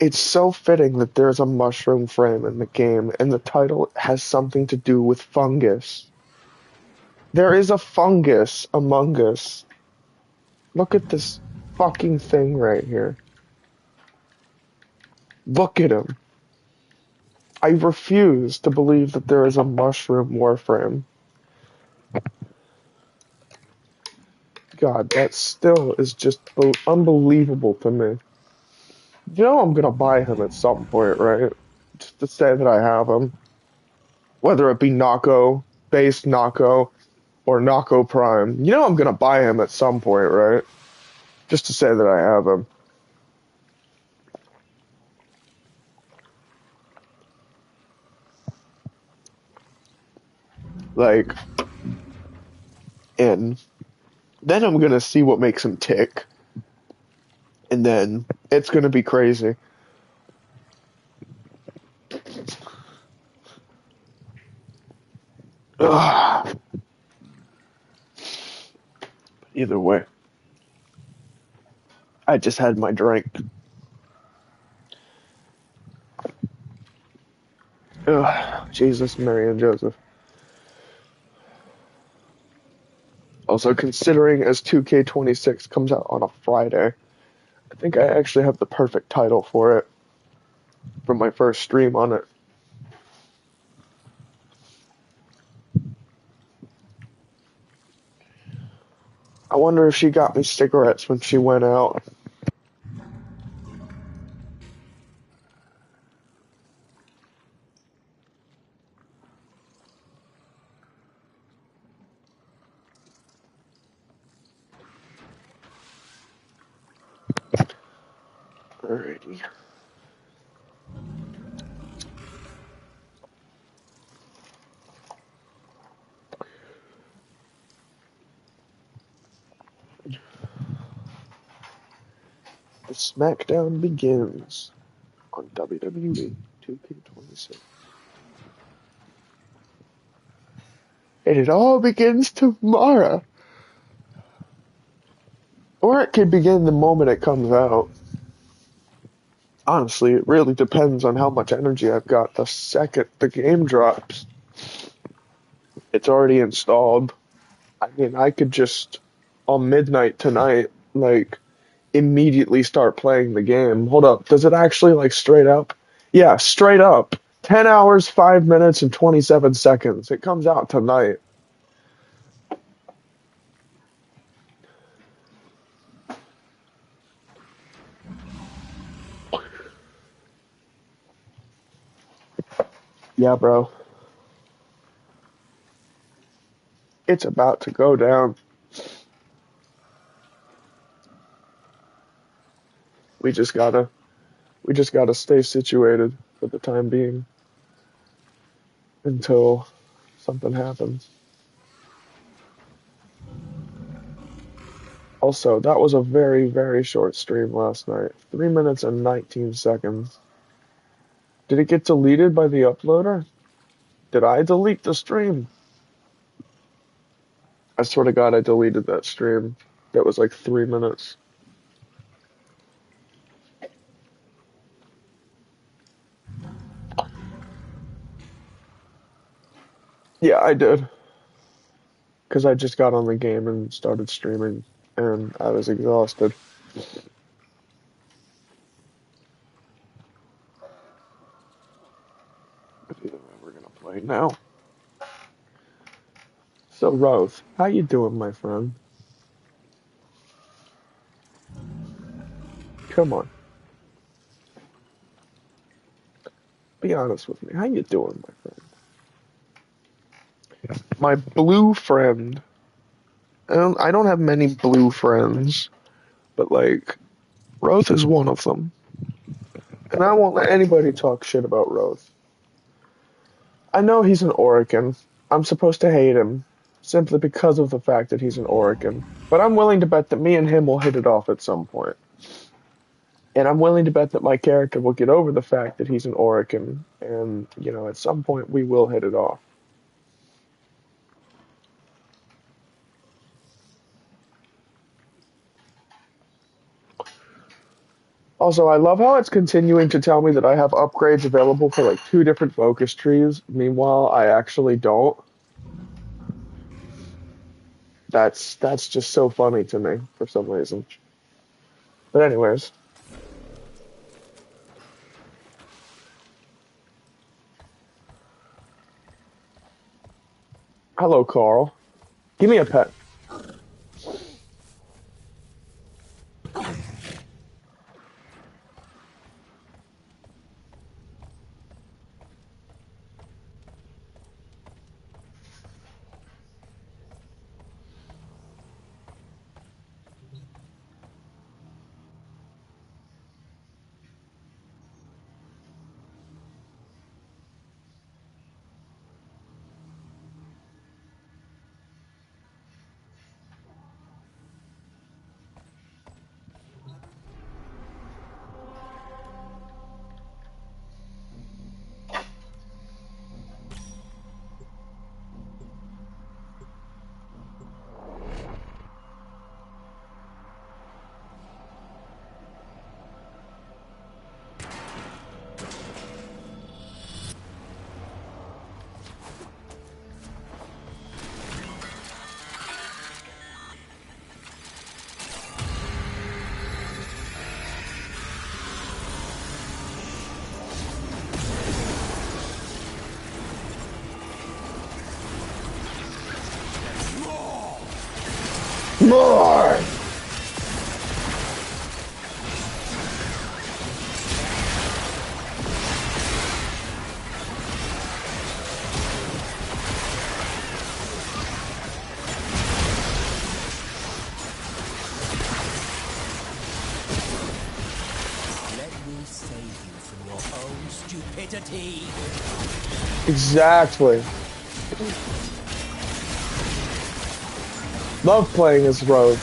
It's so fitting that there's a mushroom frame in the game, and the title has something to do with fungus. There is a fungus among us. Look at this fucking thing right here. Look at him. I refuse to believe that there is a mushroom warframe. God, that still is just unbelievable to me. You know I'm gonna buy him at some point, right? Just to say that I have him. Whether it be Nako, base Nako, or Nako Prime. You know I'm gonna buy him at some point, right? Just to say that I have him. Like, and then I'm gonna see what makes him tick. And then it's gonna be crazy. Ugh. Either way, I just had my drink. Ugh. Jesus, Mary, and Joseph. Also, considering as 2K26 comes out on a Friday, I think I actually have the perfect title for it for my first stream on it. I wonder if she got me cigarettes when she went out. Alrighty. The SmackDown begins on WWE 2K26. And it all begins tomorrow. Or it could begin the moment it comes out. Honestly, it really depends on how much energy I've got the second the game drops. It's already installed. I mean, I could just, on midnight tonight, like, immediately start playing the game. Hold up. Does it actually, like, straight up? Yeah, straight up. 10 hours, 5 minutes, and 27 seconds. It comes out tonight. Yeah, bro. It's about to go down. We just gotta, we just gotta stay situated for the time being until something happens. Also, that was a very, very short stream last night. 3 minutes and 19 seconds. Did it get deleted by the uploader? Did I delete the stream? I swear to God, I deleted that stream. That was like 3 minutes. Yeah, I did. Because I just got on the game and started streaming, and I was exhausted. But either way, we're gonna play now. So, Rose, how you doing, my friend? Come on, be honest with me. How you doing, my friend? My blue friend. I don't have many blue friends, but like, Roth is one of them. And I won't let anybody talk shit about Roth. I know he's an Oregon. I'm supposed to hate him simply because of the fact that he's an Oregon. But I'm willing to bet that me and him will hit it off at some point. And I'm willing to bet that my character will get over the fact that he's an Oregon. And, you know, at some point we will hit it off. Also, I love how it's continuing to tell me that I have upgrades available for like 2 different focus trees. Meanwhile, I actually don't. That's just so funny to me for some reason. But anyways, hello, Carl. Give me a pet. More! Let me save you from your own stupidity. Exactly. Love playing as Rogue.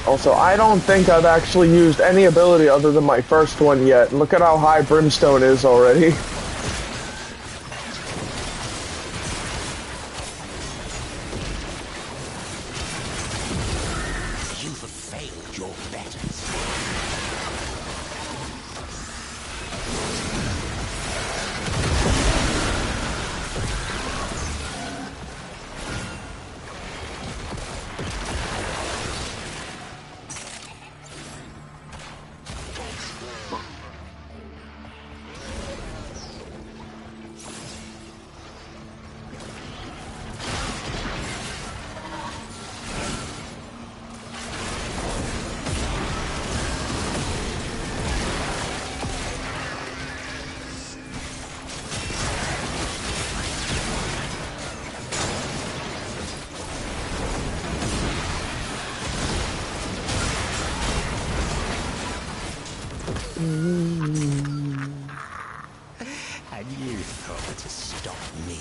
Also, I don't think I've actually used any ability other than my first one yet. Look at how high Brimstone is already. You have failed your betters. And you thought to stop me?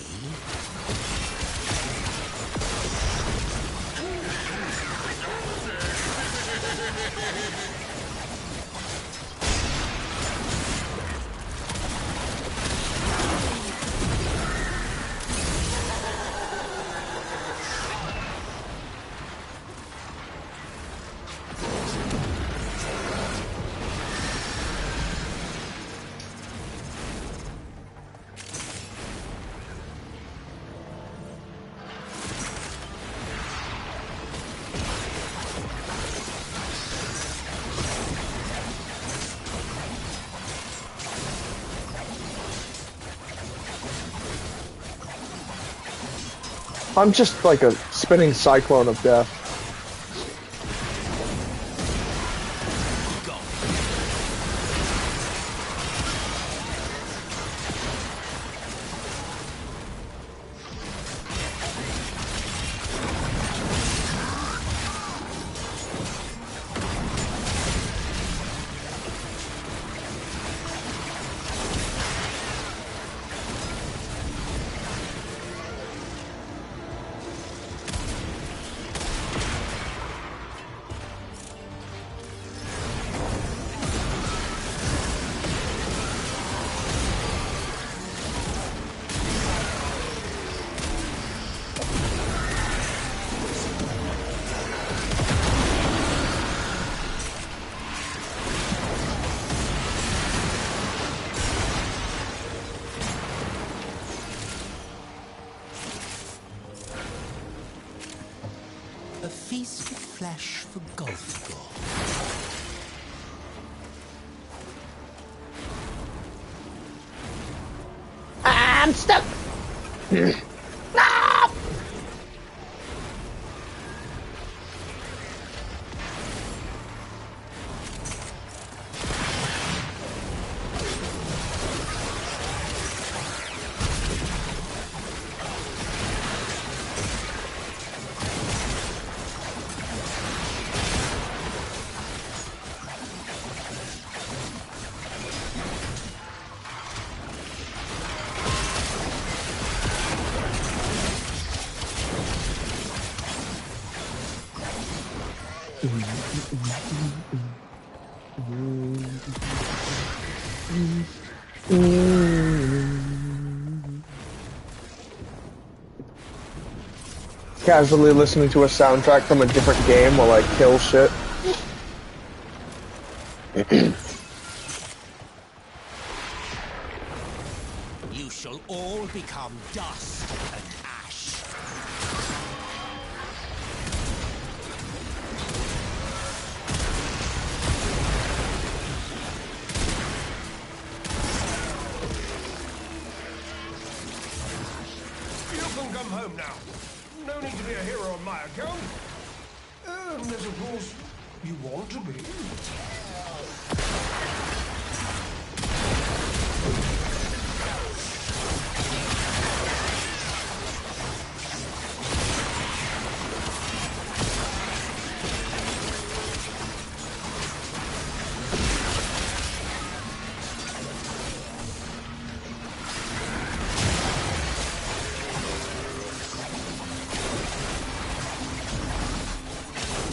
I'm just like a spinning cyclone of death. feast of flesh for golf gore. I'm stuck. Ah! Casually listening to a soundtrack from a different game while I kill shit. You shall all become dust and ash. You can come home now. No need to be a hero on my account. Unless, of course, you want to be.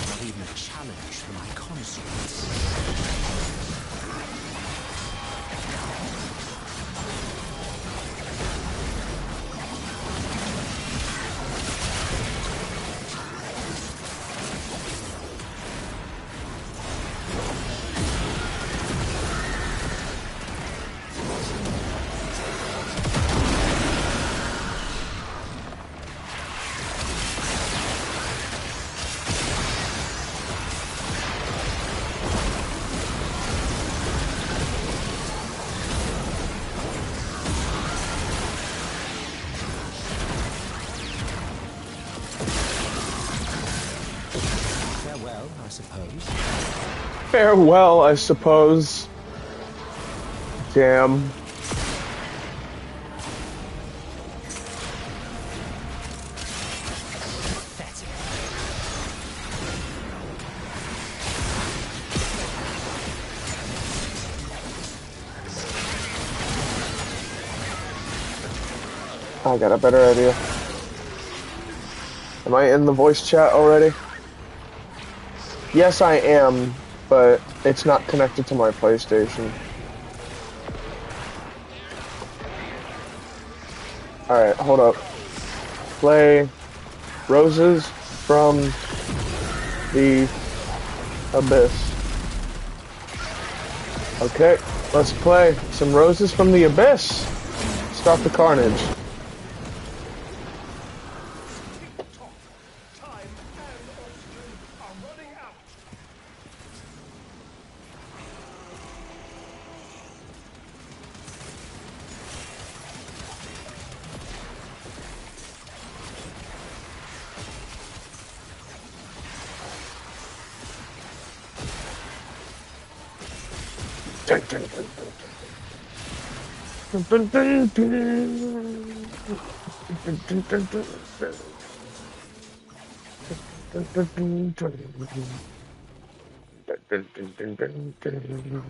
Not even a challenge for my conscience. Farewell, I suppose. Farewell, I suppose. Damn. Pathetic. I got a better idea. Am I in the voice chat already? Yes, I am, but it's not connected to my PlayStation. Alright, hold up. Play Roses from the Abyss. Okay, let's play some Roses from the Abyss. Stop the carnage. Tick-tock. Time and oxygen are running out.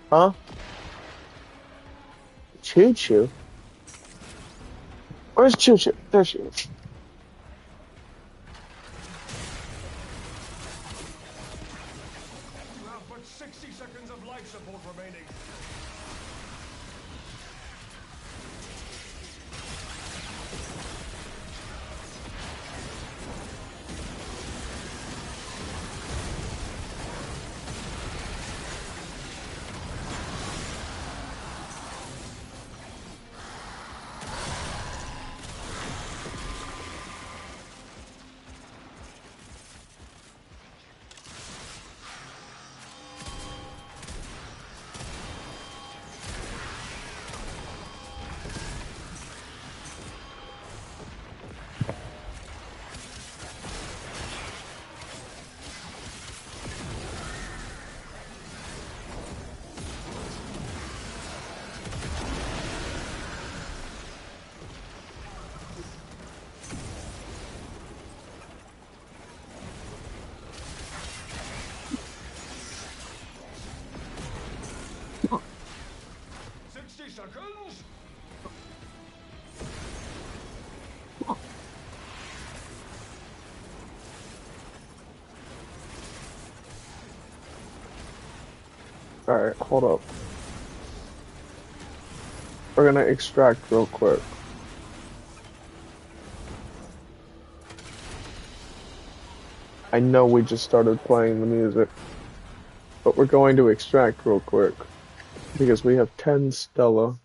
Huh? Choo choo. Where's Choo Choo? There she is. You have but 60 seconds of life support remaining. Seconds. Alright, hold up. We're gonna extract real quick. I know we just started playing the music, but we're going to extract real quick because we have 10 Stella,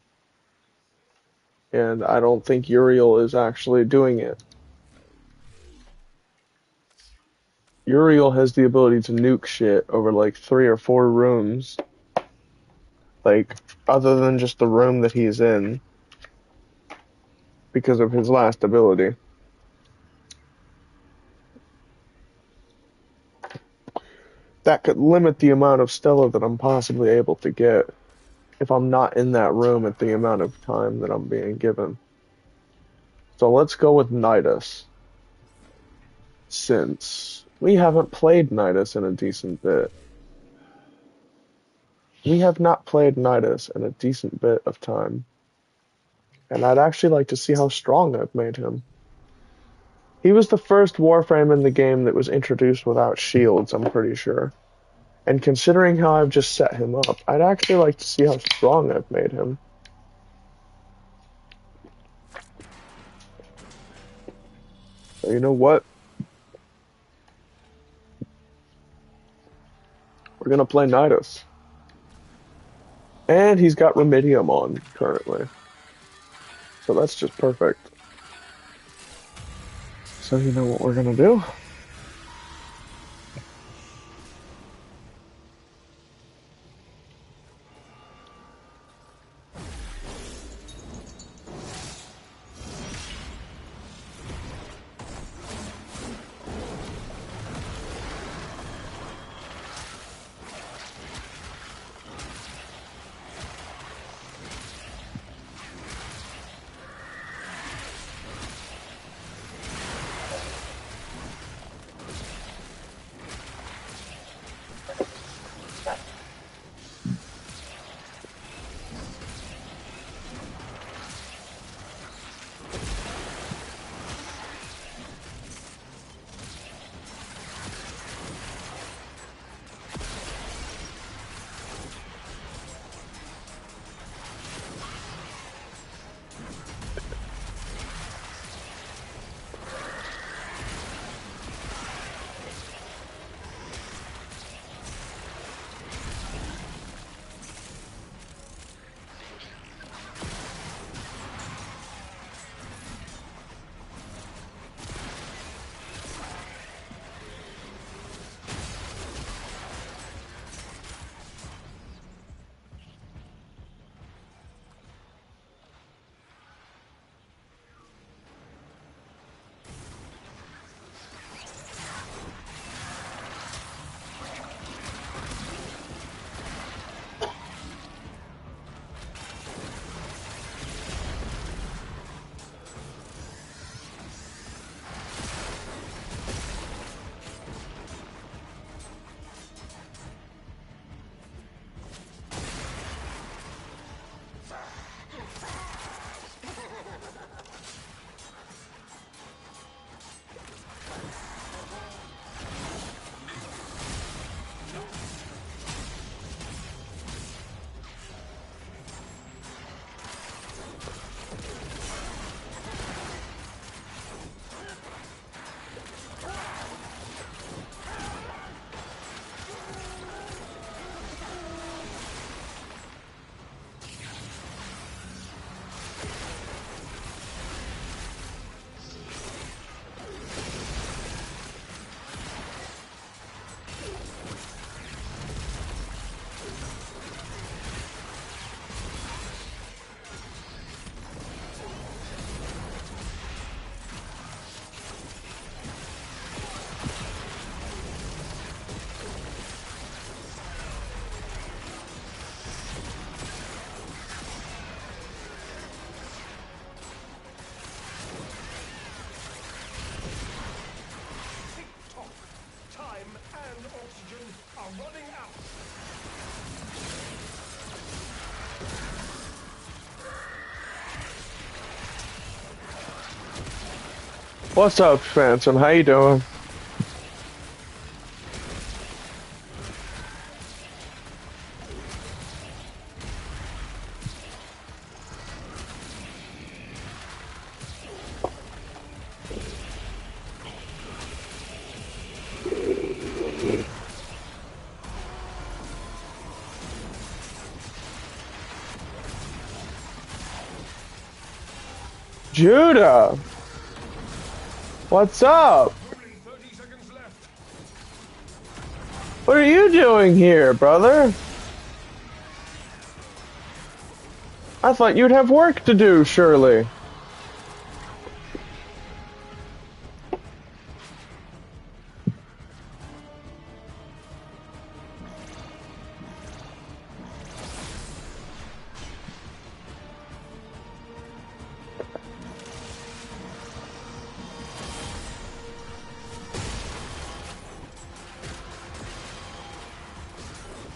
and I don't think Uriel is actually doing it. Uriel has the ability to nuke shit over like 3 or 4 rooms, like other than just the room that he's in, because of his last ability. That could limit the amount of Stella that I'm possibly able to get if I'm not in that room at the amount of time that I'm being given. So let's go with Nidus, since we haven't played Nidus in a decent bit. We have not played Nidus in a decent bit of time, and I'd actually like to see how strong I've made him. He was the first Warframe in the game that was introduced without shields, I'm pretty sure. And considering how I've just set him up, I'd actually like to see how strong I've made him. So you know what? We're gonna play Nidus. And he's got Remedium on currently. So that's just perfect. So you know what we're gonna do? What's up, Spencer? How you doing? Judah! What's up? Only 30 seconds left. What are you doing here, brother? I thought you'd have work to do, surely.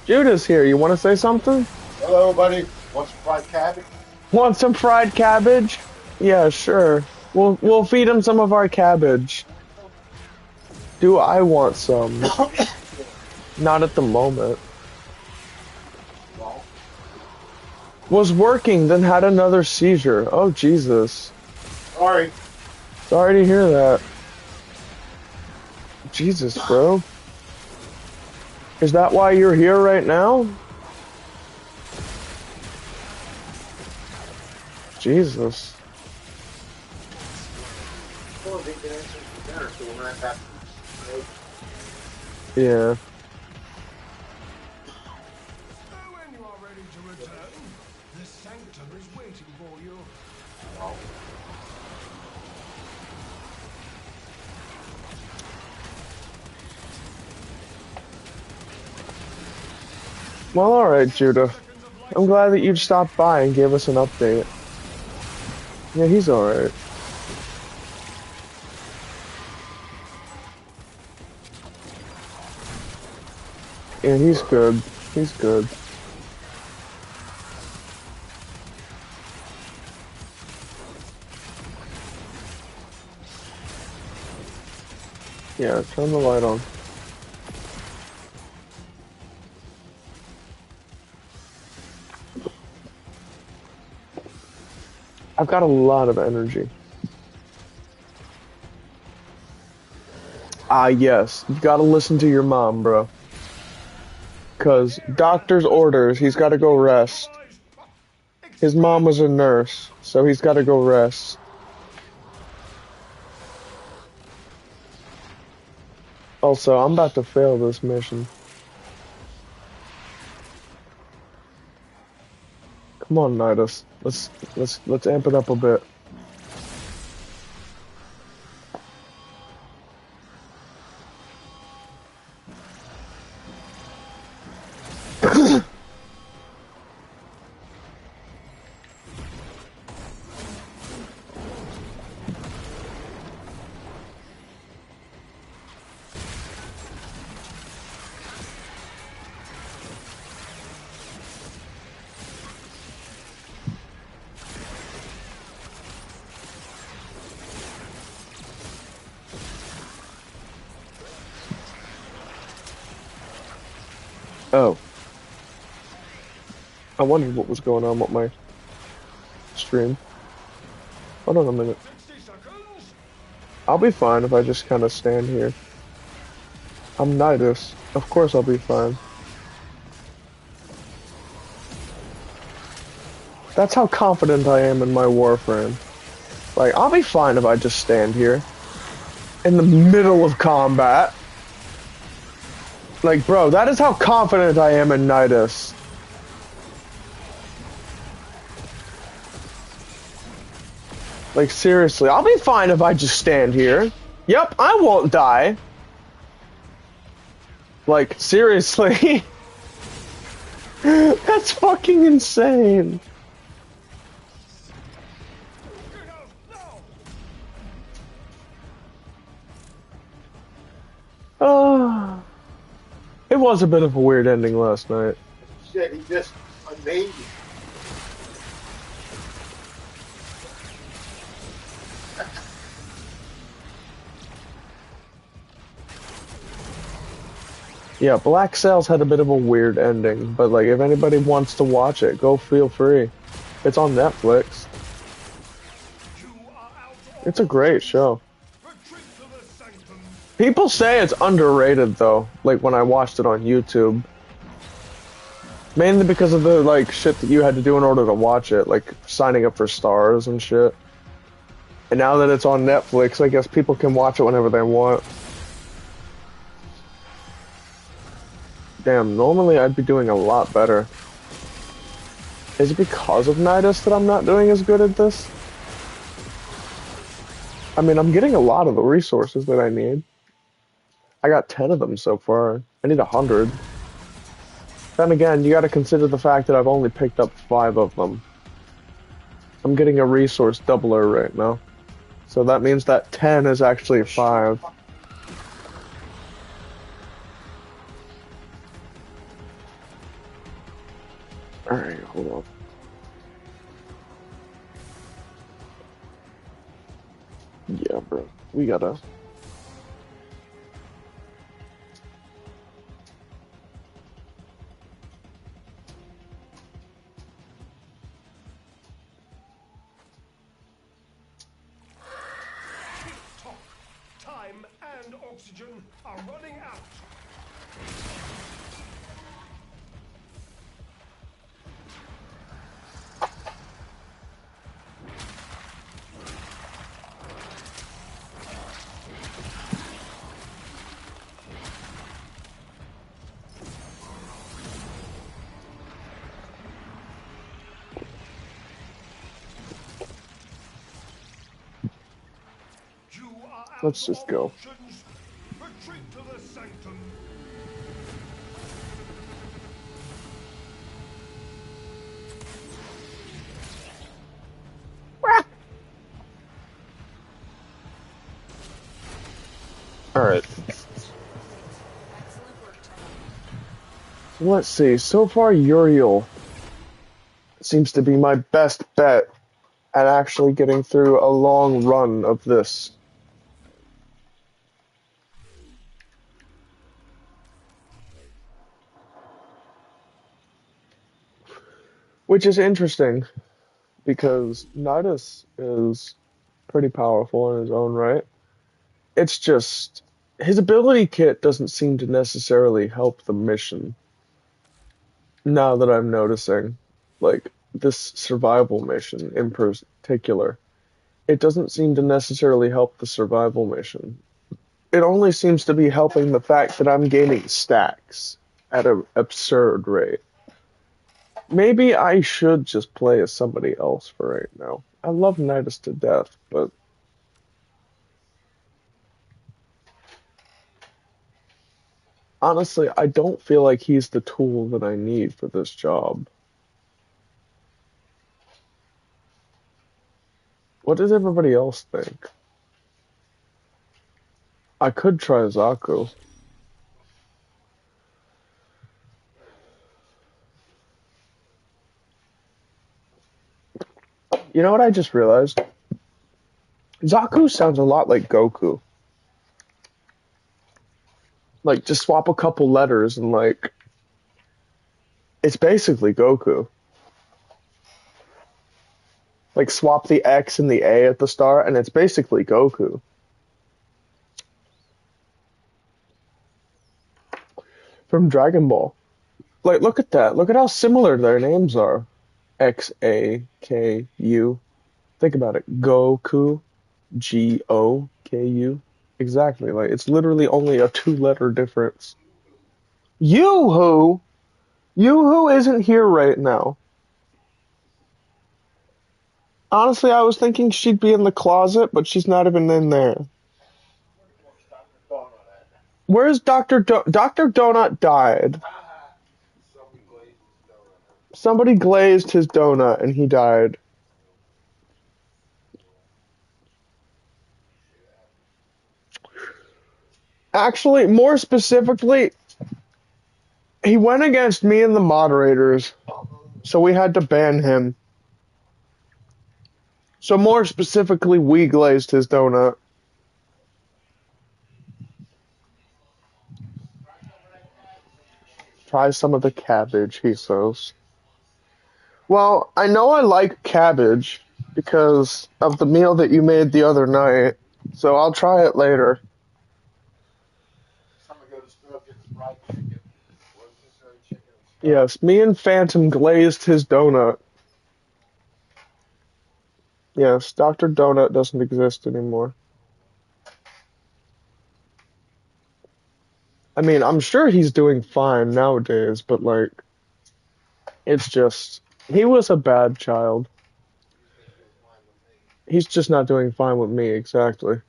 Judah's here. You want to say something? Hello, buddy. Want some fried cabbage? Want some fried cabbage? Yeah, sure. We'll feed him some of our cabbage. Do I want some? Not at the moment. No. Was working, then had another seizure. Oh, Jesus. Sorry. Sorry to hear that. Jesus, bro. Is that why you're here right now? Jesus. Well, they can answer for dinner, so we're not happy. Yeah. When you are ready to return, the sanctum is waiting for you. Well, alright, Judah. I'm glad that you stopped by and gave us an update. Yeah, he's alright. Yeah, he's good. He's good. Yeah, turn the light on. I've got a lot of energy. Ah, yes. You gotta listen to your mom, bro. Cause doctor's orders, he's gotta go rest. His mom was a nurse, so he's gotta go rest. Also, I'm about to fail this mission. Come on, Nidus. Let's amp it up a bit. Oh. I wondered what was going on with my stream. Hold on a minute. 60 seconds. I'll be fine if I just kind of stand here. I'm Nidus. Of course I'll be fine. That's how confident I am in my Warframe. Like, I'll be fine if I just stand here. In the middle of combat. Like, bro, that is how confident I am in Nidus. Like, seriously, I'll be fine if I just stand here. Yep, I won't die. Like, seriously. That's fucking insane. Oh. It was a bit of a weird ending last night. Shit, he just amazing. Yeah, Black Sails had a bit of a weird ending, but like if anybody wants to watch it, go feel free. It's on Netflix. It's a great show. People say it's underrated though, like when I watched it on YouTube. Mainly because of the like shit that you had to do in order to watch it, like signing up for stars and shit. And now that it's on Netflix, I guess people can watch it whenever they want. Damn, normally I'd be doing a lot better. Is it because of Nidus that I'm not doing as good at this? I mean, I'm getting a lot of the resources that I need. I got 10 of them so far. I need 100. Then again, you gotta consider the fact that I've only picked up 5 of them. I'm getting a resource doubler right now. So that means that 10 is actually 5. Alright, hold on. Yeah, bro. We gotta... Time and oxygen are running out. Let's just go. Retreat to the sanctum. Alright. Let's see. So far, Uriel seems to be my best bet at actually getting through a long run of this. Which is interesting, because Nidus is pretty powerful in his own right. It's just, his ability kit doesn't seem to necessarily help the mission. Now that I'm noticing, like, this survival mission in particular, it doesn't seem to necessarily help the survival mission. It only seems to be helping the fact that I'm gaining stacks at an absurd rate. Maybe I should just play as somebody else for right now. I love Nidus to death, but honestly, I don't feel like he's the tool that I need for this job. What does everybody else think? I could try Zaku. You know what I just realized? Zaku sounds a lot like Goku. Like, just swap a couple letters and, like, it's basically Goku. Like, swap the X and the A at the start, and it's basically Goku. From Dragon Ball. Like, look at that. Look at how similar their names are. X-A-K-U. Think about it. Goku. G-O-K-U. Exactly. Like, it's literally only a 2-letter difference. Yoo-hoo! Yoo-hoo isn't here right now. Honestly, I was thinking she'd be in the closet, but she's not even in there. Where's Dr. Dr. Donut died. Somebody glazed his donut and he died. Actually, more specifically, he went against me and the moderators, so we had to ban him. So more specifically, we glazed his donut. try some of the cabbage, he says. Well, I know I like cabbage because of the meal that you made the other night, so I'll try it later. Time I go to school, get the fried chicken. Rotisserie chicken and stuff. Yes, me and Phantom glazed his donut. Yes, Dr. Donut doesn't exist anymore. I mean, I'm sure he's doing fine nowadays, but like, it's just, he was a bad child. He's just not doing fine with me, exactly.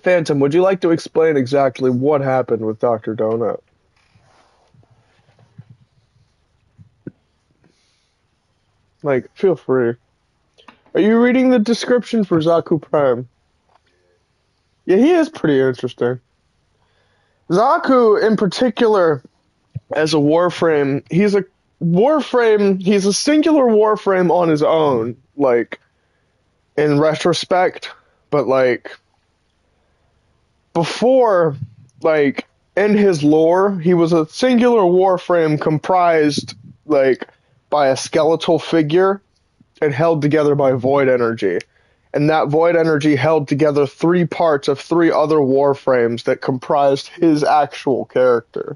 Phantom, would you like to explain exactly what happened with Dr. Donut? Like, feel free. Are you reading the description for Zaku Prime? Yeah, he is pretty interesting. Zaku, in particular, as a Warframe, he's a Warframe, he's a singular Warframe on his own, like, in retrospect, but like, before, like, in his lore, he was a singular Warframe comprised, like, by a skeletal figure and held together by void energy. And that void energy held together 3 parts of 3 other Warframes that comprised his actual character.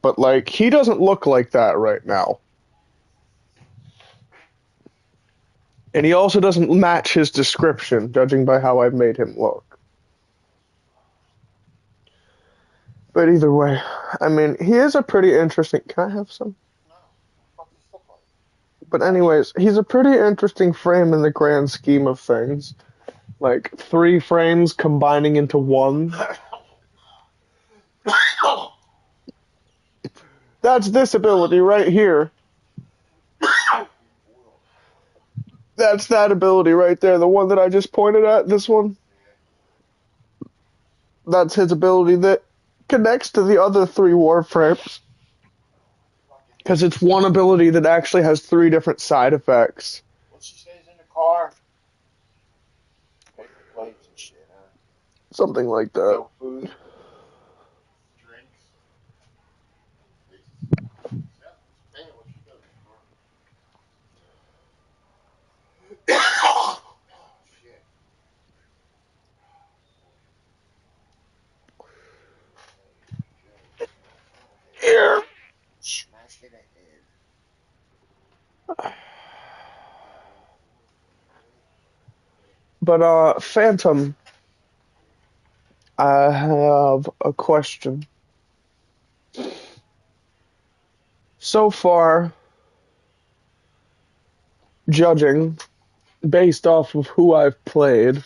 But, like, he doesn't look like that right now. And he also doesn't match his description, judging by how I've made him look. But either way, I mean, he is a pretty interesting... Can I have some? But anyways, he's a pretty interesting frame in the grand scheme of things. Like, 3 frames combining into 1. That's this ability right here. That's that ability right there, the one that I just pointed at, this one. That's his ability that connects to the other 3 Warframes. Because it's one ability that actually has 3 different side effects. What she says in the car? Paper plates and shit, huh? Something like that. No food. Drinks. Man, what she does. Shit. Here. Smash it ahead. But, Phantom, I have a question. So far, judging based off of who I've played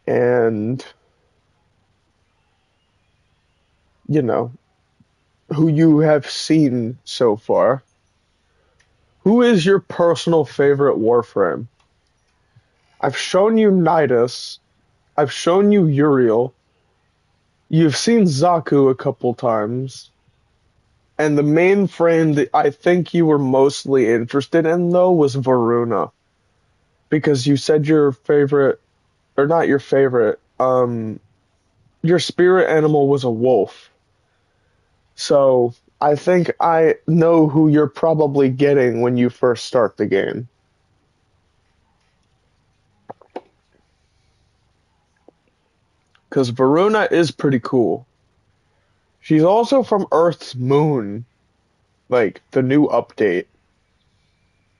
and, you know, who you have seen so far, who is your personal favorite Warframe? I've shown you Nidus. I've shown you Uriel. You've seen Zaku a couple times. And the main frame that I think you were mostly interested in, though, was Varuna. Because you said your favorite, or not your favorite, your spirit animal was a wolf. So I think I know who you're probably getting when you first start the game. Because Varuna is pretty cool. She's also from Earth's moon. Like, the new update.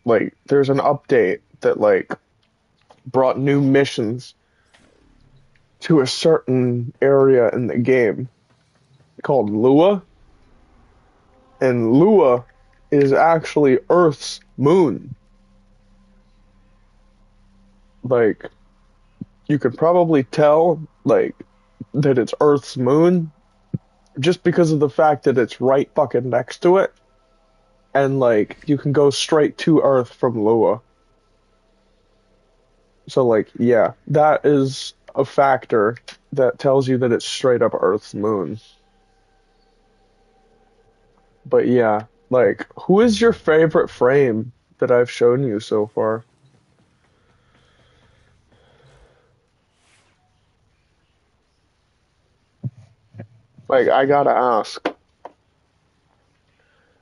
Like, there's an update that, like, brought new missions to a certain area in the game called Lua. And Lua is actually Earth's moon. Like, you could probably tell, like, that it's Earth's moon just because of the fact that it's right fucking next to it. And, like, you can go straight to Earth from Lua. So, like, yeah, that is a factor that tells you that it's straight up Earth's moon. But yeah, like, who is your favorite frame that I've shown you so far? Like, I gotta ask.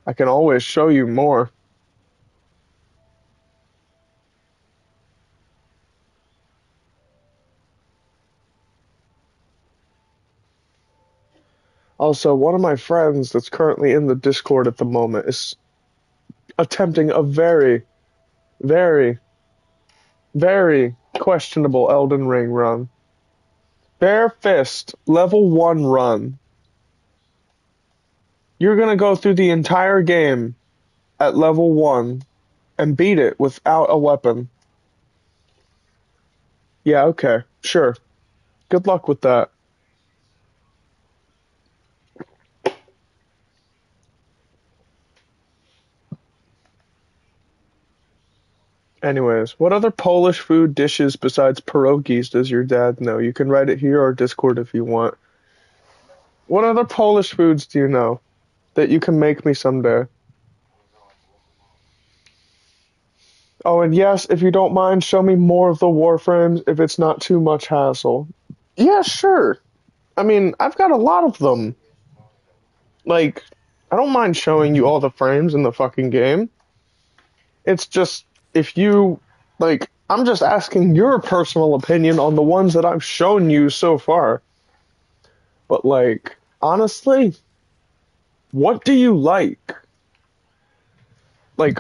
I can always show you more. Also, one of my friends that's currently in the Discord at the moment is attempting a very, very, very questionable Elden Ring run. Bare fist, level 1 run. You're gonna go through the entire game at level 1 and beat it without a weapon. Yeah, okay, sure. Good luck with that. Anyways, what other Polish food dishes besides pierogies does your dad know? You can write it here or Discord if you want. What other Polish foods do you know that you can make me someday? Oh, and yes, if you don't mind, show me more of the Warframes if it's not too much hassle. Yeah, sure. I mean, I've got a lot of them. Like, I don't mind showing you all the frames in the fucking game. It's just, if you, like, I'm just asking your personal opinion on the ones that I've shown you so far. But, like, honestly, what do you like? Like,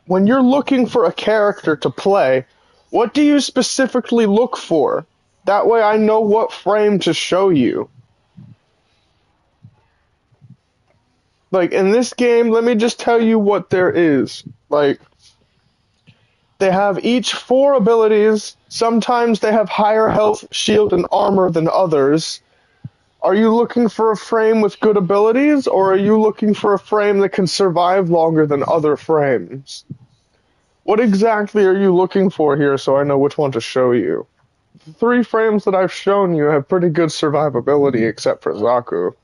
when you're looking for a character to play, what do you specifically look for? That way I know what frame to show you. Like, in this game, let me just tell you what there is. Like, they have each 4 abilities. Sometimes they have higher health, shield, and armor than others. Are you looking for a frame with good abilities, or are you looking for a frame that can survive longer than other frames? What exactly are you looking for here so I know which one to show you? The 3 frames that I've shown you have pretty good survivability except for Zaku.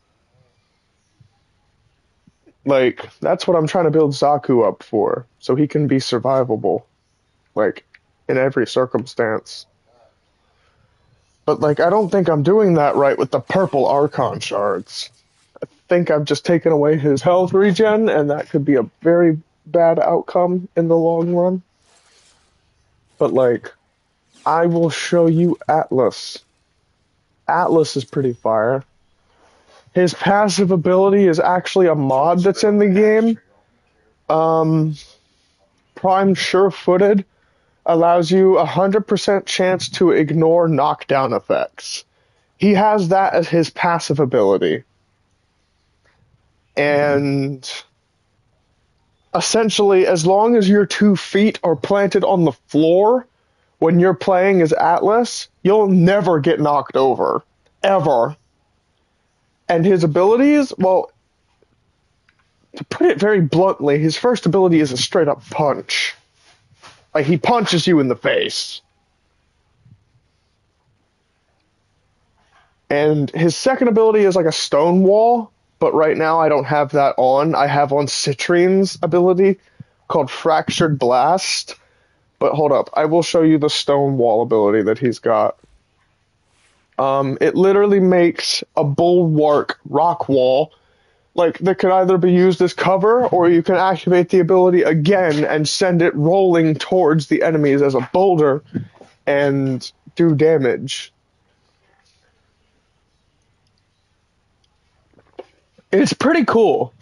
Like, that's what I'm trying to build Zaku up for, so he can be survivable. Like, in every circumstance. But, like, I don't think I'm doing that right with the purple Archon shards. I think I've just taken away his health regen, and that could be a very bad outcome in the long run. But, like, I will show you Atlas. Atlas is pretty fire. His passive ability is actually a mod that's in the game. Prime Sure-Footed allows you 100% chance to ignore knockdown effects. He has that as his passive ability. And essentially, as long as your 2 feet are planted on the floor when you're playing as Atlas, you'll never get knocked over. Ever. And his abilities, well, to put it very bluntly, his first ability is a straight up punch. Like, he punches you in the face. And his second ability is like a stone wall, but right now I don't have that on. I have on Citrine's ability called Fractured Blast. But hold up, I will show you the stone wall ability that he's got. It literally makes a bulwark rock wall, like, that could either be used as cover, or you can activate the ability again and send it rolling towards the enemies as a boulder and do damage. It's pretty cool.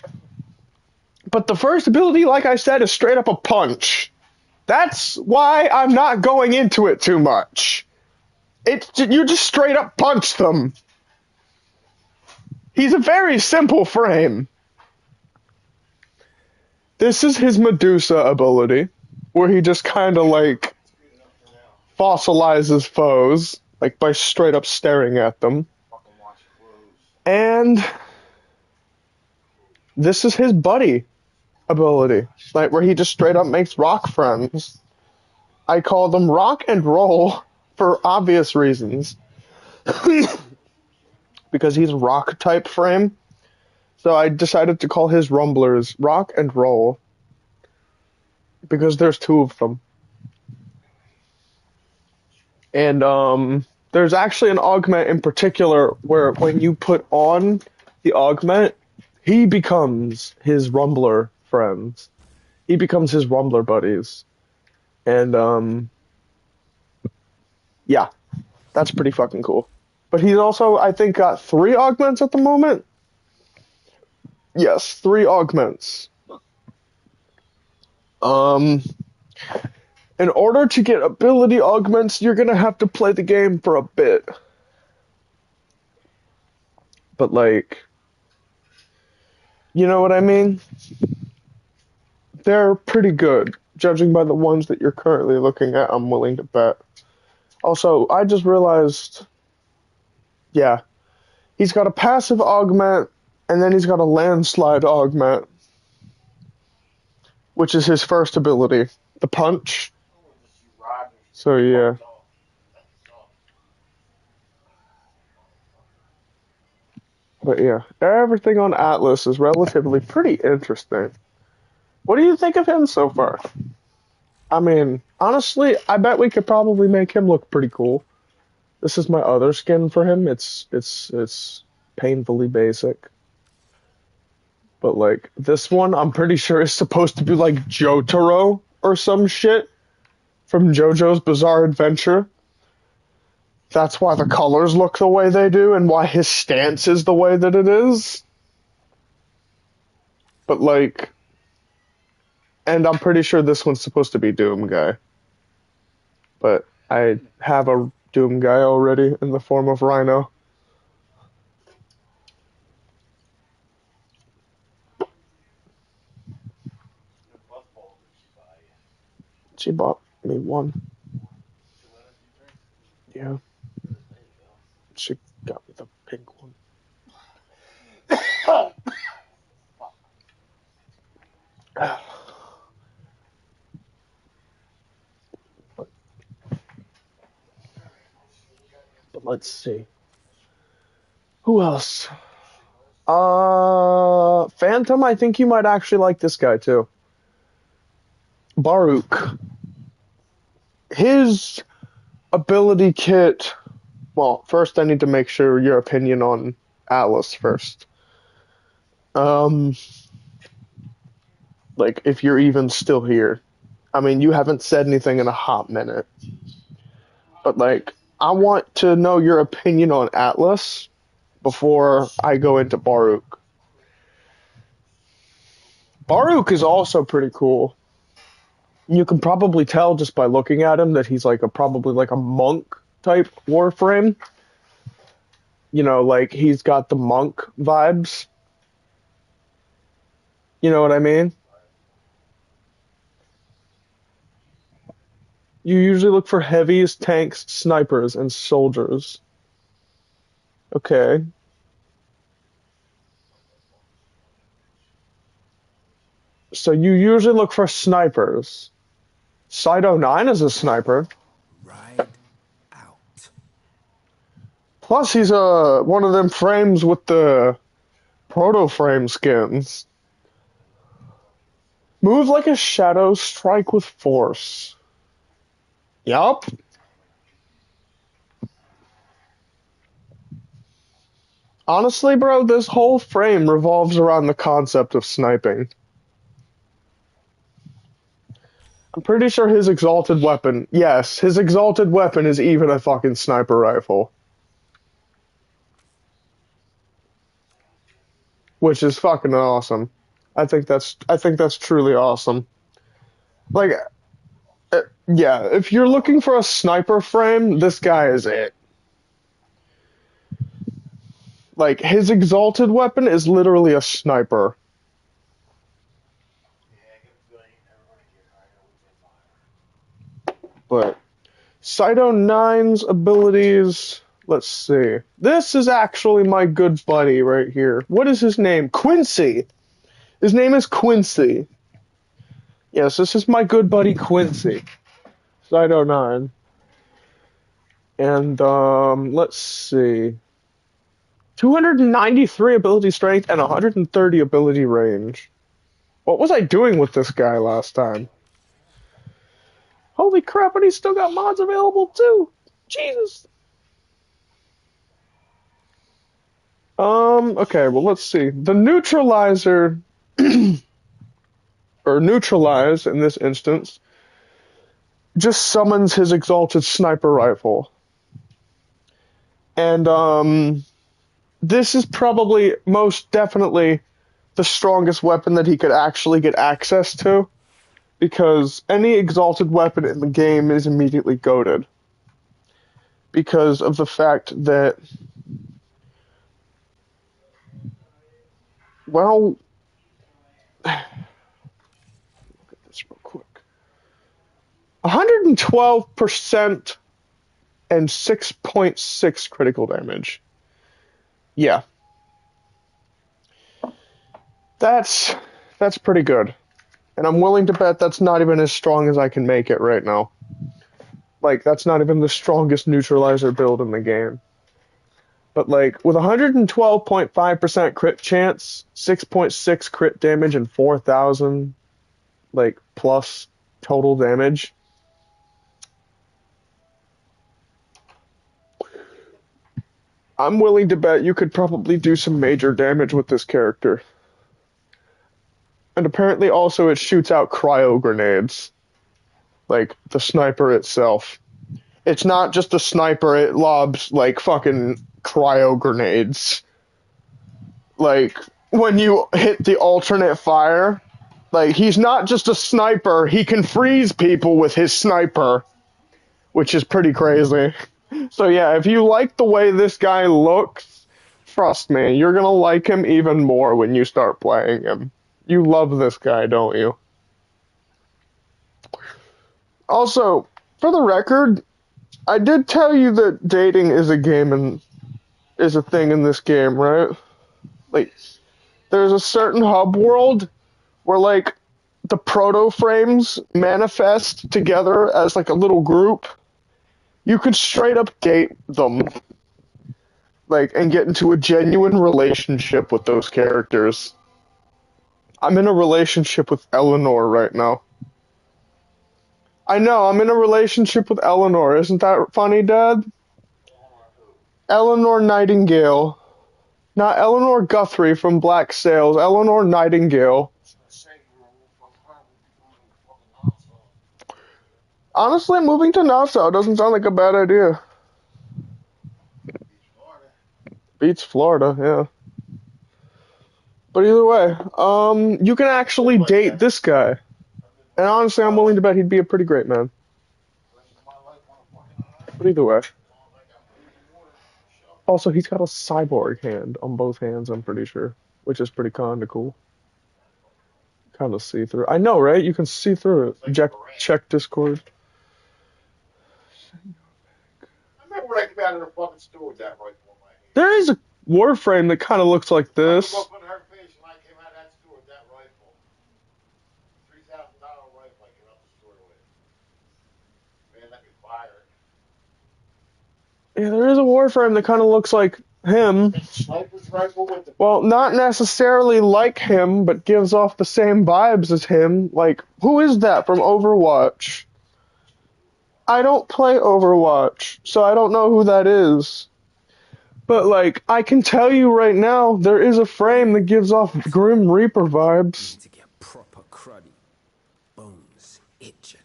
But the first ability, like I said, is straight up a punch. That's why I'm not going into it too much. You just straight up punch them. He's a very simple frame. This is his Medusa ability, where he just kind of, like, fossilizes foes, like, by straight up staring at them. And this is his buddy ability, like, where he just straight up makes rock friends. I call them rock and roll for obvious reasons. Because he's a rock type frame. So I decided to call his rumblers rock and roll. Because there's 2 of them. And There's actually an augment in particular where when you put on the augment, he becomes his Rumbler friends. He becomes his Rumbler buddies. And, yeah, that's pretty fucking cool. But he's also, I think, got 3 augments at the moment. Yes, 3 augments. In order to get ability augments, you're gonna have to play the game for a bit. But, like, you know what I mean? They're pretty good. Judging by the ones that you're currently looking at, I'm willing to bet. Also, I just realized, yeah, he's got a passive augment, and then he's got a landslide augment, which is his first ability, the punch. So, yeah. But yeah, everything on Atlas is relatively pretty interesting. What do you think of him so far? I mean, honestly, I bet we could probably make him look pretty cool. This is my other skin for him. It's painfully basic. But like this one, I'm pretty sure is supposed to be like Jotaro or some shit from JoJo's Bizarre Adventure. That's why the colors look the way they do and why his stance is the way that it is. But like, and I'm pretty sure this one's supposed to be Doom Guy. But I have a Doom Guy already in the form of Rhino. She bought me one. Yeah. She got me the pink one. But let's see. Who else? Phantom, I think you might actually like this guy too. Baruch. His ability kit. Well, first I need to make sure your opinion on Atlas first. Like, if you're even still here. I mean, you haven't said anything in a hot minute. But, like, I want to know your opinion on Atlas before I go into Baruch. Baruch is also pretty cool. You can probably tell just by looking at him that he's like probably like a monk type Warframe. You know, like he's got the monk vibes. You know what I mean? You usually look for heavies, tanks, snipers, and soldiers. Okay. So you usually look for snipers. Cyto 9 is a sniper. Ride out. Plus, he's one of them frames with the proto frame skins. Move like a shadow, strike with force. Yup. Honestly, bro, this whole frame revolves around the concept of sniping. I'm pretty sure his exalted weapon, yes, his exalted weapon is even a fucking sniper rifle. Which is fucking awesome. I think that's truly awesome. Like, yeah, if you're looking for a sniper frame, this guy is it. Like, his exalted weapon is literally a sniper. But Cyto 9's abilities, let's see. This is actually my good buddy right here. What is his name? Quincy. His name is Quincy. Yes, this is my good buddy Quincy. Cyto 9. And, let's see. 293 ability strength and 130 ability range. What was I doing with this guy last time? Holy crap, and he's still got mods available too! Jesus! Okay, well, let's see. The neutralizer, or neutralize in this instance, just summons his exalted sniper rifle. And, this is probably most definitely the strongest weapon that he could actually get access to, because any exalted weapon in the game is immediately goated. Because of the fact that, well, look at this real quick. 112% and 6.6 critical damage. Yeah, that's pretty good. And I'm willing to bet that's not even as strong as I can make it right now. Like, that's not even the strongest neutralizer build in the game. But, like, with 112.5% crit chance, 6.6 crit damage, and 4,000, like, plus total damage, I'm willing to bet you could probably do some major damage with this character. And apparently also it shoots out cryo grenades. Like, the sniper itself. It's not just a sniper, it lobs, like, fucking cryo grenades. Like, when you hit the alternate fire, like, he's not just a sniper, he can freeze people with his sniper, which is pretty crazy. So yeah, if you like the way this guy looks, trust me, you're gonna like him even more when you start playing him. You love this guy, don't you? Also, for the record, I did tell you that dating is a game and is a thing in this game, right? Like, there's a certain hub world where, like, the proto frames manifest together as, like, a little group. You can straight up date them, like, and get into a genuine relationship with those characters. I'm in a relationship with Eleanor right now. I know, I'm in a relationship with Eleanor. Isn't that funny, Dad? Eleanor Nightingale. Not Eleanor Guthrie from Black Sails. Eleanor Nightingale. Honestly, moving to Nassau doesn't sound like a bad idea. Beats Florida, yeah. But either way, you can actually date this guy. And honestly, I'm willing to bet he'd be a pretty great man. But either way. Also, he's got a cyborg hand on both hands, I'm pretty sure. Which is pretty kinda cool. Kinda see through. I know, right? You can see through it. Check Discord. I remember when I came out of the fucking store with that rifle in my hand. There is a Warframe that kind of looks like this. I in her face when I came out of that store with that rifle. $3,000 rifle I came out the store with. Man, let me fire it. Yeah, there is a Warframe that kind of looks like him. Sniper's rifle with the... Well, not necessarily like him, but gives off the same vibes as him. Like, who is that from Overwatch? I don't play Overwatch, so I don't know who that is. But, like, I can tell you right now, there is a frame that gives off Grim Reaper vibes. Need to get proper cruddy. Bones itching.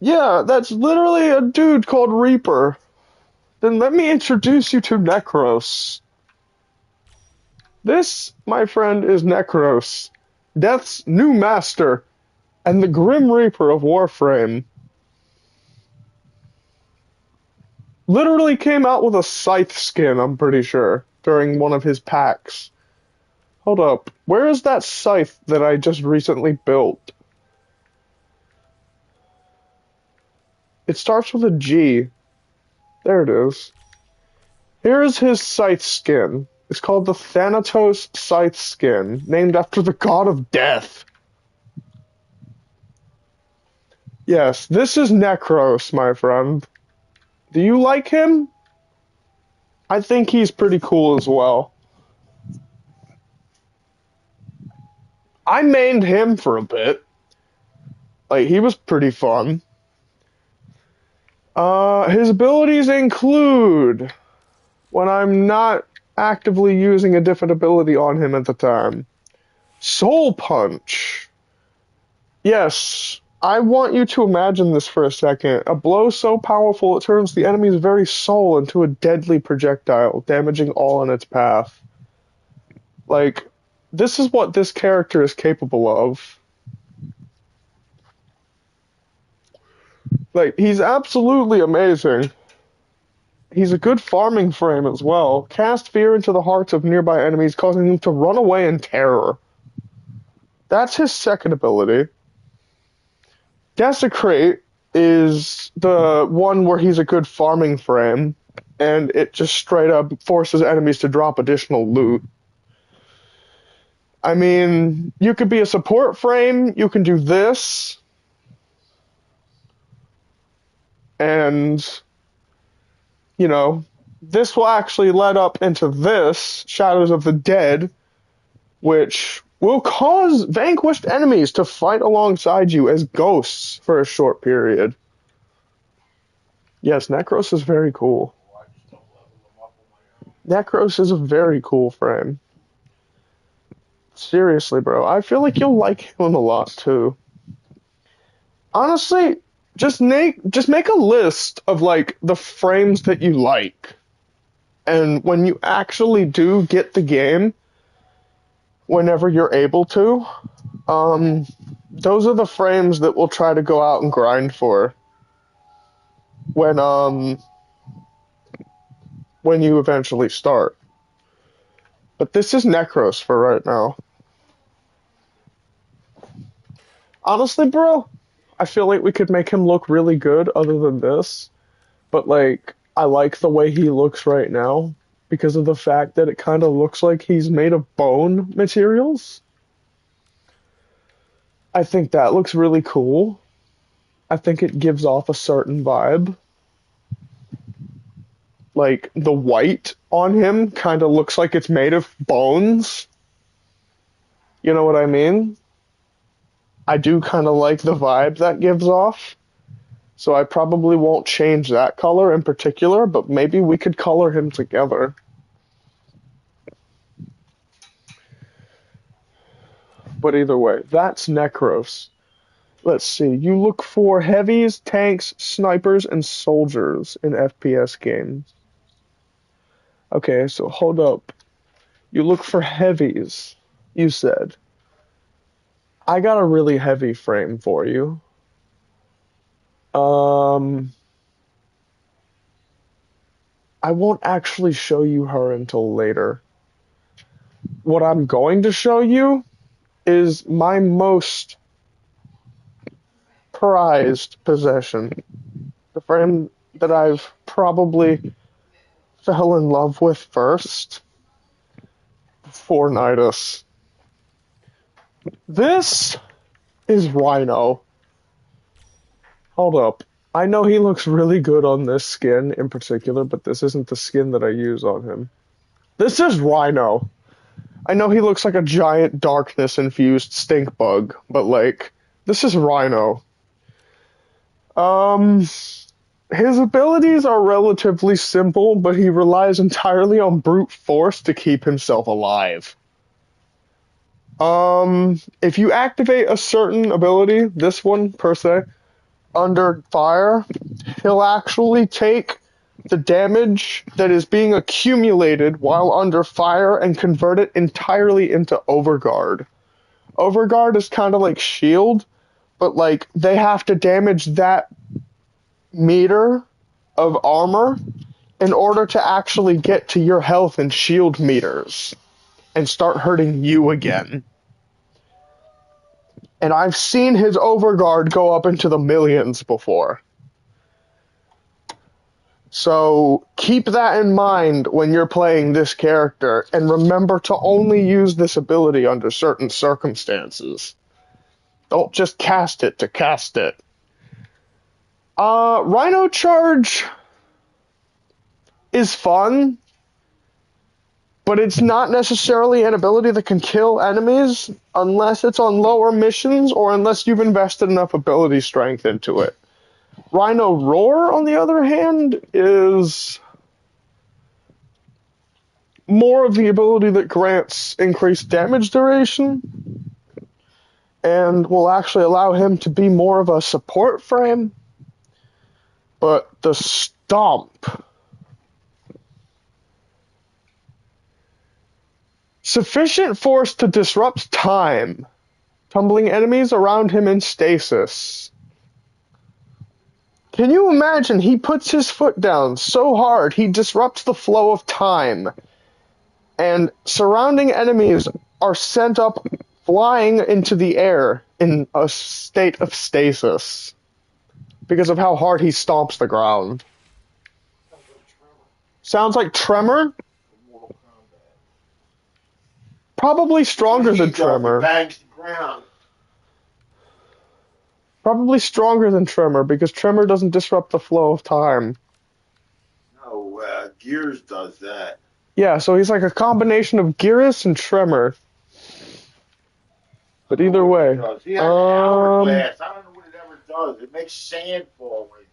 Yeah, that's literally a dude called Reaper. Then let me introduce you to Necros. This, my friend, is Necros, Death's new master, and the Grim Reaper of Warframe. Literally came out with a scythe skin, I'm pretty sure, during one of his packs. Hold up, where is that scythe that I just recently built? It starts with a G. There it is. Here is his scythe skin. It's called the Thanatos Scythe Skin, named after the god of death. Yes, this is Necros, my friend. Do you like him? I think he's pretty cool as well. I mained him for a bit. Like, he was pretty fun. His abilities include when I'm not actively using a different ability on him at the time. Soul Punch. Yes, I want you to imagine this for a second. A blow so powerful it turns the enemy's very soul into a deadly projectile, damaging all in its path. Like, this is what this character is capable of. Like, he's absolutely amazing. He's a good farming frame as well. Cast fear into the hearts of nearby enemies, causing them to run away in terror. That's his second ability. Desecrate is the one where he's a good farming frame, and it just straight up forces enemies to drop additional loot. I mean, you could be a support frame, you can do this, and, you know, this will actually let up into this, Shadows of the Dead, which will cause vanquished enemies to fight alongside you as ghosts for a short period. Yes, Necros is very cool. Necros is a very cool frame. Seriously, bro. I feel like you'll like him a lot, too. Honestly, just make a list of, like, the frames that you like. And when you actually do get the game, whenever you're able to, those are the frames that we'll try to go out and grind for. When you eventually start. But this is Necros for right now. Honestly, bro, I feel like we could make him look really good other than this. But, like, I like the way he looks right now because of the fact that it kind of looks like he's made of bone materials. I think that looks really cool. I think it gives off a certain vibe. Like, the white on him kind of looks like it's made of bones. You know what I mean? I do kind of like the vibe that gives off. So I probably won't change that color in particular, but maybe we could color him together. But either way, that's Necros. Let's see. You look for heavies, tanks, snipers, and soldiers in FPS games. Okay, so hold up. You look for heavies, you said. I got a really heavy frame for you. I won't actually show you her until later. What I'm going to show you is my most prized possession. The frame that I've probably fell in love with first. Fortnitus. This is Rhino. Hold up. I know he looks really good on this skin in particular, but this isn't the skin that I use on him. This is Rhino. I know he looks like a giant darkness-infused stink bug, but, like, this is Rhino. His abilities are relatively simple, but he relies entirely on brute force to keep himself alive. If you activate a certain ability, this one per se, under fire, he'll actually take the damage that is being accumulated while under fire and convert it entirely into overguard. Overguard is kind of like shield, but like they have to damage that meter of armor in order to actually get to your health and shield meters and start hurting you again. And I've seen his overguard go up into the millions before. So keep that in mind when you're playing this character, and remember to only use this ability under certain circumstances. Don't just cast it to cast it. Rhino Charge is fun, but it's not necessarily an ability that can kill enemies unless it's on lower missions or unless you've invested enough ability strength into it. Rhino Roar, on the other hand, is more of the ability that grants increased damage duration and will actually allow him to be more of a support frame. But the Stomp, sufficient force to disrupt time, tumbling enemies around him in stasis. Can you imagine? He puts his foot down so hard he disrupts the flow of time, and surrounding enemies are sent up flying into the air in a state of stasis because of how hard he stomps the ground. Sounds like Tremor? Probably stronger than Tremor. Bangs the ground. Probably stronger than Tremor because Tremor doesn't disrupt the flow of time. No, Gears does that. Yeah, so he's like a combination of Gearus and Tremor. But either way, He has an hourglass. I don't know what it ever does. It makes sand fall when it's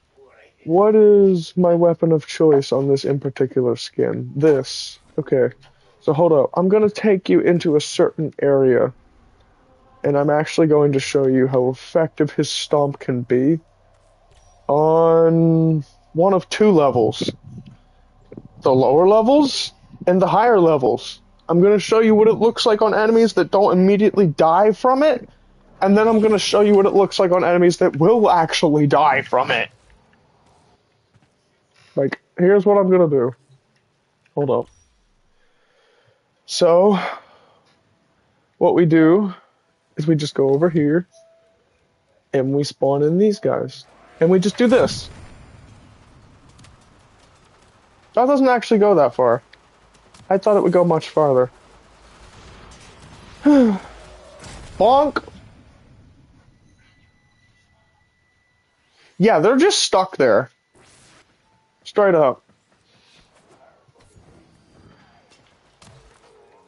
what is my weapon of choice on this in particular skin? This. Okay. So hold up. I'm going to take you into a certain area. And I'm actually going to show you how effective his stomp can be on one of two levels. The lower levels and the higher levels. I'm going to show you what it looks like on enemies that don't immediately die from it. And then I'm going to show you what it looks like on enemies that will actually die from it. Like, here's what I'm going to do. Hold up. So, what we do is we just go over here and we spawn in these guys. And we just do this. That doesn't actually go that far. I thought it would go much farther. Bonk! Yeah, they're just stuck there. Straight up.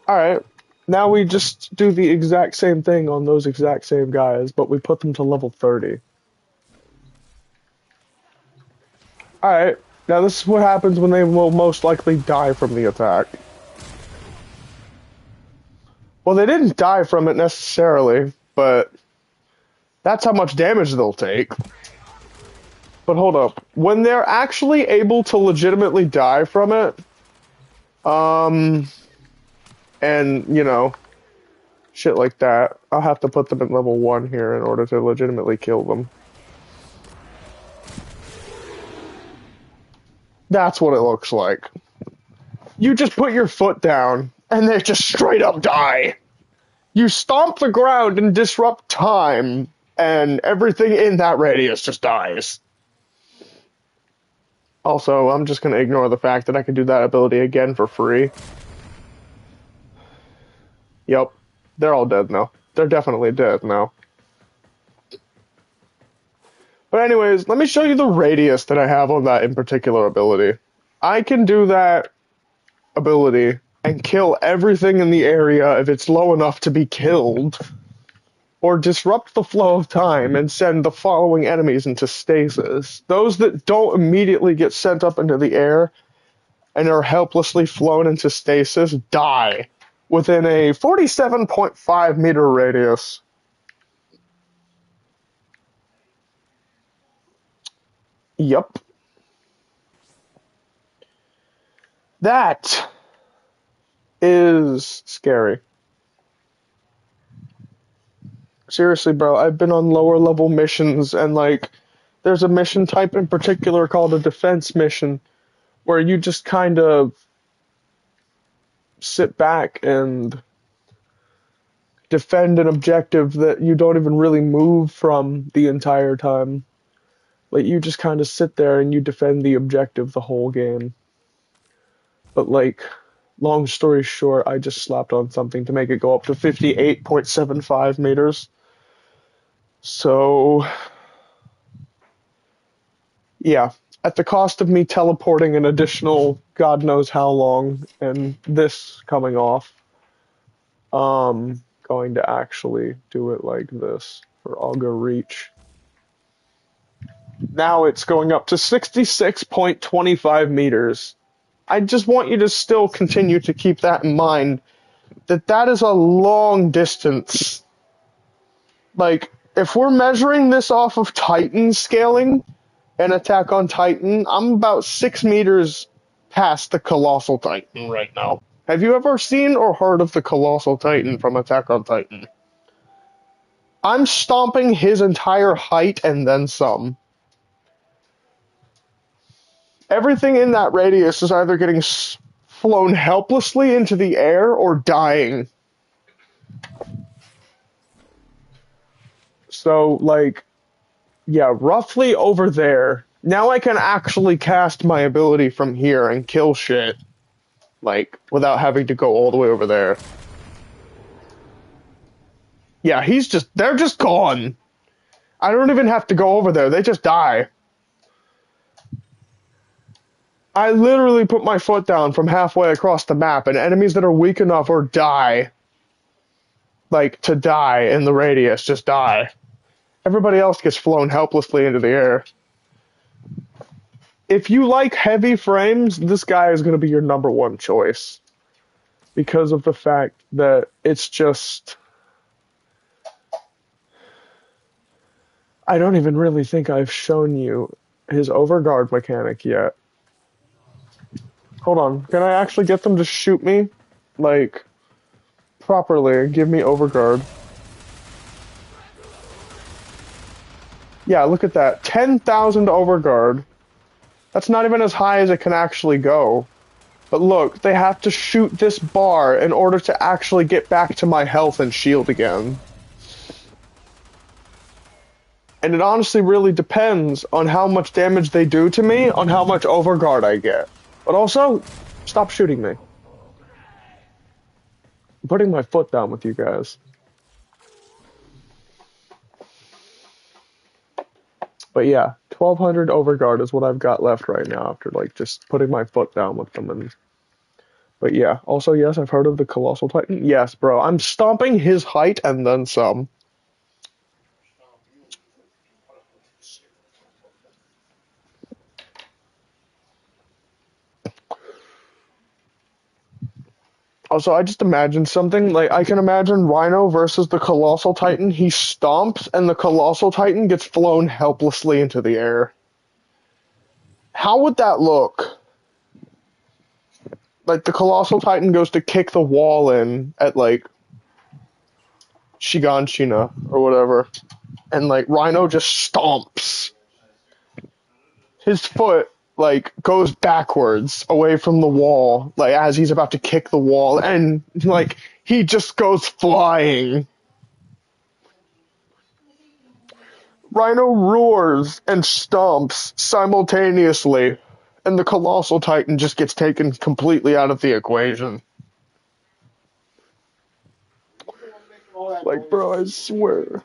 Alright, now we just do the exact same thing on those exact same guys, but we put them to level 30. Alright, now this is what happens when they will most likely die from the attack. Well, they didn't die from it necessarily, but that's how much damage they'll take. But hold up, when they're actually able to legitimately die from it, and, you know, shit like that, I'll have to put them at level 1 here in order to legitimately kill them. That's what it looks like. You just put your foot down, and they just straight up die. You stomp the ground and disrupt time, and everything in that radius just dies. Also, I'm just going to ignore the fact that I can do that ability again for free. Yep, they're all dead now. They're definitely dead now. But anyways, let me show you the radius that I have on that in particular ability. I can do that ability and kill everything in the area if it's low enough to be killed, or disrupt the flow of time and send the following enemies into stasis. Those that don't immediately get sent up into the air and are helplessly flown into stasis die within a 47.5 meter radius. Yup. That is scary. Seriously, bro, I've been on lower level missions and like there's a mission type in particular called a defense mission where you just kind of sit back and defend an objective that you don't even really move from the entire time. Like, you just kind of sit there and you defend the objective the whole game. But, like, long story short, I just slapped on something to make it go up to 58.75 meters. So, yeah. At the cost of me teleporting an additional God knows how long and this coming off, going to actually do it like this for Augur Reach. Now it's going up to 66.25 meters. I just want you to still continue to keep that in mind, that that is a long distance. Like, if we're measuring this off of Titan scaling and Attack on Titan, I'm about 6 meters past the Colossal Titan right now. Have you ever seen or heard of the Colossal Titan from Attack on Titan? I'm stomping his entire height and then some. Everything in that radius is either getting flown helplessly into the air or dying. So, like, yeah, roughly over there. Now I can actually cast my ability from here and kill shit. Like, without having to go all the way over there. Yeah, they're just gone. I don't even have to go over there, they just die. I literally put my foot down from halfway across the map, and enemies that are weak enough or die, like, to die in the radius, just die. Everybody else gets flown helplessly into the air. If you like heavy frames, this guy is going to be your number one choice. Because of the fact that it's just... I don't even really think I've shown you his overguard mechanic yet. Hold on, can I actually get them to shoot me? Like, properly and give me overguard? Yeah, look at that. 10,000 overguard. That's not even as high as it can actually go. But look, they have to shoot this bar in order to actually get back to my health and shield again. And it honestly really depends on how much damage they do to me, on how much overguard I get. But also, stop shooting me. I'm putting my foot down with you guys. But yeah, 1200 overguard is what I've got left right now after like just putting my foot down with them. But yeah, also yes, I've heard of the Colossal Titan. Yes, bro, I'm stomping his height and then some. Also, I just imagined something, like, I can imagine Rhino versus the Colossal Titan. He stomps, and the Colossal Titan gets flown helplessly into the air. How would that look? Like, the Colossal Titan goes to kick the wall in at, like, Shiganshina, or whatever. And, like, Rhino just stomps. His foot, like, goes backwards away from the wall, like, as he's about to kick the wall, and, like, he just goes flying. Rhino roars and stomps simultaneously, and the Colossal Titan just gets taken completely out of the equation. Like, bro, I swear.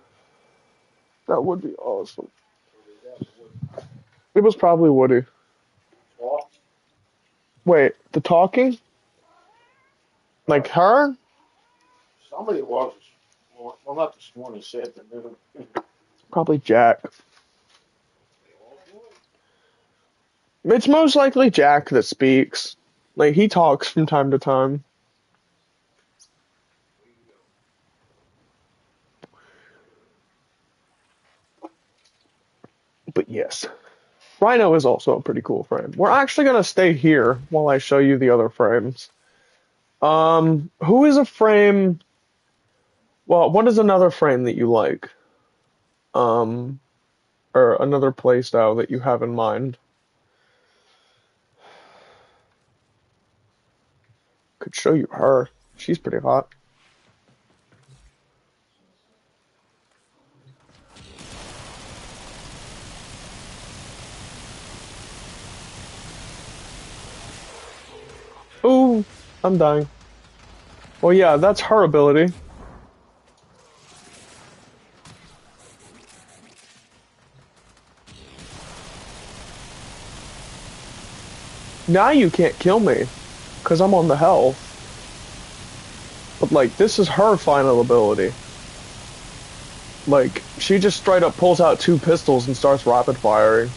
That would be awesome. It was probably Woody. Wait, the talking? Like her? Somebody was. Well, not this morning, this afternoon. Probably Jack. It's most likely Jack that speaks. Like, he talks from time to time. But yes. Rhino is also a pretty cool frame. We're actually going to stay here while I show you the other frames. Who is a frame... Well, what is another frame that you like? Or another playstyle that you have in mind? Could show you her. She's pretty hot. Ooh, I'm dying. Well, yeah, that's her ability. Now you can't kill me, because I'm on the health. But, like, this is her final ability. Like, she just straight up pulls out 2 pistols and starts rapid firing.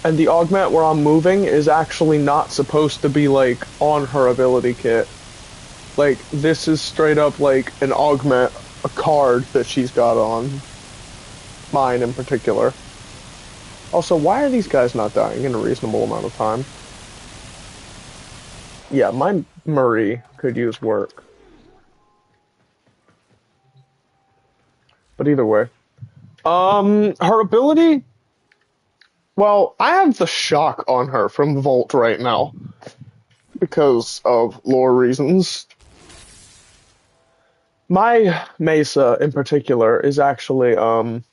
And the augment where I'm moving is actually not supposed to be, like, on her ability kit. Like, this is straight up, like, an augment, a card that she's got on. Mine in particular. Also, why are these guys not dying in a reasonable amount of time? Yeah, my Murray could use work. But either way. Her ability... Well, I have the shock on her from Volt right now. Because of lore reasons. My Mesa, in particular, is actually, the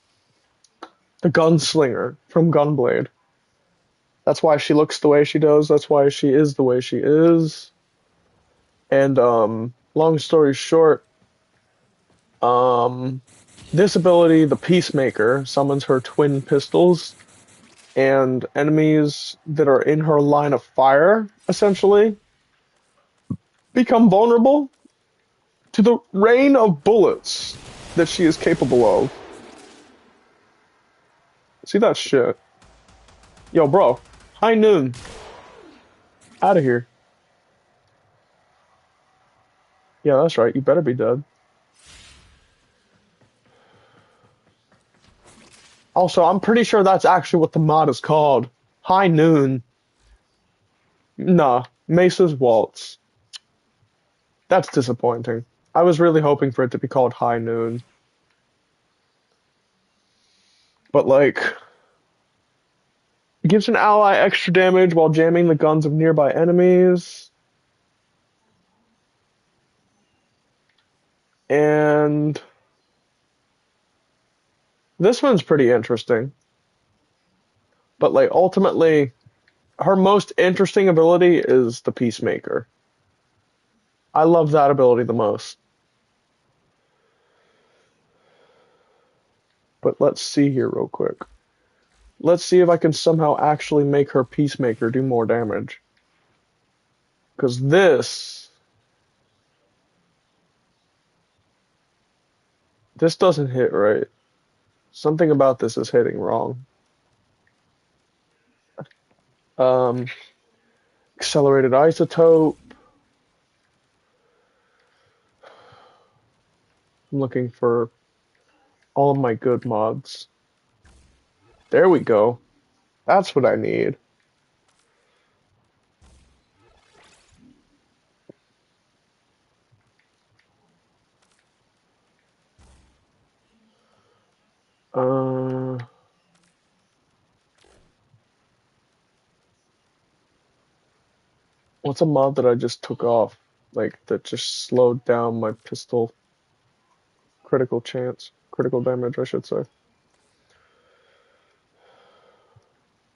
gunslinger from Gunblade. That's why she looks the way she does, that's why she is the way she is. And, long story short, this ability, the Peacemaker, summons her twin pistols, and enemies that are in her line of fire, essentially, become vulnerable to the rain of bullets that she is capable of. See that shit? Yo, bro. High noon. Out of here. Yeah, that's right. You better be dead. Also, I'm pretty sure that's actually what the mod is called. High noon. Nah, Mesa's Waltz. That's disappointing. I was really hoping for it to be called High Noon. But, like, it gives an ally extra damage while jamming the guns of nearby enemies. And this one's pretty interesting. But, like, ultimately, her most interesting ability is the Peacemaker. I love that ability the most. But let's see here real quick. Let's see if I can somehow actually make her Peacemaker do more damage. Because this doesn't hit right. Something about this is hitting wrong. Accelerated isotope. I'm looking for all of my good mods. There we go. That's what I need. What's a mod that I just took off? Like, that just slowed down my pistol critical chance. Critical damage, I should say.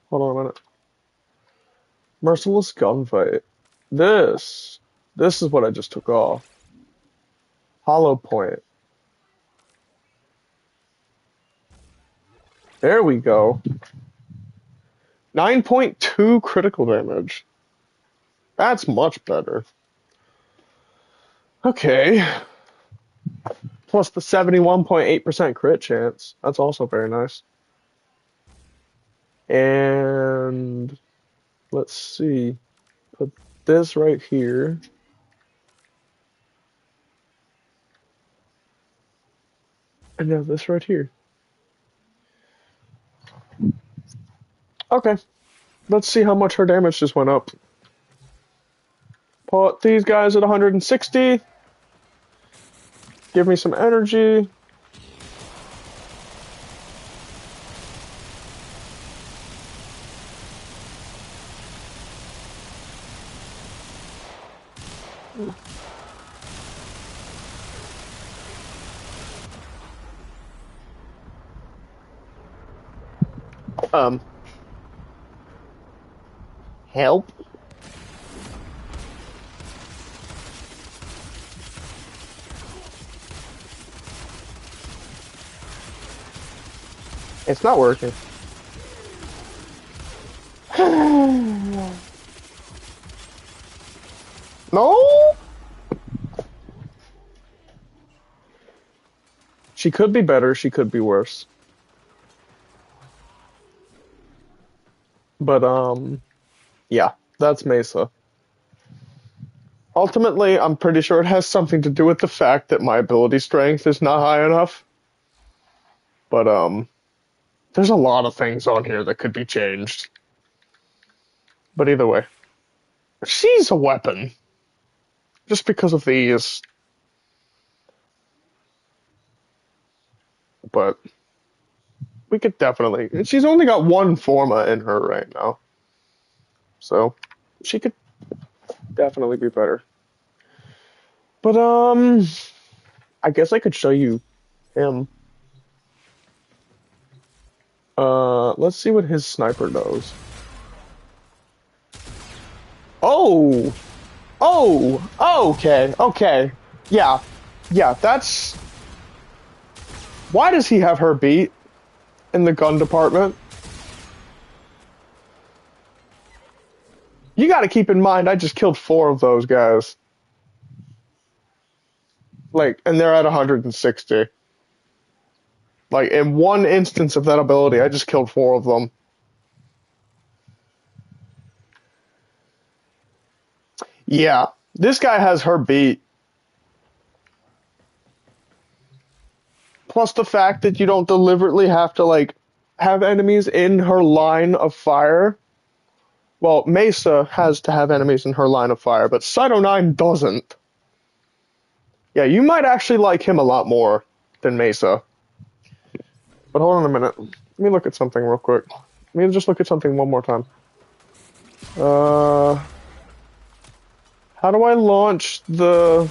Hold on a minute. Merciless gunfight. This is what I just took off. Hollow point. There we go. 9.2 critical damage. That's much better. Okay. Plus the 71.8% crit chance. That's also very nice. And let's see. Put this right here. And now this right here. Okay. Let's see how much her damage just went up. Put these guys at 160. Give me some energy. Help. It's not working. No? She could be better, she could be worse. But, yeah, that's Mesa. Ultimately, I'm pretty sure it has something to do with the fact that my ability strength is not high enough. But, there's a lot of things on here that could be changed. But either way, she's a weapon. Just because of these. But we could definitely... She's only got one Forma in her right now. So, she could definitely be better. But, I guess I could show you him. Let's see what his sniper does. Oh! Oh! Okay. Yeah, that's... Why does he have her beat in the gun department? You gotta keep in mind, I just killed 4 of those guys. Like, and they're at 160. Like, in one instance of that ability, I just killed 4 of them. Yeah, this guy has her beat. Plus the fact that you don't deliberately have to, like, have enemies in her line of fire. Well, Mesa has to have enemies in her line of fire, but Cyto 9 doesn't. Yeah, you might actually like him a lot more than Mesa. But hold on a minute. Let me look at something real quick. Let me just look at something one more time. How do I launch the...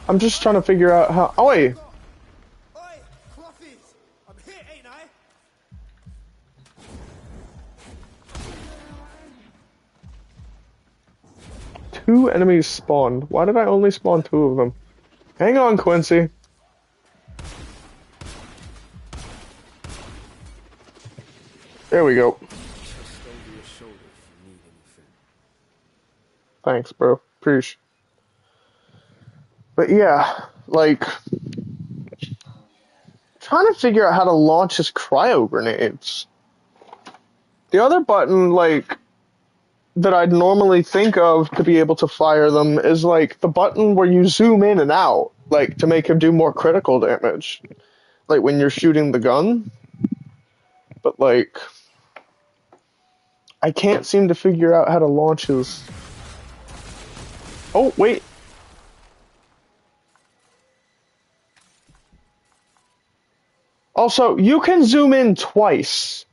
I'm just trying to figure out how... Oh, wait. Oi, Clothies! I'm here, ain't I? 2 enemies spawned. Why did I only spawn 2 of them? Hang on, Quincy. There we go. Thanks, bro. Appreciate. But yeah, like, trying to figure out how to launch his cryo grenades. The other button, like, that I'd normally think of to be able to fire them is, like, the button where you zoom in and out, like, to make him do more critical damage. Like, when you're shooting the gun. But, like, I can't seem to figure out how to launch his... Oh, wait. Also, you can zoom in twice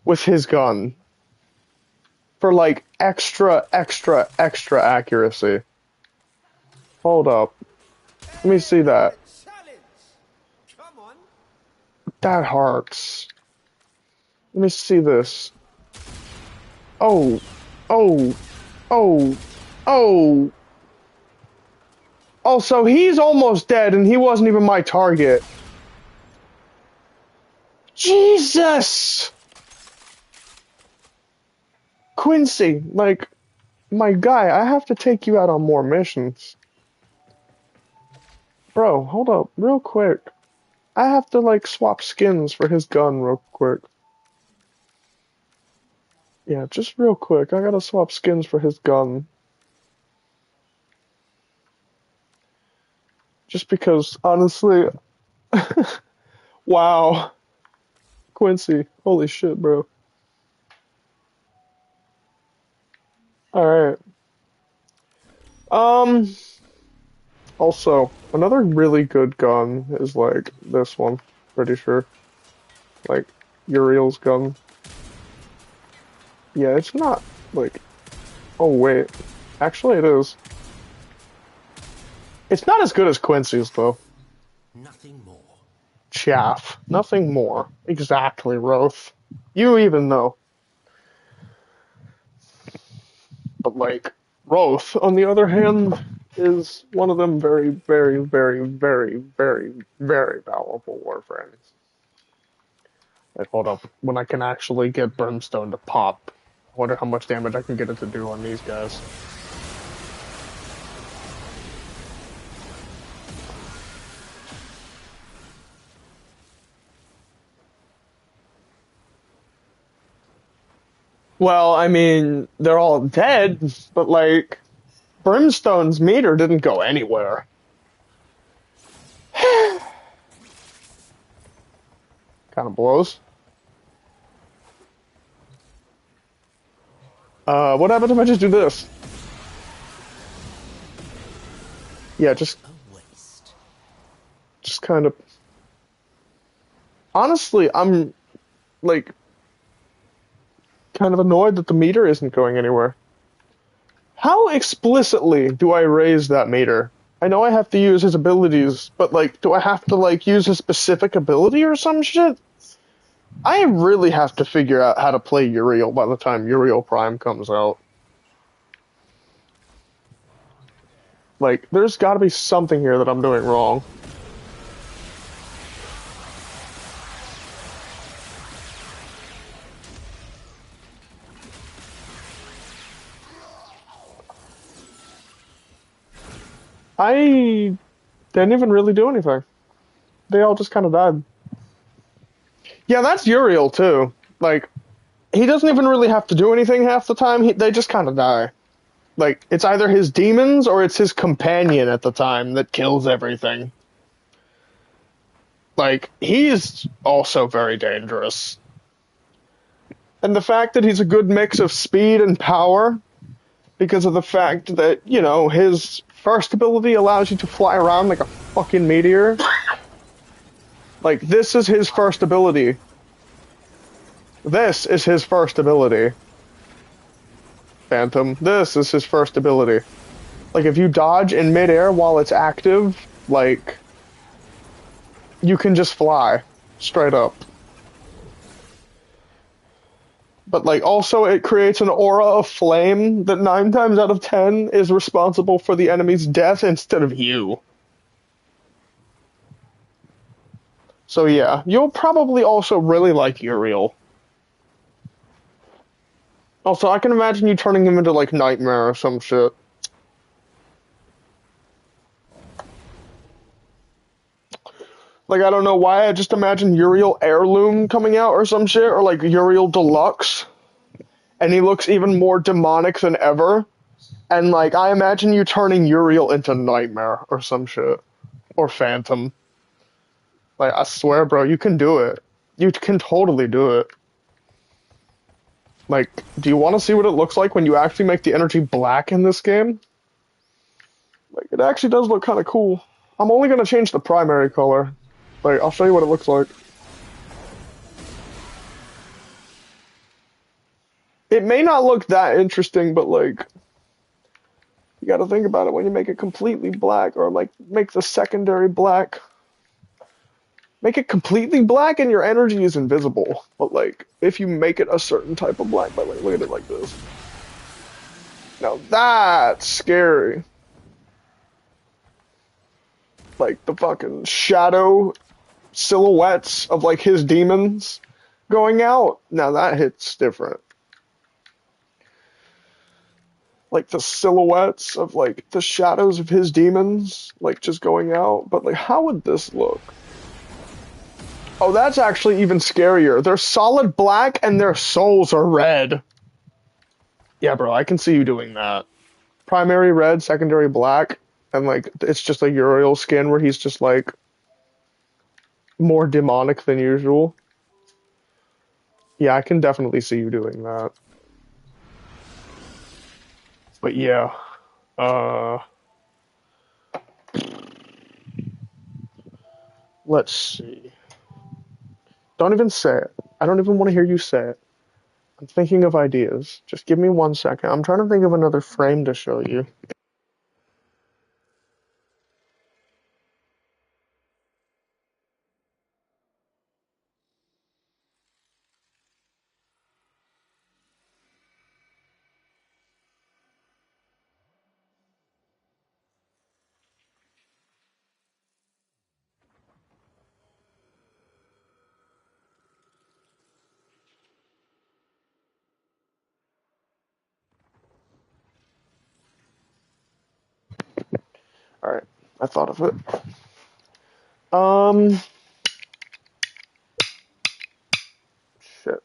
with his gun for, like, extra accuracy. Hold up. Let me see that. Challenge! Come on. That hurts. Let me see this. Oh. Also, he's almost dead and he wasn't even my target. Jesus! Quincy, like, my guy, I have to take you out on more missions. Bro, hold up, real quick. I have to, like, swap skins for his gun real quick. Yeah, just real quick, I gotta swap skins for his gun. Just because, honestly... Wow. Quincy, holy shit, bro. Alright. Also, another really good gun is, like, this one. Pretty sure. Like, Uriel's gun. Yeah, it's not, like... Oh, wait. Actually, it is. It's not as good as Quincy's, though. Nothing more. Chaff. Nothing more. Exactly, Roth. You even know. But, like, Roth, on the other hand, is one of them very, very, very, very, very, very valuable warframes. Like, hold up. When I can actually get Brimstone to pop, I wonder how much damage I can get it to do on these guys. Well, I mean, they're all dead, but like, Brimstone's meter didn't go anywhere. Kind of blows. What happens if I just do this? Yeah, A waste. just kind of. Honestly, I'm like kind of annoyed that the meter isn't going anywhere. How explicitly do I raise that meter? I know I have to use his abilities, but like, do I have to like use a specific ability or some shit? I really have to figure out how to play Uriel by the time Uriel Prime comes out. Like, there's got to be something here that I'm doing wrong. I didn't even really do anything. They all just kind of died. Yeah, that's Uriel too. Like, he doesn't even really have to do anything half the time. They just kind of die. Like, it's either his demons or it's his companion at the time that kills everything. Like, he's also very dangerous. And the fact that he's a good mix of speed and power, because of the fact that, you know, his first ability allows you to fly around like a fucking meteor. Like, this is his first ability. This is his first ability. Phantom. This is his first ability. Like, if you dodge in midair while it's active, like, you can just fly. Straight up. But, like, also it creates an aura of flame that 9 times out of 10 is responsible for the enemy's death instead of you. So yeah, you'll probably also really like Uriel. Also, I can imagine you turning him into, like, Nightmare or some shit. Like, I don't know why, I just imagine Uriel Heirloom coming out or some shit, or, like, Uriel Deluxe. And he looks even more demonic than ever. And, like, I imagine you turning Uriel into Nightmare or some shit. Or Phantom. Like, I swear, bro, you can do it. You can totally do it. Like, do you want to see what it looks like when you actually make the energy black in this game? Like, it actually does look kind of cool. I'm only going to change the primary color. Like, I'll show you what it looks like. It may not look that interesting, but, like, you gotta think about it when you make it completely black, or, like, make the secondary black. Make it completely black and your energy is invisible. But, like, if you make it a certain type of black, but, like, look at it like this. Now that's scary. Like, the fucking shadow silhouettes of, like, his demons going out. Now that hits different. Like, the silhouettes of, like, the shadows of his demons, like, just going out. But, like, how would this look? Oh, that's actually even scarier. They're solid black and their souls are red. Yeah, bro, I can see you doing that. Primary red, secondary black, and, like, it's just a Uriel skin where he's just, like, more demonic than usual. Yeah, I can definitely see you doing that. But yeah, uh, let's see. Don't even say it. I don't even want to hear you say it. I'm thinking of ideas. Just give me 1 second. I'm trying to think of another frame to show you. Alright, I thought of it. Um, shit.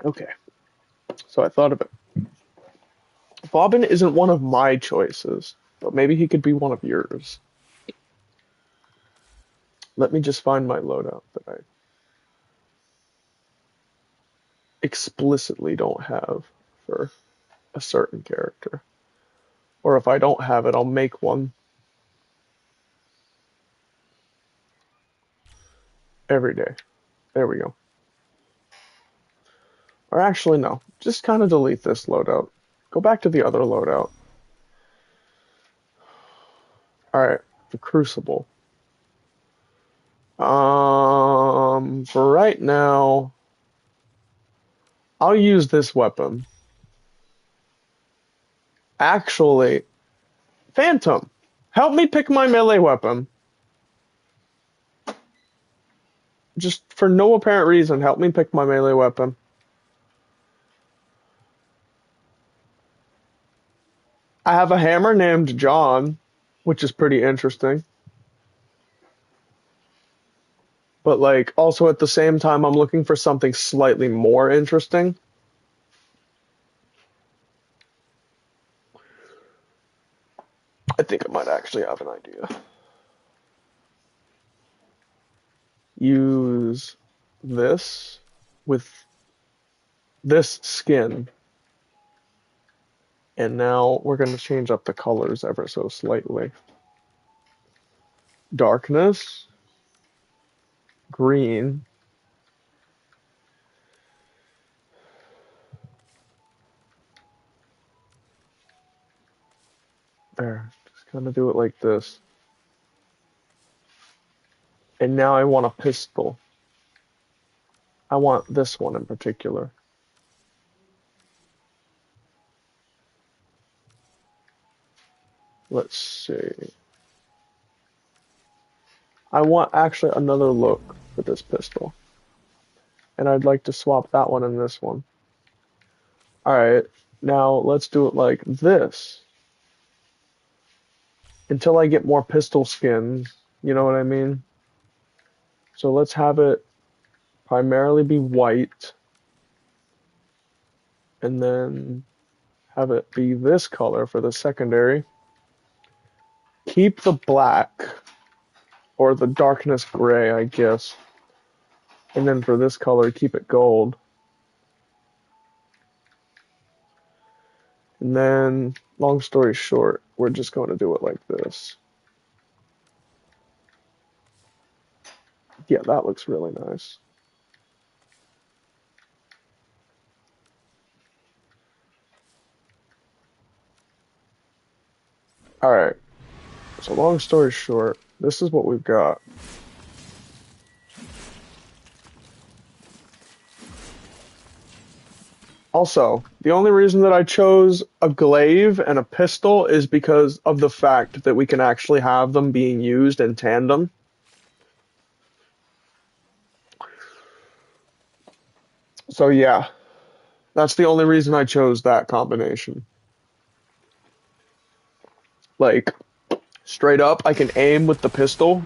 Okay, so I thought of it. Bobbin isn't one of my choices, but maybe he could be one of yours. Let me just find my loadout that I explicitly don't have for a certain character. Or if I don't have it, I'll make one. Every day. There we go. Or actually, no. Just kind of delete this loadout. Go back to the other loadout. Alright, the Crucible. For right now, I'll use this weapon. Actually, Phantom, help me pick my melee weapon. Just for no apparent reason, help me pick my melee weapon. I have a hammer named John, which is pretty interesting. But, like, also at the same time, I'm looking for something slightly more interesting. I think I might actually have an idea. Use this with this skin. And now we're going to change up the colors ever so slightly. Darkness, green, there, just kind of do it like this. And now I want a pistol. I want this one in particular. Let's see. I want actually another look for this pistol. And I'd like to swap that one and this one. Alright, now let's do it like this. Until I get more pistol skins, you know what I mean? So let's have it primarily be white. And then have it be this color for the secondary. Keep the black, or the darkness gray, I guess. And then for this color, keep it gold. And then, long story short, we're just going to do it like this. Yeah, that looks really nice. Alright, so long story short, this is what we've got. Also, the only reason that I chose a glaive and a pistol is because of the fact that we can actually have them being used in tandem. So yeah, that's the only reason I chose that combination. Like, straight up, I can aim with the pistol,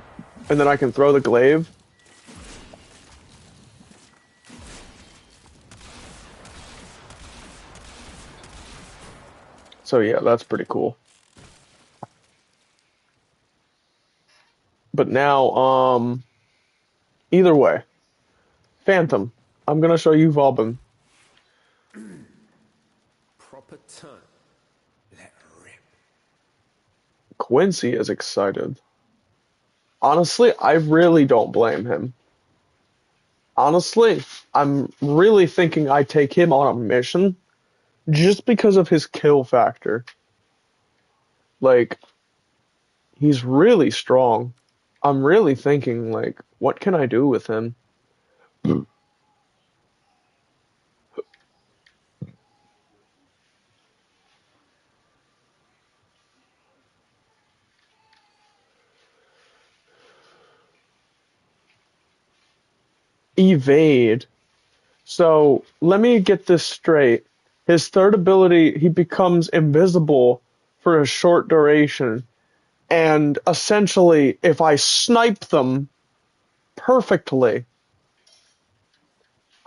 and then I can throw the glaive. So yeah, that's pretty cool. But now, either way, Phantom, I'm gonna show you Vauban. Proper time. Let rip. Quincy is excited. Honestly, I really don't blame him. Honestly, I'm really thinking I take him on a mission just because of his kill factor. Like, he's really strong. I'm really thinking, like, what can I do with him? Evade. So, let me get this straight. His third ability, he becomes invisible for a short duration. And essentially, if I snipe them perfectly,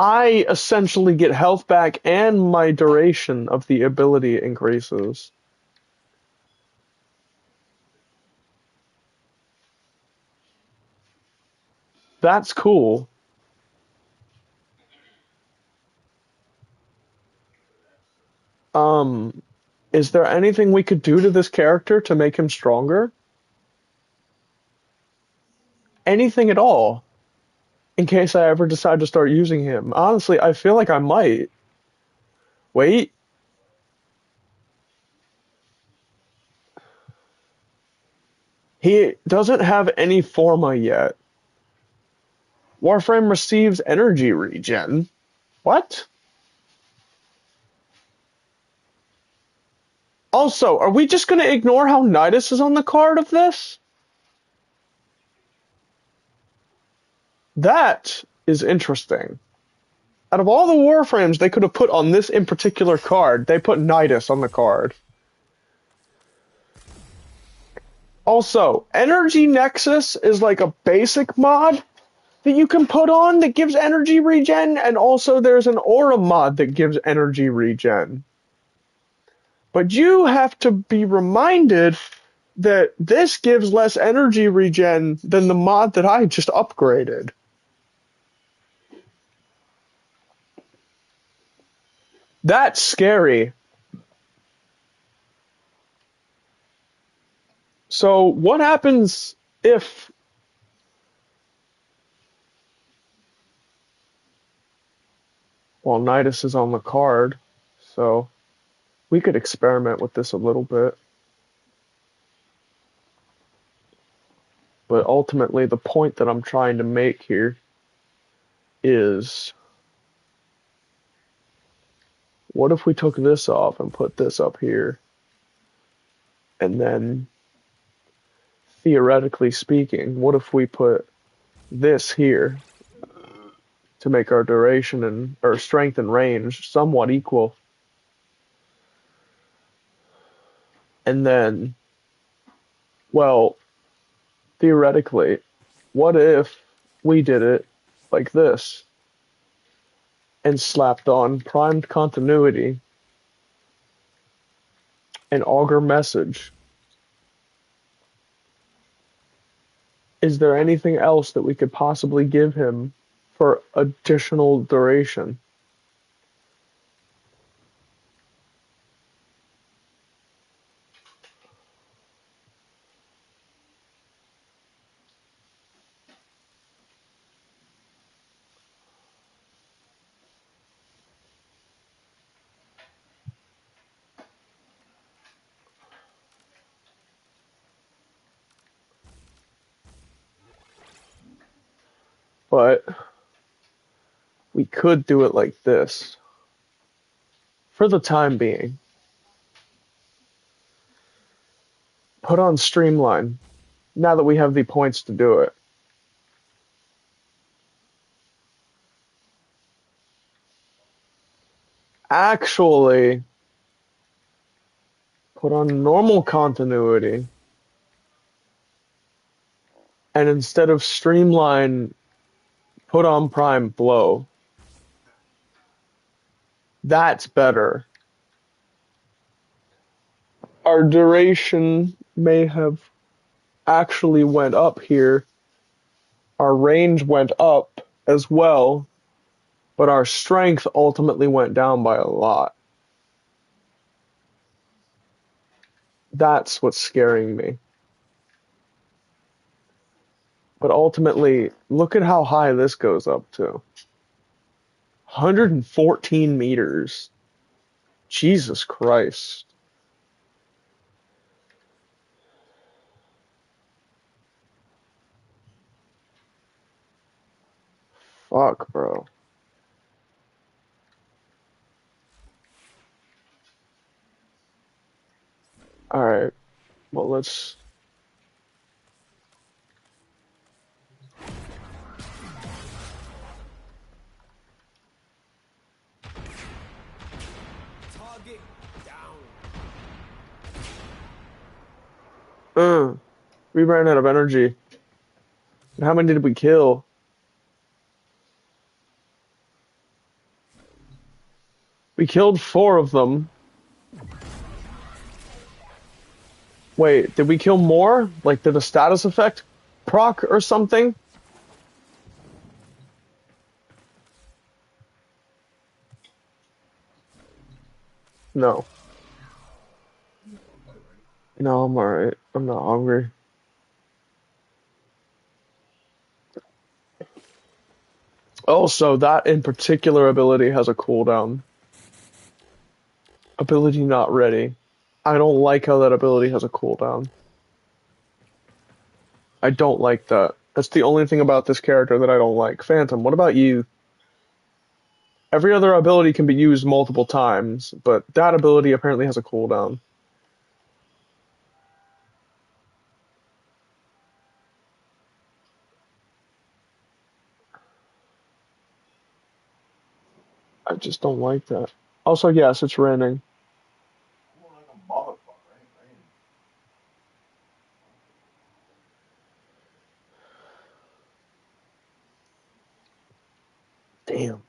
I essentially get health back and my duration of the ability increases. That's cool. Um, is there anything we could do to this character to make him stronger? Anything at all, in case I ever decide to start using him. Honestly, I feel like I might. Wait. He doesn't have any forma yet. Warframe receives energy regen. What? Also, are we just going to ignore how Nidus is on the card of this? That is interesting. Out of all the Warframes they could have put on this in particular card, they put Nidus on the card. Also, Energy Nexus is like a basic mod that you can put on that gives energy regen, and also there's an aura mod that gives energy regen. But you have to be reminded that this gives less energy regen than the mod that I just upgraded. That's scary. So what happens if... Well, Nidus is on the card, so we could experiment with this a little bit. But ultimately, the point that I'm trying to make here is, what if we took this off and put this up here? And then, theoretically speaking, what if we put this here to make our duration and our strength and range somewhat equal? And then, well, theoretically, what if we did it like this and slapped on primed continuity and augur message? Is there anything else that we could possibly give him for additional duration? But we could do it like this for the time being. Put on Streamline now that we have the points to do it. Actually, put on normal continuity, and instead of Streamline, put on Prime Blow. That's better. Our duration may have actually went up here. Our range went up as well, but our strength ultimately went down by a lot. That's what's scaring me. But ultimately, look at how high this goes up to. 114 meters. Jesus Christ. Fuck, bro. Alright. Well, let's... Target down. We ran out of energy. How many did we kill? We killed 4 of them. Wait, did we kill more? Like, did a status effect proc or something? No. No, I'm alright. I'm not hungry. Also, that in particular ability has a cooldown. Ability not ready. I don't like how that ability has a cooldown. I don't like that. That's the only thing about this character that I don't like. Phantom, what about you? Every other ability can be used multiple times, but that ability apparently has a cooldown. I just don't like that. Also, yes, it's raining. Like a motherfucker, ain't raining. Damn.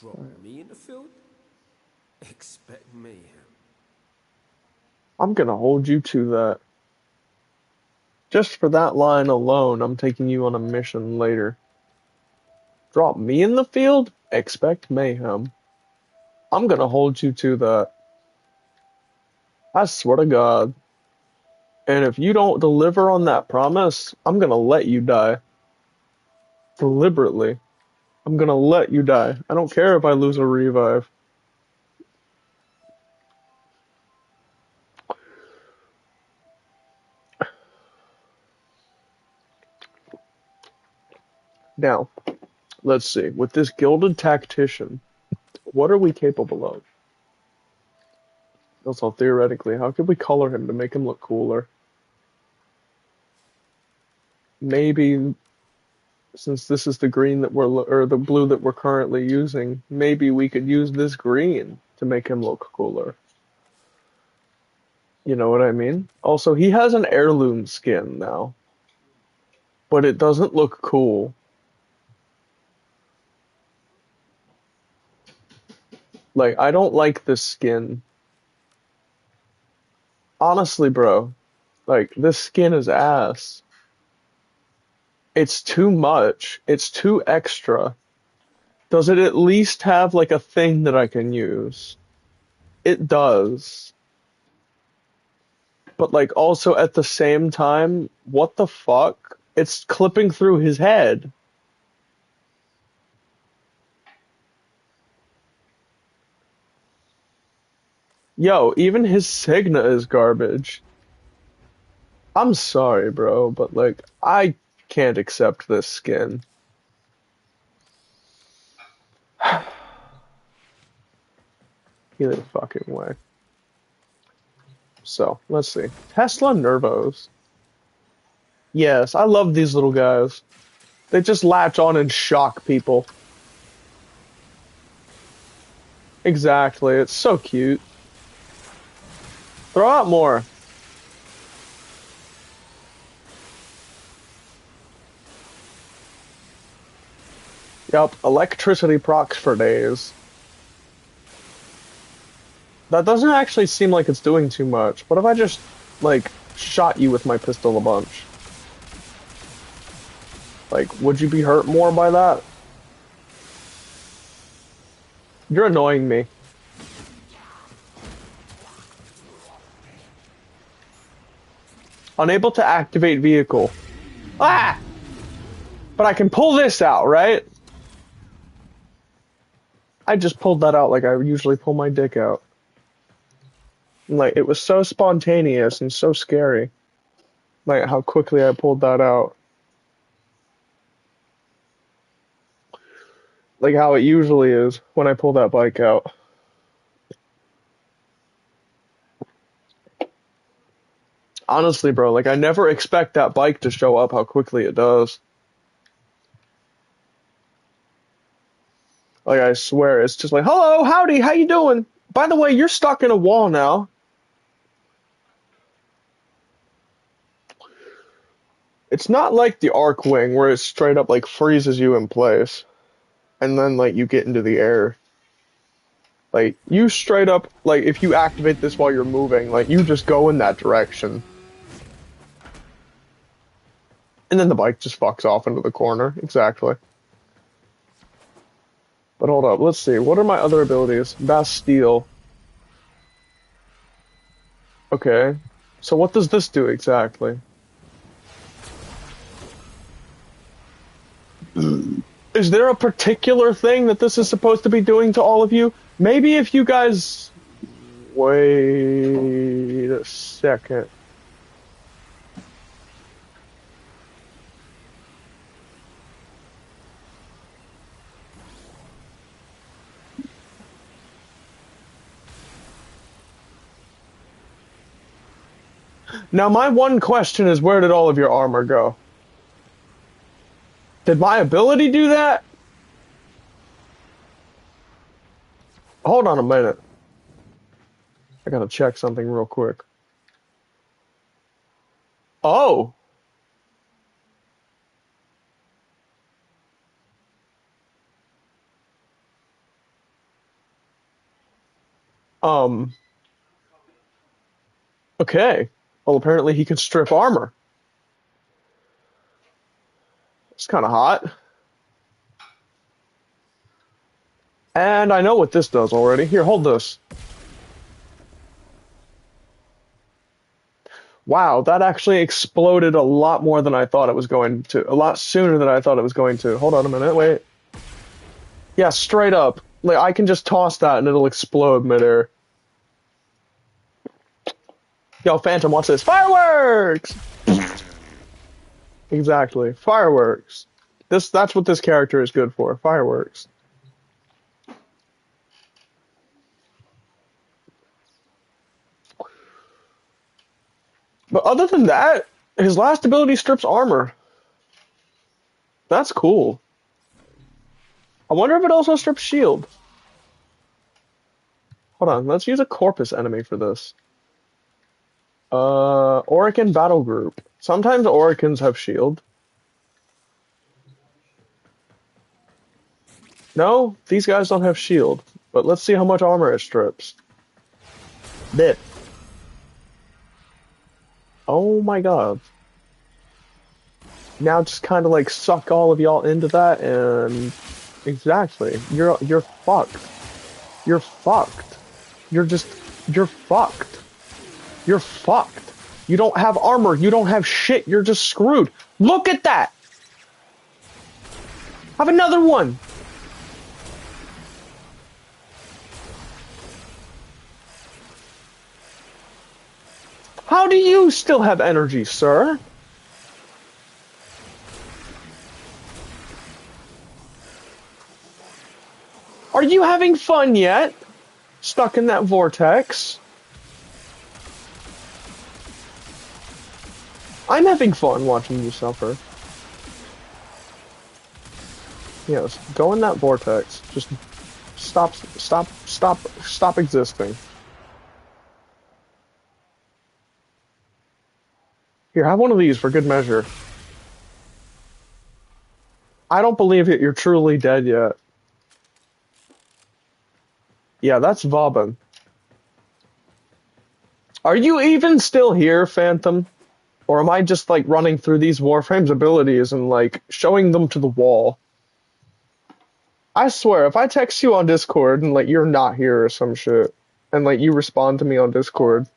Drop me in the field? Expect mayhem. I'm gonna hold you to that. Just for that line alone, I'm taking you on a mission later. Drop me in the field? Expect mayhem. I'm gonna hold you to that. I swear to God. And if you don't deliver on that promise, I'm gonna let you die. Deliberately. I'm gonna let you die. I don't care if I lose a revive. Now, let's see. With this gilded tactician, what are we capable of? Also, theoretically, how could we color him to make him look cooler? Maybe, since this is the green that or the blue that we're currently using, maybe we could use this green to make him look cooler. You know what I mean? Also, he has an heirloom skin now, but it doesn't look cool. Like, I don't like this skin. Honestly, bro, like, this skin is ass. It's too much. It's too extra. Does it at least have, like, a thing that I can use? It does. But, like, also at the same time, what the fuck? It's clipping through his head. Yo, even his Signa is garbage. I'm sorry, bro, but, like, I can't accept this skin. Either fucking way. So, let's see. Tesla Nervos. Yes, I love these little guys. They just latch on and shock people. Exactly, it's so cute. Throw out more. Yup, electricity procs for days. That doesn't actually seem like it's doing too much. What if I just, like, shot you with my pistol a bunch? Like, would you be hurt more by that? You're annoying me. Unable to activate vehicle. Ah! But I can pull this out, right? I just pulled that out like I usually pull my dick out. Like, it was so spontaneous and so scary. Like, how quickly I pulled that out. Like how it usually is when I pull that bike out. Honestly, bro, like I never expect that bike to show up how quickly it does. Like, I swear, it's just like, hello, howdy, how you doing? By the way, you're stuck in a wall now. It's not like the arc wing where it straight up like freezes you in place and then like you get into the air. Like you straight up like if you activate this while you're moving, like you just go in that direction. And then the bike just fucks off into the corner. Exactly. But hold up, let's see. What are my other abilities? Bastille. Okay. So what does this do exactly? Is there a particular thing that this is supposed to be doing to all of you? Maybe if you guys... Wait a second. Now my one question is, where did all of your armor go? Did my ability do that? Hold on a minute. I gotta check something real quick. Oh! Okay. Well, apparently he can strip armor. It's kind of hot. And I know what this does already. Here, hold this. Wow, that actually exploded a lot more than I thought it was going to. A lot sooner than I thought it was going to. Hold on a minute, wait. Yeah, straight up. Like, I can just toss that and it'll explode midair. Yo, Phantom, watch this. Fireworks! Exactly. Fireworks. That's what this character is good for. Fireworks. But other than that, his last ability strips armor. That's cool. I wonder if it also strips shield. Hold on, let's use a corpus enemy for this. Orokin battle group. Sometimes Orikins have shield. No, these guys don't have shield. But let's see how much armor it strips. Bit. Oh my god. Now just kind of like suck all of y'all into that and... Exactly. You're fucked. You're fucked. You're fucked. You're fucked. You don't have armor. You don't have shit. You're just screwed. Look at that! Have another one! How do you still have energy, sir? Are you having fun yet? Stuck in that vortex? I'm having fun watching you suffer. Yes, go in that vortex. Just stop existing. Here, have one of these for good measure. I don't believe it. You're truly dead yet. Yeah, that's Vauban. Are you even still here, Phantom? Or am I just, like, running through these Warframes abilities and, like, showing them to the wall? I swear, if I text you on Discord and, like, you're not here or some shit, and, like, you respond to me on Discord...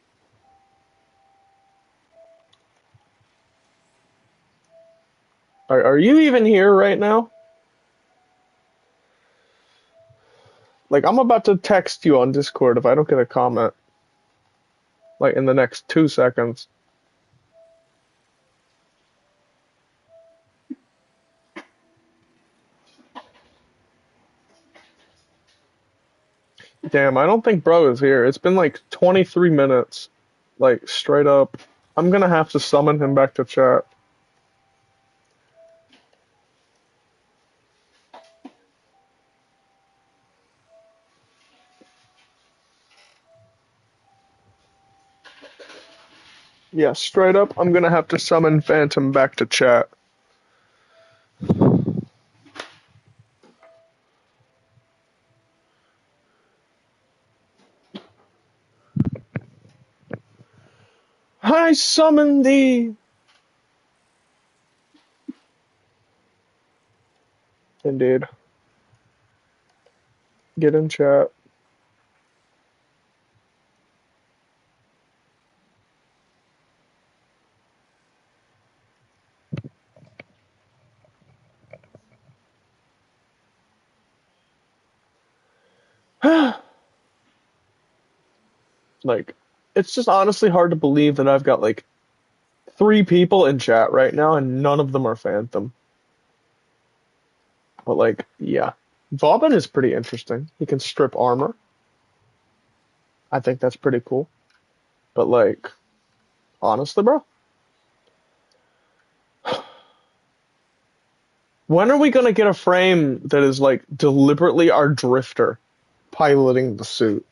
Are you even here right now? Like, I'm about to text you on Discord if I don't get a comment. Like, in the next 2 seconds. Damn, I don't think bro is here. It's been like 23 minutes. Like, straight up. I'm gonna have to summon him back to chat. Yeah, straight up, I'm gonna have to summon Phantom back to chat. I summon thee! Indeed. Get in chat. Like, it's just honestly hard to believe that I've got like 3 people in chat right now and none of them are Phantom. But like, yeah. Vauban is pretty interesting. He can strip armor. I think that's pretty cool. But like, honestly, bro, when are we gonna get a frame that is like deliberately our drifter piloting the suit?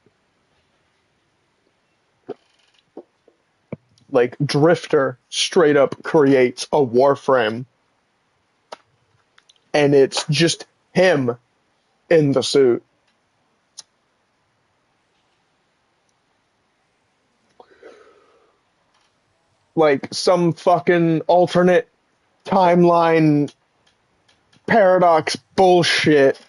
Like, drifter straight up creates a warframe and it's just him in the suit. Like some fucking alternate timeline paradox bullshit,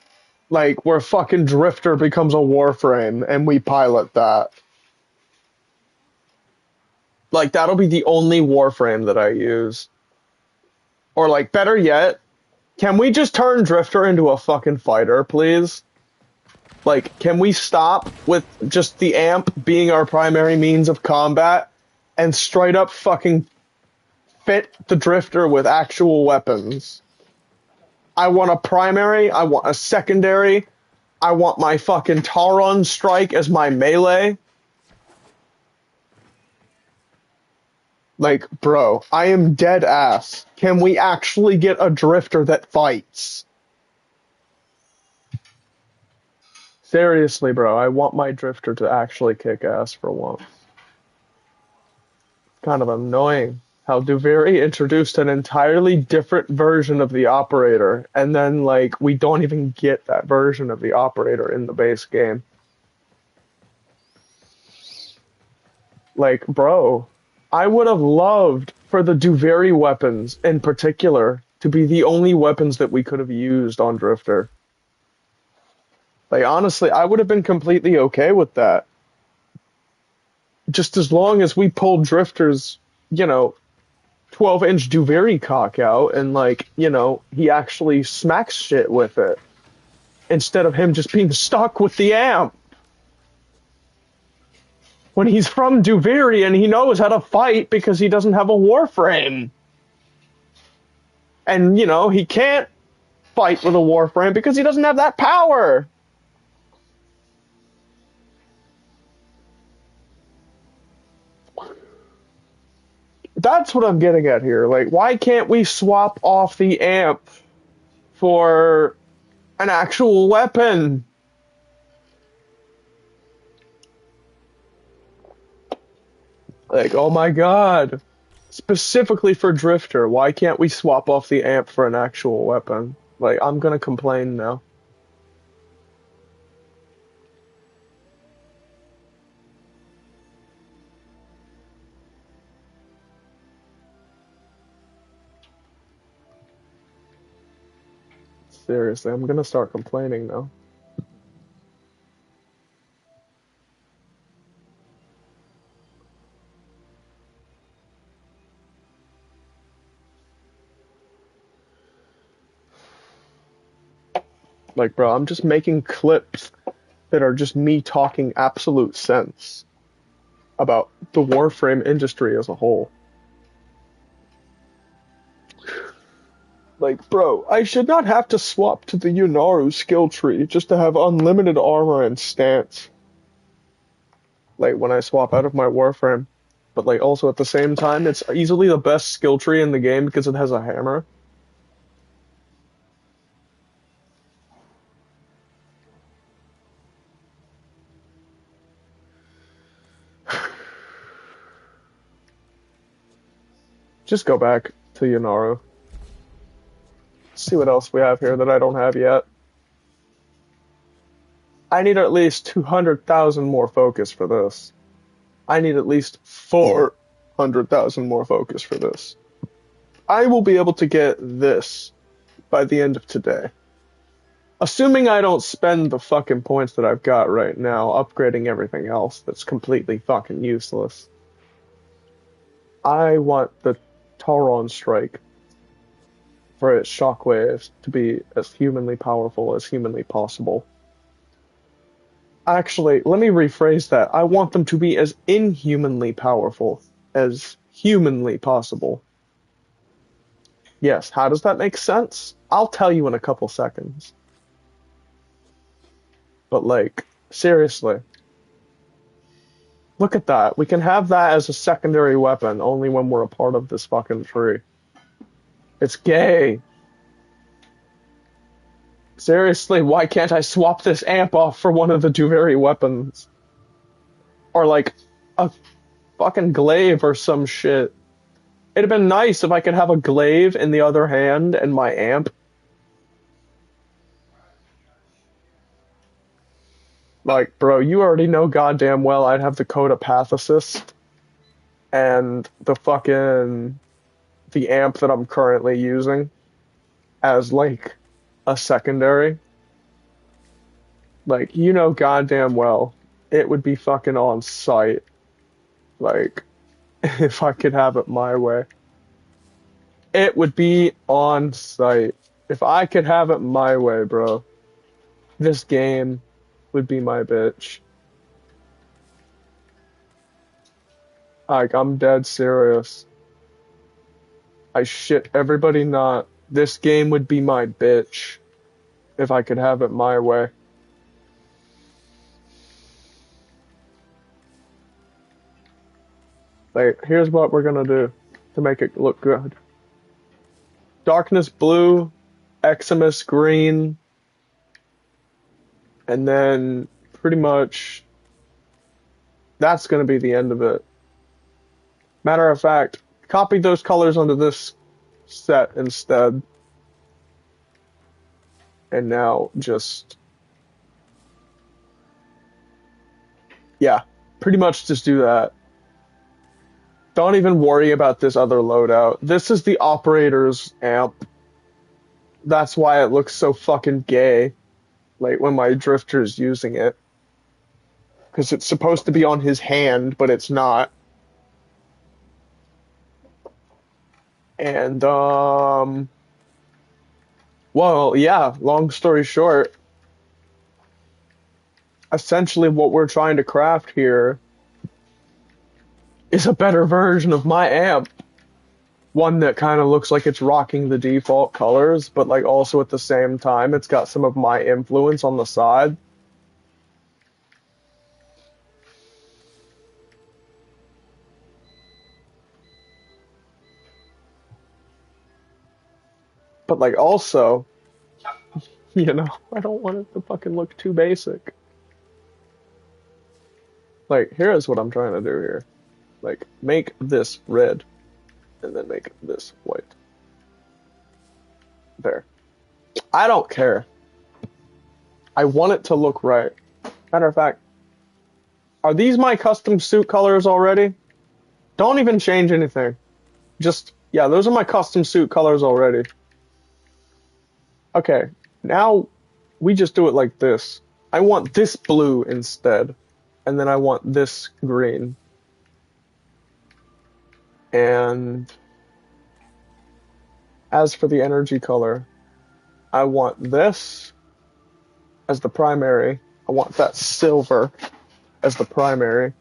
like where fucking drifter becomes a warframe and we pilot that. Like, that'll be the only warframe that I use. Or like, better yet, can we just turn drifter into a fucking fighter, please? Like, can we stop with just the amp being our primary means of combat and straight up fucking fit the drifter with actual weapons? I want a primary, I want a secondary, I want my fucking Taron strike as my melee. Like, bro, I am dead ass. Can we actually get a drifter that fights? Seriously, bro, I want my drifter to actually kick ass for once. Kind of annoying how Duviri introduced an entirely different version of the operator, and then, like, we don't even get that version of the operator in the base game. Like, bro, I would have loved for the Duviri weapons, in particular, to be the only weapons that we could have used on Drifter. Like, honestly, I would have been completely okay with that. Just as long as we pulled Drifter's, 12-inch Duviri cock out and, like, he actually smacks shit with it. Instead of him just being stuck with the amp. When he's from Duviri and he knows how to fight because he doesn't have a warframe. And, he can't fight with a warframe because he doesn't have that power. That's what I'm getting at here. Like, why can't we swap off the amp for an actual weapon? Like, oh my god. Specifically for Drifter, why can't we swap off the amp for an actual weapon? Like, I'm gonna complain now. Seriously, I'm gonna start complaining now. Like, bro, I'm just making clips that are just me talking absolute sense about the Warframe industry as a whole. Like, bro, I should not have to swap to the Yunaru skill tree just to have unlimited armor and stance. Like, when I swap out of my Warframe. But, like, also at the same time, it's easily the best skill tree in the game because it has a hammer. Just go back to Yanaru. See what else we have here that I don't have yet. I need at least 200,000 more focus for this. I need at least 400,000 more focus for this. I will be able to get this by the end of today. Assuming I don't spend the fucking points that I've got right now upgrading everything else that's completely fucking useless. I want the Tauron Strike for its shockwaves to be as humanly powerful as humanly possible. Actually, let me rephrase that. I want them to be as inhumanly powerful as humanly possible. Yes, how does that make sense? I'll tell you in a couple seconds. But like, seriously. Look at that. We can have that as a secondary weapon only when we're a part of this fucking tree. It's gay. Seriously, why can't I swap this amp off for one of the Duveri weapons? Or like, a fucking glaive or some shit. It'd have been nice if I could have a glaive in the other hand and my amp. Like, bro, you already know goddamn well I'd have the Coda Pathicist and the amp that I'm currently using as like a secondary. Like, you know goddamn well it would be fucking on site. Like, if I could have it my way. It would be on site. If I could have it my way, bro. This game would be my bitch. Like, I'm dead serious. I shit everybody not. This game would be my bitch if I could have it my way. Like, here's what we're gonna do to make it look good. Darkness blue, Eximus green, and then pretty much that's gonna be the end of it. Matter of fact, copy those colors onto this set instead. And now just, yeah, pretty much just do that. Don't even worry about this other loadout. This is the operator's amp. That's why it looks so fucking gay. Like when my drifter's using it. Because it's supposed to be on his hand, but it's not. And, well, yeah, long story short, essentially what we're trying to craft here is a better version of my amp. One that kind of looks like it's rocking the default colors, but like also at the same time, it's got some of my influence on the side. But like also, you know, I don't want it to fucking look too basic. Like, here's what I'm trying to do here. Like, make this red, and then make this white. There. I don't care. I want it to look right. Matter of fact, are these my custom suit colors already? Don't even change anything. Just, yeah, those are my custom suit colors already. Okay, now we just do it like this. I want this blue instead, and then I want this green. And as for the energy color, I want this as the primary. I want that silver as the primary.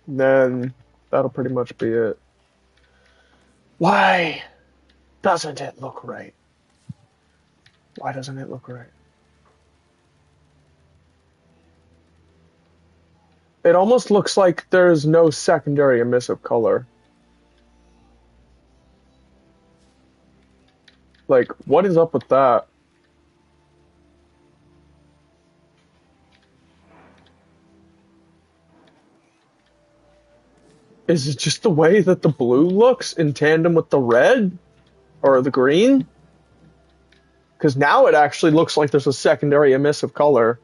Then that'll pretty much be it. Why doesn't it look right? Why doesn't it look right? It almost looks like there's no secondary emissive color. Like, what is up with that? Is it just the way that the blue looks in tandem with the red? Or the green? Because now it actually looks like there's a secondary emissive color.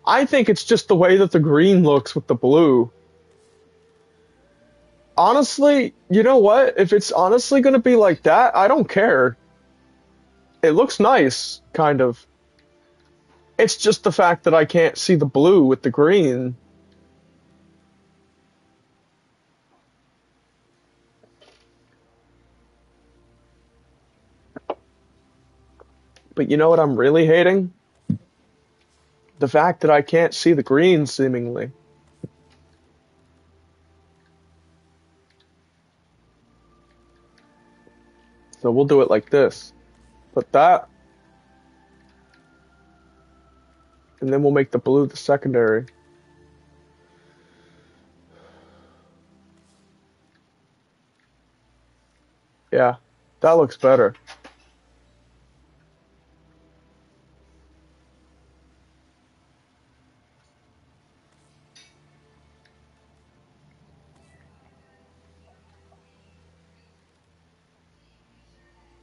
I think it's just the way that the green looks with the blue. Honestly, you know what? If it's honestly going to be like that, I don't care. It looks nice, kind of. It's just the fact that I can't see the blue with the green. But you know what I'm really hating? The fact that I can't see the green, seemingly. So we'll do it like this. Put that. And then we'll make the blue the secondary. Yeah, that looks better.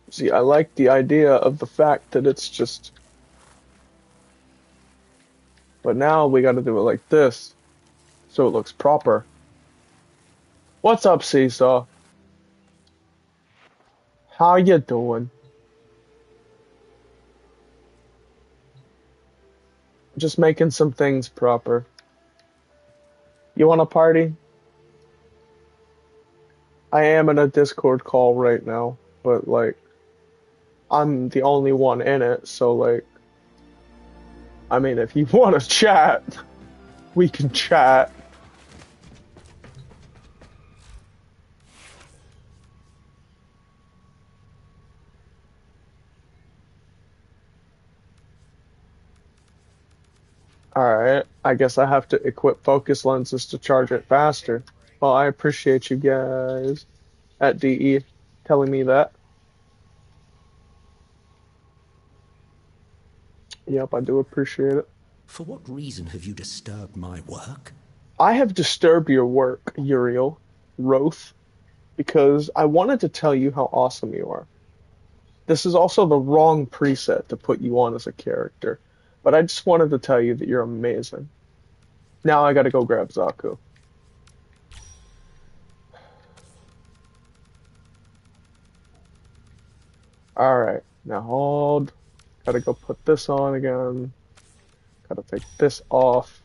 See, I like the idea of the fact that it's just... But now we gotta do it like this, so it looks proper. What's up, Seesaw? How you doing? Just making some things proper. You want a party? I am in a Discord call right now, but like, I'm the only one in it, so like, I mean, if you want to chat, we can chat. Alright, I guess I have to equip focus lenses to charge it faster. Well, I appreciate you guys at DE telling me that. Yep, I do appreciate it. For what reason have you disturbed my work? I have disturbed your work, Uriel, Roth, because I wanted to tell you how awesome you are. This is also the wrong preset to put you on as a character, but I just wanted to tell you that you're amazing. Now I gotta go grab Zaku. Alright, now hold. Gotta go put this on again. Gotta take this off.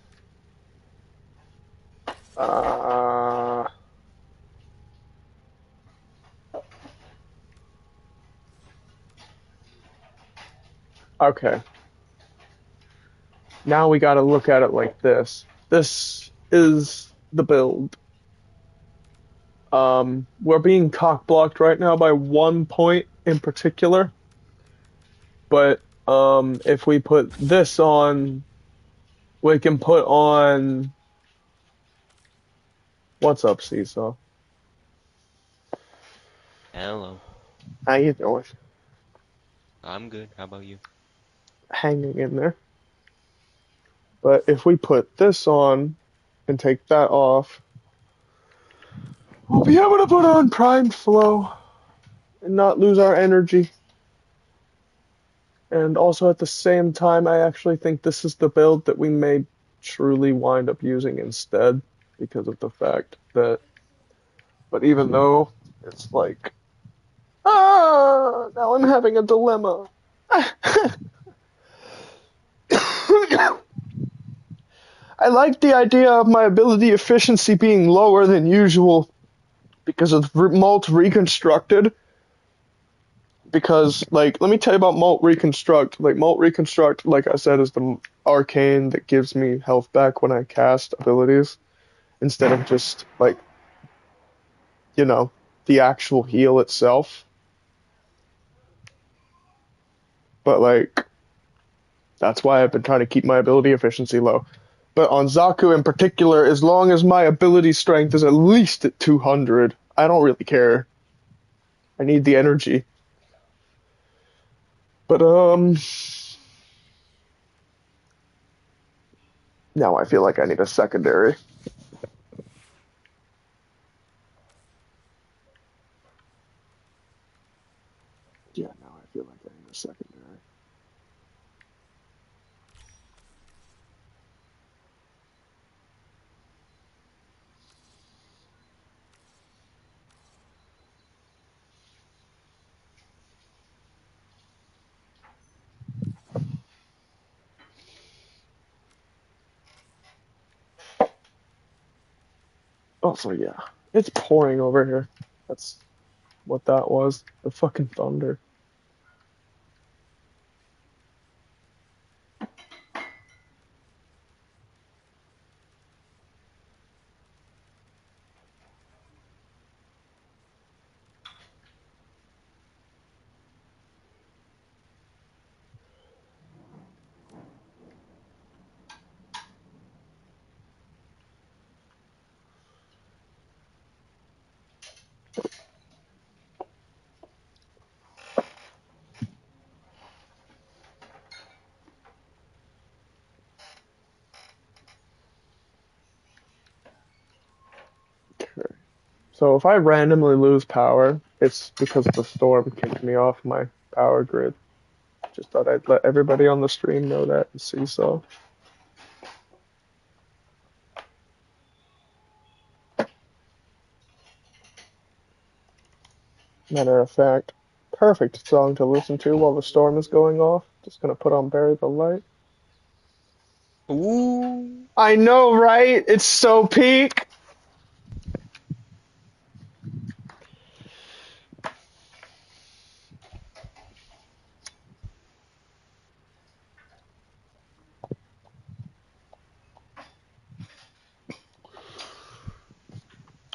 Okay. Now we gotta look at it like this. This is the build. We're being cock-blocked right now by 1 point in particular. But, if we put this on, we can put on... What's up, Seesaw? Hello. How you doing? I'm good. How about you? Hanging in there. But if we put this on and take that off, we'll be able to put on primed flow and not lose our energy. And also at the same time, I actually think this is the build that we may truly wind up using instead because of the fact that, but even though it's like, now I'm having a dilemma. I like the idea of my ability efficiency being lower than usual because of Molt Reconstructed. Because, like, let me tell you about Molt Reconstruct. Like, Molt Reconstruct, like I said, is the arcane that gives me health back when I cast abilities. Instead of just, like, you know, the actual heal itself. But, like, that's why I've been trying to keep my ability efficiency low. But on Zaku in particular, as long as my ability strength is at least at 200, I don't really care. I need the energy. But, now I feel like I need a secondary. Yeah, now I feel like I need a secondary. Also, yeah, it's pouring over here. That's what that was. The fucking thunder. Okay. So if I randomly lose power, it's because the storm kicked me off my power grid. Just thought I'd let everybody on the stream know that and see so. Matter of fact, perfect song to listen to while the storm is going off. Just gonna put on Bury the Light. Ooh. I know, right? It's so peak.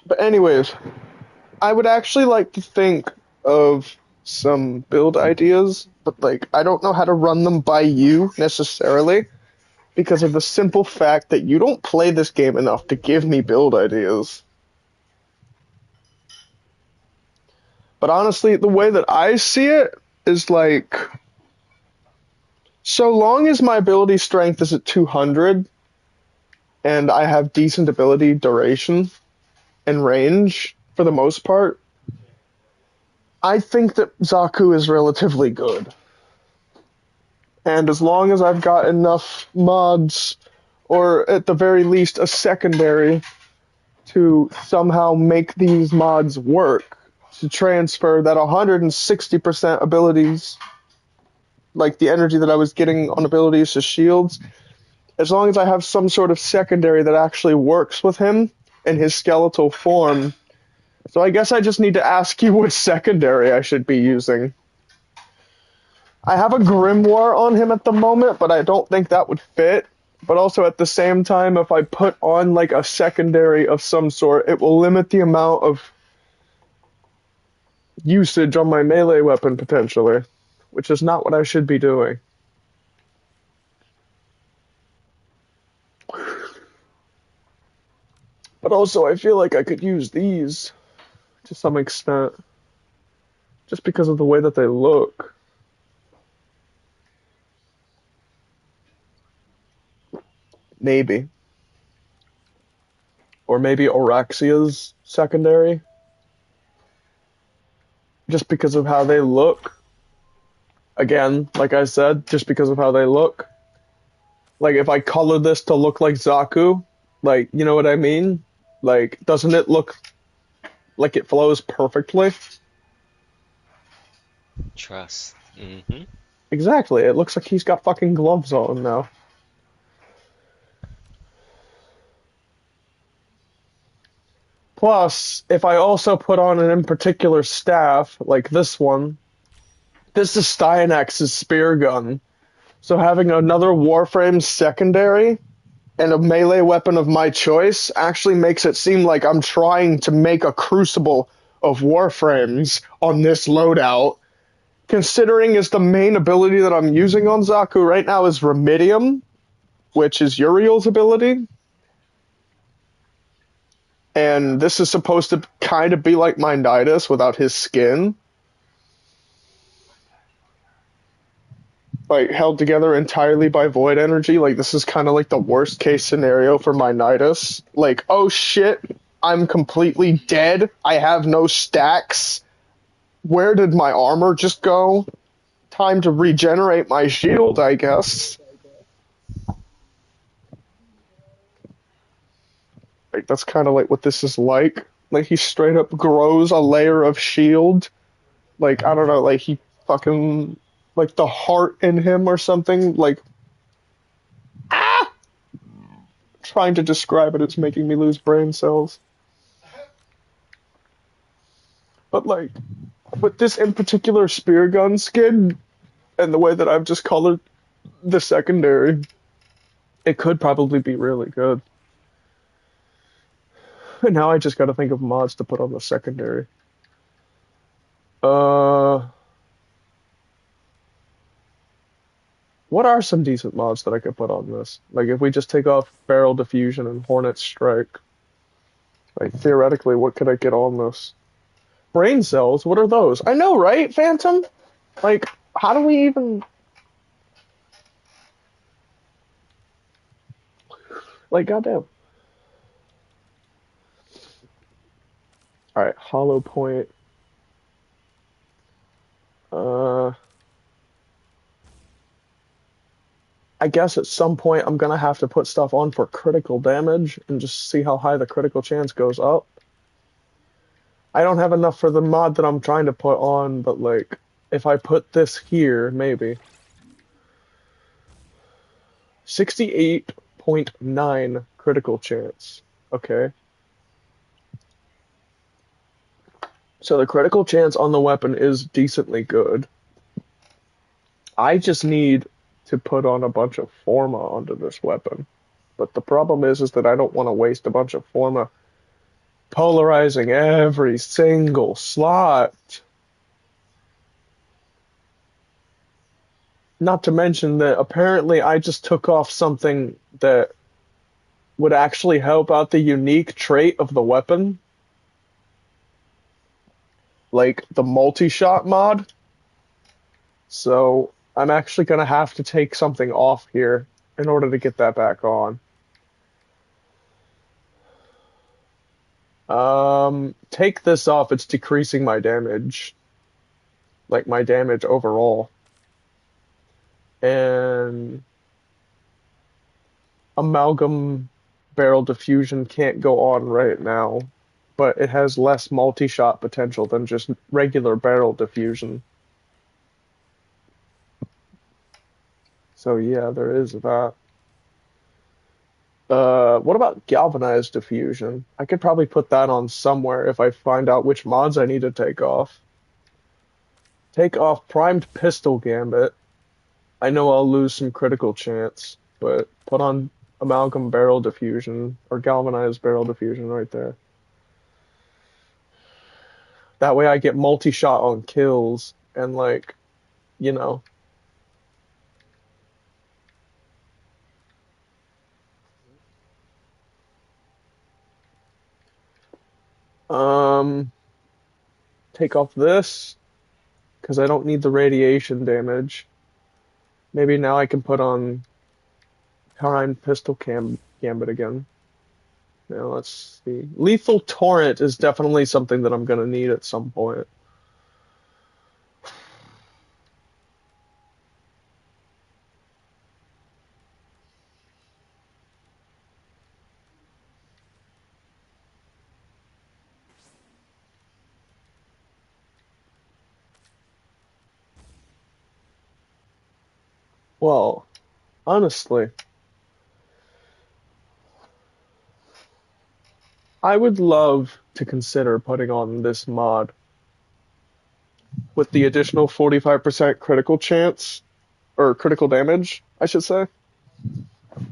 But anyways, I would actually like to think of some build ideas, but like I don't know how to run them by you necessarily because of the simple fact that you don't play this game enough to give me build ideas. But honestly, the way that I see it is like so long as my ability strength is at 200 and I have decent ability duration and range for the most part, I think that Zaku is relatively good. And as long as I've got enough mods, or at the very least a secondary, to somehow make these mods work, to transfer that 160% abilities, like the energy that I was getting on abilities to shields, as long as I have some sort of secondary that actually works with him in his skeletal form. So I guess I just need to ask you what secondary I should be using. I have a Grimoire on him at the moment, but I don't think that would fit. But also at the same time, if I put on like a secondary of some sort, it will limit the amount of usage on my melee weapon potentially, which is not what I should be doing. But also, I feel like I could use these to some extent, just because of the way that they look. Maybe. Or maybe Oraxia's secondary, just because of how they look. Again, like I said, just because of how they look. Like, if I color this to look like Zaku, like, you know what I mean? Like, doesn't it look like it flows perfectly? Trust. Mm-hmm. Exactly. It looks like he's got fucking gloves on now. Plus, if I also put on an in particular staff, like this one, this is Styanax's spear gun. So having another Warframe secondary and a melee weapon of my choice actually makes it seem like I'm trying to make a crucible of Warframes on this loadout, considering as the main ability that I'm using on Zaku right now is Remedium, which is Uriel's ability. And this is supposed to kind of be like my Nidus without his skin. Like, held together entirely by void energy. Like, this is kind of like the worst case scenario for my Nidus. Like, oh shit, I'm completely dead. I have no stacks. Where did my armor just go? Time to regenerate my shield, I guess. Like, that's kind of like what this is like. Like, he straight up grows a layer of shield. Like, I don't know, like he fucking, like the heart in him or something. Like, ah! Trying to describe it, it's making me lose brain cells. But like, with this in particular spear gun skin, and the way that I've just colored the secondary, it could probably be really good. And now I just gotta think of mods to put on the secondary. Uh, what are some decent mods that I could put on this? Like, if we just take off Barrel Diffusion and Hornet Strike, like, theoretically, what could I get on this? Brain cells? What are those? I know, right, Phantom? Like, how do we even... Like, goddamn. Alright, Hollow Point. I guess at some point I'm gonna have to put stuff on for critical damage and just see how high the critical chance goes up. I don't have enough for the mod that I'm trying to put on, but like, if I put this here, maybe. 68.9 critical chance. Okay. So the critical chance on the weapon is decently good. I just need to put on a bunch of Forma onto this weapon. But the problem is that I don't want to waste a bunch of Forma polarizing every single slot. Not to mention that apparently I just took off something that would actually help out the unique trait of the weapon. Like the multi-shot mod. So I'm actually going to have to take something off here in order to get that back on. Take this off, it's decreasing my damage. Like my damage overall. And Amalgam Barrel Diffusion can't go on right now, but it has less multi-shot potential than just regular Barrel Diffusion. So yeah, there is that. What about Galvanized Diffusion? I could probably put that on somewhere if I find out which mods I need to take off. Take off Primed Pistol Gambit. I know I'll lose some critical chance, but put on Amalgam Barrel Diffusion, or Galvanized Barrel Diffusion right there. That way I get multi-shot on kills, and like, you know. Um, take off this, because I don't need the radiation damage. Maybe now I can put on Primed Pistol Gambit again. Now let's see. Lethal Torrent is definitely something that I'm gonna need at some point. Well, honestly, I would love to consider putting on this mod with the additional 45% critical chance, or critical damage, I should say.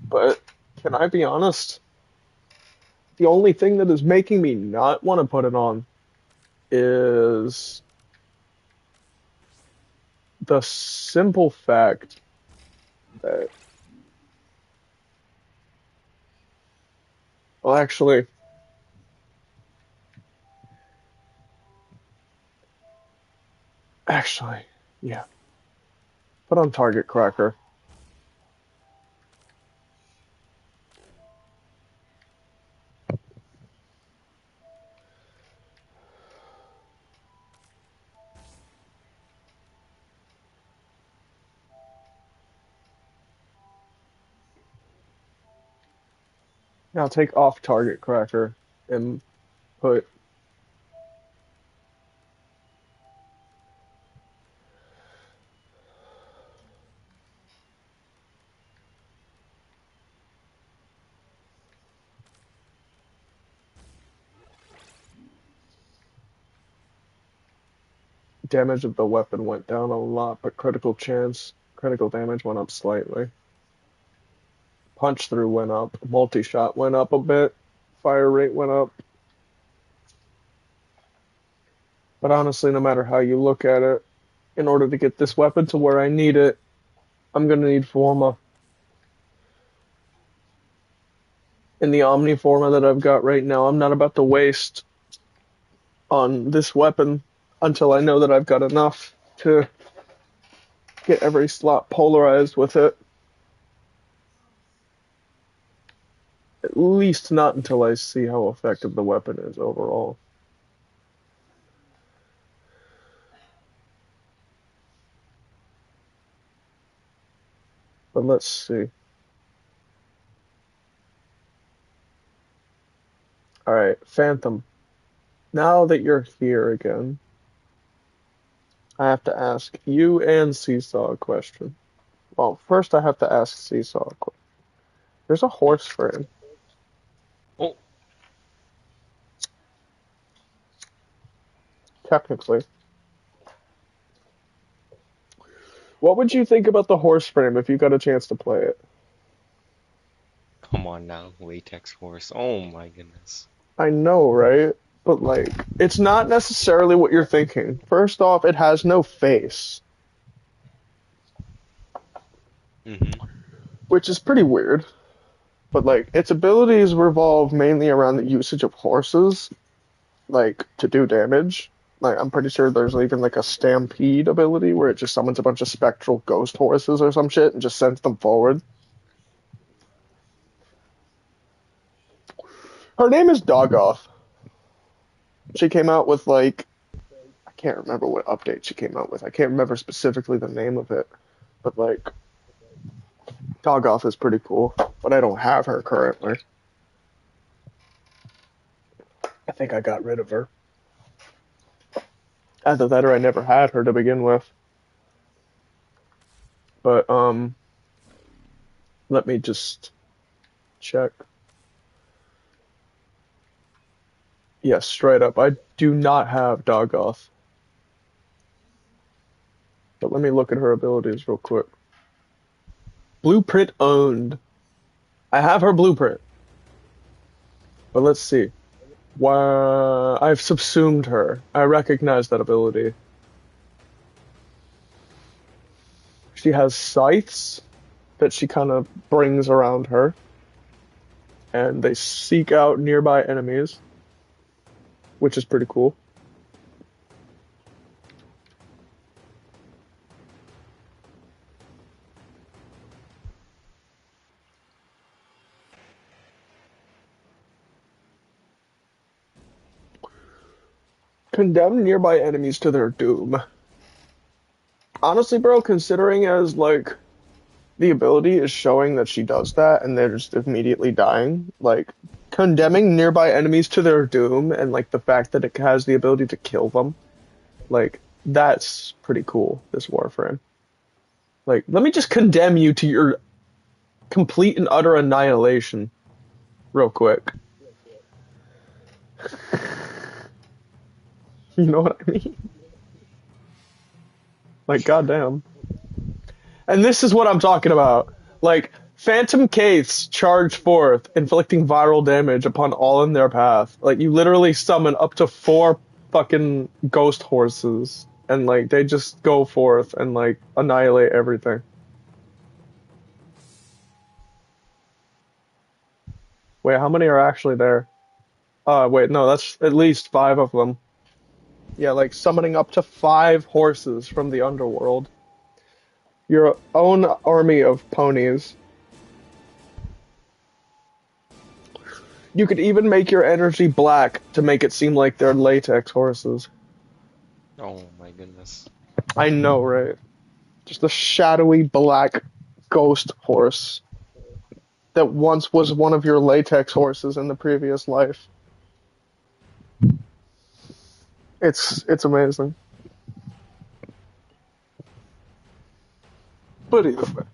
But can I be honest? The only thing that is making me not want to put it on is the simple fact that, well, actually, yeah, put on Target Cracker. I'll take off target cracker and put damage of the weapon went down a lot, but critical damage went up slightly. Punch through went up, multi-shot went up a bit, fire rate went up. But honestly, no matter how you look at it, in order to get this weapon to where I need it, I'm gonna need Forma. In the Omni Forma that I've got right now, I'm not about to waste on this weapon until I know that I've got enough to get every slot polarized with it. At least not until I see how effective the weapon is overall. But let's see. Alright, Phantom. Now that you're here again, I have to ask you and Seesaw a question. Well, first I have to ask Seesaw a question. There's a horse frame. Oh, Technically. What would you think about the horse frame if you got a chance to play it? come on now, latex horse. Oh my goodness. I know, right? But like, it's not necessarily what you're thinking. First off, it has no face, Mm-hmm. which is pretty weird. But like, its abilities revolve mainly around the usage of horses, like to do damage. Like, I'm pretty sure there's even like a stampede ability where it just summons a bunch of spectral ghost horses or some shit and just sends them forward. Her name is Dogoth. She came out with like, I can't remember what update she came out with. I can't remember specifically the name of it, but like, Dogoth is pretty cool. But I don't have her currently. I think I got rid of her. Either that or I never had her to begin with. But let me just check. Yes, straight up. I do not have Dogoth. But let me look at her abilities real quick. Blueprint owned. I have her blueprint. But let's see. Why I've subsumed her. I recognize that ability. She has scythes that she kind of brings around her. And they seek out nearby enemies, which is pretty cool. Condemn nearby enemies to their doom. Honestly, bro, considering as like the ability is showing that she does that and they're just immediately dying, like condemning nearby enemies to their doom and like the fact that it has the ability to kill them, like that's pretty cool, this Warframe. Like, let me just condemn you to your complete and utter annihilation real quick. You know what I mean? Like, goddamn. And this is what I'm talking about. Like, Phantom Caiths charge forth, inflicting viral damage upon all in their path. Like, you literally summon up to 4 fucking ghost horses, and like, they just go forth and like, annihilate everything. Wait, how many are actually there? Wait, no, that's at least 5 of them. Yeah, like, summoning up to 5 horses from the underworld. Your own army of ponies. You could even make your energy black to make it seem like they're latex horses. Oh my goodness. I know, right? Just a shadowy black ghost horse. that once was one of your latex horses in the previous life. It's amazing. But either way.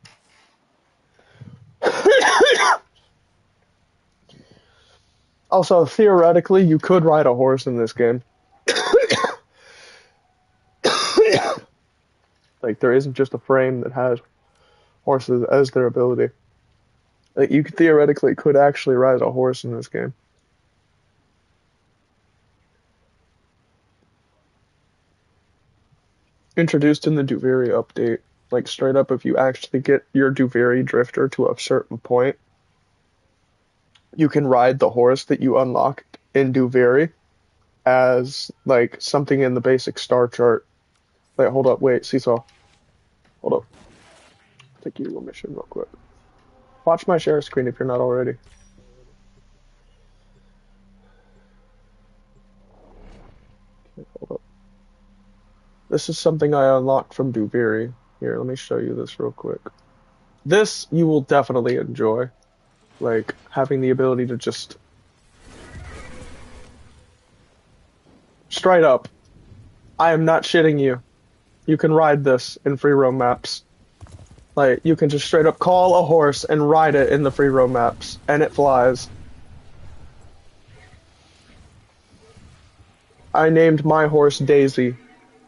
Also, theoretically, you could ride a horse in this game. Like, there isn't just a frame that has horses as their ability. Like, you theoretically could actually ride a horse in this game. Introduced in the Duviri update, like, straight up, if you actually get your Duviri drifter to a certain point, you can ride the horse that you unlocked in Duviri as, like, something in the basic star chart. Like, hold up, wait, Seesaw. Hold up. Take you to a mission real quick. Watch my share screen if you're not already. Okay, hold up. This is something I unlocked from Duviri. Here, let me show you this real quick. This you will definitely enjoy. Like, having the ability to just... Straight up. I am not shitting you. You can ride this in free roam maps. Like, you can just straight up call a horse and ride it in the free roam maps. And it flies. I named my horse Daisy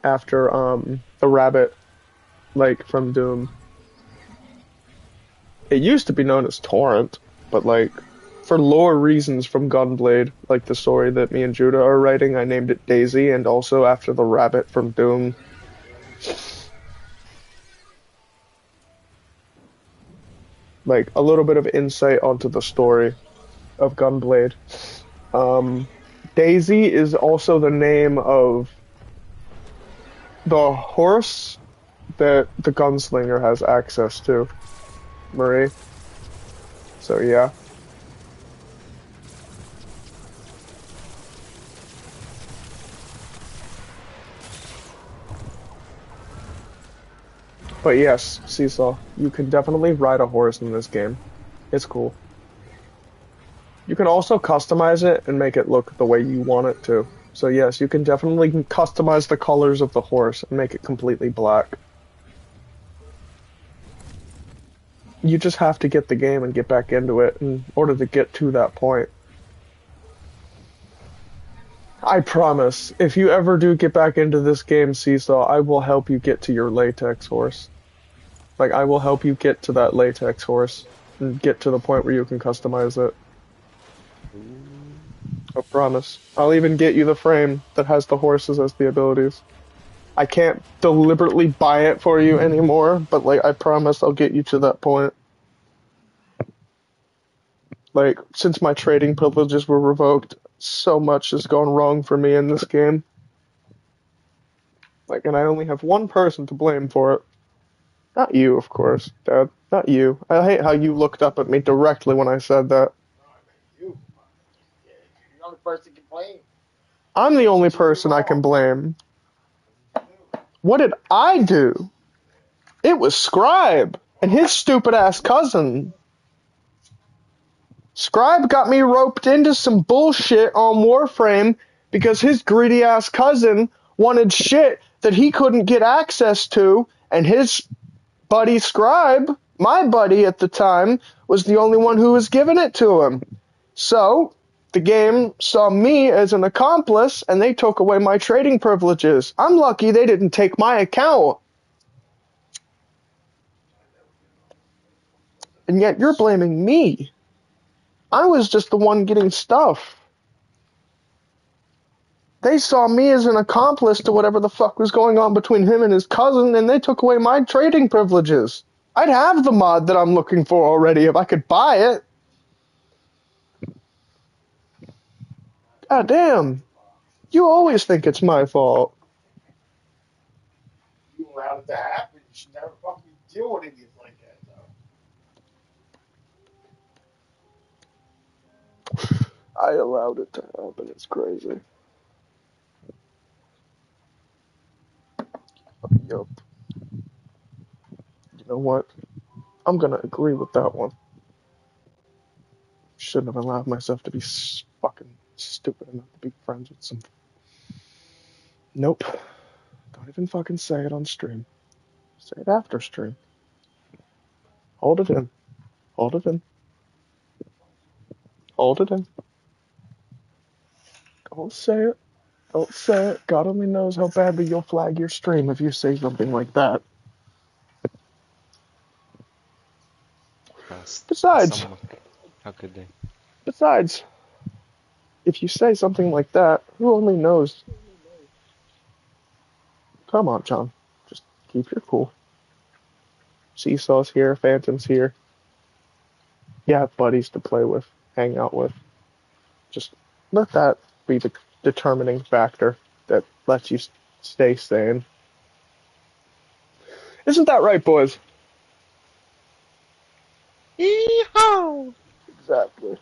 after, the rabbit, like, from Doom. It used to be known as Torrent, but, like, for lore reasons from Gunblade, like the story that me and Judah are writing, I named it Daisy, and also after the rabbit from Doom. Like, a little bit of insight onto the story of Gunblade. Daisy is also the name of the horse that the gunslinger has access to, Marie. So, yeah. But yes, Seesaw, you can definitely ride a horse in this game. It's cool. You can also customize it and make it look the way you want it to. So yes, you can definitely customize the colors of the horse and make it completely black. You just have to get the game and get back into it in order to get to that point. I promise, if you ever do get back into this game, Seesaw, I will help you get to your latex horse. Like, I will help you get to that latex horse and get to the point where you can customize it. I promise. I'll even get you the frame that has the horses as the abilities. I can't deliberately buy it for you anymore, but, like, I promise I'll get you to that point. Like, since my trading privileges were revoked, so much has gone wrong for me in this game. Like, and I only have one person to blame for it. Not you, of course, Dad. Not you. I hate how you looked up at me directly when I said that. You. Yeah, you're the only person to complain. I'm the only person I can blame. What did I do? It was Scribe and his stupid ass cousin. Scribe got me roped into some bullshit on Warframe because his greedy ass cousin wanted shit that he couldn't get access to, and his buddy Scribe, my buddy at the time, was the only one who was giving it to him. So, the game saw me as an accomplice, and they took away my trading privileges. I'm lucky they didn't take my account. And yet you're blaming me. I was just the one getting stuff. They saw me as an accomplice to whatever the fuck was going on between him and his cousin, and they took away my trading privileges. I'd have the mod that I'm looking for already if I could buy it. God damn. You always think it's my fault. You allowed it to happen. You should never fucking deal with idiots like that, though. I allowed it to happen. It's crazy. Yup. You know what? I'm gonna agree with that one. shouldn't have allowed myself to be fucking stupid enough to be friends with some. Nope. Don't even fucking say it on stream. Say it after stream. Hold it in. Hold it in. Hold it in. Don't say it. Don't say it. God only knows how badly you'll flag your stream if you say something like that. Besides, Someone. How could they? besides, if you say something like that, who only knows? Come on, John. Just keep your cool. Seesaw's here, Phantom's here. You have buddies to play with, hang out with. Just let that be the determining factor that lets you stay sane. Isn't that right, boys? Yeehaw! Exactly.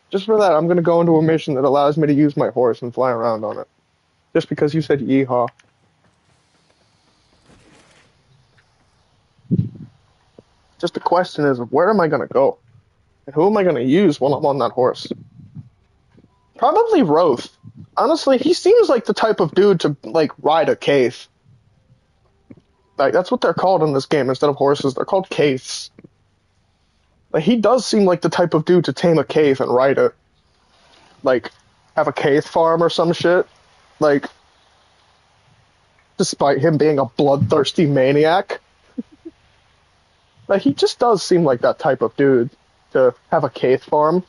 Just for that, I'm going to go into a mission that allows me to use my horse and fly around on it. Just because you said yeehaw. Just the question is, where am I going to go? And who am I going to use while I'm on that horse? Probably Roth. Honestly, he seems like the type of dude to, like, ride a cave. Like, that's what they're called in this game. Instead of horses, they're called caves. Like, he does seem like the type of dude to tame a cave and ride it. Like, have a cave farm or some shit. Like, despite him being a bloodthirsty maniac. Like, he just does seem like that type of dude to have a cave farm.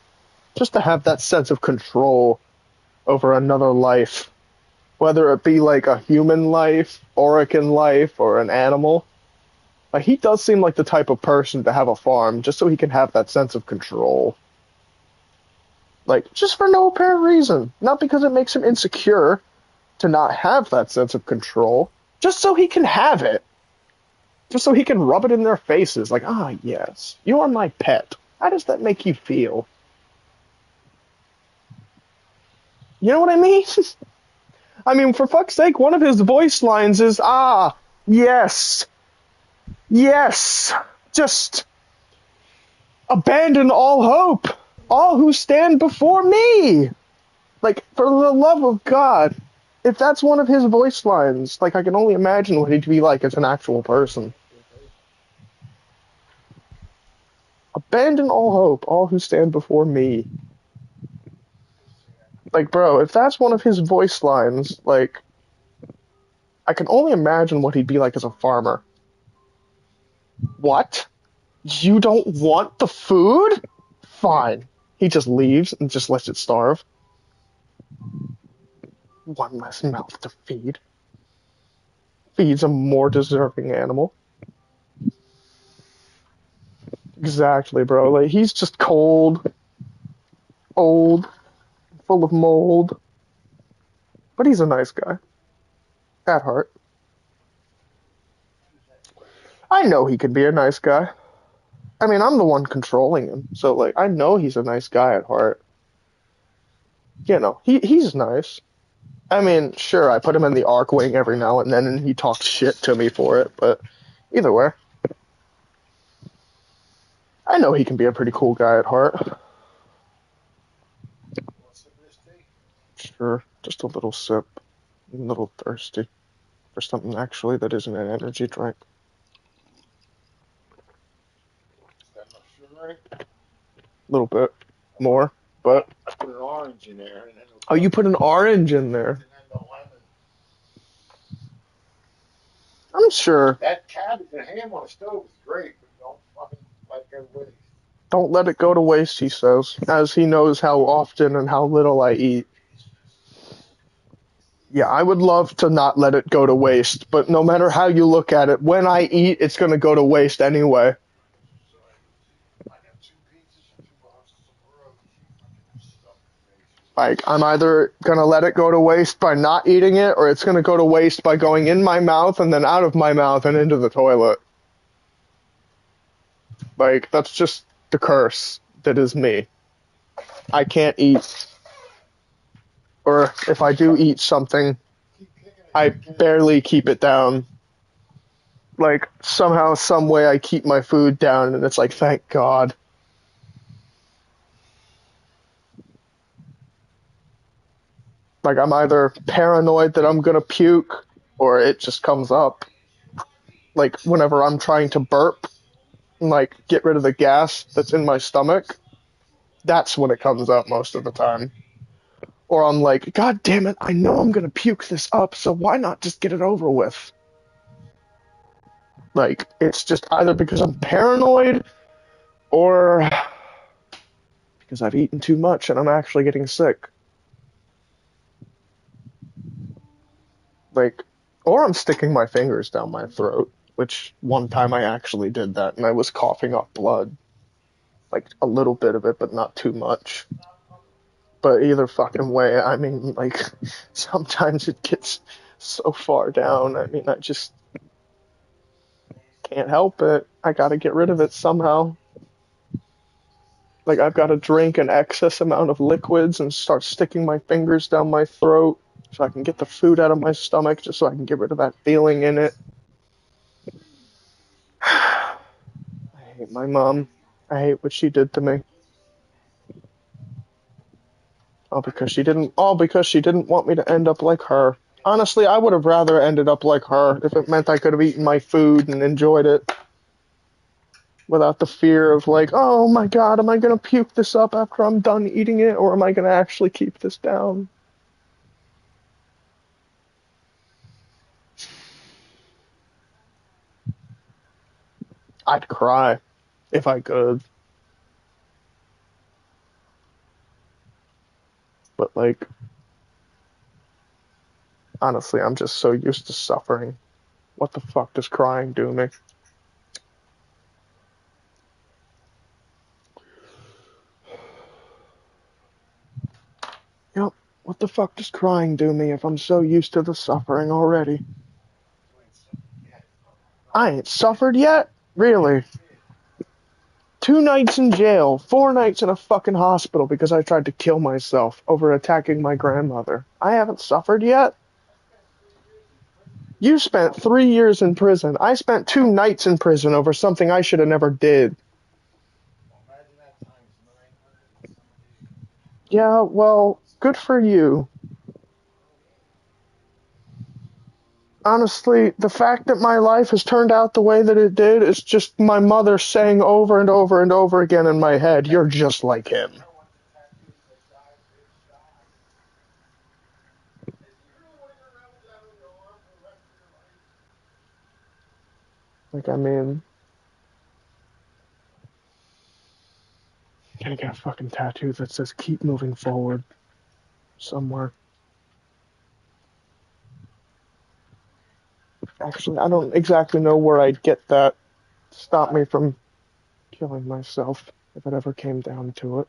Just to have that sense of control over another life. Whether it be like a human life, Orican life, or an animal. Like, he does seem like the type of person to have a farm just so he can have that sense of control. Like, just for no apparent reason. Not because it makes him insecure to not have that sense of control. Just so he can have it. Just so he can rub it in their faces. Like, ah, yes, you are my pet. How does that make you feel? You know what I mean? I mean, for fuck's sake, one of his voice lines is, ah, yes, yes, just abandon all hope, all who stand before me. Like, for the love of God, if that's one of his voice lines, like, I can only imagine what he'd be like as an actual person. Abandon all hope, all who stand before me. Like, bro, if that's one of his voice lines, like, I can only imagine what he'd be like as a farmer. What? You don't want the food? Fine. He just leaves and just lets it starve. One less mouth to feed. Feeds a more deserving animal. Exactly, bro. Like, he's just cold, old, full of mold. But he's a nice guy. At heart. I know he can be a nice guy. I mean, I'm the one controlling him, so, like, I know he's a nice guy at heart. You know, he's nice. I mean, sure, I put him in the arc wing every now and then, and he talks shit to me for it, but either way. I know he can be a pretty cool guy at heart. Sure, just a little sip. I'm a little thirsty for something actually that isn't an energy drink. A little bit more, but I put an orange in there. And then oh, you put an orange in there. And then the lemon. I'm sure. That cabbage and ham on the stove is great, but don't fucking let it go to waste. Don't let it go to waste, he says, as he knows how often and how little I eat. Yeah, I would love to not let it go to waste, but no matter how you look at it, when I eat, it's going to go to waste anyway. I got 2 pizzas and 2 boxes of stuff. Like, I'm either going to let it go to waste by not eating it, or it's going to go to waste by going in my mouth and then out of my mouth and into the toilet. Like, that's just the curse that is me. I can't eat. Or if I do eat something, I barely keep it down. Like, somehow, some way I keep my food down, and it's like, thank God. Like, I'm either paranoid that I'm gonna puke, or it just comes up. Like, whenever I'm trying to burp, and, like, get rid of the gas that's in my stomach, that's when it comes up most of the time. Or I'm like, God damn it, I know I'm gonna puke this up, so why not just get it over with? Like, it's just either because I'm paranoid, or because I've eaten too much and I'm actually getting sick. Like, or I'm sticking my fingers down my throat, which one time I actually did that and I was coughing up blood. Like, a little bit of it, but not too much. But either fucking way, I mean, like, sometimes it gets so far down. I mean, I just can't help it. I gotta get rid of it somehow. Like, I've gotta drink an excess amount of liquids and start sticking my fingers down my throat so I can get the food out of my stomach, just so I can get rid of that feeling in it. I hate my mom. I hate what she did to me. All because she didn't want me to end up like her. Honestly, I would have rather ended up like her if it meant I could have eaten my food and enjoyed it without the fear of, like, oh my god, am I gonna puke this up after I'm done eating it, or am I gonna actually keep this down? I'd cry if I could. But, like, honestly, I'm just so used to suffering. What the fuck does crying do me? Yep. What the fuck does crying do me if I'm so used to the suffering already? I ain't suffered yet? Really? 2 nights in jail, 4 nights in a fucking hospital because I tried to kill myself over attacking my grandmother. I haven't suffered yet? You spent 3 years in prison. I spent 2 nights in prison over something I should have never did. Yeah, well, good for you. Honestly, the fact that my life has turned out the way that it did is just my mother saying over and over and over again in my head, you're just like him. Like, I mean, gonna get a fucking tattoo that says keep moving forward somewhere. Actually, I don't exactly know where I'd get that to stop me from killing myself if it ever came down to it.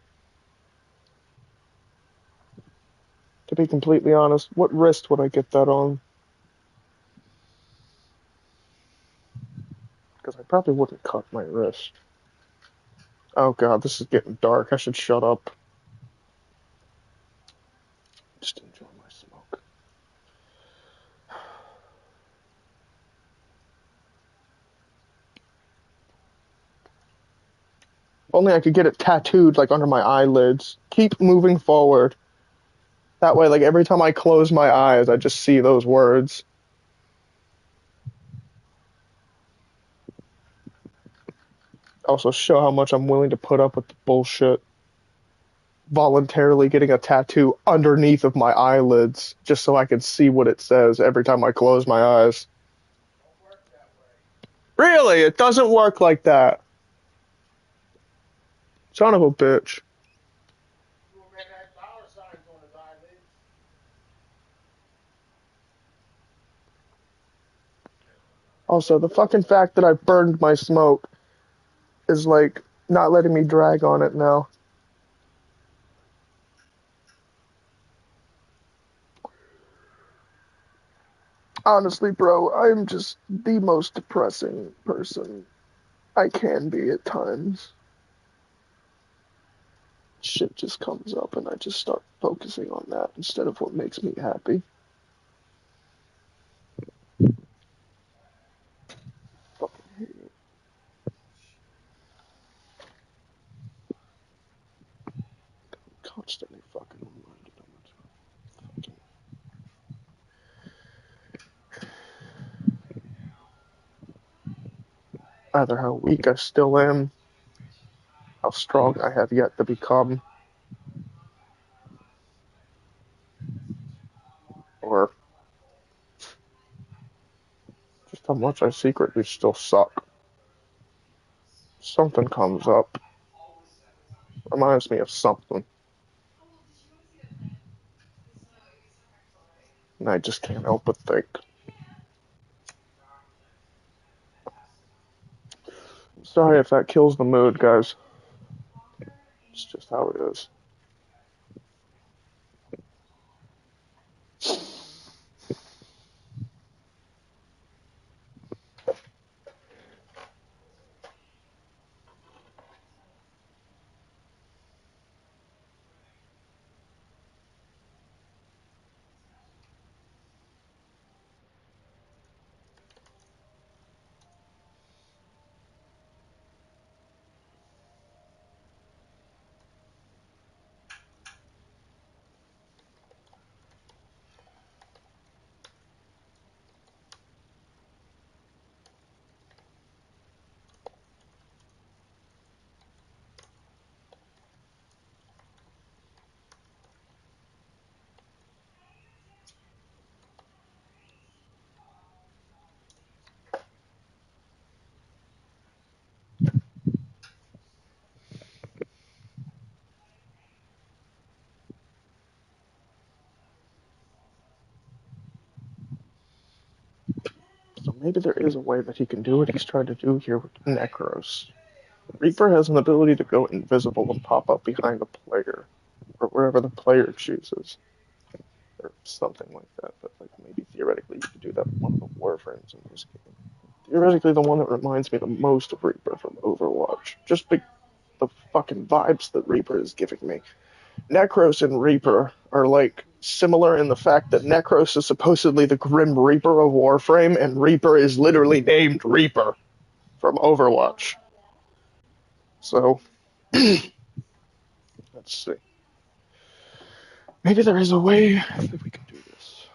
To be completely honest, what wrist would I get that on? Because I probably wouldn't cut my wrist. Oh god, this is getting dark. I should shut up. Just enjoy my smoke. If only I could get it tattooed, like, under my eyelids. Keep moving forward. That way, like, every time I close my eyes, I just see those words. Also show how much I'm willing to put up with the bullshit. Voluntarily getting a tattoo underneath of my eyelids just so I can see what it says every time I close my eyes. Really? It doesn't work like that. Son of a bitch. Also, the fucking fact that I burned my smoke is, like, not letting me drag on it now. Honestly, bro, I'm just the most depressing person I can be at times. Shit just comes up and I just start focusing on that instead of what makes me happy. Fucking hate it. Constantly fucking reminded of it. either how weak I still am, how strong I have yet to become, or just how much I secretly still suck. Something comes up, reminds me of something, and I just can't help but think. Sorry if that kills the mood, guys. It's just how it is. So maybe there is a way that he can do what he's trying to do here with Necros. Reaper has an ability to go invisible and pop up behind the player, or wherever the player chooses, or something like that. But like maybe theoretically you could do that with one of the Warframes in this game. Theoretically, the one that reminds me the most of Reaper from Overwatch. Just the fucking vibes that Reaper is giving me. Necros and Reaper are like similar in the fact that Necros is supposedly the Grim Reaper of Warframe, and Reaper is literally named Reaper from Overwatch. So, let's see. Maybe there is a way that we can do this.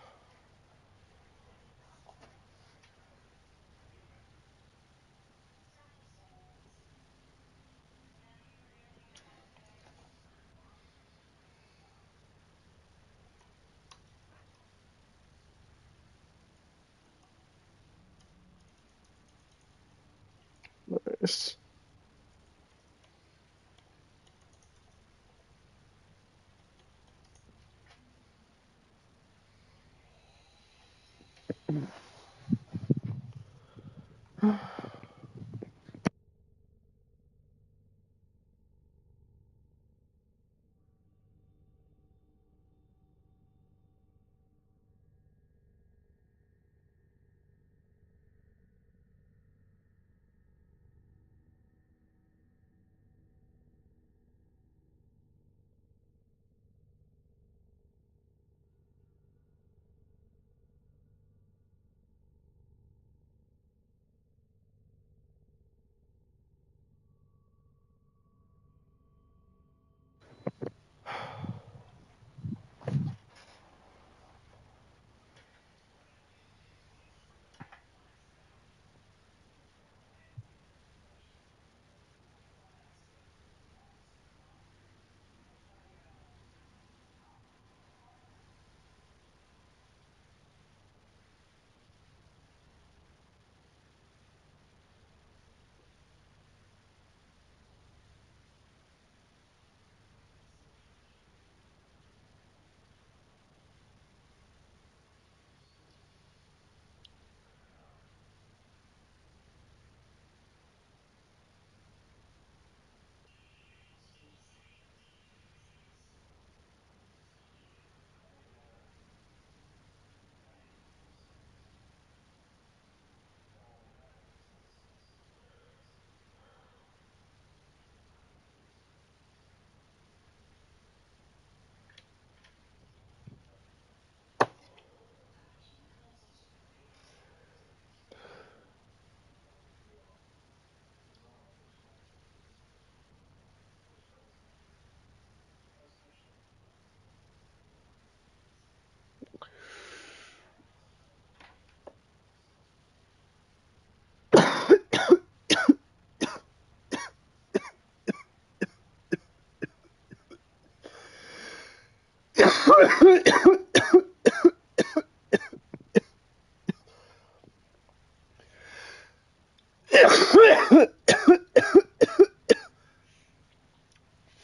Nice.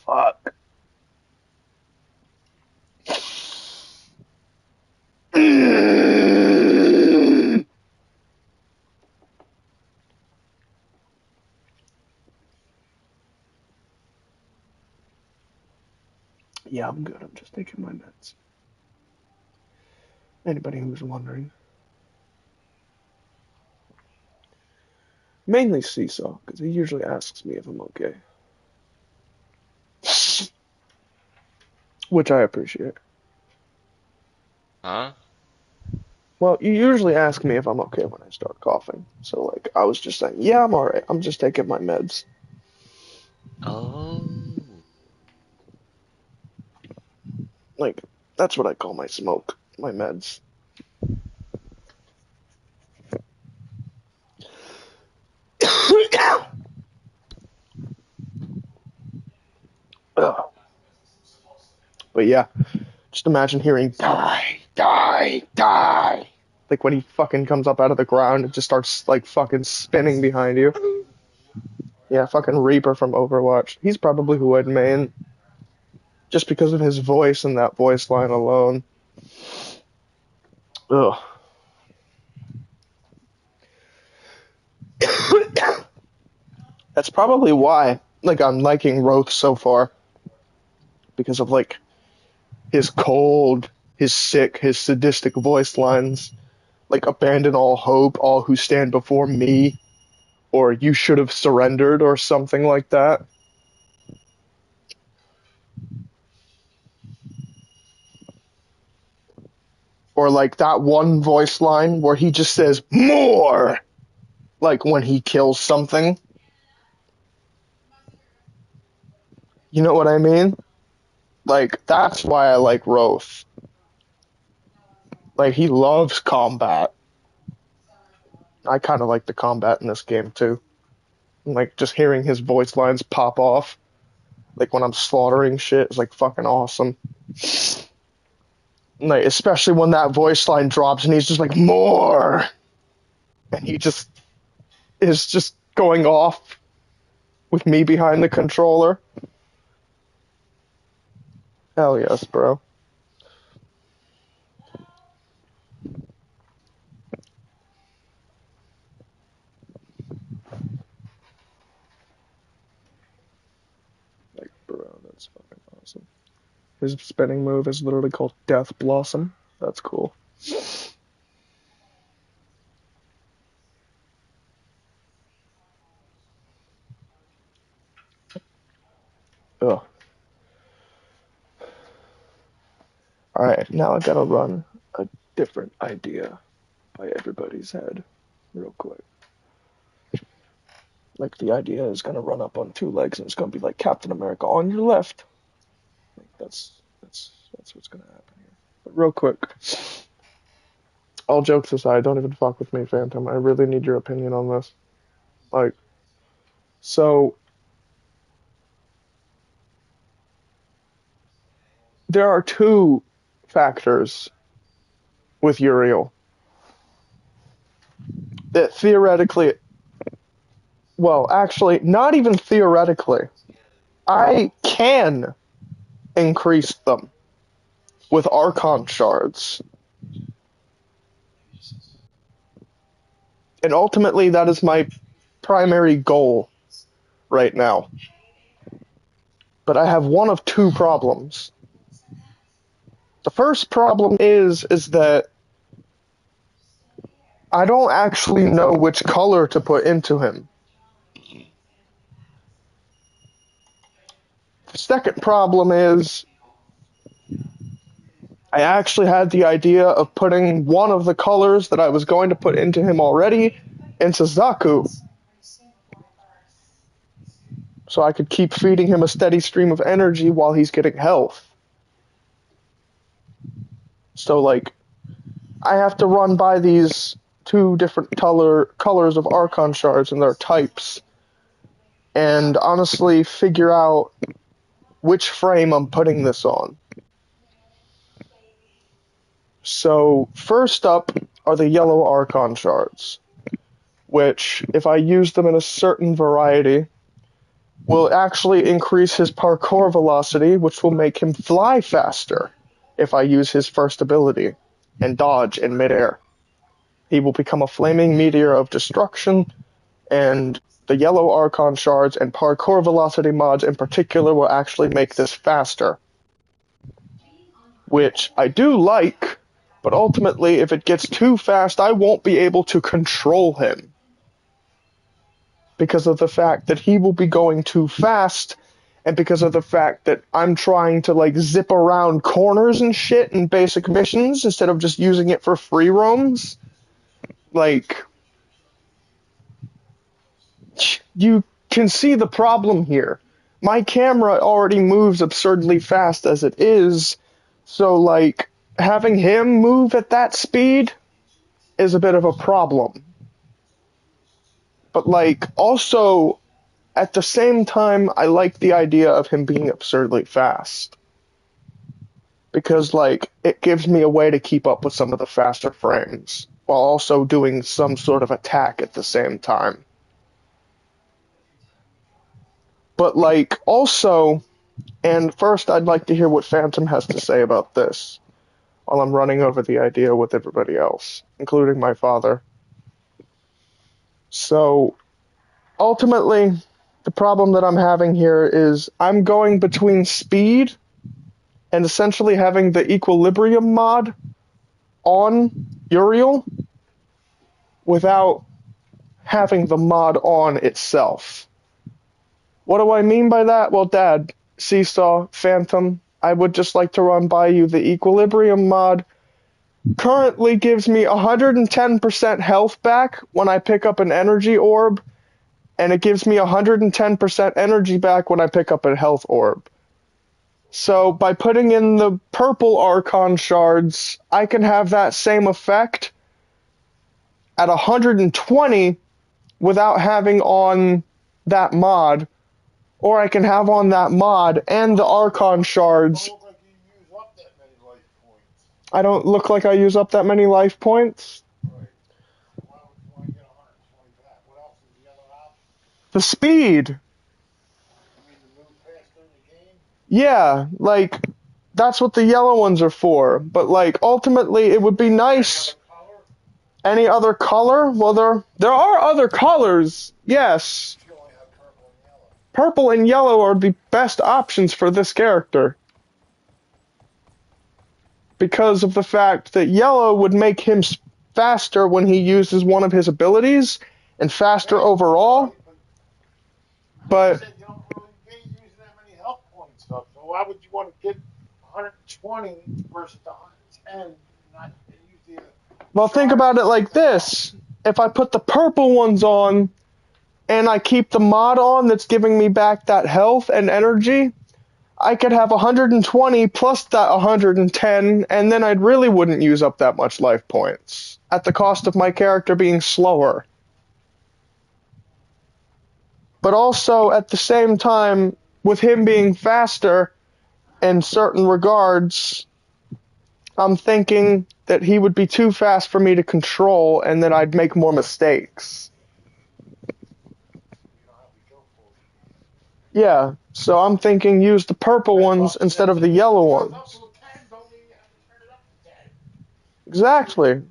Fuck. Yeah, I'm good. I'm just taking my meds. Anybody who's wondering. Mainly Seesaw, because he usually asks me if I'm okay. Which I appreciate. Huh? Well, you usually ask me if I'm okay when I start coughing. So, like, I was just saying, yeah, I'm alright. I'm just taking my meds. Oh. Like, that's what I call my smoke. My meds. Ugh. But yeah, just imagine hearing die, die, die. Like when he fucking comes up out of the ground and just starts like fucking spinning behind you. Yeah, fucking Reaper from Overwatch. He's probably who I'd main. Just because of his voice and that voice line alone. Ugh. That's probably why, like, I'm liking Roth so far. Because of, like, his cold, his sick, his sadistic voice lines. Like, abandon all hope, all who stand before me. Or you should have surrendered, or something like that. Or, like, that one voice line where he just says, more! Like, when he kills something. You know what I mean? Like, that's why I like Roth. Like, he loves combat. I kind of like the combat in this game, too. Like, just hearing his voice lines pop off, like, when I'm slaughtering shit is, like, fucking awesome. Like, especially when that voice line drops and he's just like, more! And he just is just going off with me behind the controller. Hell yes, bro. Like, bro, that's fucking awesome. His spinning move is literally called Death Blossom. That's cool. Ugh. Alright, now I gotta run a different idea by everybody's head real quick. Like, the idea is gonna run up on two legs and it's gonna be like Captain America on your left. Like, that's what's gonna happen here. But real quick, all jokes aside, don't even fuck with me, Phantom. I really need your opinion on this. Like, so there are two factors with Uriel that theoretically, well, actually, not even theoretically, I can increase them with Archon shards. And ultimately, that is my primary goal right now. But I have one of two problems. The first problem is that I don't actually know which color to put into him. The second problem is I actually had the idea of putting one of the colors that I was going to put into him already into Zaku. So I could keep feeding him a steady stream of energy while he's getting health. So, like, I have to run by these two different colors of Archon shards and their types, and honestly figure out which frame I'm putting this on. So, first up are the yellow Archon shards, which, if I use them in a certain variety, will actually increase his parkour velocity, which will make him fly faster if I use his first ability and dodge in midair. He will become a flaming meteor of destruction, and the yellow Archon shards and parkour velocity mods in particular will actually make this faster. Which I do like, but ultimately if it gets too fast I won't be able to control him. Because of the fact that he will be going too fast, and because of the fact that I'm trying to like zip around corners and shit in basic missions instead of just using it for free roams. Like, you can see the problem here. My camera already moves absurdly fast as it is, so like having him move at that speed is a bit of a problem. But like also at the same time I like the idea of him being absurdly fast. Because like it gives me a way to keep up with some of the faster frames while also doing some sort of attack at the same time. But like also, and first I'd like to hear what Phantom has to say about this while I'm running over the idea with everybody else, including my father. So ultimately, the problem that I'm having here is I'm going between speed and essentially having the equilibrium mod on Uriel without having the mod on itself. What do I mean by that? Well, Dad, Seesaw, Phantom, I would just like to run by you the equilibrium mod currently gives me 110% health back when I pick up an energy orb, and it gives me 110% energy back when I pick up a health orb. So by putting in the purple Archon shards, I can have that same effect at 120 without having on that mod, or I can have on that mod and the Archon shards. I don't look like I use up that many life points. The speed. Yeah, like, that's what the yellow ones are for. But, like, ultimately, it would be nice. Any other color? Well, there are other colors, yes. Purple and yellow are the best options for this character. Because of the fact that yellow would make him faster when he uses one of his abilities, and faster overall. But So why would you want to get 120 versus 110 and not use the... Well, think about it like this. If I put the purple ones on, and I keep the mod on that's giving me back that health and energy, I could have 120 plus that 110, and then I really wouldn't use up that much life points, at the cost of my character being slower. But also, at the same time, with him being faster in certain regards, I'm thinking that he would be too fast for me to control, and then I'd make more mistakes. Yeah, so I'm thinking use the purple ones instead of the yellow ones. Exactly.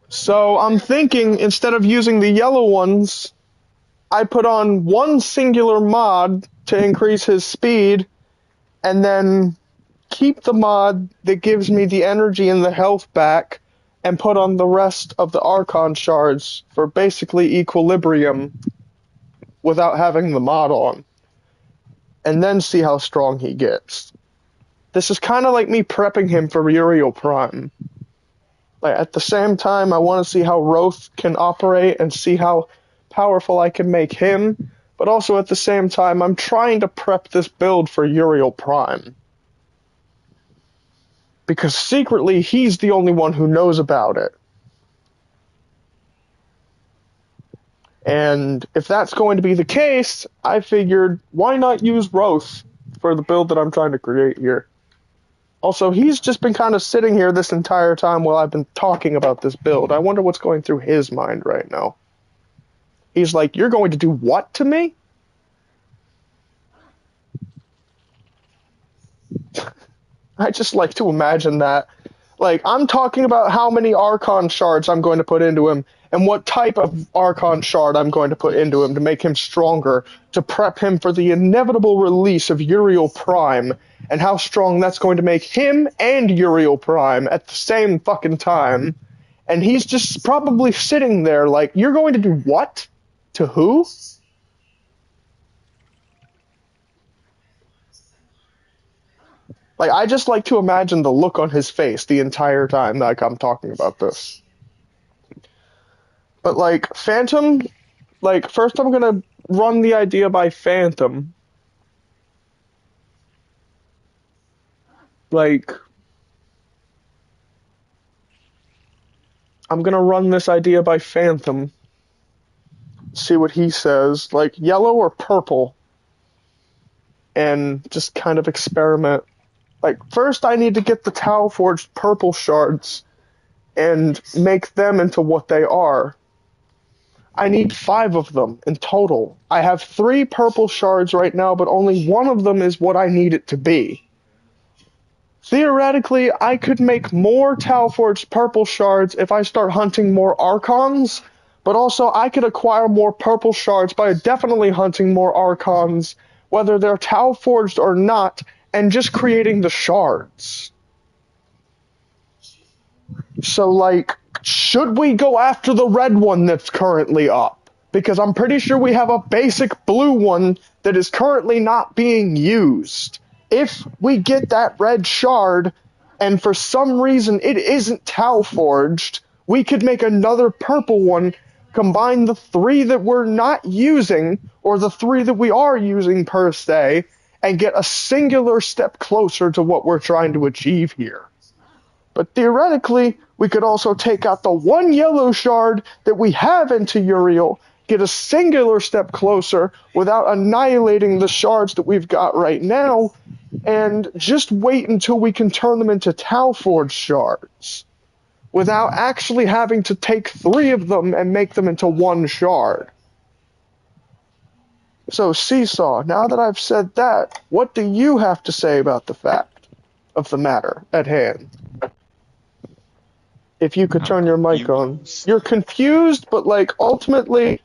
So I'm thinking instead of using the yellow ones, I put on one singular mod to increase his speed, and then keep the mod that gives me the energy and the health back, and put on the rest of the Archon shards for basically equilibrium without having the mod on, and then see how strong he gets. This is kind of like me prepping him for Uriel Prime. Like, at the same time, I want to see how Roth can operate and see how powerful I can make him, but also at the same time, I'm trying to prep this build for Uriel Prime. Because secretly, he's the only one who knows about it. And if that's going to be the case, I figured, why not use Roth for the build that I'm trying to create here? Also, he's just been kind of sitting here this entire time while I've been talking about this build. I wonder what's going through his mind right now. He's like, you're going to do what to me? I just like to imagine that. Like, I'm talking about how many Archon shards I'm going to put into him, and what type of Archon shard I'm going to put into him to make him stronger, to prep him for the inevitable release of Uriel Prime, and how strong that's going to make him and Uriel Prime at the same fucking time. And he's just probably sitting there like, you're going to do what? To who? Like, I just like to imagine the look on his face the entire time like I'm talking about this. But like Phantom, like first I'm gonna run the idea by Phantom. Like I'm gonna run this idea by Phantom. See what he says. Like yellow or purple. And just kind of experiment. Like first I need to get the Tau Forged purple shards and make them into what they are. I need 5 of them in total. I have 3 purple shards right now, but only one of them is what I need it to be. Theoretically, I could make more Talforged purple shards if I start hunting more Archons, but also I could acquire more purple shards by definitely hunting more Archons, whether they're Talforged or not, and just creating the shards. So, like, should we go after the red one that's currently up? Because I'm pretty sure we have a basic blue one that is currently not being used. If we get that red shard, and for some reason it isn't Tau Forged, we could make another purple one, combine the 3 that we're not using, or the 3 that we are using per se, and get a singular step closer to what we're trying to achieve here. But theoretically, we could also take out the 1 yellow shard that we have into Uriel, get a singular step closer without annihilating the shards that we've got right now, and just wait until we can turn them into Tau Forged shards, without actually having to take 3 of them and make them into 1 shard. So, Seesaw, now that I've said that, what do you have to say about the fact of the matter at hand? If you could turn your mic on. You're confused, but like ultimately,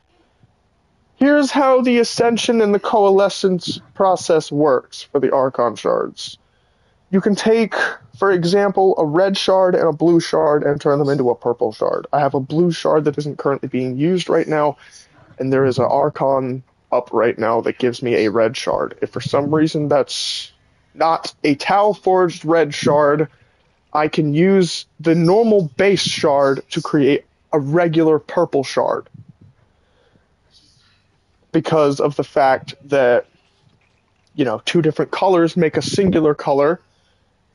here's how the ascension and the coalescence process works for the Archon shards. You can take, for example, a red shard and a blue shard and turn them into a purple shard. I have a blue shard that isn't currently being used right now, and there is an Archon up right now that gives me a red shard. If for some reason that's not a Tau Forged red shard, I can use the normal base shard to create a regular purple shard. Because of the fact that, 2 different colors make a singular color,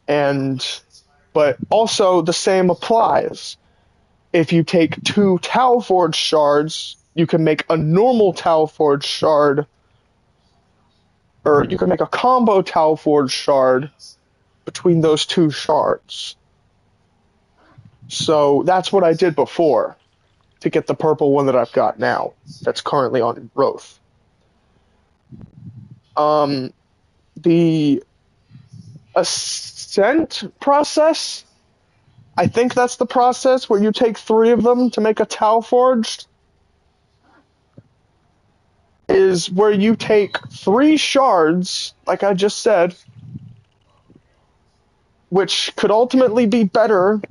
but also the same applies. If you take 2 Tau Forged shards, you can make a normal Tau Forged shard, or you can make a combo Tau Forged shard between those 2 shards. So that's what I did before to get the purple one that I've got now that's currently on growth. The ascent process, I think that's the process where you take 3 of them to make a Tau Forged, is where you take 3 shards, like I just said, which could ultimately be better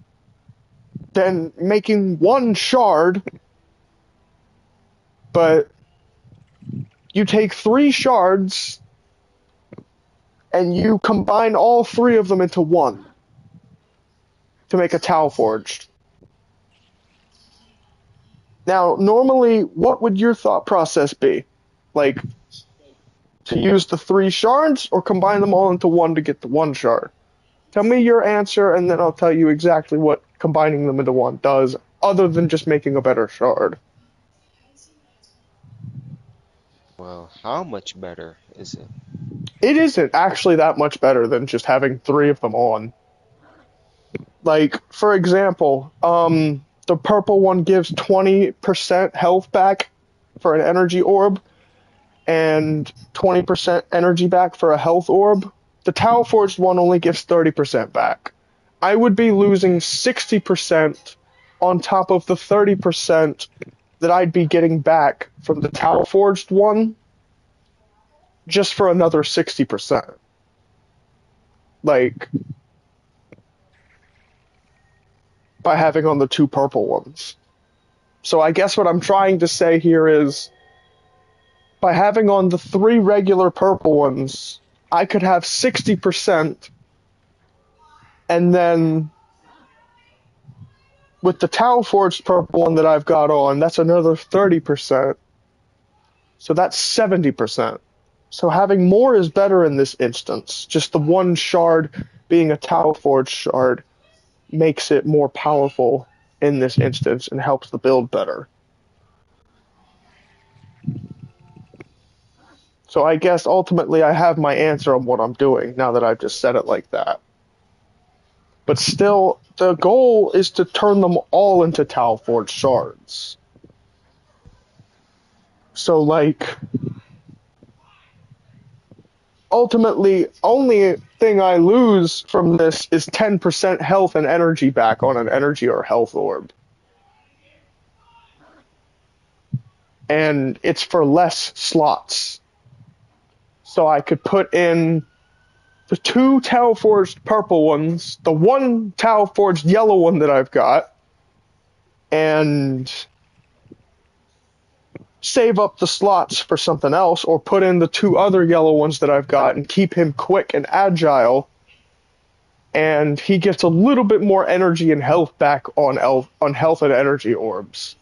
than making 1 shard, but you take 3 shards and you combine all 3 of them into 1 to make a Tau Forged. Now, normally, what would your thought process be? Like, to use the 3 shards or combine them all into 1 to get the 1 shard? Tell me your answer, and then I'll tell you exactly what combining them into 1 does, other than just making a better shard. Well, how much better is it? it isn't actually that much better than just having 3 of them on. Like, for example, the purple one gives 20% health back for an energy orb and 20% energy back for a health orb. The Tau Forged one only gives 30% back. I would be losing 60% on top of the 30% that I'd be getting back from the Tau Forged one just for another 60%. Like, by having on the 2 purple ones. So I guess what I'm trying to say here is, by having on the 3 regular purple ones, I could have 60%, and then with the Tau Forged purple one that I've got on, that's another 30%. So that's 70%. So having more is better in this instance. Just the one shard being a Tau Forged shard makes it more powerful in this instance and helps the build better. So I guess ultimately I have my answer on what I'm doing now that I've just said it like that. But still, the goal is to turn them all into Tau Forged shards. So, like, ultimately, only thing I lose from this is 10% health and energy back on an energy or health orb. And it's for less slots. So I could put in the 2 Tau Forged purple ones, the 1 Tau Forged yellow one that I've got, and save up the slots for something else, or put in the 2 other yellow ones that I've got and keep him quick and agile, and he gets a little bit more energy and health back on health and energy orbs.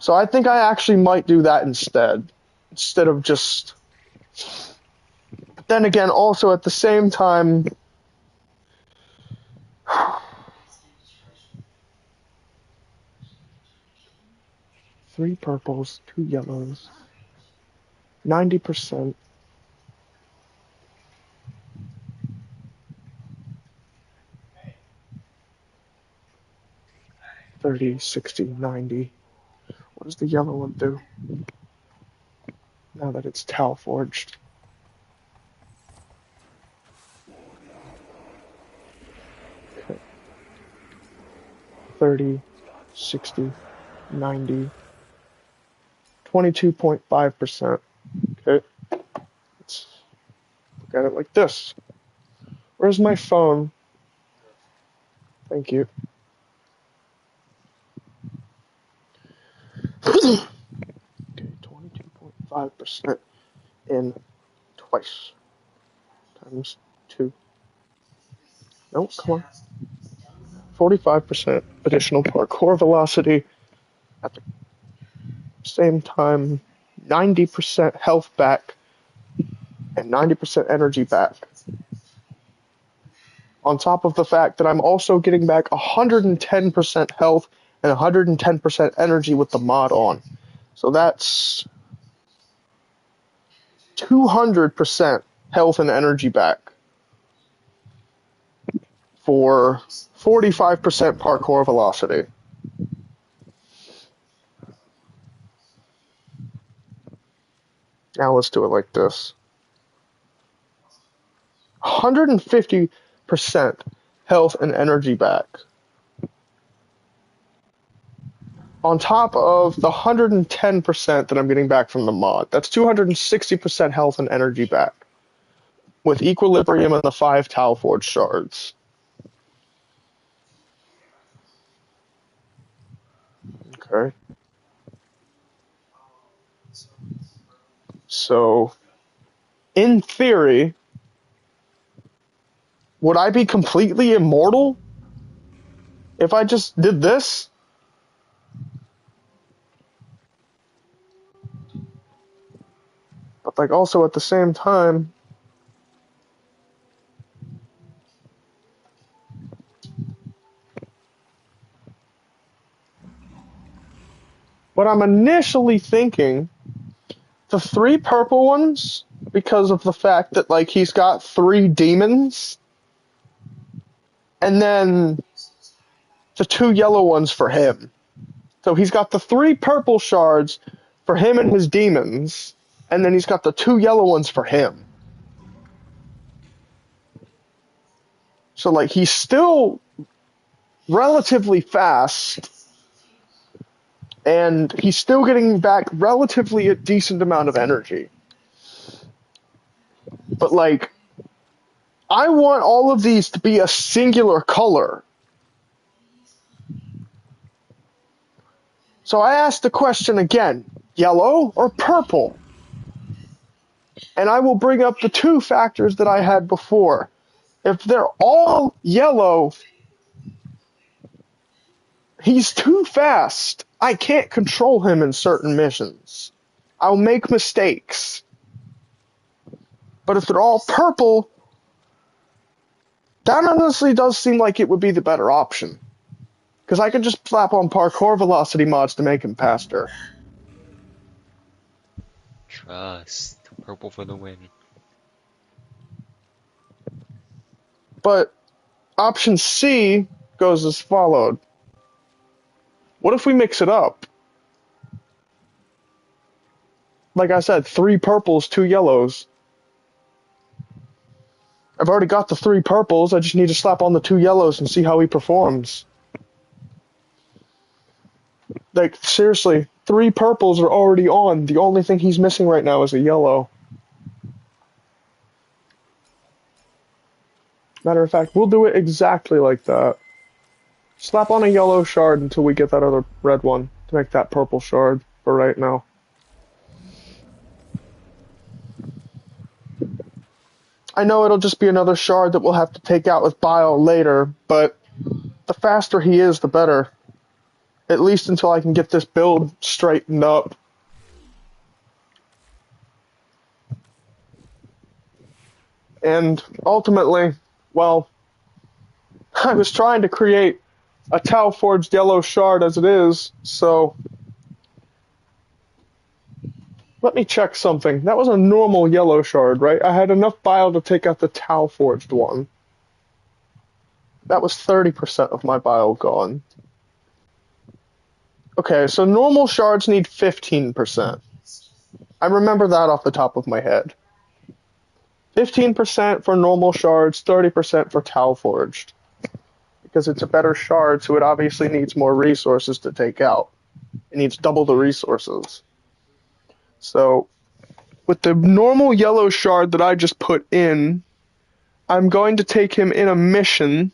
So I think I actually might do that instead of just... But then again, also at the same time, 3 purples, 2 yellows, 90%. 30, 60, 90. What does the yellow one do? Now that it's Tau Forged. Okay. 30, 60, 90. 22.5%. Okay. Let's look at it like this. Where's my phone? Thank you. Okay, 22.5% in twice. Times 2. Nope, come on. 45% additional parkour velocity. At the same time, 90% health back and 90% energy back. On top of the fact that I'm also getting back 110% health and 110% energy with the mod on. So that's 200% health and energy back for 45% parkour velocity. Now let's do it like this. 150% health and energy back. On top of the 110% that I'm getting back from the mod. That's 260% health and energy back. With Equilibrium and the 5 Tau Forged shards. Okay. So, in theory, would I be completely immortal if I just did this? But, like, also at the same time, what I'm initially thinking, the 3 purple ones, because of the fact that, like, he's got 3 demons, and then the 2 yellow ones for him. So he's got the 3 purple shards for him and his demons, and then he's got the 2 yellow ones for him. So, like, he's still relatively fast, and he's still getting back relatively a decent amount of energy. But, like, I want all of these to be a singular color. So I asked the question again, yellow or purple? And I will bring up the 2 factors that I had before. If they're all yellow, he's too fast. I can't control him in certain missions. I'll make mistakes. But if they're all purple, that honestly does seem like it would be the better option. Because I could just slap on parkour velocity mods to make him faster. Trust. Purple for the win. But option C goes as followed. What if we mix it up? Like I said, 3 purples, 2 yellows. I've already got the 3 purples, I just need to slap on the 2 yellows and see how he performs. Like, seriously, 3 purples are already on. The only thing he's missing right now is a yellow. Matter of fact, we'll do it exactly like that. Slap on a yellow shard until we get that other red one to make that purple shard for right now. I know it'll just be another shard that we'll have to take out with bile later, but the faster he is, the better. At least until I can get this build straightened up. And ultimately, well, I was trying to create a Tau Forged yellow shard as it is, so let me check something. That was a normal yellow shard, right? I had enough bile to take out the Tau Forged one. That was 30% of my bile gone. Okay, so normal shards need 15%. I remember that off the top of my head. 15% for normal shards, 30% for Tau Forged. Because it's a better shard, so it obviously needs more resources to take out. It needs double the resources. So, with the normal yellow shard that I just put in, I'm going to take him in a mission,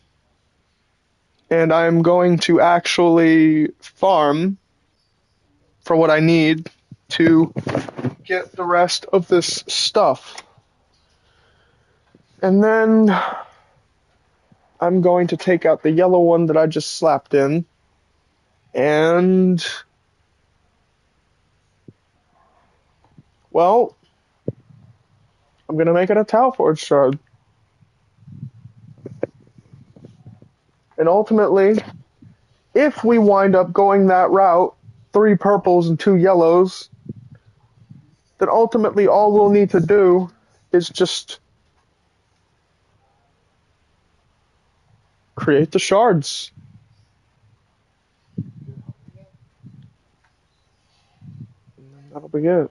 and I'm going to actually farm for what I need to get the rest of this stuff. And then I'm going to take out the yellow one that I just slapped in, and well, I'm going to make it a Tau Forge shard. And ultimately, if we wind up going that route, 3 purples and 2 yellows, then ultimately all we'll need to do is just create the shards. And that'll be it.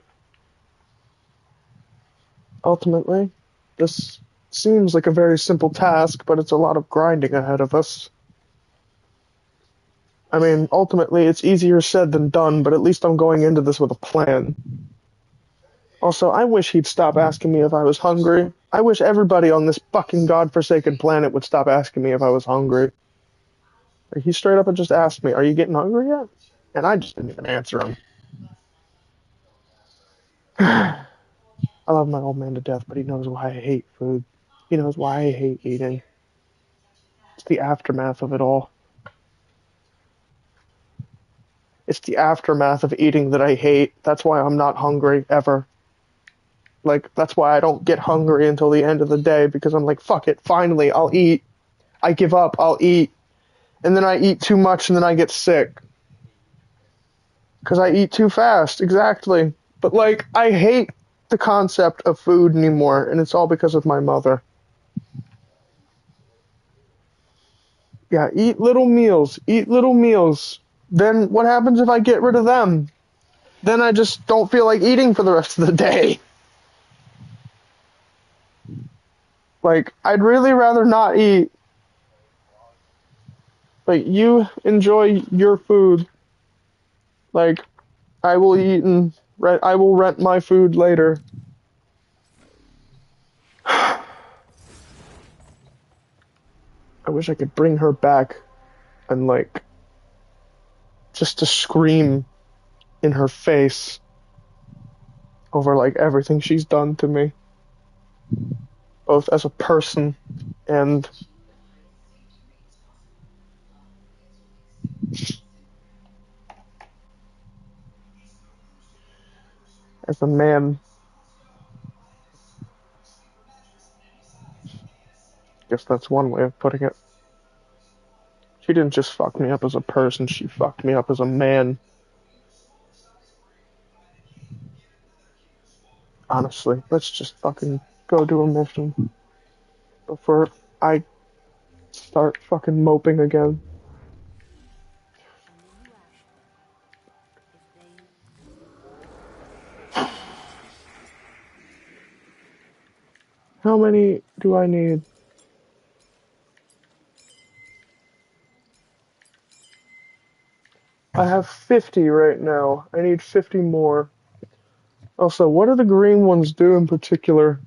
Ultimately, this seems like a very simple task, but it's a lot of grinding ahead of us. I mean, ultimately, it's easier said than done, but at least I'm going into this with a plan. Also, I wish he'd stop asking me if I was hungry. I wish everybody on this fucking godforsaken planet would stop asking me if I was hungry. Like, he straight up and just asked me, "Are you getting hungry yet?" And I just didn't even answer him. I love my old man to death, but he knows why I hate food. He knows why I hate eating. It's the aftermath of it all. It's the aftermath of eating that I hate. That's why I'm not hungry, ever. Like, that's why I don't get hungry until the end of the day, because I'm like, fuck it, finally, I'll eat. I give up, I'll eat. And then I eat too much and then I get sick. Because I eat too fast, exactly. But, like, I hate the concept of food anymore, and it's all because of my mother. Yeah, eat little meals. Eat little meals. Then what happens if I get rid of them? Then I just don't feel like eating for the rest of the day. Like, I'd really rather not eat. Like, you enjoy your food. Like, I will eat and I will rent my food later. I wish I could bring her back and, like, just to scream in her face over, like, everything she's done to me. Both as a person and as a man. Guess that's one way of putting it. She didn't just fuck me up as a person, she fucked me up as a man. Honestly, let's just fucking go do a mission before I start fucking moping again. How many do I need? I have 50 right now. I need 50 more. Also, what do the green ones do in particular?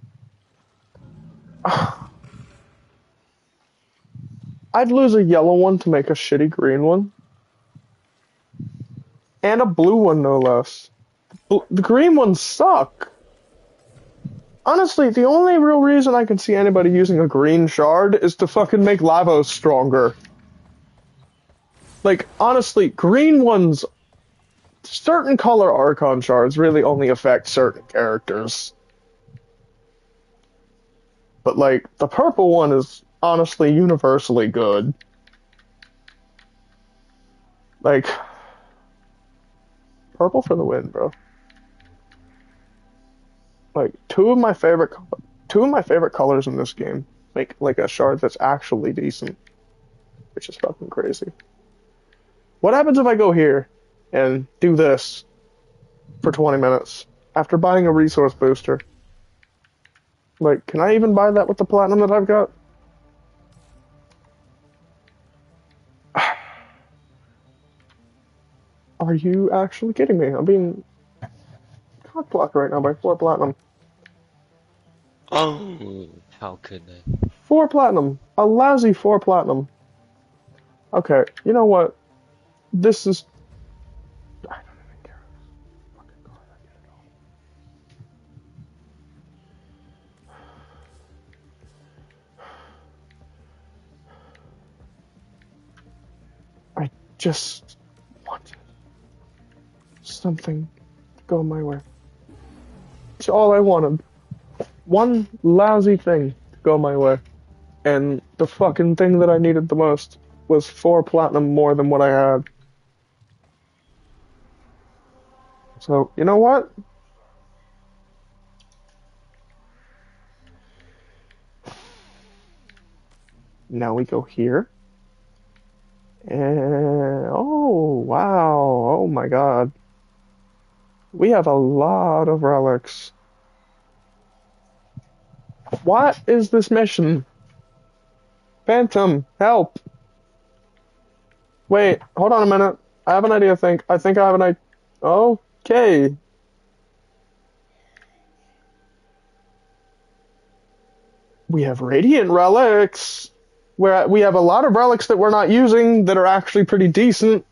I'd lose a yellow one to make a shitty green one. And a blue one, no less. The green ones suck. Honestly, the only real reason I can see anybody using a green shard is to fucking make Lavos stronger. Like, honestly, green ones, certain color Archon shards really only affect certain characters. But, like, the purple one is honestly universally good. Like, purple for the win, bro. Like, two of my favorite colors in this game make, like, a shard that's actually decent. Which is fucking crazy. What happens if I go here and do this for 20 minutes after buying a resource booster? Like, can I even buy that with the platinum that I've got? Are you actually kidding me? I'm being cockblocked right now by 4 platinum. Oh, how could I? 4 platinum. A lousy 4 platinum. Okay, you know what? This is... I don't even care. Fucking card, I get it all. I just wanted something to go my way. It's all I wanted. One lousy thing to go my way. And the fucking thing that I needed the most was 4 platinum more than what I had. So, you know what? Now we go here. And, oh, wow. Oh my god. We have a lot of relics. What is this mission? Phantom, help! Wait, hold on a minute. I have an idea, I think I have an idea. Okay. We have radiant relics. Where we have a lot of relics that we're not using that are actually pretty decent.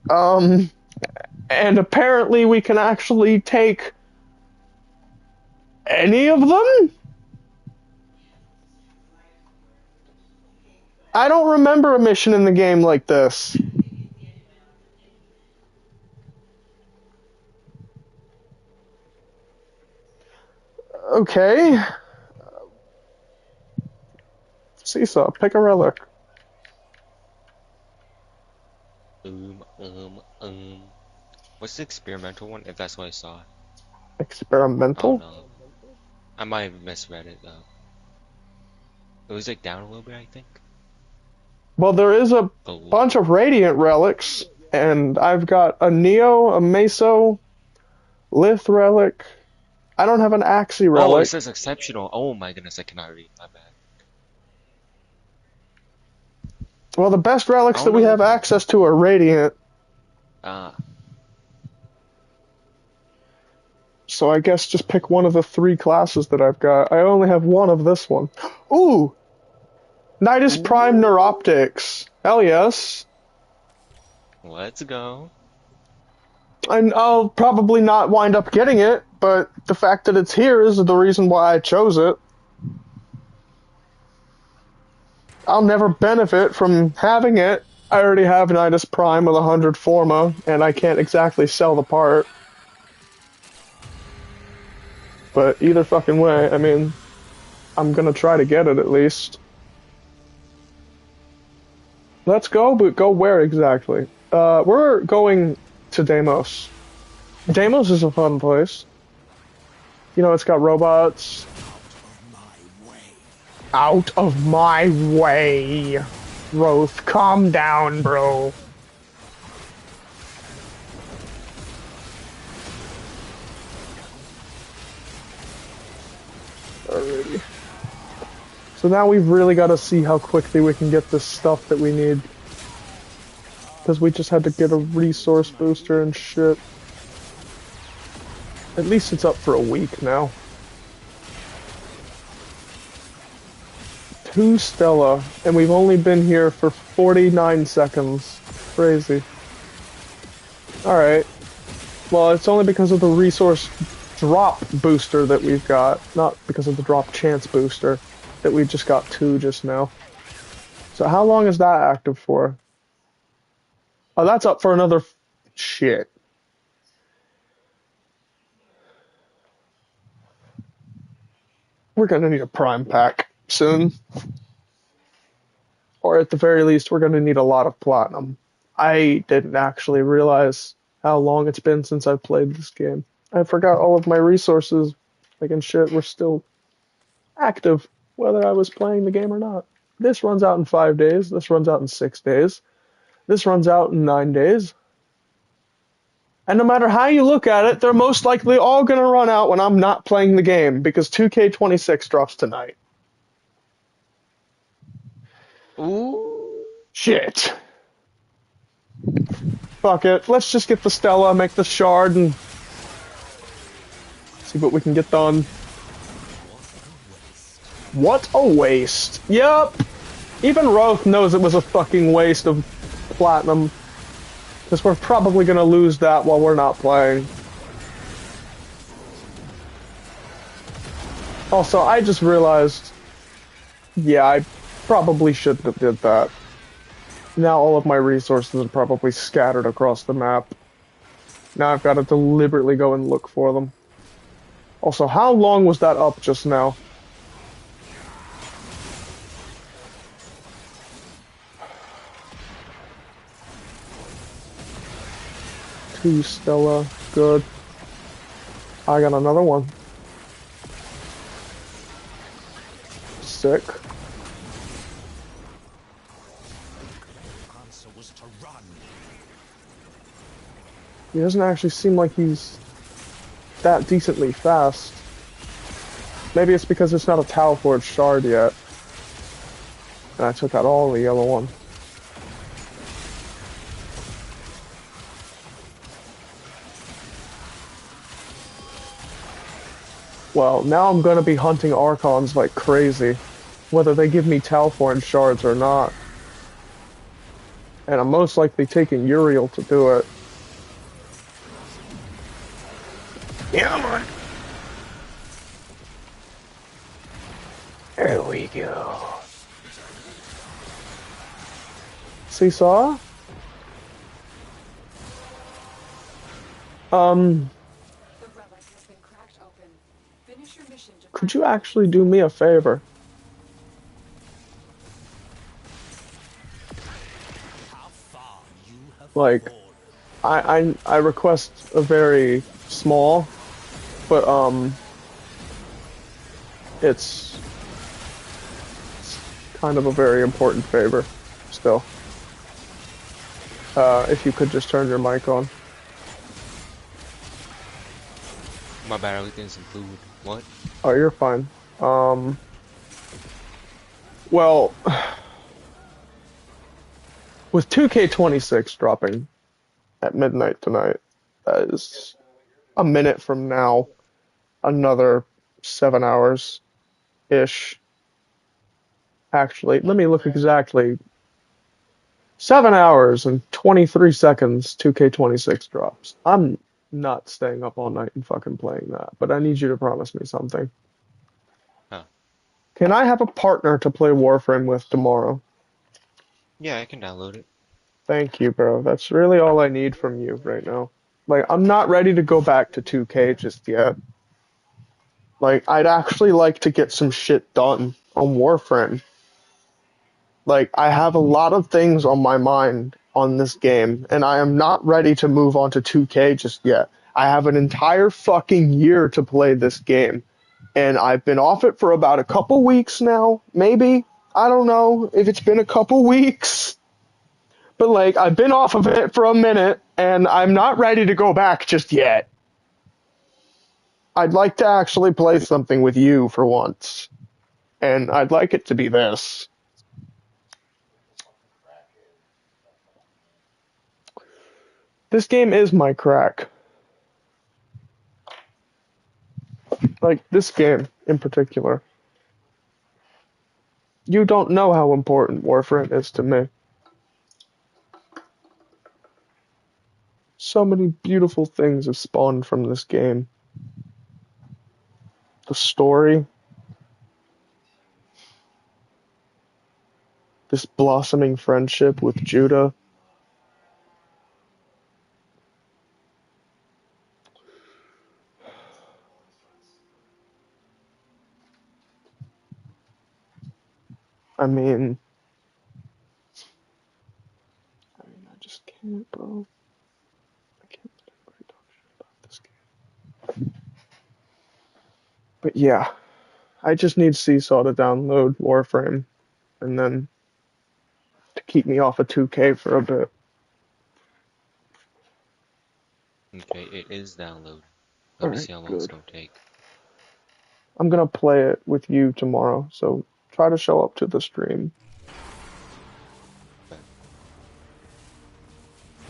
And apparently we can actually take any of them? I don't remember a mission in the game like this. Okay. Seesaw, pick a relic. What's the experimental one? If that's what I saw. Oh Experimental? no. I might have misread it though. It was like down a little bit, I think. Well, there is a Below. bunch of Radiant relics, and I've got a Neo, a Meso, Lith relic. I don't have an Axie Oh, it relic. says exceptional. Oh my goodness, I cannot read. My bad. Well, the best relics I that don't we know. have access to are Radiant, Ah. so I guess just pick one of the 3 classes that I've got. I only have one of this one. Ooh! Nidus Prime Ooh. Neuroptics. Hell yes. Let's go. And I'll probably not wind up getting it, but the fact that it's here is the reason why I chose it. I'll never benefit from having it. I already have Nidus Prime with 100 Forma, and I can't exactly sell the part. But either fucking way, I mean, I'm gonna try to get it at least. Let's go, but go where exactly? We're going to Deimos. Deimos is a fun place. You know, it's got robots. Out of my way. Roth, calm down, bro. Alrighty. So now we've really got to see how quickly we can get this stuff that we need. Because we just had to get a resource booster and shit. At least it's up for a week now. 2 Stella, and we've only been here for 49 seconds. Crazy. Alright. Well, it's only because of the resource drop booster that we've got, not because of the drop chance booster that we just got 2 just now. So how long is that active for? Oh, that's up for another... Shit. We're gonna need a prime pack soon. Or at the very least, we're gonna need a lot of platinum. I didn't actually realize how long it's been since I've played this game. I forgot all of my resources, like and shit, were still active, whether I was playing the game or not. This runs out in 5 days, this runs out in 6 days, this runs out in 9 days. And no matter how you look at it, they're most likely all gonna run out when I'm not playing the game, because 2K26 drops tonight. Ooh. Shit. Fuck it, let's just get the Stella, make the shard, and see what we can get done. What a waste. Yup. Even Roth knows it was a fucking waste of platinum. Because we're probably going to lose that while we're not playing. Also, I just realized... Yeah, I probably shouldn't have did that. Now all of my resources are probably scattered across the map. Now I've got to deliberately go and look for them. Also, how long was that up just now? Two Stella, good. I got another one. Sick. Answer was to run. He doesn't actually seem like he's that decently fast. Maybe it's because it's not a Tau Forge shard yet. And I took out all the yellow one. Well, now I'm gonna be hunting Archons like crazy, whether they give me Tau Forge shards or not. And I'm most likely taking Uriel to do it. Yeah, man. There we go. Seesaw? The relic has been cracked open. Finish your mission to Could you actually do me a favor? How far you have Like, fallen. I request a very small, but it's kind of a very important favor still. If you could just turn your mic on. My bad, I was getting some food. What? Oh, you're fine. Well, with 2K26 dropping at midnight tonight, that is a minute from now, another 7 hours ish. Actually, let me look exactly. 7 hours and 23 seconds 2K26 drops. I'm not staying up all night and fucking playing that, but I need you to promise me something. Huh. Can I have a partner to play Warframe with tomorrow? Yeah, I can download it. Thank you, bro. That's really all I need from you right now. Like, I'm not ready to go back to 2K just yet. Like, I'd actually like to get some shit done on Warframe. Like, I have a lot of things on my mind on this game, and I am not ready to move on to 2K just yet. I have an entire fucking year to play this game, and I've been off it for about a couple weeks now, maybe. I don't know if it's been a couple weeks, but like, I've been off of it for a minute, and I'm not ready to go back just yet. I'd like to actually play something with you for once, and I'd like it to be this. This game is my crack. Like, this game in particular. You don't know how important Warframe is to me. So many beautiful things have spawned from this game. The story, this blossoming friendship with Judah. I mean, I just can't, bro. I can't let anybody talk shit about this game. But yeah, I just need Seesaw to download Warframe, and then to keep me off of 2K for a bit. Okay, it is downloaded. Let me Alright, see how long it's good. gonna take. I'm gonna play it with you tomorrow, so try to show up to the stream. Okay.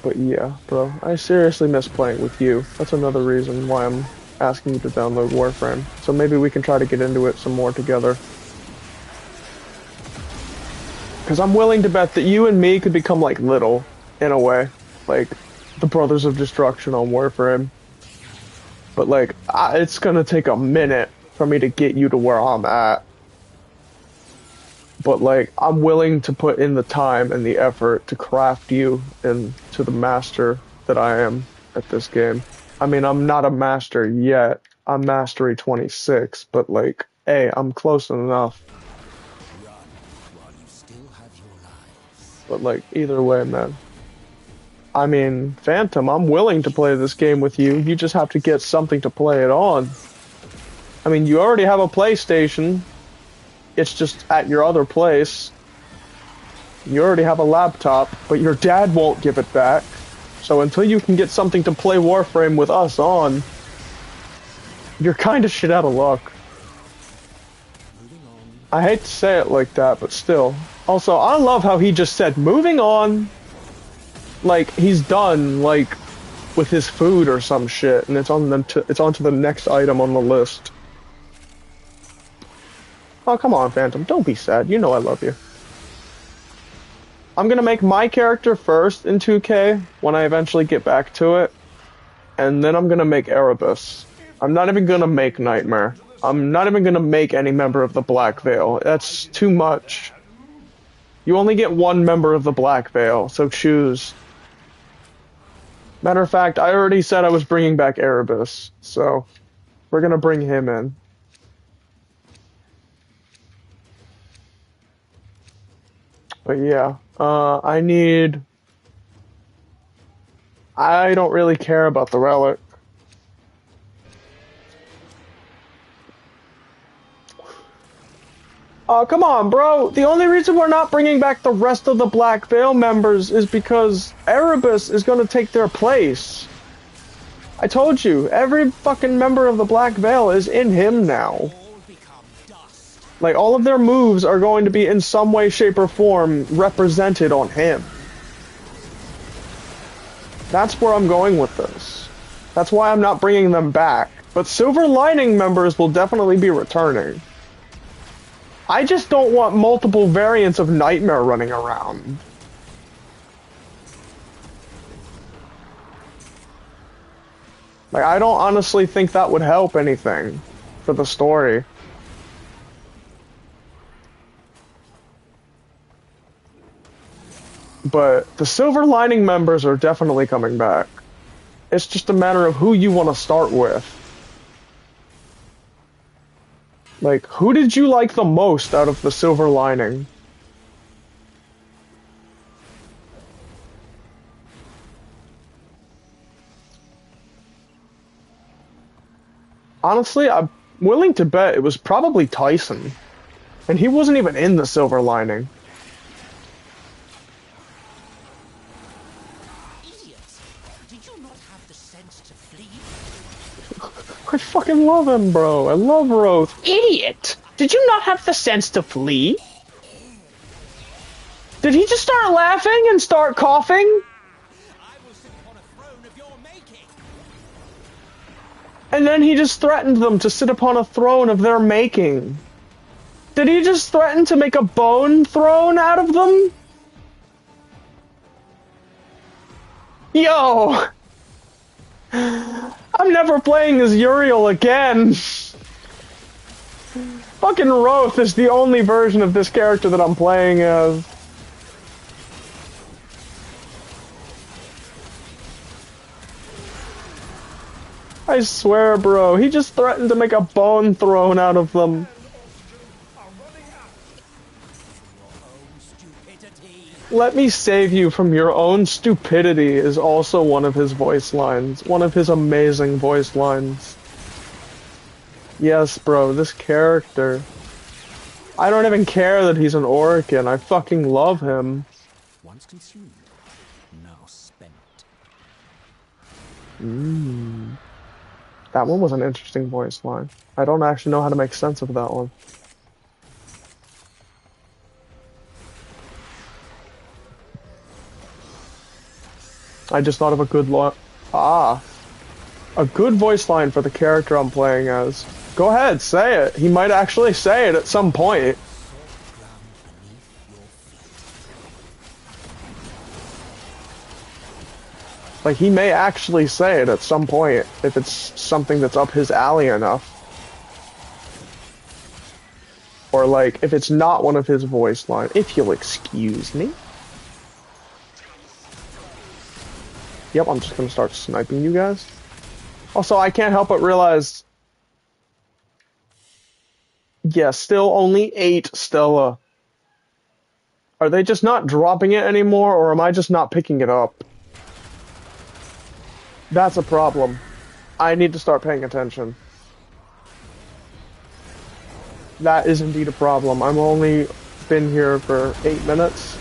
But yeah, bro, I seriously miss playing with you. That's another reason why I'm asking you to download Warframe. So maybe we can try to get into it some more together. Because I'm willing to bet that you and me could become like little, in a way. Like, the Brothers of Destruction on Warframe. But like, it's gonna take a minute for me to get you to where I'm at. But like, I'm willing to put in the time and the effort to craft you into the master that I am at this game. I mean, I'm not a master yet. I'm mastery 26, but like, hey, I'm close enough. Run while you still have your lives. But like, either way, man. I mean, Phantom, I'm willing to play this game with you. You just have to get something to play it on. I mean, you already have a PlayStation. It's just at your other place. You already have a laptop, but your dad won't give it back. So until you can get something to play Warframe with us on, you're kind of shit out of luck. I hate to say it like that, but still. Also, I love how he just said, moving on. Like, he's done, like, with his food or some shit, and it's on to the next item on the list. Oh, come on, Phantom. Don't be sad. You know I love you. I'm gonna make my character first in 2K when I eventually get back to it, and then I'm gonna make Erebus. I'm not even gonna make Nightmare. I'm not even gonna make any member of the Black Veil. That's too much. You only get one member of the Black Veil, so choose. Matter of fact, I already said I was bringing back Erebus, so we're gonna bring him in. But yeah, I need I don't really care about the relic. Oh, come on, bro. The only reason we're not bringing back the rest of the Black Veil members is because Erebus is going to take their place. I told you, every fucking member of the Black Veil is in him now. All become dust. Like, all of their moves are going to be in some way, shape, or form represented on him. That's where I'm going with this. That's why I'm not bringing them back. But Silver Lining members will definitely be returning. I just don't want multiple variants of Nightmare running around. Like, I don't honestly think that would help anything for the story. But the Silver Lining members are definitely coming back. It's just a matter of who you want to start with. Like, who did you like the most out of the Silver Lining? Honestly, I'm willing to bet it was probably Tyson. And he wasn't even in the Silver Lining. Idiots! Did you not have the sense to flee? I fucking love him, bro. I love Roth. Idiot! Did you not have the sense to flee? Did he just start laughing and start coughing? I will sit upon a throne of your making. And then he just threatened them to sit upon a throne of their making. Did he just threaten to make a bone throne out of them? Yo! I'm never playing as Uriel again. Fucking Roth is the only version of this character that I'm playing as. I swear, bro, he just threatened to make a bone throne out of them. Let me save you from your own stupidity is also one of his voice lines. One of his amazing voice lines. Yes, bro, this character. I don't even care that he's an Orcan. I fucking love him. Once consumed, now spent. That one was an interesting voice line. I don't actually know how to make sense of that one. I just thought of a good a good voice line for the character I'm playing as. Go ahead, say it. He might actually say it at some point. Like, he may actually say it at some point if it's something that's up his alley enough. Or, like, if it's not one of his voice lines. If you'll excuse me. Yep, I'm just gonna start sniping you guys. Also, I can't help but realize... Yeah, still only 8 Stella. Are they just not dropping it anymore, or am I just not picking it up? That's a problem. I need to start paying attention. That is indeed a problem. I've only been here for 8 minutes.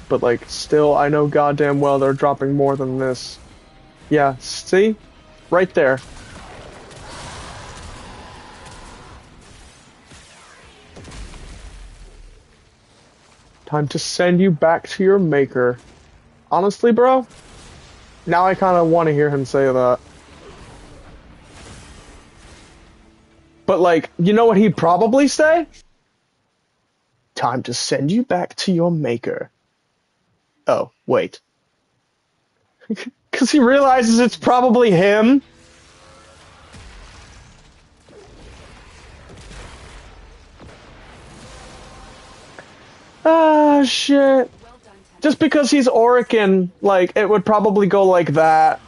But, like, still, I know goddamn well they're dropping more than this. Yeah, see? Right there. Time to send you back to your maker. Honestly, bro? Now I kind of want to hear him say that. But, like, you know what he'd probably say? Time to send you back to your maker. Oh, wait. Because he realizes it's probably him. Ah, shit. Just because he's Orican, like, it would probably go like that.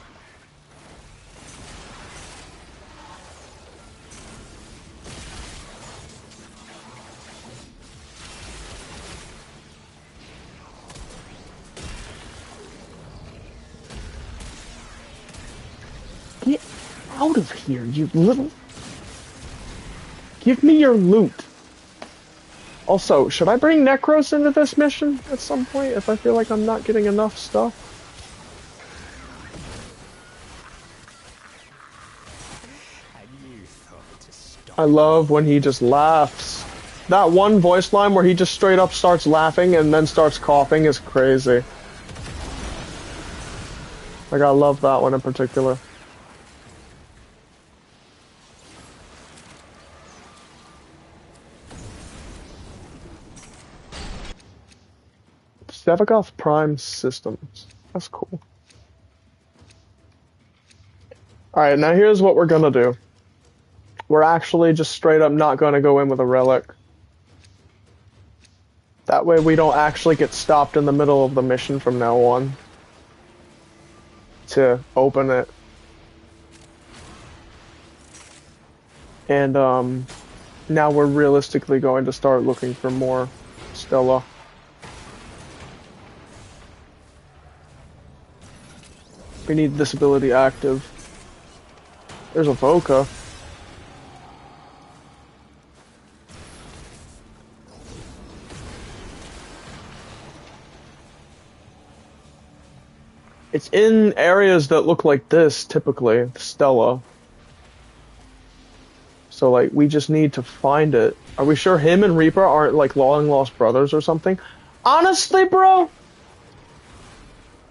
Get out of here, you little... Give me your loot. Also, should I bring Necros into this mission at some point if I feel like I'm not getting enough stuff? I love when he just laughs. That one voice line where he just straight up starts laughing and then starts coughing is crazy. Like, I love that one in particular. Sevagoth Prime Systems. That's cool. Alright, now here's what we're gonna do. We're actually just straight up not gonna go in with a relic. That way we don't actually get stopped in the middle of the mission from now on. To open it. And, now we're realistically going to start looking for more Stella. We need this ability active. There's a Voca. It's in areas that look like this, typically, Stella. So, like, we just need to find it. Are we sure him and Reaper aren't, like, long lost brothers or something? Honestly, bro,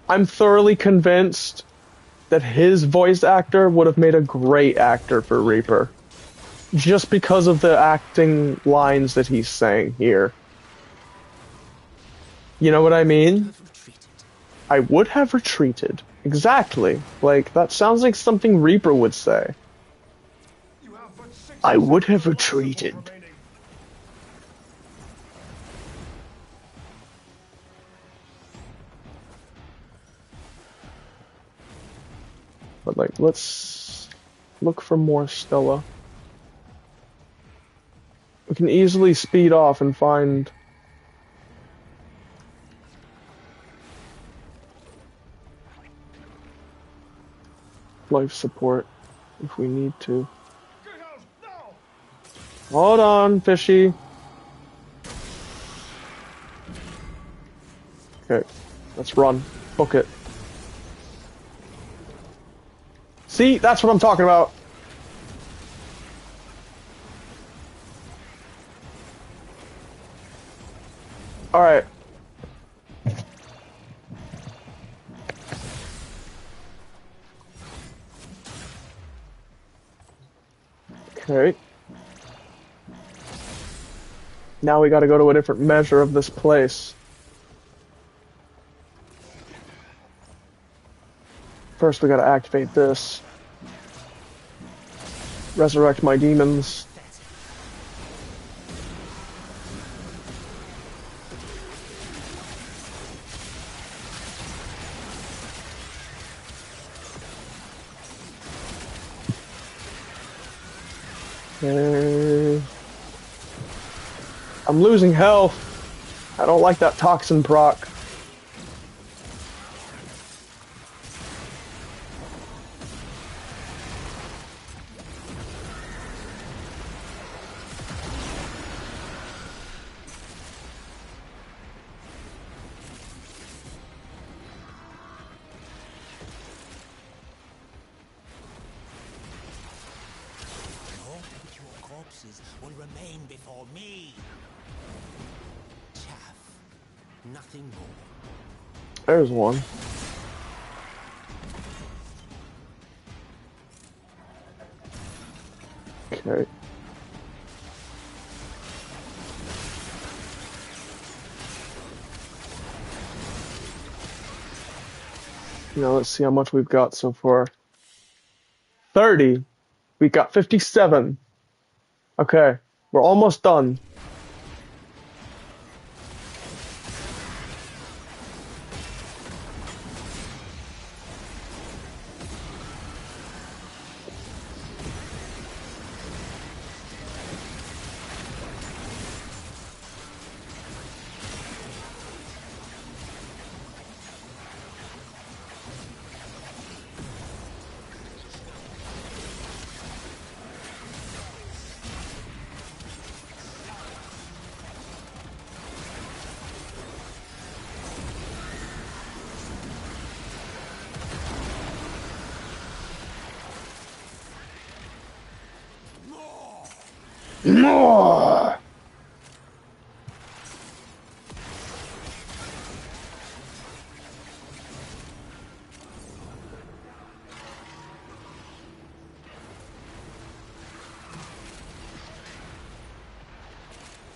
I'm thoroughly convinced that his voice actor would have made a great actor for Reaper. Just because of the acting lines that he's saying here. You know what I mean? I would have retreated. Exactly. Like, that sounds like something Reaper would say. I would have retreated. But, like, let's look for more Stella. We can easily speed off and find... life support if we need to. Hold on, fishy. Okay, let's run. Book it. See, that's what I'm talking about. Alright. Okay. Now we gotta go to a different measure of this place. First we gotta activate this. Resurrect my demons. Okay. I'm losing health. I don't like that toxin proc. Will remain before me. Chaff, nothing more. There's one. Okay. Now let's see how much we've got so far. 30. We got 57. Okay, we're almost done. More.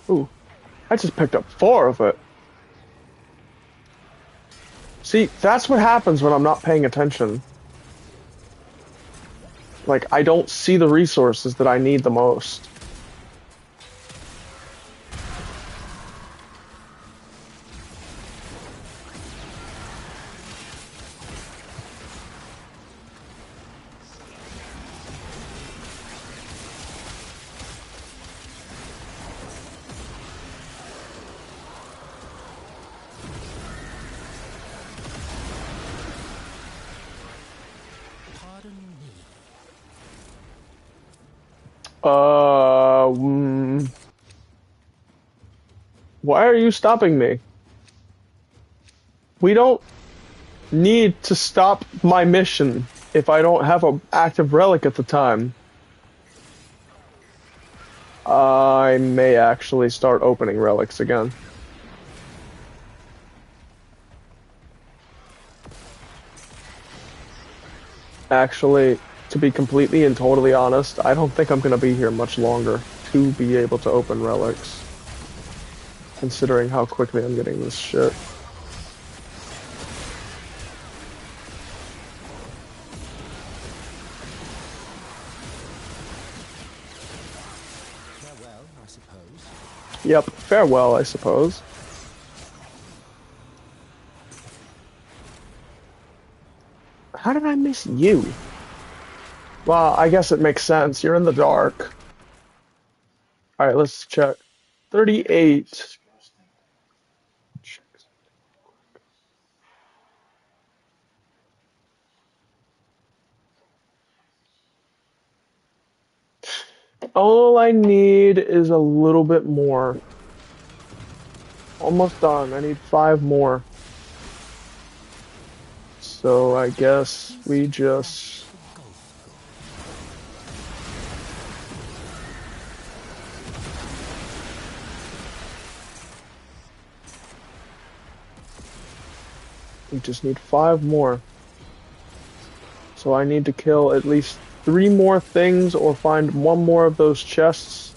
Ooh, I just picked up 4 of it. See, that's what happens when I'm not paying attention. Like, I don't see the resources that I need the most. Pardon me. Why are you stopping me? We don't need to stop my mission if I don't have an active relic at the time. I may actually start opening relics again. Actually, to be completely and totally honest, I don't think I'm going to be here much longer to be able to open relics. Considering how quickly I'm getting this shit. Farewell, I suppose. Yep, farewell, I suppose. How did I miss you? Well, I guess it makes sense. You're in the dark. Alright, let's check. 38. All I need is a little bit more. Almost done. I need 5 more. So I guess we just... We just need 5 more. So I need to kill at least 3 more things or find 1 more of those chests.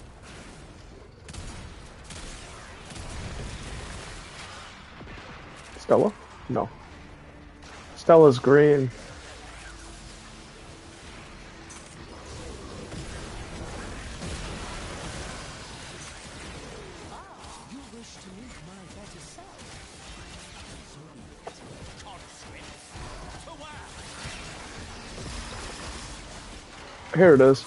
Stella? No. Stella's green. You wish to meet my better self? So be it. Conscript. To work. Here it is.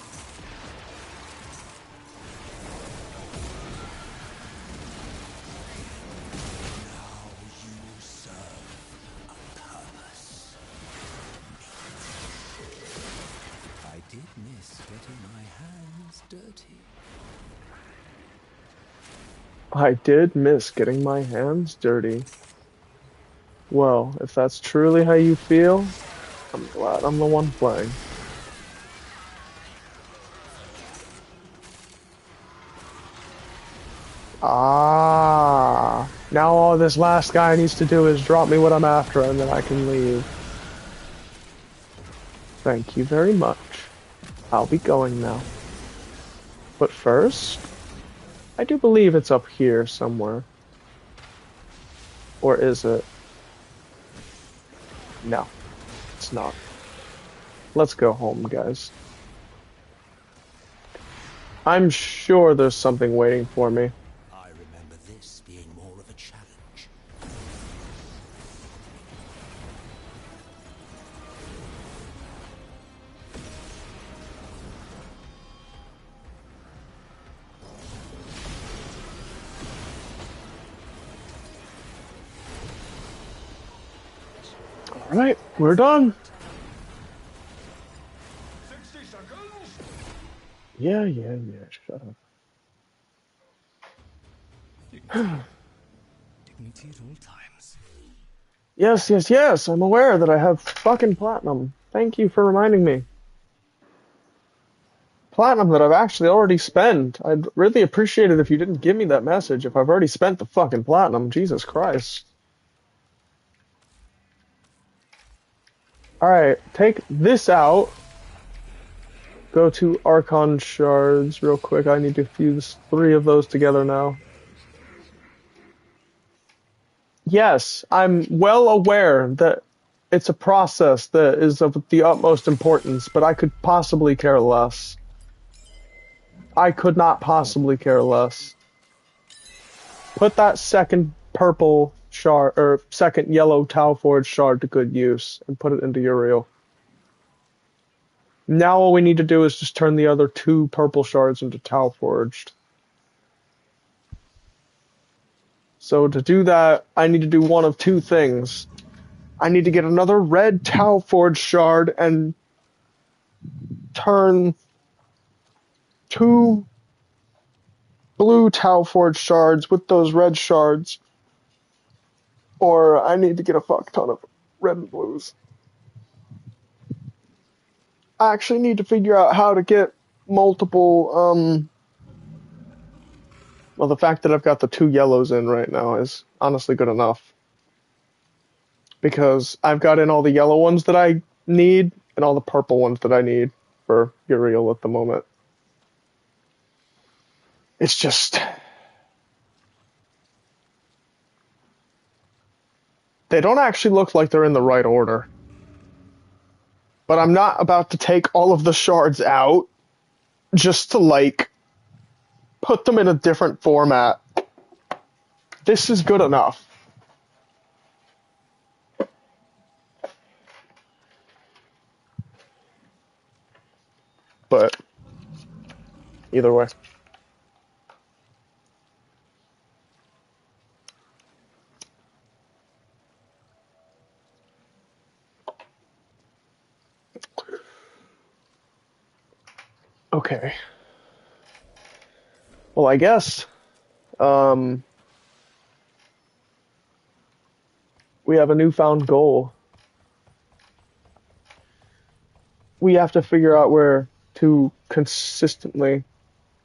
I did miss getting my hands dirty. I did miss getting my hands dirty. Well, if that's truly how you feel, I'm glad I'm the one playing. Ah, now all this last guy needs to do is drop me what I'm after and then I can leave. Thank you very much. I'll be going now. But first, I do believe it's up here somewhere. Or is it? No, it's not. Let's go home, guys. I'm sure there's something waiting for me. I remember this being more of a challenge. Alright, we're done. 60 seconds? Yeah, shut up. Dignity at all times. Yes, I'm aware that I have fucking platinum. Thank you for reminding me. platinum that I've actually already spent. I'd really appreciate it if you didn't give me that message if I've already spent the fucking platinum. Jesus Christ. Alright, take this out. Go to Archon Shards real quick. I need to fuse 3 of those together now. Yes, I'm well aware that it's a process that is of the utmost importance, but I could possibly care less. I could not possibly care less. Put that second purple shard, or second yellow Tau Forge shard to good use, and put it into Uriel. Now all we need to do is just turn the other 2 purple shards into Tau Forged. So to do that, I need to do one of 2 things. I need to get another red Tau Forge shard and turn 2 blue Tau Forge shards with those red shards, or I need to get a fuck ton of red and blues. I actually need to figure out how to get multiple, well, the fact that I've got the 2 yellows in right now is honestly good enough. Because I've got in all the yellow ones that I need, and all the purple ones that I need for Uriel at the moment. It's just... they don't actually look like they're in the right order. But I'm not about to take all of the shards out just to, like, put them in a different format. This is good enough. But either way. Okay. Well, I guess we have a newfound goal. We have to figure out where to consistently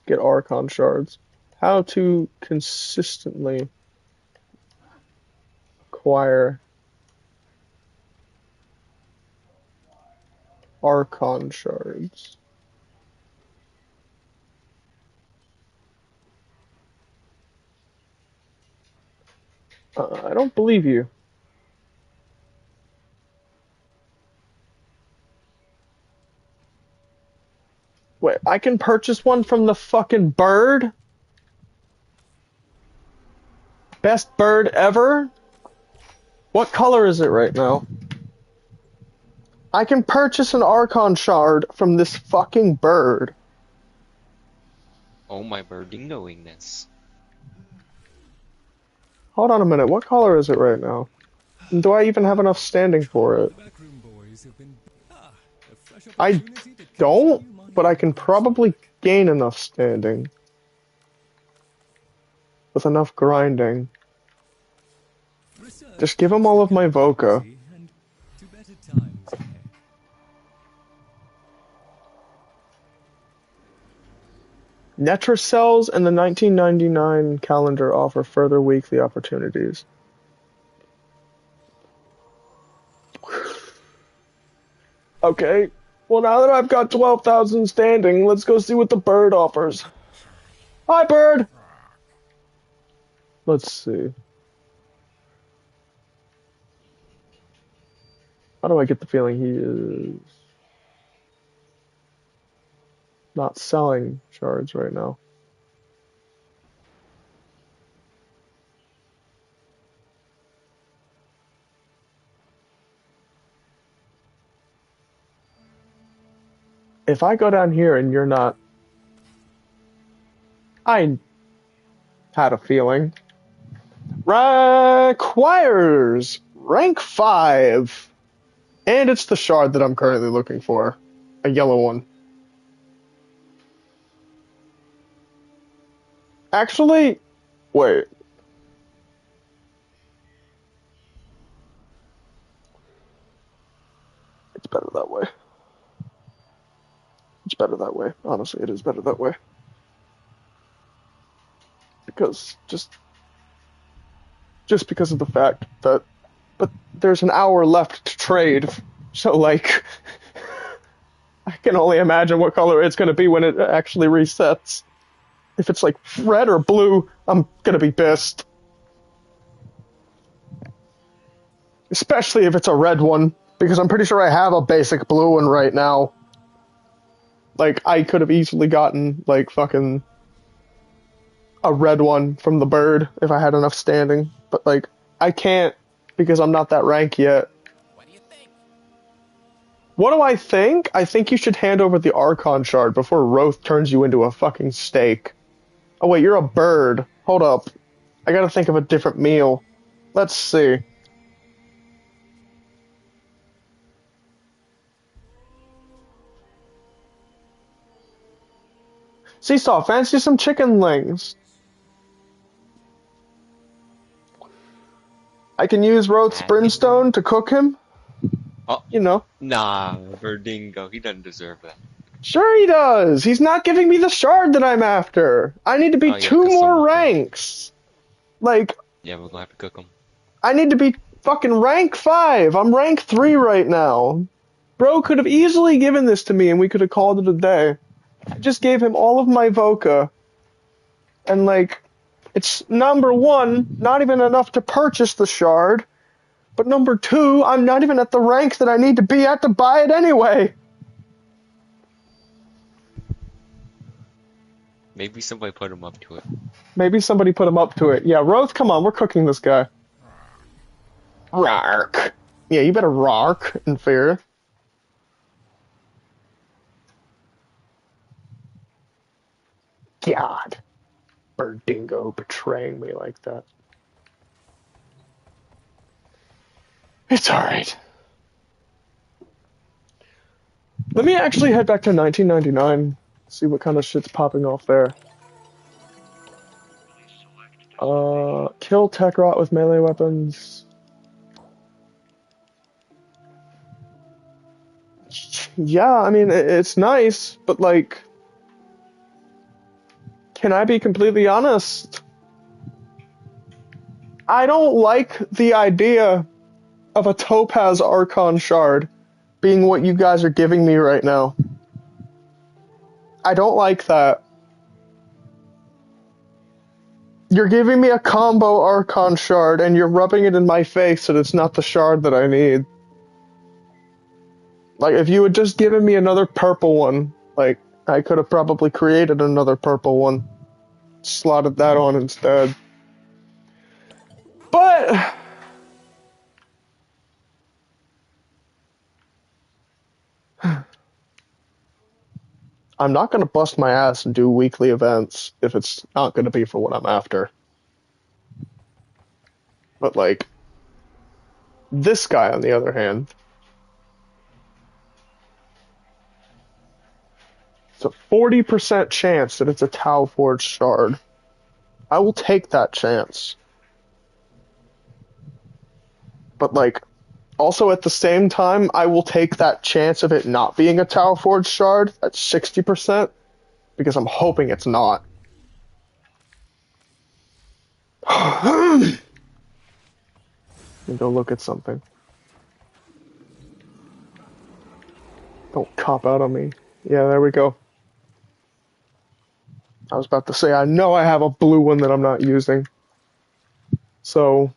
get Archon shards. How to consistently acquire Archon shards. I don't believe you. Wait, I can purchase one from the fucking bird? Best bird ever? What color is it right now? I can purchase an Archon shard from this fucking bird. Oh my birdingoingness. Hold on a minute, what color is it right now? And do I even have enough standing for it? I don't, but I can probably gain enough standing. With enough grinding. Just give him all of my Voca. Netra cells and the 1999 calendar offer further weekly opportunities. Okay, well now that I've got 12,000 standing, let's go see what the bird offers. Hi, bird! Let's see. How do I get the feeling he is not selling shards right now? If I go down here and you're not... I had a feeling. Requires rank 5. And it's the shard that I'm currently looking for. A yellow one. Actually, wait. It's better that way. It's better that way. Honestly, it is better that way. Because just because of the fact that, but there's an hour left to trade, so like, I can only imagine what color it's going to be when it actually resets. If it's like red or blue, I'm going to be pissed. Especially if it's a red one, because I'm pretty sure I have a basic blue one right now. Like, I could have easily gotten, like, fucking a red one from the bird if I had enough standing. But, like, I can't because I'm not that rank yet. What do you think? What do I think? I think you should hand over the Archon shard before Roth turns you into a fucking steak. Oh wait, you're a bird. Hold up. I gotta think of a different meal. Let's see. Seesaw, fancy some chicken links. I can use Roth's brimstone to cook him. Oh, You know. nah, Verdingo. He doesn't deserve that. Sure he does. He's not giving me the shard that I'm after. I need to be Oh, yeah, 2 'cause more someone- ranks. Like, Yeah, we're gonna have to cook him. I need to be fucking rank 5. I'm rank 3 right now. Bro could have easily given this to me and we could have called it a day. I just gave him all of my Voca. And like, it's number 1, not even enough to purchase the shard. But number 2, I'm not even at the rank that I need to be at to buy it anyway. Maybe somebody put him up to it. Maybe somebody put him up to it. Yeah, Roth, come on, we're cooking this guy. Rark. Yeah, you better rark in fear. God. Bird dingo betraying me like that. It's alright. Let me actually head back to 1999. See what kind of shit's popping off there. Kill Tekrot with melee weapons. Yeah, I mean, it's nice, but like, can I be completely honest? I don't like the idea of a Topaz Archon shard being what you guys are giving me right now. I don't like that. You're giving me a combo Archon shard and you're rubbing it in my face that it's not the shard that I need. Like, if you had just given me another purple one, like, I could have probably created another purple one. Slotted that on instead. But I'm not going to bust my ass and do weekly events if it's not going to be for what I'm after. But, like, this guy, on the other hand, it's a 40% chance that it's a Tau Forged shard. I will take that chance. But, like, also at the same time, I will take that chance of it not being a Tau Forged shard at 60%, because I'm hoping it's not. Let me go look at something. Don't cop out on me. Yeah, there we go. I was about to say, I know I have a blue one that I'm not using. So,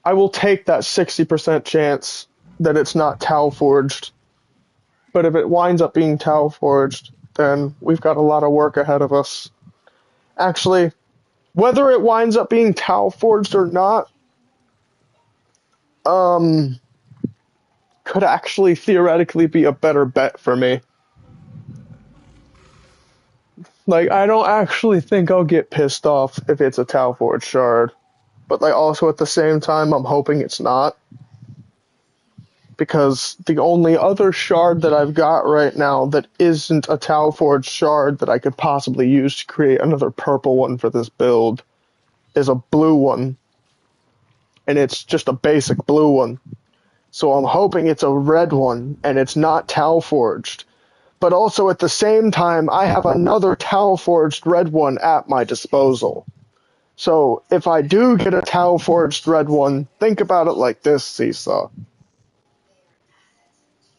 I will take that 60% chance that it's not Tau Forged. But if it winds up being Tau Forged, then we've got a lot of work ahead of us. Actually, whether it winds up being Tau Forged or not, could actually theoretically be a better bet for me. Like, I don't actually think I'll get pissed off if it's a Tau Forged shard. But, like, also at the same time, I'm hoping it's not. Because the only other shard that I've got right now that isn't a Tau Forged shard that I could possibly use to create another purple one for this build is a blue one. And it's just a basic blue one. So I'm hoping it's a red one and it's not Tau Forged. But also at the same time, I have another Tau Forged red one at my disposal. So if I do get a Tau Forged red one, think about it like this, Seesaw.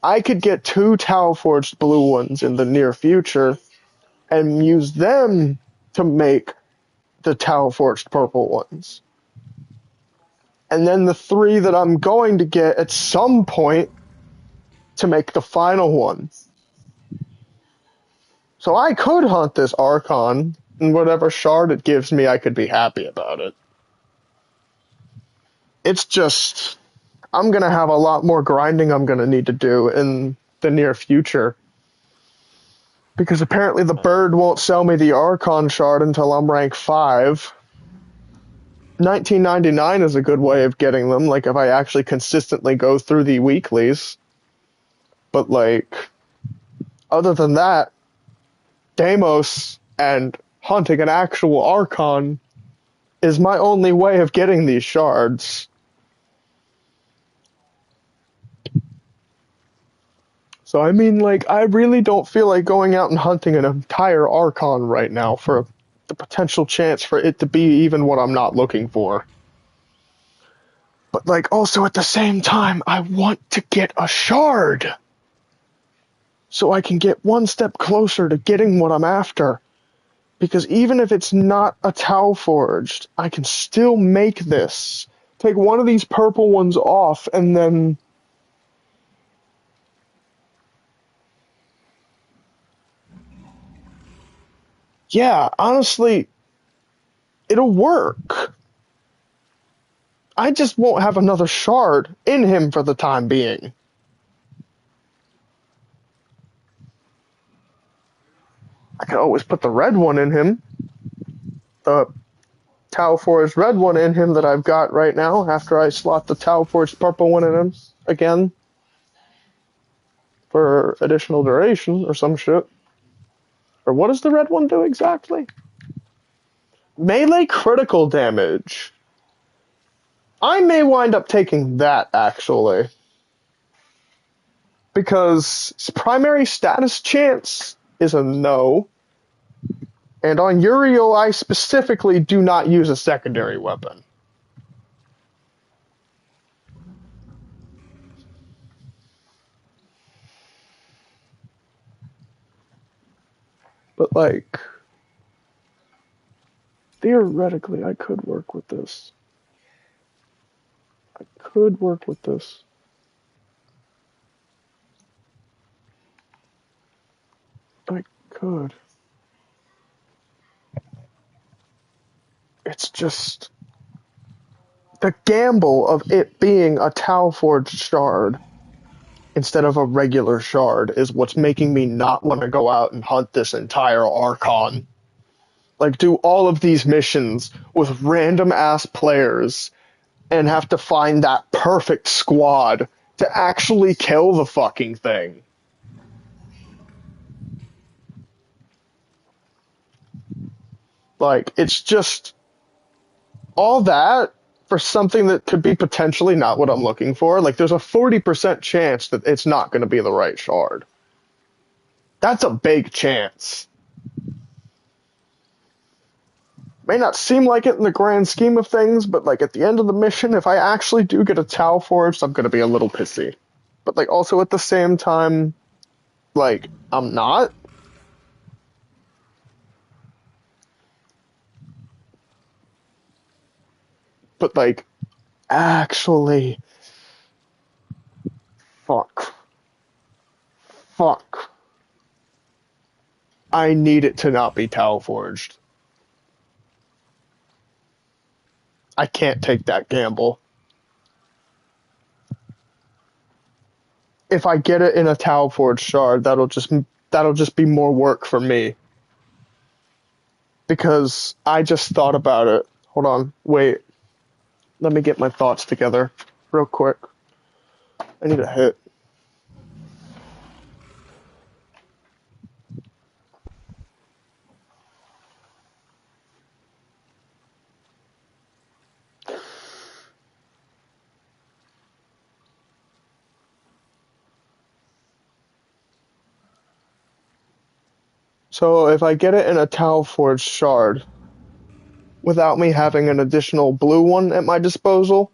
I could get 2 Tau Forged blue ones in the near future and use them to make the Tau Forged purple ones. And then the 3 that I'm going to get at some point to make the final one. So I could hunt this Archon, and whatever shard it gives me, I could be happy about it. It's just, I'm going to have a lot more grinding I'm going to need to do in the near future. Because apparently the bird won't sell me the Archon shard until I'm rank 5. $19.99 is a good way of getting them, like if I actually consistently go through the weeklies. But like, other than that, Deimos and hunting an actual Archon is my only way of getting these shards. So I mean, like, I really don't feel like going out and hunting an entire Archon right now for the potential chance for it to be even what I'm not looking for. But like, also at the same time, I want to get a shard! So I can get one step closer to getting what I'm after. Because even if it's not a Tau Forged, I can still make this. Take one of these purple ones off, and then... Yeah, honestly, it'll work. I just won't have another shard in him for the time being. I can always put the red one in him. The Tau Forged red one in him that I've got right now after I slot the Tau Forged purple one in him again for additional duration or some shit. Or what does the red one do exactly? Melee critical damage. I may wind up taking that, actually. Because primary status chance is a no. And on Uriel, I specifically do not use a secondary weapon. But, like, theoretically, I could work with this. I could work with this. I could. It's just the gamble of it being a Tau Forged shard instead of a regular shard is what's making me not want to go out and hunt this entire Archon. Like, do all of these missions with random ass players and have to find that perfect squad to actually kill the fucking thing. Like, it's just all that for something that could be potentially not what I'm looking for. Like, there's a 40% chance that it's not going to be the right shard. That's a big chance. May not seem like it in the grand scheme of things, but like at the end of the mission, if I actually do get a Tau Forged, I'm going to be a little pissy. But like also at the same time, like, I'm not. But like, actually, fuck. Fuck. I need it to not be Tau Forged. I can't take that gamble. If I get it in a Tau Forged shard, that'll just be more work for me. Because I just thought about it. Hold on, wait. Let me get my thoughts together real quick. I need a hit. So if I get it in a Tau Forge shard, without me having an additional blue one at my disposal,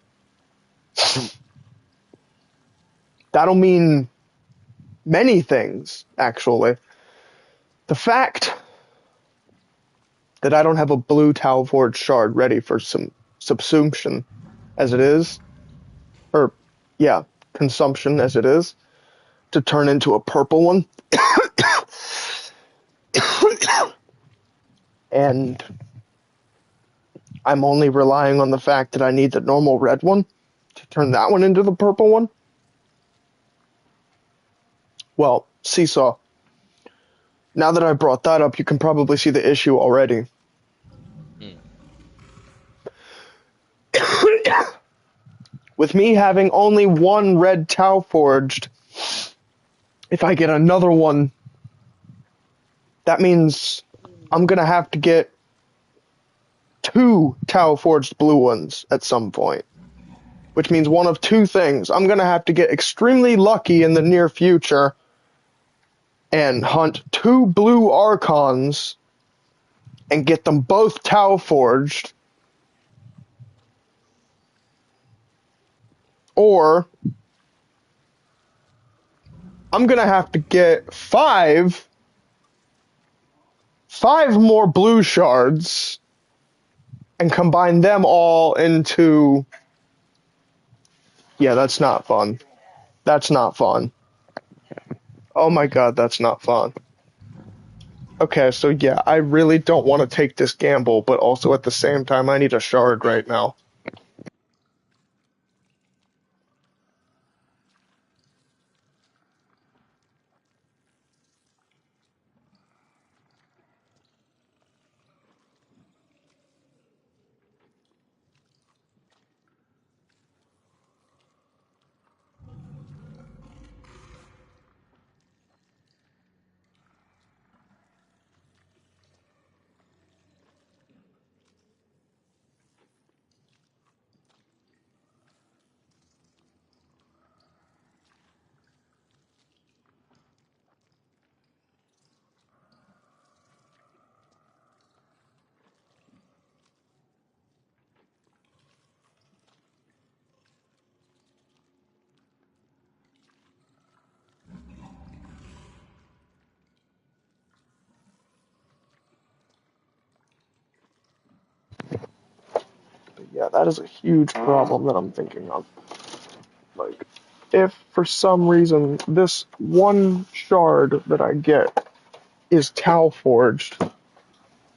that'll mean many things, actually. The fact that I don't have a blue Tau Forge shard ready for some subsumption as it is, or, yeah, consumption as it is, to turn into a purple one. And I'm only relying on the fact that I need the normal red one to turn that one into the purple one. Well, Seesaw, now that I brought that up, you can probably see the issue already. Hmm. With me having only one red Tau forged, if I get another one, that means I'm gonna have to get 2 Tau forged blue ones at some point. Which means one of 2 things. I'm gonna have to get extremely lucky in the near future and hunt 2 blue Archons and get them both Tau forged. Or I'm gonna have to get 5 more blue shards and combine them all into... Yeah, that's not fun. That's not fun. Oh my god, that's not fun. Okay, so yeah, I really don't want to take this gamble, but also at the same time, I need a shard right now. But yeah, that is a huge problem that I'm thinking of. Like, if for some reason this one shard that I get is Tau forged,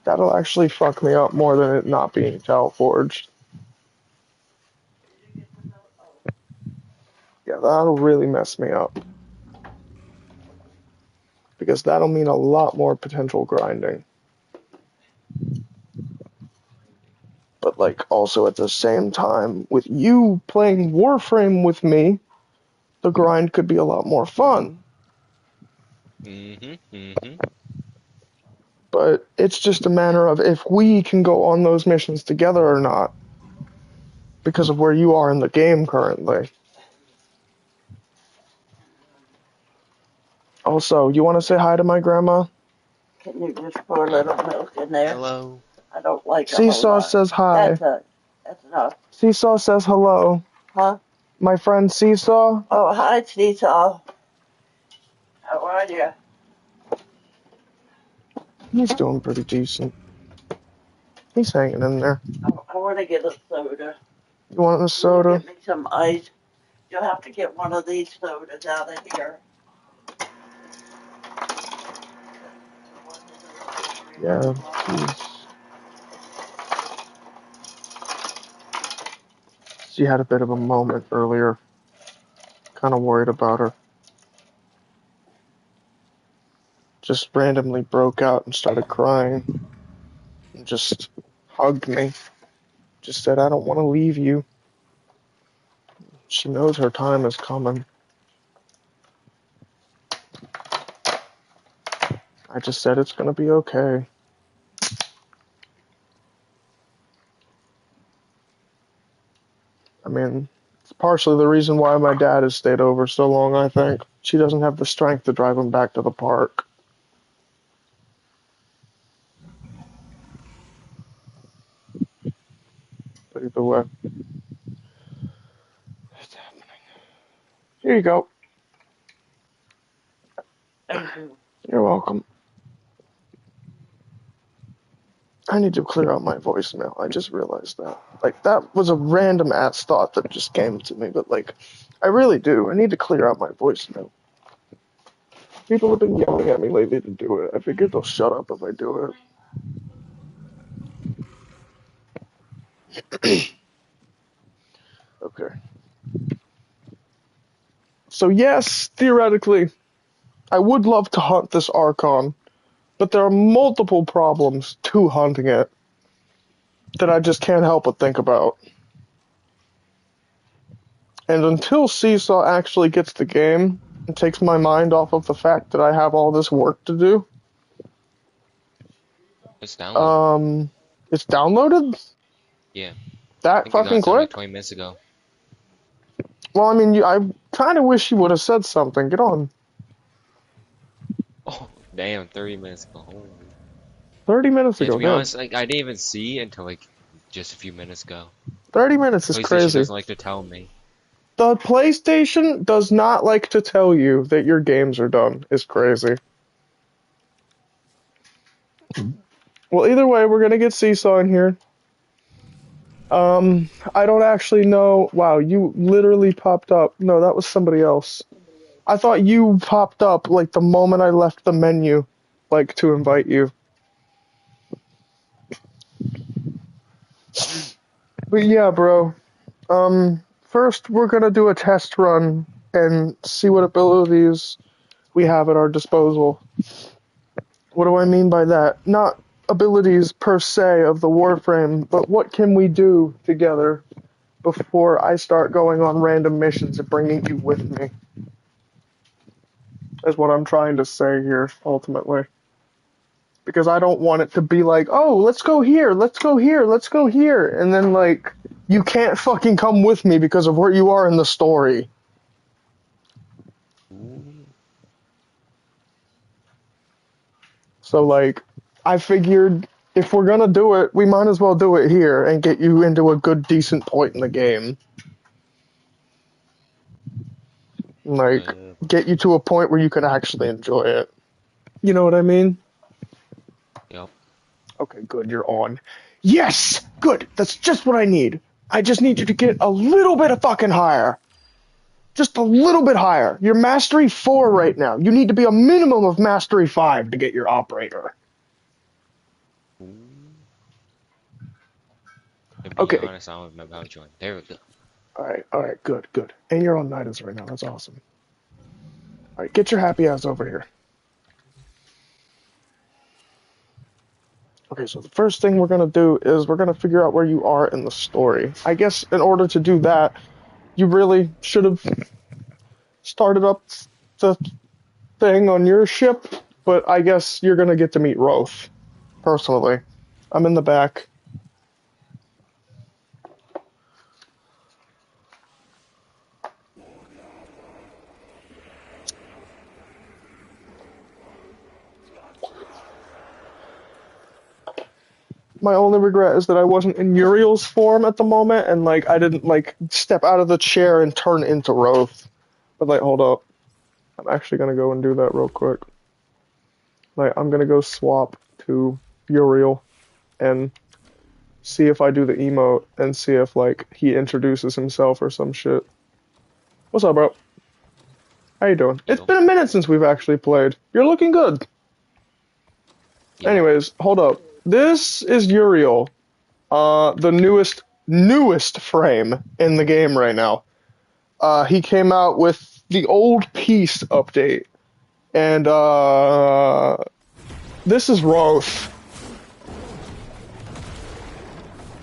that'll actually fuck me up more than it not being Tau forged. Yeah, that'll really mess me up. Because that'll mean a lot more potential grinding. But, like, also at the same time, with you playing Warframe with me, the grind could be a lot more fun. But it's just a matter of if we can go on those missions together or not. Because of where you are in the game currently. Also, you want to say hi to my grandma? Can you just pour a little milk in there? Hello. I don't like a Seesaw whole lot. says hi. That's enough. Seesaw says hello. Huh? My friend Seesaw. Oh, hi, Seesaw. How are you? He's doing pretty decent. He's hanging in there. I want to get a soda. You want a soda? Get me some ice. You'll have to get one of these sodas out of here. Yeah, jeez. She had a bit of a moment earlier. Kind of worried about her. Just randomly broke out and started crying. And just hugged me. Just said, I don't want to leave you. She knows her time is coming. I just said it's gonna be okay. I mean, it's partially the reason why my dad has stayed over so long, I think. She doesn't have the strength to drive him back to the park. But either way. It's happening. Here you go. Thank you. You're welcome. I need to clear out my voicemail. I just realized that. Like, that was a random ass thought that just came to me, but like, I really do. I need to clear out my voicemail. People have been yelling at me lately to do it. I figured they'll shut up if I do it. Okay. So yes, theoretically, I would love to hunt this Archon, but there are multiple problems to hunting it that I just can't help but think about. And until Seesaw actually gets the game and takes my mind off of the fact that I have all this work to do, It's downloaded. it's downloaded? Yeah. I That think I fucking got done like quick? 20 minutes ago. Well, I mean, I kind of wish you would have said something. Get on. Oh, damn, 30 minutes ago. Holy. 30 minutes Yeah, to ago, be damn. honest, like I didn't even see it until like just a few minutes ago. 30 minutes is PlayStation crazy. doesn't like to tell me. The PlayStation does not like to tell you that your games are done. It's crazy. Well, either way, we're gonna get Seesaw in here. I don't actually know. Wow, you literally popped up. No, that was somebody else. I thought you popped up like the moment I left the menu, like to invite you. But yeah, bro. First we're gonna do a test run and see what abilities we have at our disposal. What do I mean by that? Not abilities per se of the Warframe, but what can we do together before I start going on random missions and bringing you with me? Is what I'm trying to say here, ultimately. Because I don't want it to be like, oh, let's go here, let's go here, let's go here, and then, like, you can't fucking come with me because of where you are in the story. So, like, I figured if we're gonna do it, we might as well do it here and get you into a good, decent point in the game. Like, get you to a point where you can actually enjoy it. You know what I mean? Yep. Okay, good, you're on. Yes! Good! That's just what I need. I just need you to get a little bit of fucking higher. Just a little bit higher. You're Mastery 4 right now. You need to be a minimum of Mastery 5 to get your Operator. To be Okay. honest, I don't remember how to join. There we go. Alright, good. And you're on Nidus right now, that's awesome. Alright, get your happy ass over here. Okay, so the first thing we're gonna do is we're gonna figure out where you are in the story. I guess in order to do that, you really should have started up the thing on your ship, but I guess you're gonna get to meet Roth, personally. I'm in the back. My only regret is that I wasn't in Uriel's form at the moment, and, like, I didn't, like, step out of the chair and turn into Roth. But, like, hold up. I'm actually gonna go and do that real quick. Like, I'm gonna go swap to Uriel and see if I do the emote and see if, like, he introduces himself or some shit. What's up, bro? How you doing? It's been a minute since we've actually played. You're looking good. Yep. Anyways, hold up. This is Uriel, the newest frame in the game right now. He came out with the Old Peace update, and this is Roth.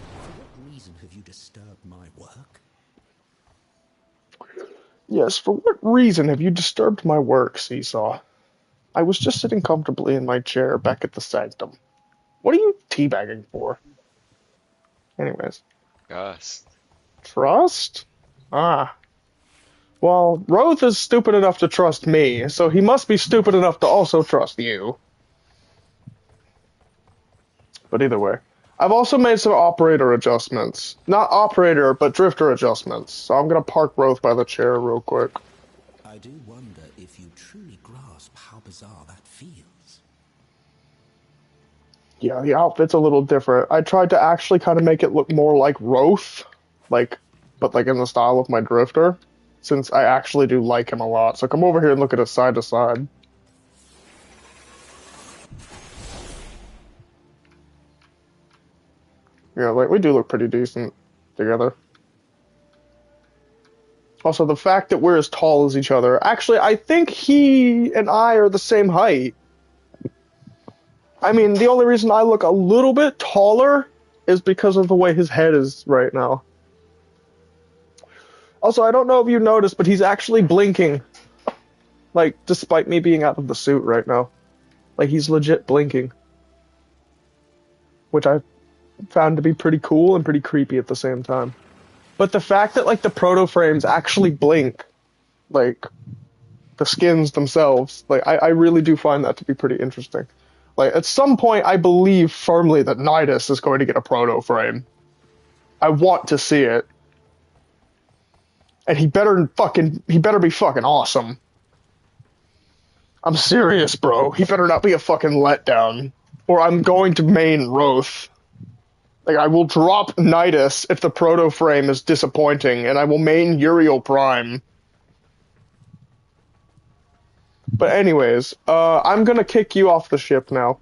For what reason have you disturbed my work? Yes, for what reason have you disturbed my work, Seesaw? I was just sitting comfortably in my chair back at the sanctum. What are you teabagging for? Anyways. Gus. Trust? Ah. Well, Roth is stupid enough to trust me, so he must be stupid enough to also trust you. But either way. I've also made some operator adjustments. Not operator, but drifter adjustments. So I'm gonna park Roth by the chair real quick. I do wonder if you truly grasp how bizarre that feels. Yeah, the outfit's a little different. I tried to actually kind of make it look more like Roth, like, but like in the style of my drifter, since I actually do like him a lot. So come over here and look at us side to side. Yeah, like we do look pretty decent together. Also, the fact that we're as tall as each other. Actually, I think he and I are the same height. I mean, the only reason I look a little bit taller is because of the way his head is right now. Also, I don't know if you noticed, but he's actually blinking. Like, despite me being out of the suit right now. Like, he's legit blinking. Which I found to be pretty cool and pretty creepy at the same time. But the fact that, like, the proto-frames actually blink, like, the skins themselves, like, I really do find that to be pretty interesting. Like, at some point, I believe firmly that Nidus is going to get a proto-frame. I want to see it. And he better be fucking awesome. I'm serious, bro. He better not be a fucking letdown. Or I'm going to main Roth. Like, I will drop Nidus if the proto frame is disappointing, and I will main Uriel Prime. But anyways, I'm gonna kick you off the ship now.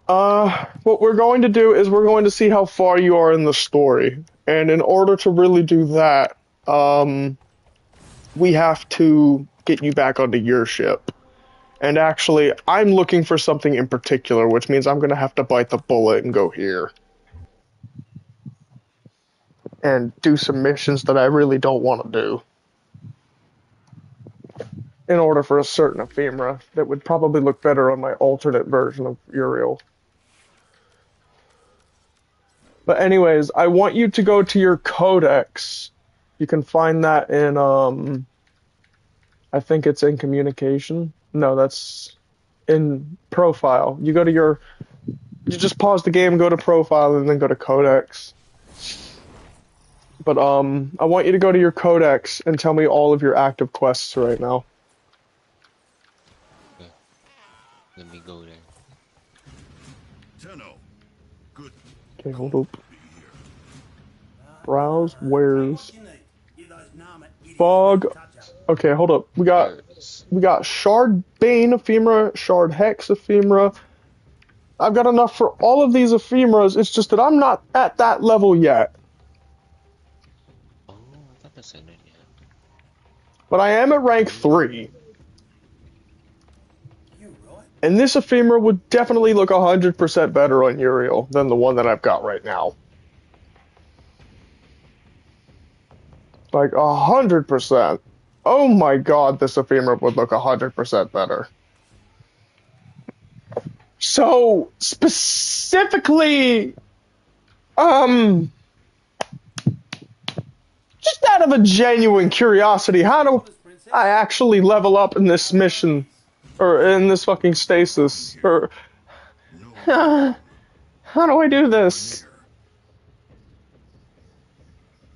What we're going to do is we're going to see how far you are in the story. And in order to really do that, we have to get you back onto your ship. And actually, I'm looking for something in particular, which means I'm gonna have to bite the bullet and go here. And do some missions that I really don't want to do. In order for a certain ephemera that would probably look better on my alternate version of Uriel. But anyways, I want you to go to your codex. You can find that in, I think it's in communication. No, that's in profile. You just pause the game, go to profile, and then go to codex. But, I want you to go to your codex and tell me all of your active quests right now. Okay. Let me go there. Tenno. Good. Okay, hold up. Browse, wares. Fog. Okay, hold up. We got Shard Bane ephemera, Shard Hex ephemera. I've got enough for all of these ephemeras. It's just that I'm not at that level yet. Oh, I thought that's in it yet. But I am at rank 3. And this ephemera would definitely look 100% better on Uriel than the one that I've got right now. Like 100%. Oh my god, this ephemera would look 100% better. So, specifically, just out of a genuine curiosity, how do I actually level up in this mission? Or in this fucking stasis? Or, how do I do this?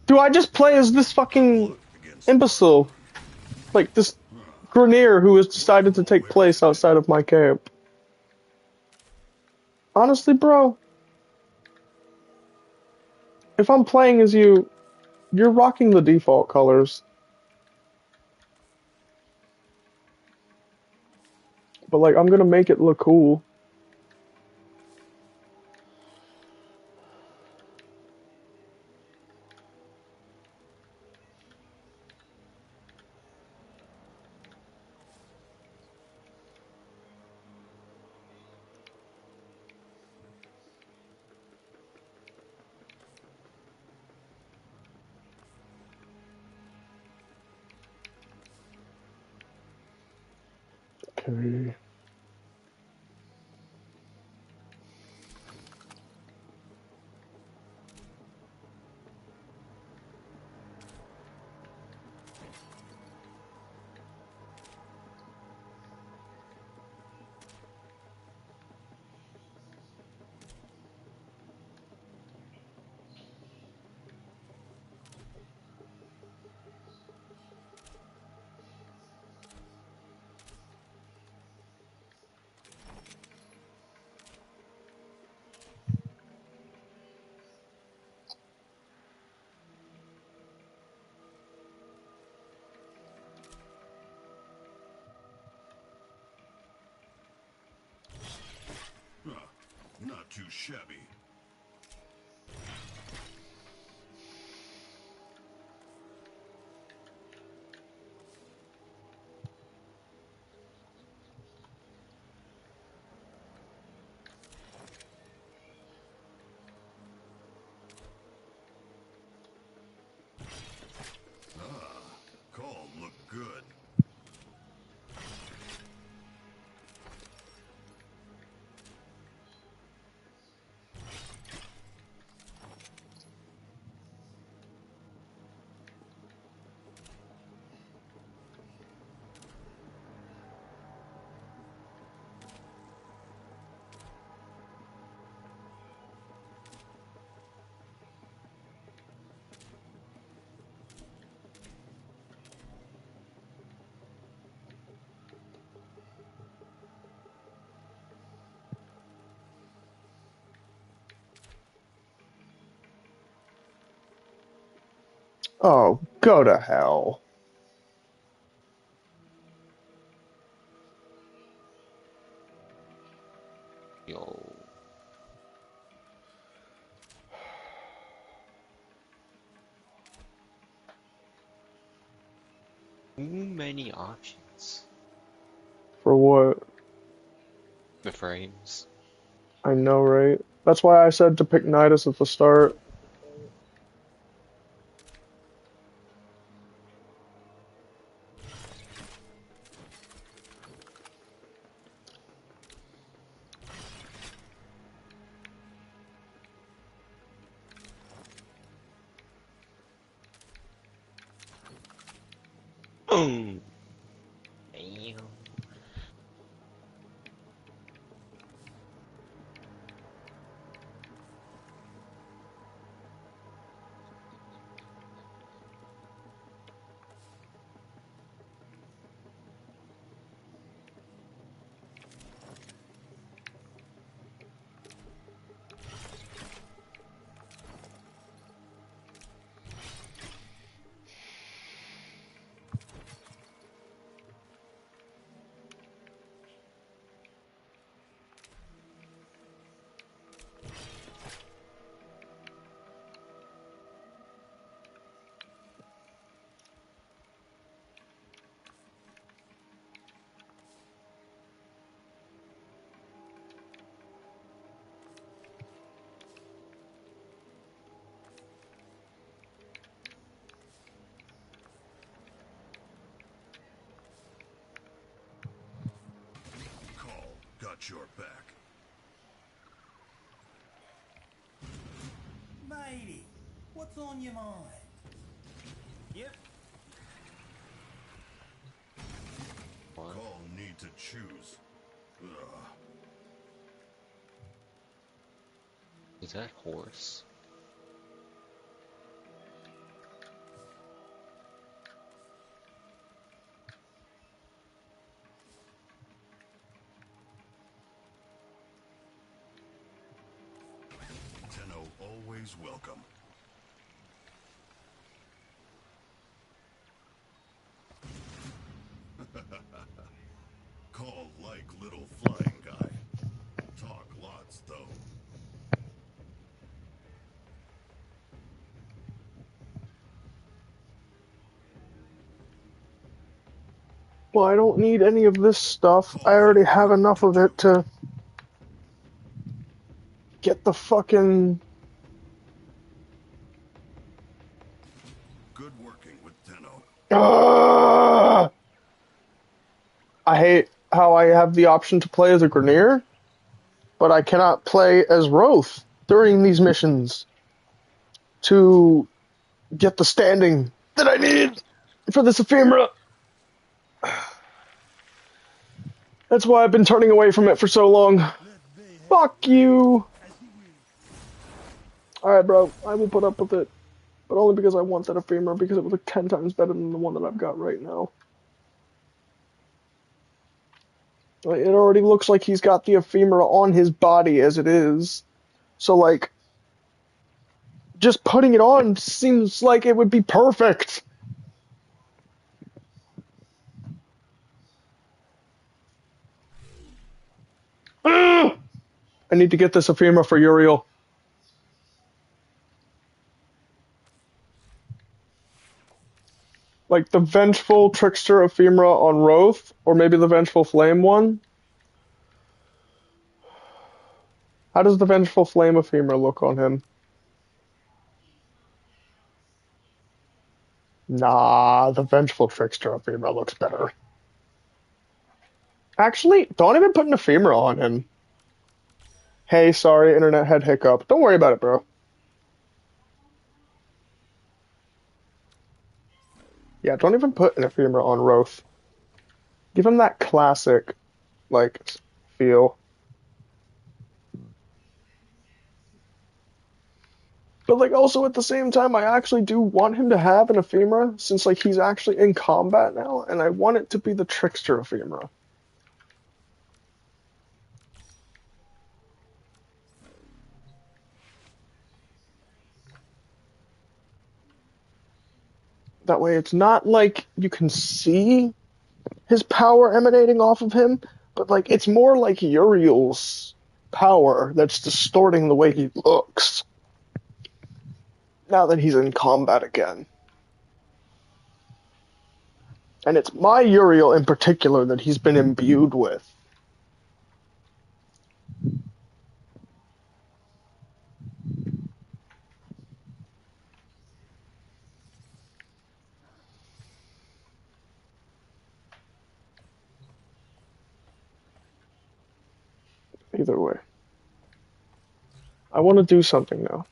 Do I just play as this fucking imbecile? Like this Grenier who has decided to take place outside of my camp? Honestly, bro, if I'm playing as you, you're rocking the default colors. But like, I'm gonna make it look cool. Okay. too shabby. Call looked good. Oh, go to hell. Yo. Too many options. For what? The frames. I know, right? That's why I said to pick Nidus at the start. Boom. Damn. Call got your back. Matey, what's on your mind? Yep. What? Call need to choose. Ugh. Is that horse? Tenno always welcome. Call like little flying guy. Talk lots though. Well, I don't need any of this stuff. I Call already have have work enough to of do. it to get the fucking... Good working with Tenno. Ugh! I hate how I have the option to play as a Grineer, but I cannot play as Roth during these missions to get the standing that I need for this ephemera. That's why I've been turning away from it for so long. Fuck you! Alright, bro, I will put up with it. But only because I want that ephemera, because it was like 10 times better than the one that I've got right now. Like, it already looks like he's got the ephemera on his body as it is. So, like, just putting it on seems like it would be perfect. Ugh! I need to get this ephemera for Uriel. Like the Vengeful Trickster ephemera on Roth, or maybe the Vengeful Flame one. How does the Vengeful Flame ephemera look on him? Nah, the Vengeful Trickster ephemera looks better. Actually, don't even put an ephemera on him. Hey, sorry, internet had hiccup. Don't worry about it, bro. Yeah, don't even put an ephemera on Roth. Give him that classic, like, feel. But, like, also at the same time, I actually do want him to have an ephemera, since, like, he's actually in combat now, and I want it to be the Trickster ephemera. That way it's not like you can see his power emanating off of him, but like it's more like Uriel's power that's distorting the way he looks now that he's in combat again. And it's my Uriel in particular that he's been imbued with. Either way. I want to do something now.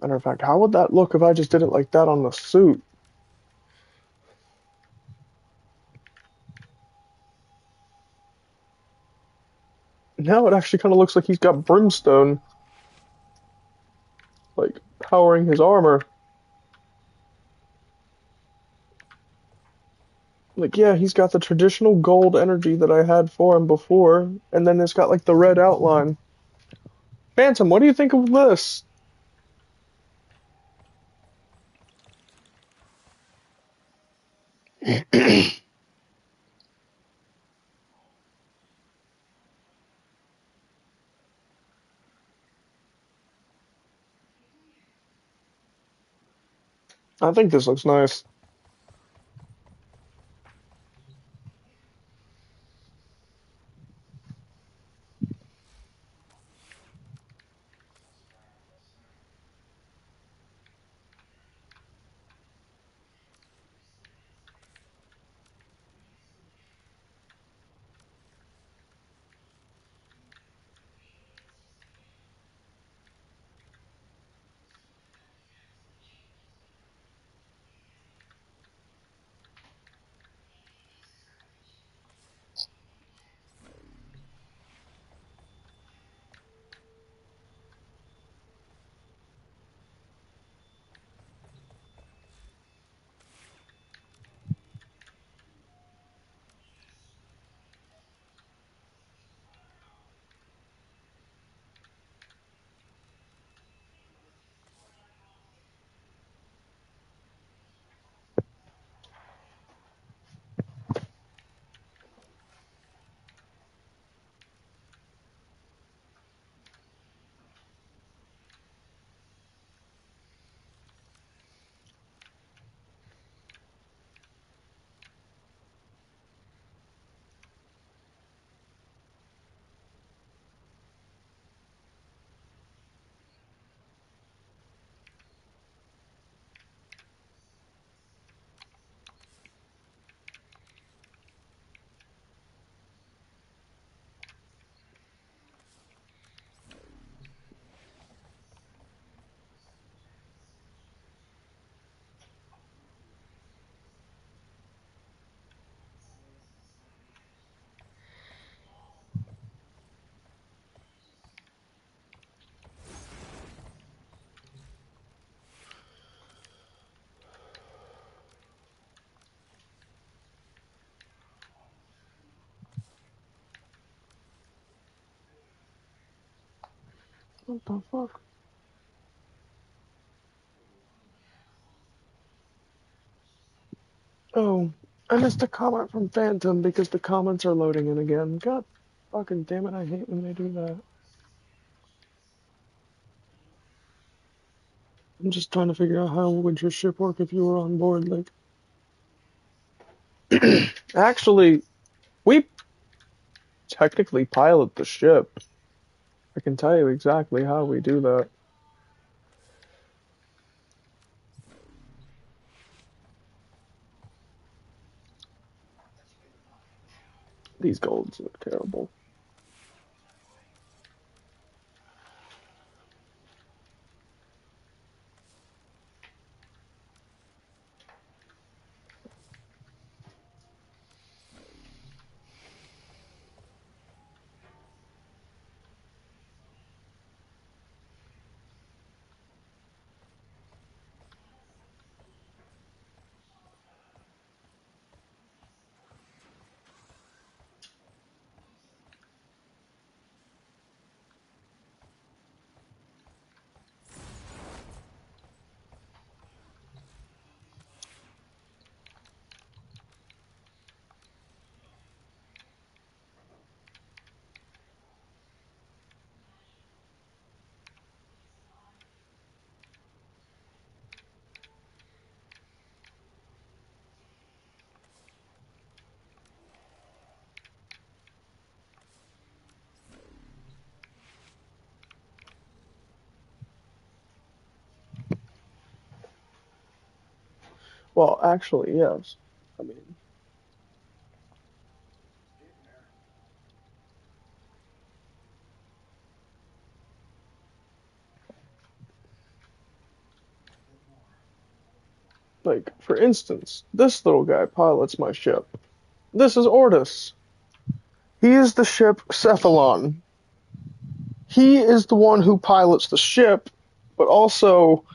Matter of fact, how would that look if I just did it like that on the suit? Now it actually kind of looks like he's got brimstone, like, powering his armor. Like, yeah, he's got the traditional gold energy that I had for him before, and then it's got, like, the red outline. Phantom, what do you think of this? I think this looks nice. What the fuck? Oh, I missed a comment from Phantom because the comments are loading in again. God fucking damn it, I hate when they do that. I'm just trying to figure out how would your ship work if you were on board, like... Actually, we technically pilot the ship. I can tell you exactly how we do that. These golds look terrible. Well, actually, yes. I mean, like, for instance, this little guy pilots my ship. This is Ortis. He is the ship Cephalon. He is the one who pilots the ship, but also,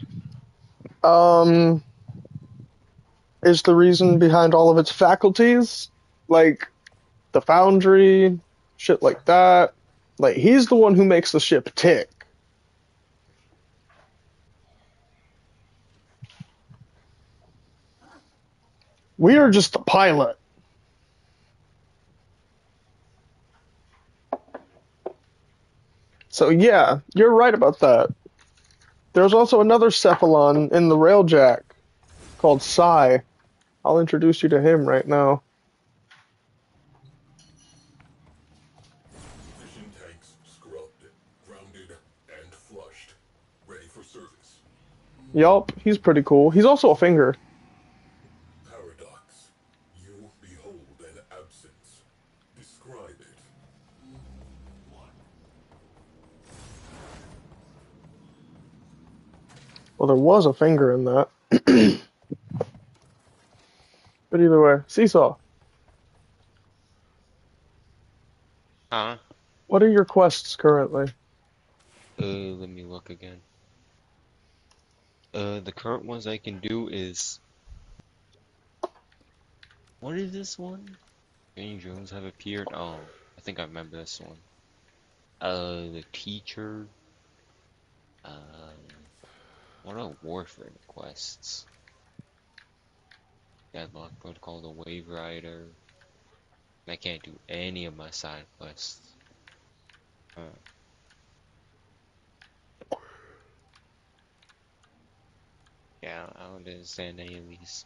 is the reason behind all of its faculties. Like, the foundry, shit like that. Like, he's the one who makes the ship tick. We are just the pilot. So yeah, you're right about that. There's also another Cephalon in the Railjack called Psy. I'll introduce you to him right now. Mission tanks scrubbed, grounded, and flushed. Ready for service. Yup, he's pretty cool. He's also a finger. Paradox. You behold an absence. Describe it. Well, there was a finger in that. But either way, Seesaw, Huh? what are your quests currently? Let me look again. The current ones I can do is... What is this one? Any drones have appeared? Oh, I think I remember this one. The teacher. What are warfare quests? Deadlock Protocol, the Wave Rider. I can't do any of my side quests. Huh. Yeah, I don't understand any of these.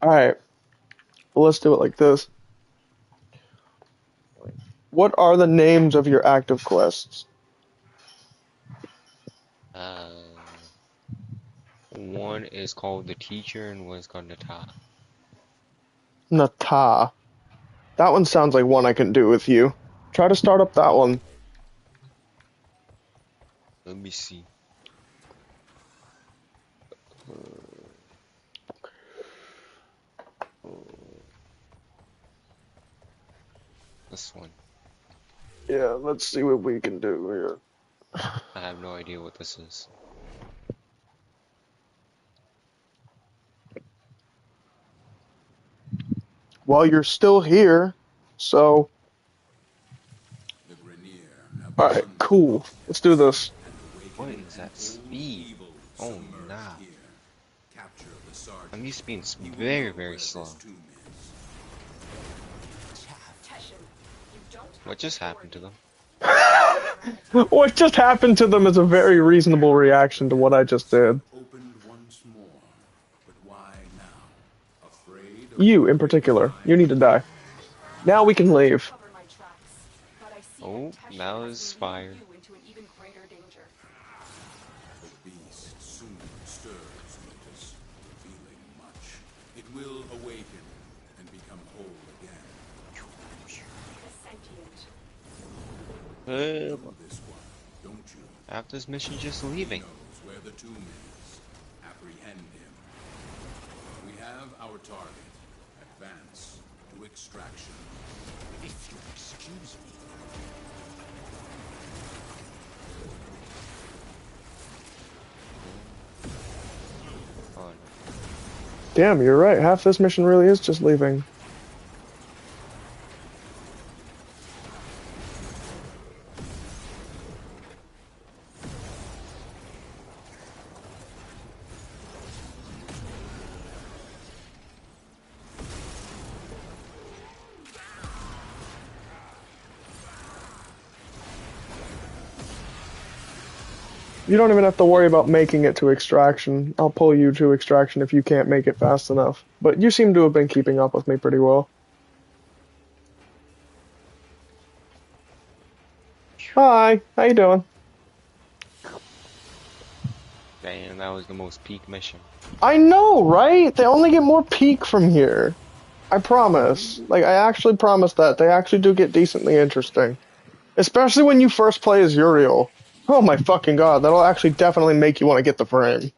Alright, well, let's do it like this. What are the names of your active quests? Uh, one is called the teacher and one is called Nata. Nata. That one sounds like one I can do with you. Try to start up that one. Let me see. This one. Yeah, let's see what we can do here. I have no idea what this is. Well, you're still here, so... Alright, cool. Let's do this. What is that speed? Oh nah. I'm used to being very, very slow. What just happened to them? What just happened to them is a very reasonable reaction to what I just did. You, in particular. You need to die. Now we can leave. Oh, now it's fire. The beast soon stirs Lotus, revealing much. It will awaken and become whole again. Know this one, don't you? After this mission, just leaving. Knows where the tomb is. Apprehend him. We have our target. Advance to extraction. If you excuse me. Oh, no. Damn, you're right. Half this mission really is just leaving. You don't even have to worry about making it to extraction. I'll pull you to extraction if you can't make it fast enough. But you seem to have been keeping up with me pretty well. Hi, how you doing? Damn, that was the most peak mission. I know, right? They only get more peak from here. I promise. Like, I actually promise that. They actually do get decently interesting. Especially when you first play as Uriel. Oh my fucking god, that'll actually definitely make you want to get the frame.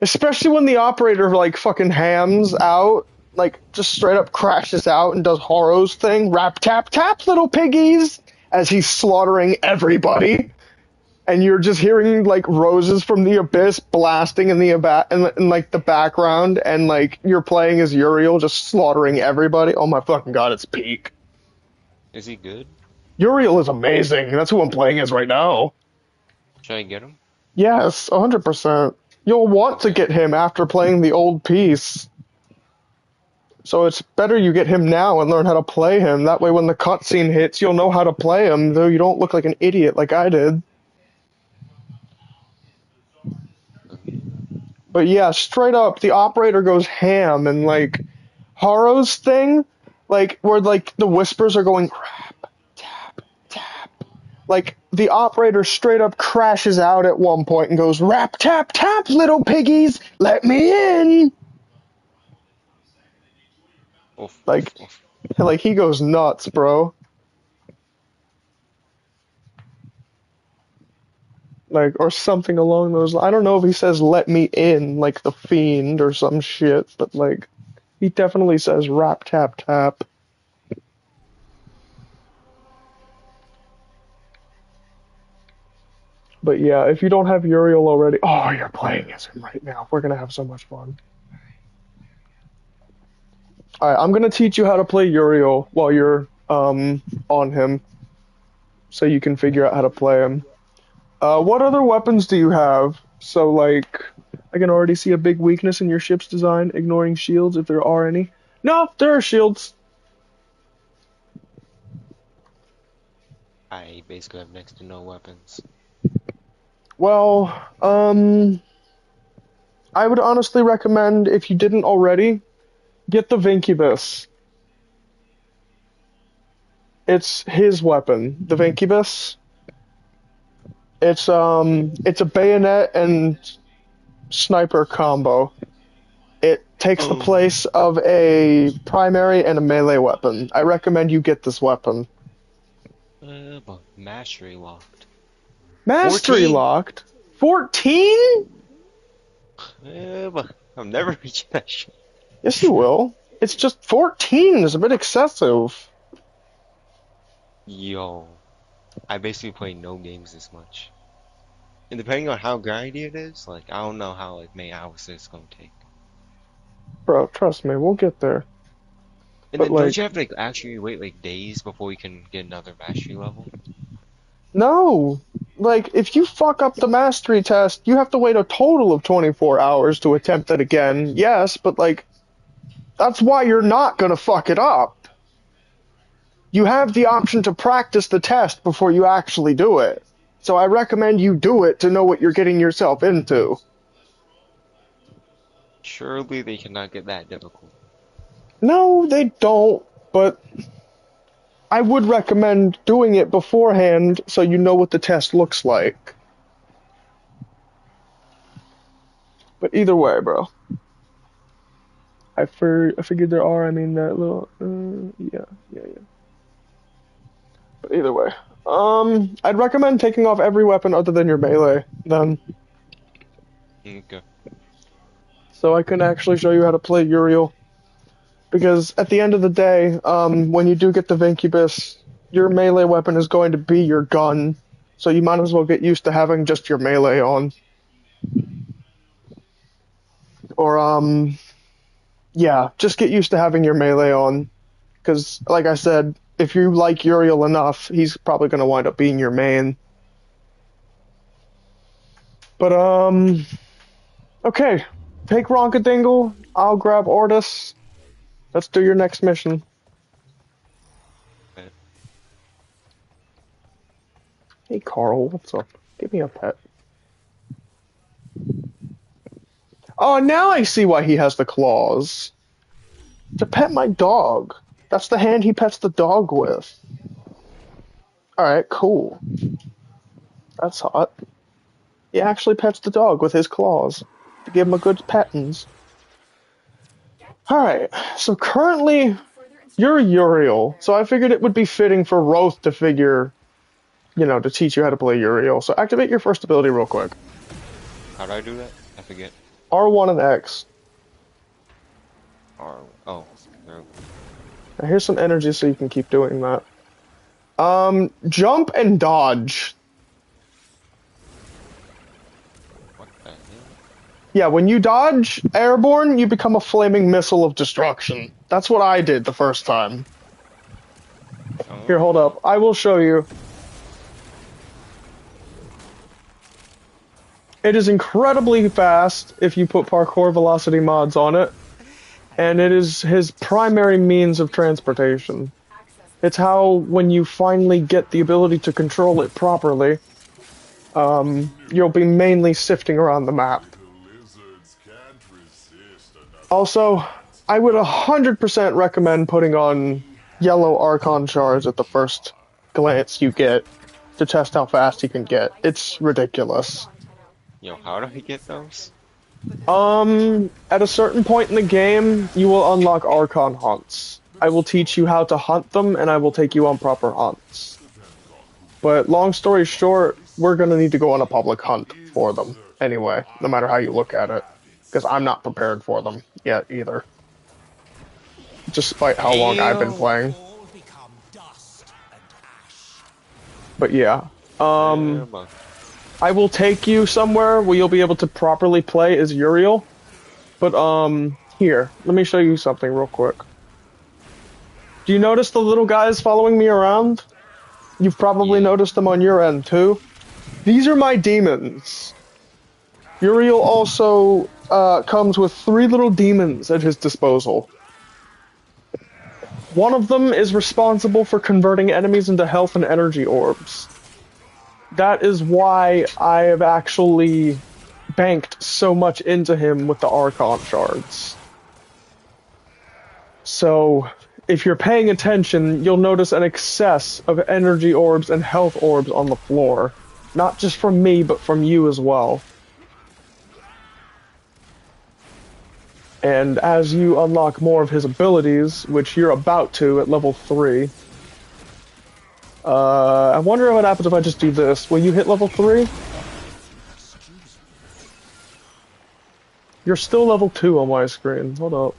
Especially when the operator, like, fucking hams out, like, just straight up crashes out and does Horo's thing. Rap tap tap, little piggies! As he's slaughtering everybody. And you're just hearing, like, roses from the abyss blasting in like, the background, and, like, you're playing as Uriel just slaughtering everybody. Oh my fucking god, it's peak. Is he good? Uriel is amazing. That's who I'm playing as right now. Should I get him? Yes, 100%. You'll want to get him after playing the old piece. So it's better you get him now and learn how to play him. That way when the cutscene hits, you'll know how to play him, though you don't look like an idiot like I did. But yeah, straight up, the operator goes ham, and, like, Haru's thing, like, where, like, the whispers are going rap, tap, tap. Like, the operator straight up crashes out at one point and goes, rap, tap, tap, little piggies, let me in! Oof, Like, oof, oof. like, he goes nuts, bro. Like, or something along those lines. I don't know if he says let me in, like the fiend or some shit, but, like, he definitely says rap, tap, tap. But yeah, if you don't have Uriel already, oh, you're playing as him right now. We're gonna have so much fun. Alright, I'm gonna teach you how to play Uriel while you're, on him. So you can figure out how to play him. What other weapons do you have? So, like, I can already see a big weakness in your ship's design, ignoring shields if there are any. No, there are shields. I basically have next to no weapons. Well, I would honestly recommend, if you didn't already, get the Vincubus. It's his weapon, the Vincubus. It's a bayonet and sniper combo. It takes the place of a primary and a melee weapon. I recommend you get this weapon. But mastery locked. Mastery 14? locked? 14? But I'm never reaching that shit. Yes, you will. It's just 14 is a bit excessive. Yo, I basically play no games this much. And depending on how grindy it is, like, I don't know how like many hours it's gonna take. Bro, trust me, we'll get there. And But, then like, don't you have to like actually wait like days before you can get another mastery level? no. Like, if you fuck up the mastery test, you have to wait a total of 24 hours to attempt it again. Yes, but, like, that's why you're not gonna fuck it up. You have the option to practice the test before you actually do it. So I recommend you do it to know what you're getting yourself into. Surely they cannot get that difficult. No, they don't, but I would recommend doing it beforehand so you know what the test looks like. But either way, bro. I figured there are, that little, yeah. But either way. I'd recommend taking off every weapon other than your melee, then. Okay. So I can actually show you how to play Uriel. Because at the end of the day, when you do get the Vincubus, your melee weapon is going to be your gun. So you might as well get used to having just your melee on. Or, yeah, just get used to having your melee on. Because, like I said, if you like Uriel enough, he's probably going to wind up being your main. But, okay. Take Ronkadingle, I'll grab Ortis. Let's do your next mission. Okay. Hey Carl, what's up? Give me a pet. Oh, now I see why he has the claws. To pet my dog. That's the hand he pets the dog with. Alright, cool. That's hot. He actually pets the dog with his claws. To give him a good pettins. Alright, so currently, you're Uriel. So I figured it would be fitting for Roth to to teach you how to play Uriel. So activate your first ability real quick. How do I do that? I forget. R1 and X. Oh, there we go. Now here's some energy so you can keep doing that. Jump and dodge. What the hell? Yeah, when you dodge airborne, you become a flaming missile of destruction. That's what I did the first time. Oh. Here, hold up. I will show you. It is incredibly fast if you put parkour velocity mods on it. And it is his primary means of transportation. It's how, when you finally get the ability to control it properly, you'll be mainly sifting around the map. Also, I would 100% recommend putting on yellow Archon shards at the first glance you get to test how fast you can get. It's ridiculous. Yo, how do I get those? At a certain point in the game, you will unlock Archon hunts. I will teach you how to hunt them, and I will take you on proper hunts. But long story short, we're gonna need to go on a public hunt for them. Anyway, no matter how you look at it. Because I'm not prepared for them yet, either. Despite how long I've been playing. But yeah. I will take you somewhere where you'll be able to properly play as Uriel. But, here. Let me show you something real quick. Do you notice the little guys following me around? You've probably noticed them on your end, too. These are my demons. Uriel also, comes with 3 little demons at his disposal. One of them is responsible for converting enemies into health and energy orbs. That is why I have actually banked so much into him with the Archon shards. So, if you're paying attention, you'll notice an excess of energy orbs and health orbs on the floor. Not just from me, but from you as well. And as you unlock more of his abilities, which you're about to at level 3, I wonder what happens if I just do this. Will you hit level 3? You're still level 2 on my screen. Hold up.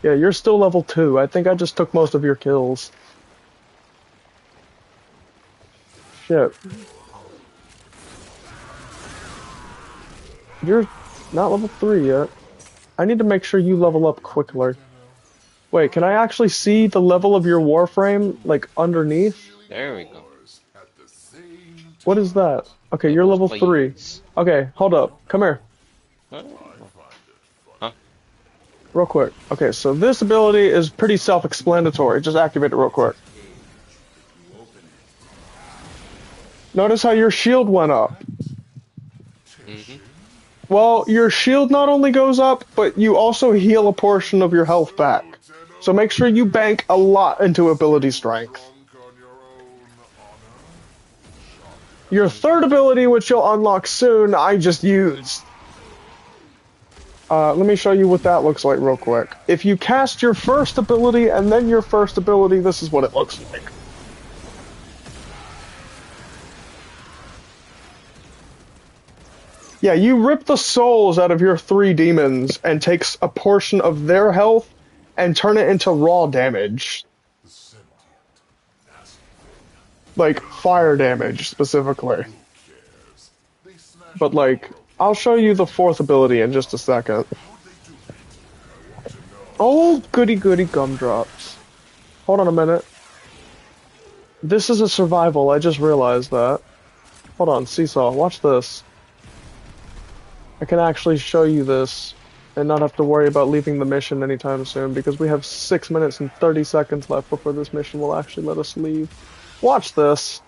Yeah, you're still level 2. I think I just took most of your kills. Shit. You're not level 3 yet. I need to make sure you level up quickly. Wait, can I actually see the level of your Warframe, like, underneath? There we go. What is that? Okay, you're level 3. Okay, hold up. Come here. Huh? Real quick. Okay, so this ability is pretty self-explanatory. Just activate it real quick. Notice how your shield went up. Mm-hmm. Well, your shield not only goes up, but you also heal a portion of your health back. So make sure you bank a lot into ability strength. Your third ability, which you'll unlock soon, I just used. Let me show you what that looks like real quick. If you cast your first ability and then your first ability, this is what it looks like. Yeah, you rip the souls out of your 3 demons and takes a portion of their health and turn it into raw damage. Like, fire damage, specifically. But, like, I'll show you the 4th ability in just a second. Oh, goody goody gumdrops. Hold on a minute. This is a survival, I just realized that. Hold on, Seesaw, watch this. I can actually show you this and not have to worry about leaving the mission anytime soon because we have 6 minutes and 30 seconds left before this mission will actually let us leave. Watch this.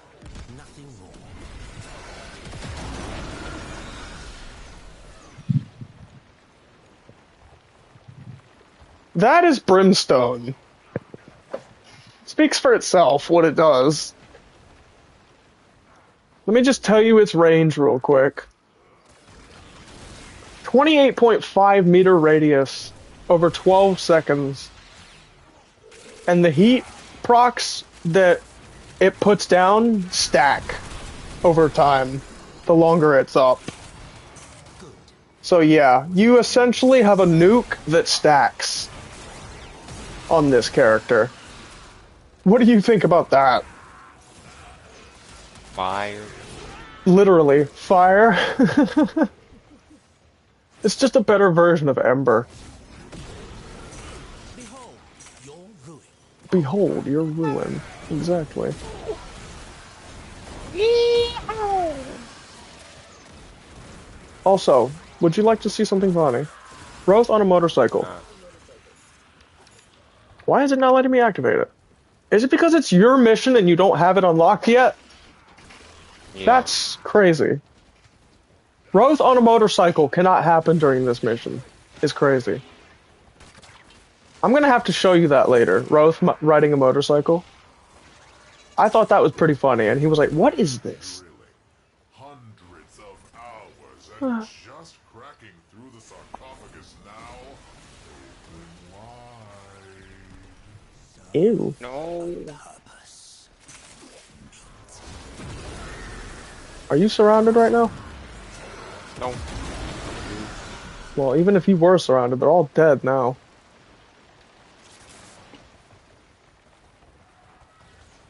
That is Brimstone. Speaks for itself, what it does. Let me just tell you its range real quick. 28.5 meter radius over 12 seconds. And the heat procs that it puts down stack over time, the longer it's up. So yeah, you essentially have a nuke that stacks on this character. What do you think about that? Fire. Literally, fire. It's just a better version of Ember. Behold, your ruin. Behold, your ruin. Exactly. Also, would you like to see something funny? Roth on a motorcycle. Why is it not letting me activate it? Is it because it's your mission and you don't have it unlocked yet? Yeah. That's crazy. Roth on a motorcycle cannot happen during this mission. It's crazy. I'm gonna have to show you that later. Roth riding a motorcycle. I thought that was pretty funny, and he was like, "What is this?" Hundreds of hours and just cracking through the sarcophagus now. Why? Ew. No. Are you surrounded right now? No. Well, even if you were surrounded, they're all dead now.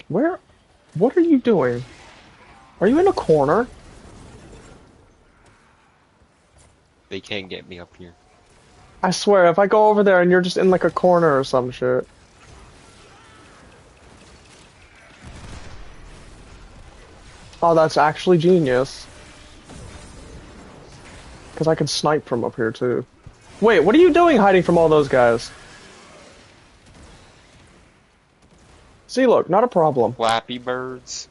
Where? What are you doing? Are you in a corner? They can't get me up here. I swear, if I go over there and you're just in like a corner or some shit. Oh, that's actually genius. Because I can snipe from up here too. Wait, what are you doing hiding from all those guys? See, look, not a problem. Flappy birds.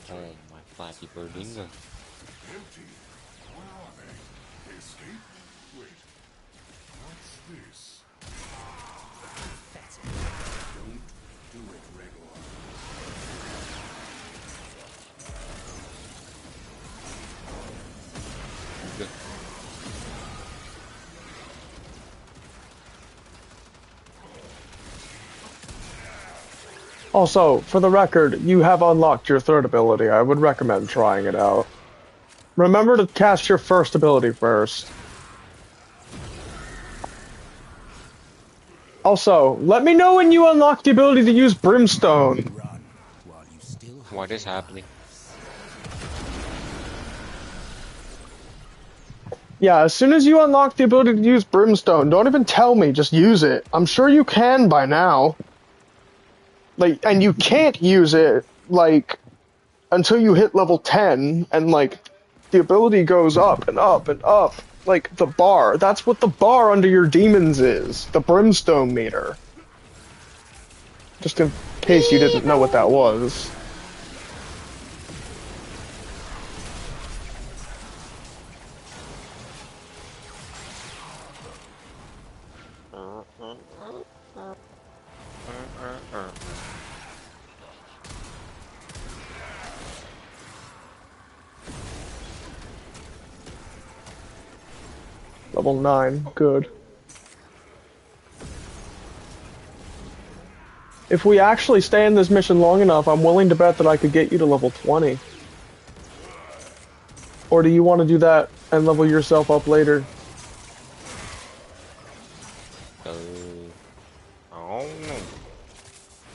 Oh, my flappy birdinga. Empty. Where are they? They escaped? Wait. What's this? Don't do it, Regor. Good. Also, for the record, you have unlocked your third ability. I would recommend trying it out. Remember to cast your first ability first. Also, let me know when you unlock the ability to use Brimstone. Run while you still have What is happening? Yeah, as soon as you unlock the ability to use Brimstone, don't even tell me, just use it. I'm sure you can by now. Like, and you can't use it, like, until you hit level 10, and, like, the ability goes up and up and up. Like, the bar. That's what the bar under your demons is. The Brimstone meter. Just in case you didn't know what that was. Level 9, good. If we actually stay in this mission long enough, I'm willing to bet that I could get you to level 20. Or do you want to do that and level yourself up later? I don't know.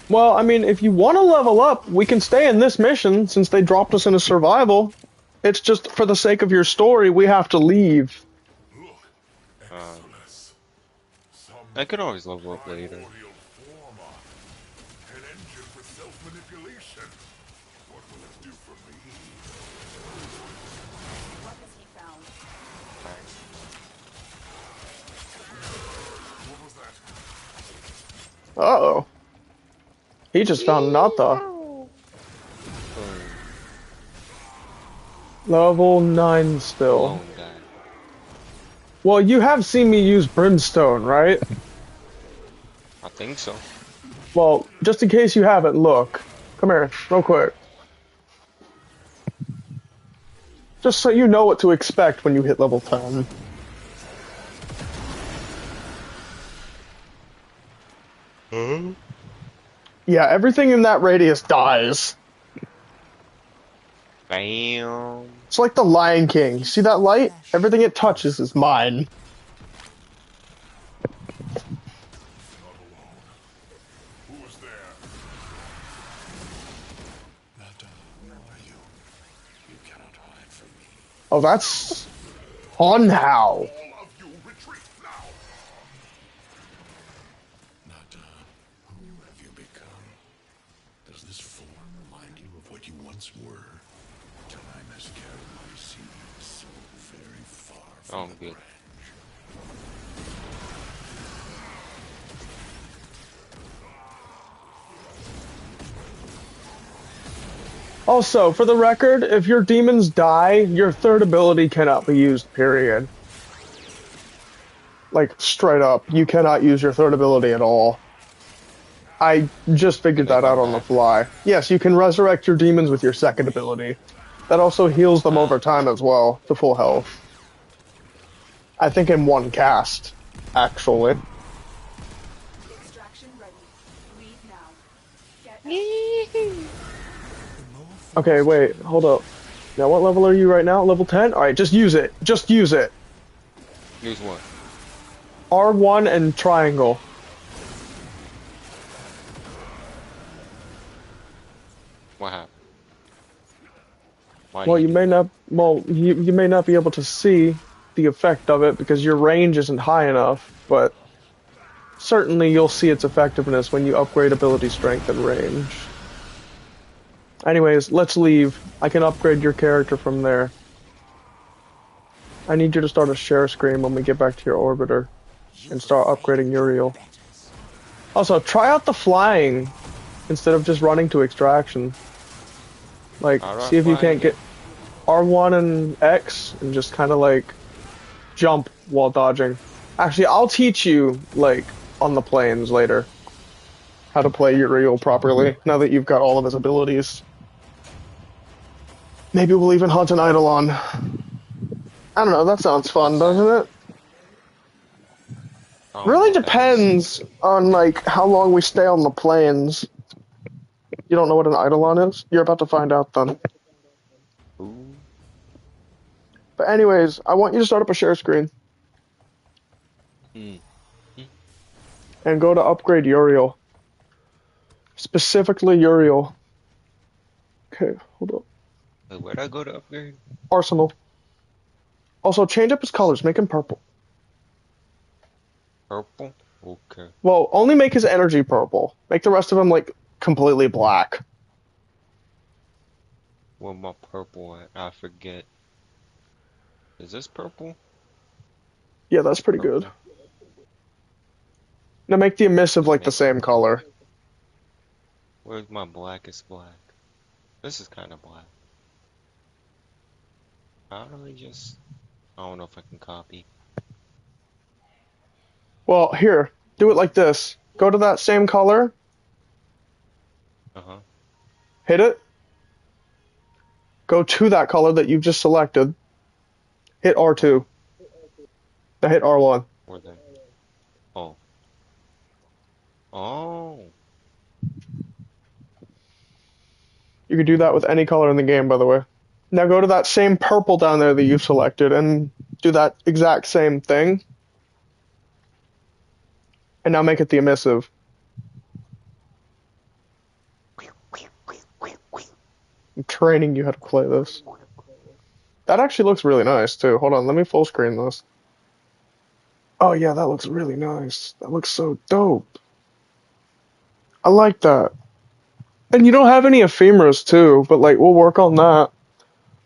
Well, I mean, if you want to level up, we can stay in this mission since they dropped us in a survival. It's just for the sake of your story, we have to leave. I could always level up later. An engine for self-manipulation. What will it do for me? What has he found? What was that? Uh-oh. He just found Nata. Level 9 still. Lone guy. Well, you have seen me use Brimstone, right? I think so. Well, just in case you haven't, look. Come here, real quick. Just so you know what to expect when you hit level 10. Yeah, everything in that radius dies. Bam. It's like the Lion King. You see that light? Everything it touches is mine. Who was there? Nata, where are you? You cannot hide from me. Oh, that's... Hunhow. All of you retreat now. Nata, who have you become? Does this form remind you of what you once were? Time has carried my seed so very far from the Good. branch. Also, for the record, if your demons die, your third ability cannot be used, period. Like, straight up, you cannot use your third ability at all. I just figured that out on the fly. Yes, you can resurrect your demons with your second ability. That also heals them over time as well, to full health. I think in one cast, actually. Extraction ready. Leave now. Get Okay, wait, hold up. Now, what level are you right now? Level 10? Alright, just use it. Just use it. Use what? R1 and triangle. What happened? Why Well, do you may not. Well, you may not be able to see the effect of it because your range isn't high enough. But certainly, you'll see its effectiveness when you upgrade ability strength and range. Anyways, let's leave. I can upgrade your character from there. I need you to start a share screen when we get back to your orbiter and start upgrading Uriel. Also, try out the flying instead of just running to extraction. Like, How do I see if you fly can't again? get R1 and X and just kind of like jump while dodging. Actually, I'll teach you like on the planes later how to play Uriel properly now that you've got all of his abilities. Maybe we'll even hunt an Eidolon. I don't know, that sounds fun, What's that? doesn't it? I don't know Really what that is. depends on like how long we stay on the planes. You don't know what an Eidolon is? You're about to find out then. Ooh. But anyways, I want you to start up a share screen Hmm. and go to upgrade Uriel. Specifically Uriel. Okay, hold up. Wait, where'd I go to upgrade? Arsenal. Also, change up his colors. Make him purple. Purple? Okay. Well, only make his energy purple. Make the rest of him, like, completely black. Where my purple at? I forget. Is this purple? Yeah, that's pretty good. Purple. Now make the emissive, like, the Make same color. Where's my blackest black? This is kind of black. How do I just... I don't know if I can copy. Well, here. Do it like this. Go to that same color. Uh-huh. Hit it. Go to that color that you've just selected. Hit R2. Now hit R1. Where they? Oh. Oh. You can do that with any color in the game, by the way. Now go to that same purple down there that you've selected and do that exact same thing. And now make it the emissive. I'm training you how to play this. That actually looks really nice, too. Hold on, let me full screen this. Oh, yeah, that looks really nice. That looks so dope. I like that. And you don't have any ephemeras, too, but, like, we'll work on that.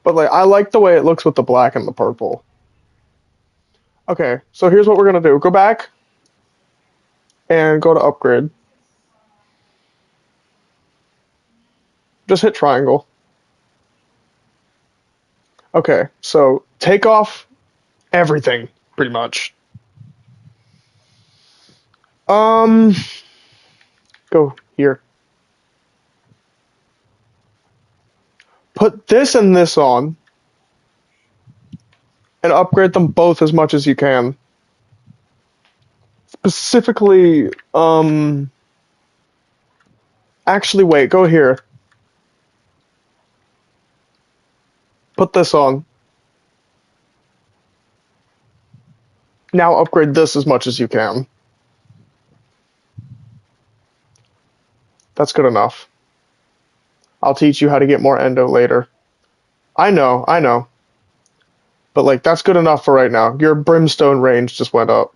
But, like, I like the way it looks with the black and the purple. Okay, so here's what we're gonna do. Go back and go to upgrade. Just hit triangle. Okay, so take off everything, pretty much. Go here. Put this and this on, and upgrade them both as much as you can. Specifically, actually, wait, go here. Put this on. Now upgrade this as much as you can. That's good enough. I'll teach you how to get more endo later. I know. But, like, that's good enough for right now. Your brimstone range just went up.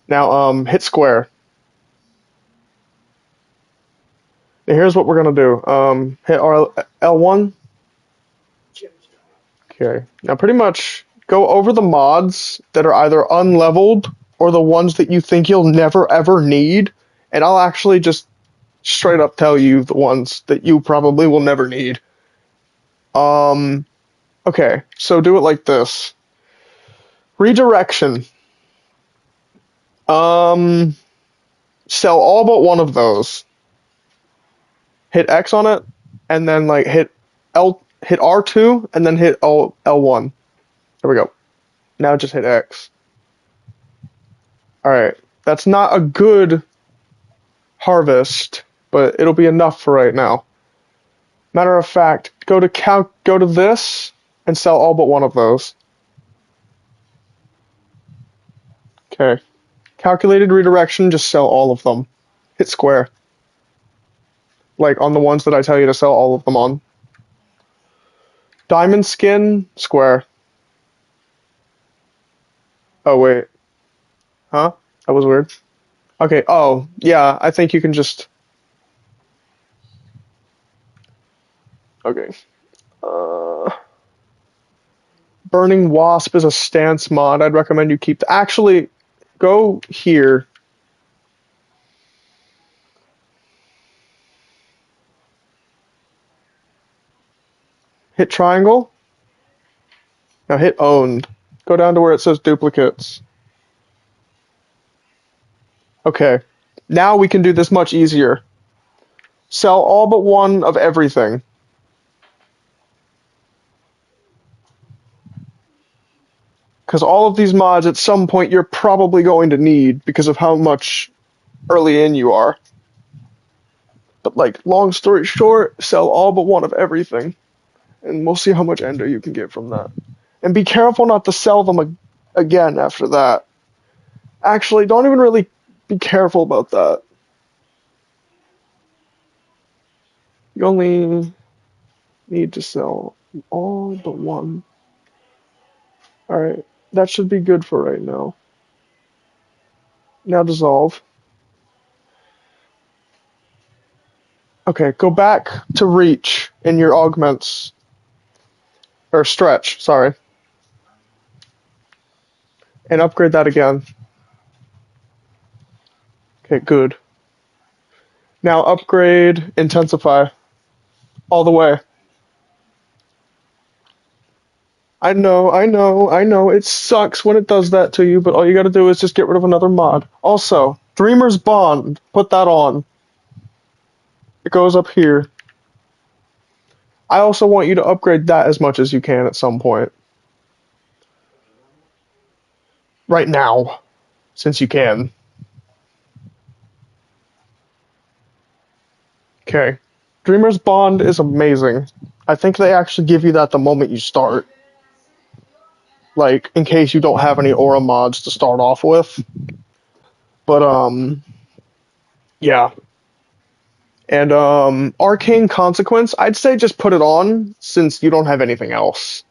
Now, hit square. Now, here's what we're gonna do. Hit L1. Okay. Now, pretty much go over the mods that are either unleveled or the ones that you think you'll never ever need, and I'll actually just straight up tell you the ones that you probably will never need. Okay, so do it like this. Redirection. Um, Sell all but one of those. Hit X on it, and then like hit R2, and then hit L1. There we go. Now just hit X. All right, that's not a good harvest, but it'll be enough for right now. Matter of fact, go to this and sell all but one of those. Okay. Calculated redirection, just sell all of them. Hit square. Like on the ones that I tell you to sell all of them on. Diamond skin, square. Oh, wait. Huh? That was weird. Okay, oh, yeah, I think you can just... Okay. Burning Wasp is a stance mod. I'd recommend you keep... Actually, go here. Hit triangle. Now hit owned. Go down to where it says duplicates. Okay. Now we can do this much easier. Sell all but one of everything. Because all of these mods at some point you're probably going to need because of how much early in you are. But like, long story short, sell all but one of everything. And we'll see how much ender you can get from that. And be careful not to sell them again after that. Actually, don't even really be careful about that. You only need to sell all but one. Alright, that should be good for right now. Now dissolve. Okay, go back to reach in your augments. Or stretch, sorry. And upgrade that again. Okay, good. Now upgrade intensify. All the way. I know, it sucks when it does that to you, but all you gotta do is just get rid of another mod. Also, Dreamer's Bond, put that on. It goes up here. I also want you to upgrade that as much as you can at some point. Right now, since you can. Okay. Dreamer's Bond is amazing. I think they actually give you that the moment you start. Like, in case you don't have any aura mods to start off with. But, yeah. And, Arcane Consequence, I'd say just put it on, since you don't have anything else.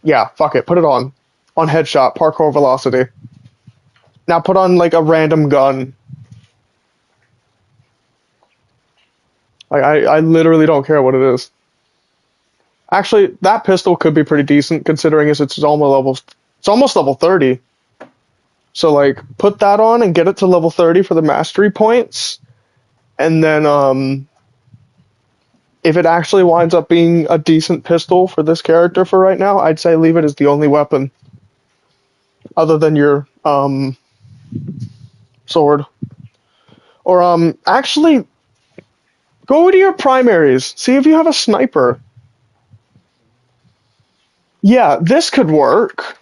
Yeah, fuck it, put it on. On Headshot, Parkour Velocity. Now put on, like, a random gun. Like, I literally don't care what it is. Actually, that pistol could be pretty decent, considering it's almost level 30. So, like, put that on and get it to level 30 for the mastery points. And then, if it actually winds up being a decent pistol for this character for right now, I'd say leave it as the only weapon. Other than your, sword. Or, actually, go to your primaries. See if you have a sniper. Yeah, this could work.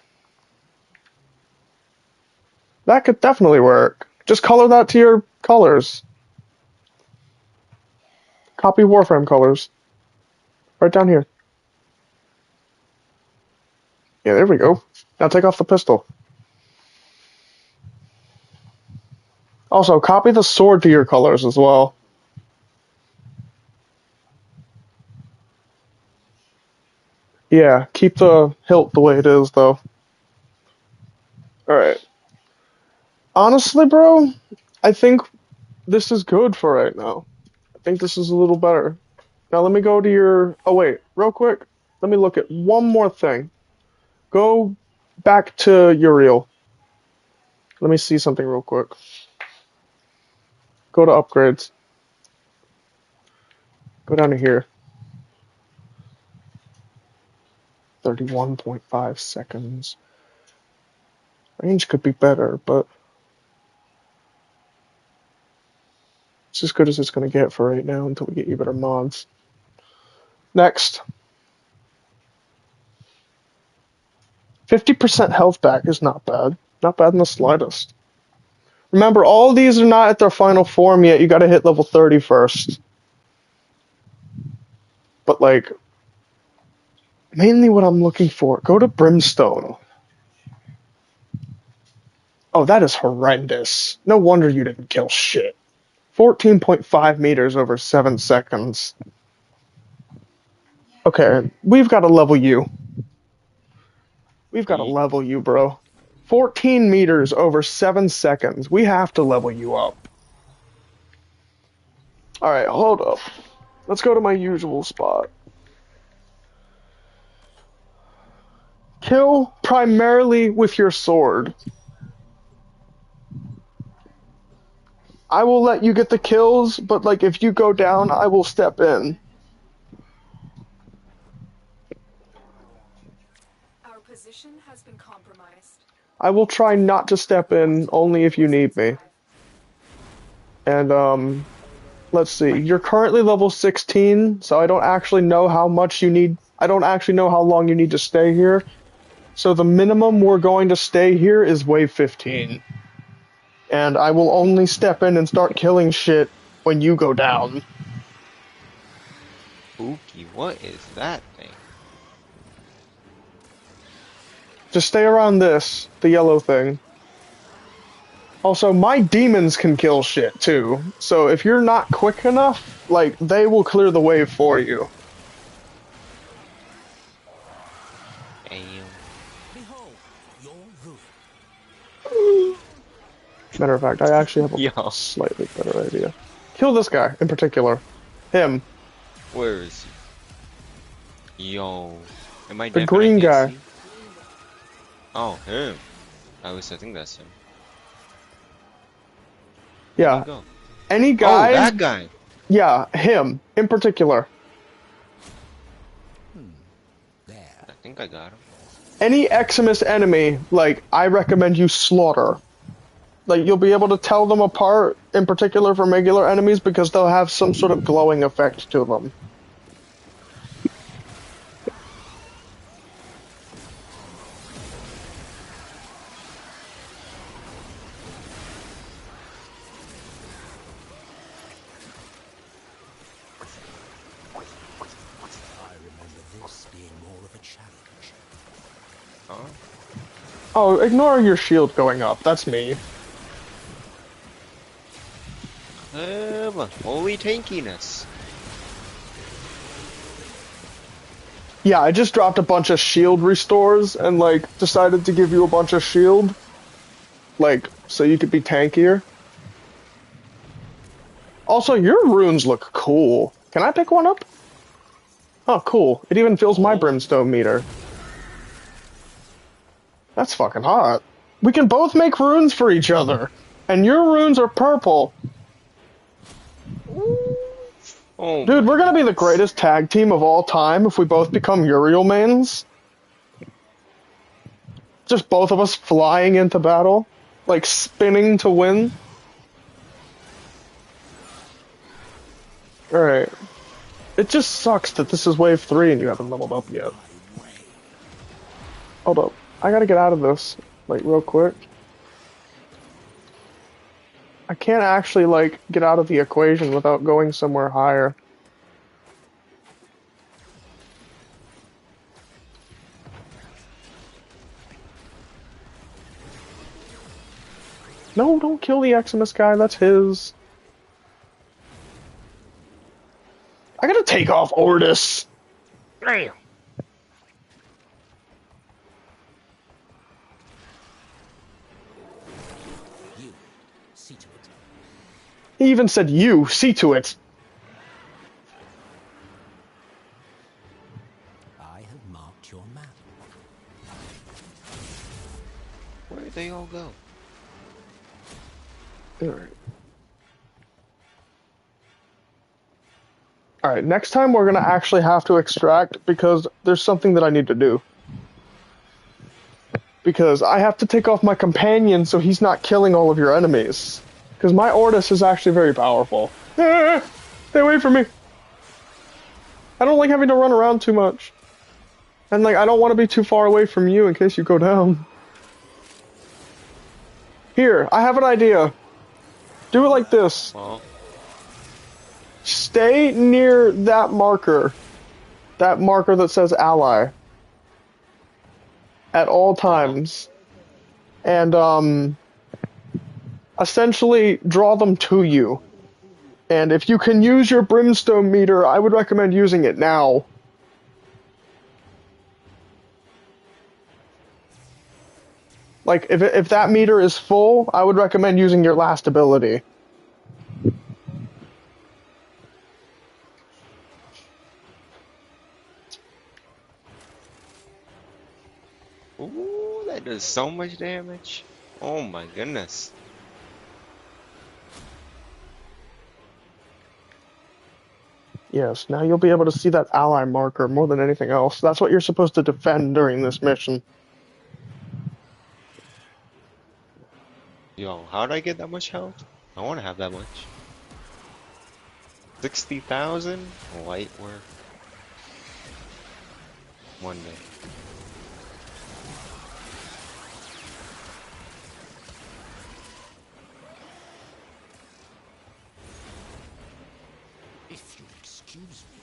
That could definitely work. Just color that to your colors. Copy Warframe colors. Right down here. Yeah, there we go. Now take off the pistol. Also, copy the sword to your colors as well. Yeah, keep the hilt the way it is, though. Alright. Honestly, bro, I think this is good for right now. I think this is a little better. Now let me go to your... Oh, wait. Real quick. Let me look at one more thing. Go back to Uriel. Let me see something real quick. Go to upgrades. Go down to here. 31.5 seconds. Range could be better, but it's as good as it's going to get for right now until we get you better mods. Next. 50% health back is not bad. Not bad in the slightest. Remember, all these are not at their final form yet. You gotta hit level 30 first. But, like, mainly what I'm looking for, go to Brimstone. Oh, that is horrendous. No wonder you didn't kill shit. 14.5 meters over 7 seconds. Okay, we've got to level you. We've got to level you, bro. 14 meters over 7 seconds. We have to level you up. Alright, hold up. Let's go to my usual spot. Kill primarily with your sword. I will let you get the kills, but like if you go down, I will step in. position has been compromised. I will try not to step in, only if you need me. And, let's see. You're currently level 16, so I don't actually know how much you need. I don't actually know how long you need to stay here. So the minimum we're going to stay here is wave 15. And I will only step in and start killing shit when you go down. Spooky, what is that thing? Just stay around this, the yellow thing. Also, my demons can kill shit, too. So if you're not quick enough, like, they will clear the wave for you. Damn. Behold, your ruin. Matter of fact, I actually have a Yo. slightly better idea. Kill this guy, in particular. Him. Where is he? Yo. Am I The deaf and I green can't guy. see? Oh, him. At least I think that's him. Where'd Yeah. he go? Any guy... Oh, that guy! Yeah, him, in particular. There. I think I got him. Any Eximus enemy, like, I recommend you slaughter. Like, you'll be able to tell them apart, in particular from regular enemies, because they'll have some sort of glowing effect to them. I remember this being more of a challenge. Huh? Oh, ignore your shield going up. That's me. Holy tankiness. Yeah, I just dropped a bunch of shield restores and, like, decided to give you a bunch of shield. Like, so you could be tankier. Also, your runes look cool. Can I pick one up? Oh, cool. It even fills my brimstone meter. That's fucking hot. We can both make runes for each other. And your runes are purple. Oh, Dude, we're gonna be the greatest tag team of all time if we both become Uriel mains. Just both of us flying into battle. Like, spinning to win. Alright. It just sucks that this is wave 3 and you haven't leveled up yet. Hold up. I gotta get out of this, like, real quick. I can't actually, like, get out of the equation without going somewhere higher. No, don't kill the Eximus guy, that's his. I gotta take off Ordis. Damn. You, see to it. He even said you, see to it. I have marked your map. where'd they all go? Alright. Alright, next time we're gonna actually have to extract because there's something that I need to do. Because I have to take off my companion so he's not killing all of your enemies. Because my Ordis is actually very powerful. Stay away from me! I don't like having to run around too much. And like, I don't want to be too far away from you in case you go down. Here, I have an idea. Do it like this. Well, Stay near that marker. That marker that says ally. At all times. And, essentially draw them to you. And if you can use your brimstone meter, I would recommend using it now. Like, if that meter is full, I would recommend using your last ability. ooh, that does so much damage. Oh my goodness. Yes, now you'll be able to see that ally marker more than anything else. That's what you're supposed to defend during this mission. Yo, how did I get that much health? I want to have that much. 60,000? Light work. One day. If you'll excuse me.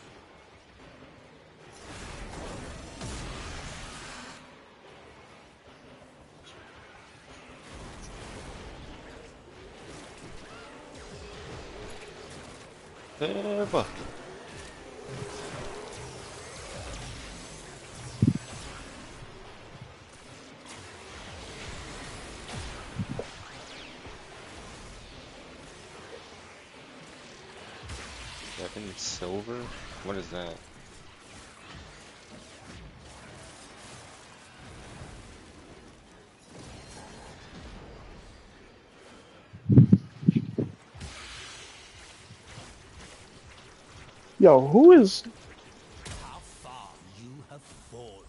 Fuck. Weapon silver? What is that? Yo, who is... How far you have fallen.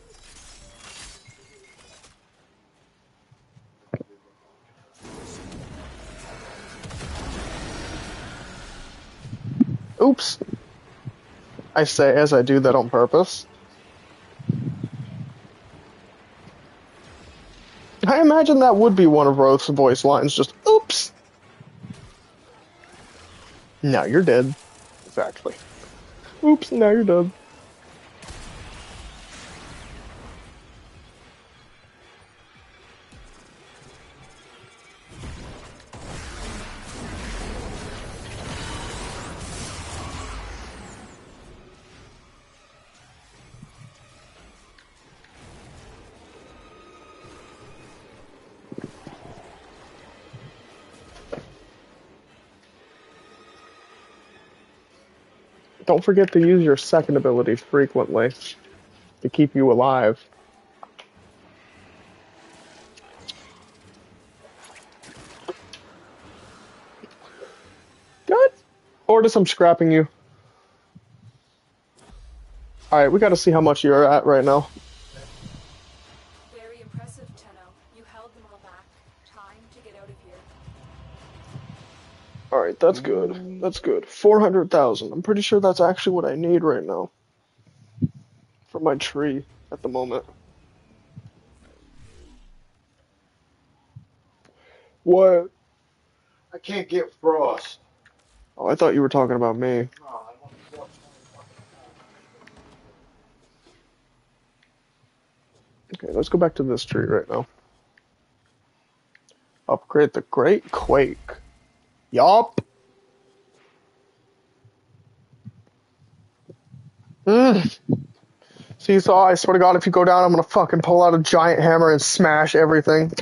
Oops. I say as I do that on purpose. I imagine that would be one of Roth's voice lines, just, oops! Now you're dead. Exactly. Oops, now you're dead. Don't forget to use your second ability frequently to keep you alive. Good. Ortis, I'm scrapping you. Alright, we gotta see how much you're at right now. Very impressive, Tenno. You held them all back. Time to get out of here. Alright, that's good. That's good. 400,000. I'm pretty sure that's actually what I need right now. For my tree at the moment. What? I can't get frost. Oh, I thought you were talking about me. No, I want 421. Okay, let's go back to this tree right now. Upgrade the Great Quake. Yup. Seesaw, I swear to God, if you go down, I'm gonna fucking pull out a giant hammer and smash everything.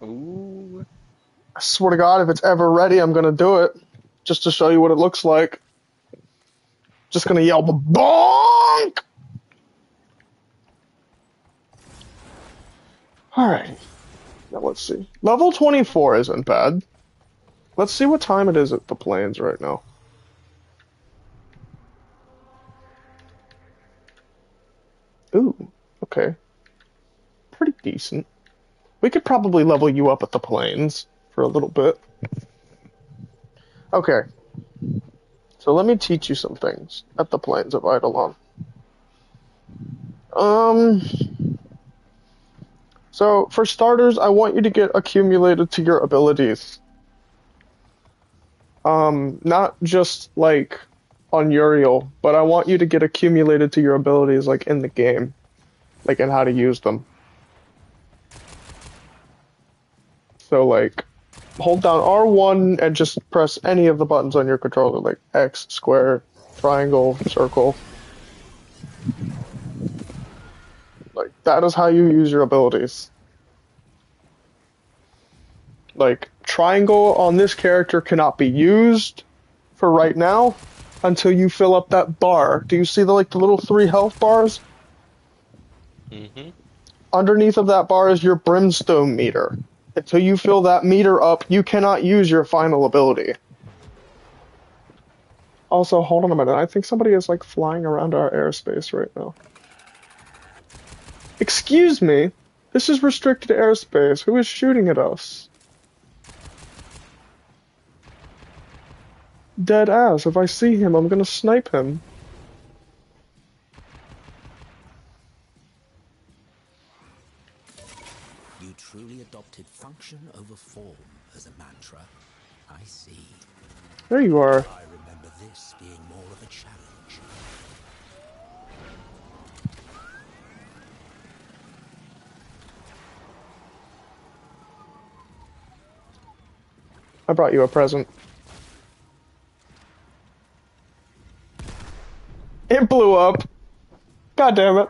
Ooh. I swear to God, if it's ever ready, I'm gonna do it. Just to show you what it looks like. Just gonna yell, bonk! Alright. Now let's see. Level 24 isn't bad. Let's see what time it is at the plains right now. Ooh, okay. Pretty decent. We could probably level you up at the plains for a little bit. Okay. So let me teach you some things at the plains of Eidolon. So for starters, I want you to get accumulated to your abilities. Not just like on Uriel, but I want you to get accumulated to your abilities like in the game. Like in how to use them. So like hold down R1 and just press any of the buttons on your controller, like X, square, triangle, circle. Like that is how you use your abilities. Like triangle on this character cannot be used for right now until you fill up that bar. Do you see the little 3 health bars? Mm-hmm. Underneath of that bar is your brimstone meter. Until you fill that meter up, you cannot use your final ability. Also, hold on a minute. I think somebody is flying around our airspace right now. Excuse me? This is restricted airspace. Who is shooting at us? Dead ass. If I see him, I'm gonna snipe him. You truly adopted function over form as a mantra. I see. There you are. I remember this being more of a challenge. I brought you a present. It blew up. God damn it.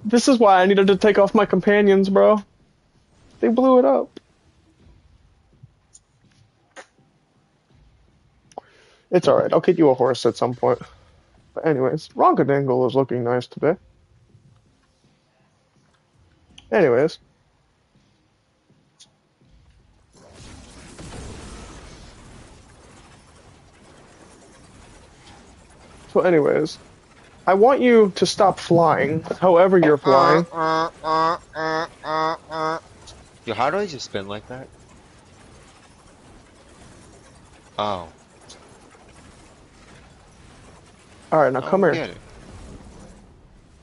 This is why I needed to take off my companions, bro. They blew it up. It's alright, I'll get you a horse at some point. But anyways, Ronkadangle is looking nice today. Anyways. So anyways, I want you to stop flying, however you're flying. Yo, how do I just spin like that? Oh. Alright, now come here. Get it.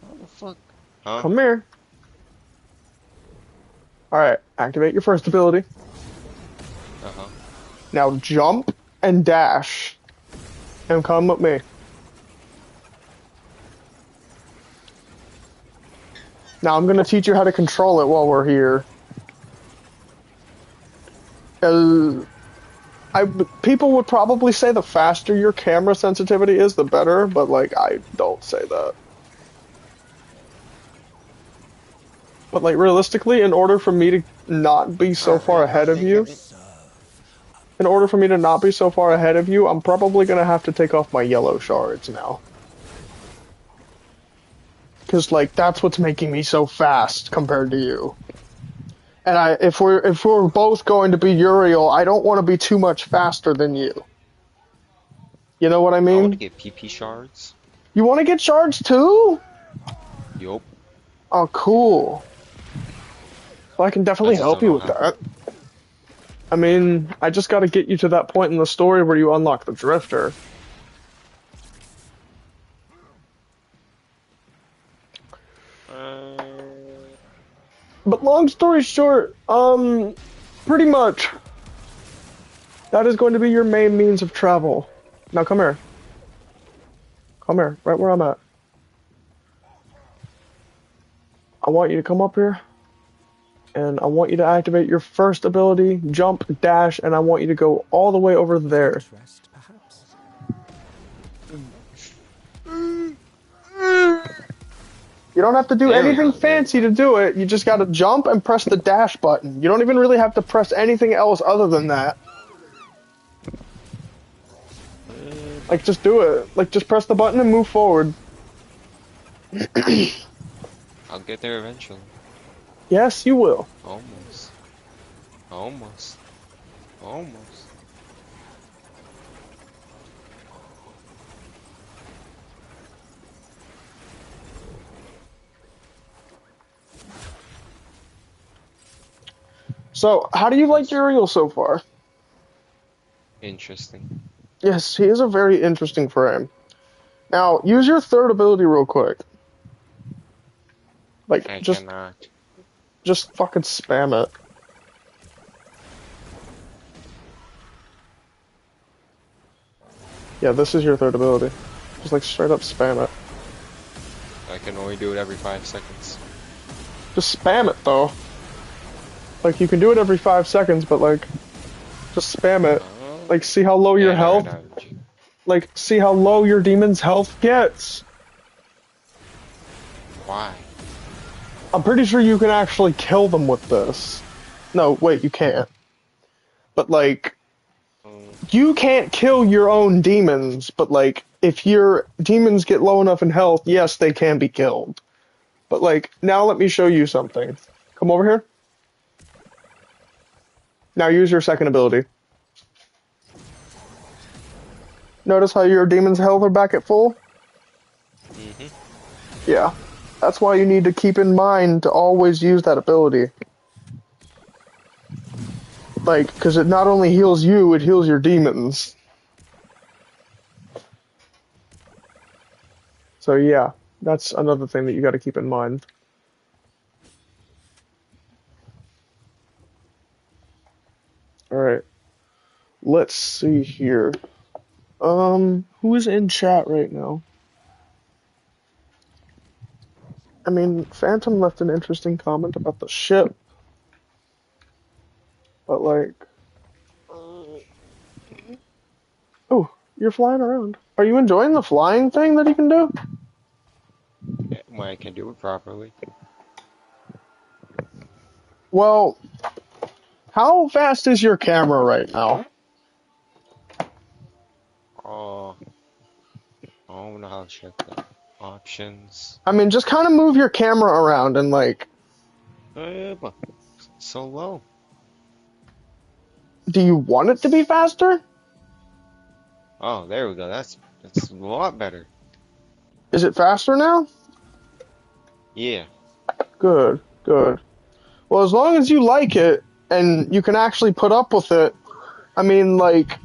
What the fuck? Huh? Come here. Alright, activate your first ability. Uh-huh. Now jump and dash. And come with me. Now I'm gonna teach you how to control it while we're here. People would probably say the faster your camera sensitivity is, the better, but like I don't say that. But like realistically, in order for me to not be so far ahead of you, I'm probably gonna have to take off my yellow shards now. Cause like that's what's making me so fast compared to you. And if we're both going to be Uriel, I don't want to be too much faster than you. You know what I I want mean? to get PP shards. You want to get shards too? Yup. Oh, cool. Well, I can definitely help you with that. I mean, I just got to get you to that point in the story where you unlock the Drifter. But long story short, pretty much, that is going to be your main means of travel. Now come here. Come here, right where I'm at. I want you to come up here, and I want you to activate your first ability, jump, dash, and I want you to go all the way over there. Rest, perhaps. You don't have to do anything fancy to do it. You just gotta jump and press the dash button. You don't even really have to press anything else other than that. Like, just do it. Like, just press the button and move forward. I'll get there eventually. Yes, you will. Almost. Almost. Almost. So, how do you like Uriel so far? Interesting. Yes, he is a very interesting frame. Now, use your third ability real quick. Like, I just cannot. just fucking spam it. Yeah, this is your third ability. Just like straight up spam it. I can only do it every 5 seconds. Just spam it though. Like you can do it every 5 seconds, but like, just spam it. Like see how low your health. Like see how low your demon's health gets. Why? I'm pretty sure you can actually kill them with this. No, wait, you can't. But like, you can't kill your own demons, but like, if your demons get low enough in health, yes, they can be killed. But like, now let me show you something. Come over here. Now use your second ability. Notice how your demon's health are back at full? Mm-hmm. Yeah. That's why you need to keep in mind to always use that ability. Like, because it not only heals you, it heals your demons. So yeah, that's another thing that you got to keep in mind. All right, let's see here. Who is in chat right now? I mean, Phantom left an interesting comment about the ship, but like, oh, you're flying around. Are you enjoying the flying thing that you can do? Yeah, when I can do it properly. Well, how fast is your camera right now? Oh, I don't know how to check that. Options. I mean, just kind of move your camera around and like, But so low. do you want it to be faster? Oh, there we go. That's a lot better. Is it faster now? Yeah. Good, good. Well, as long as you like it and you can actually put up with it, I mean, like,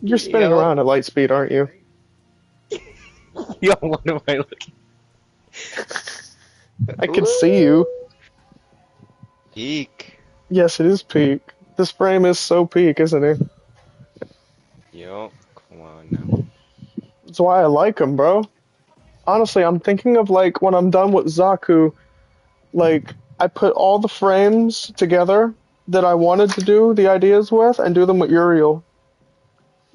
you're spinning Yo, around at light speed, aren't you? yo, what am I looking? I can see you. Peak. Yes, it is peak. This frame is so peak, isn't it? Yo, come on now. That's why I like him, bro. Honestly, I'm thinking of like when I'm done with Zaku, like I put all the frames together that I wanted to do the ideas with and do them with Uriel.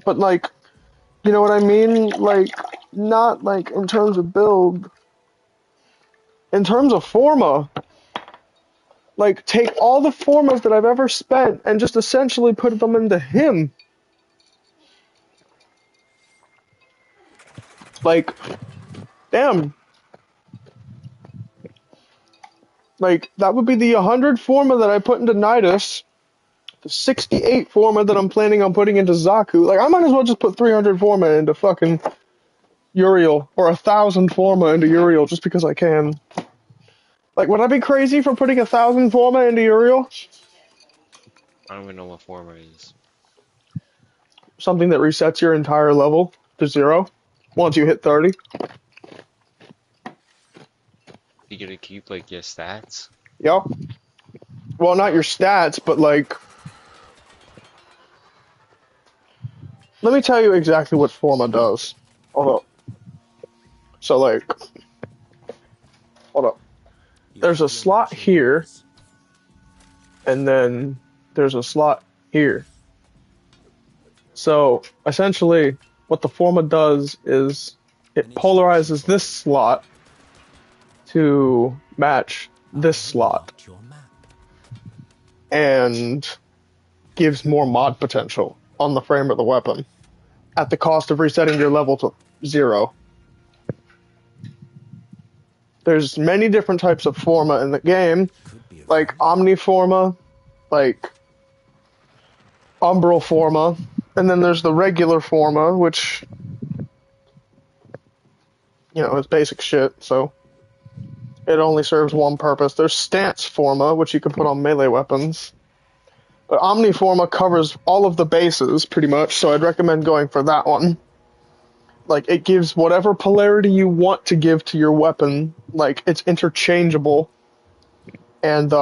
But like, you know what I mean? Like, not like in terms of build. In terms of forma, like take all the formas that I've ever spent and just essentially put them into him. Like, damn. Like, that would be the 100 forma that I put into Nidus, the 68 forma that I'm planning on putting into Zaku. Like, I might as well just put 300 forma into fucking Uriel, or 1,000 forma into Uriel just because I can. Like, would I be crazy for putting 1,000 forma into Uriel? I don't even know what former is. Something that resets your entire level to 0 once you hit 30. You get to keep like your stats. Yep. Well, not your stats, but like, let me tell you exactly what Forma does. Hold up. So like, hold up. There's a slot here, and then there's a slot here. So essentially, what the Forma does is it polarizes this slot to match this slot, and gives more mod potential on the frame of the weapon at the cost of resetting your level to 0. There's many different types of forma in the game, like Omniforma, like Umbral Forma, and then there's the regular Forma, which, you know, is basic shit, so it only serves one purpose. There's Stance Forma, which you can put on melee weapons. But Omniforma covers all of the bases, pretty much, so I'd recommend going for that one. Like, it gives whatever polarity you want to give to your weapon. Like, it's interchangeable. And,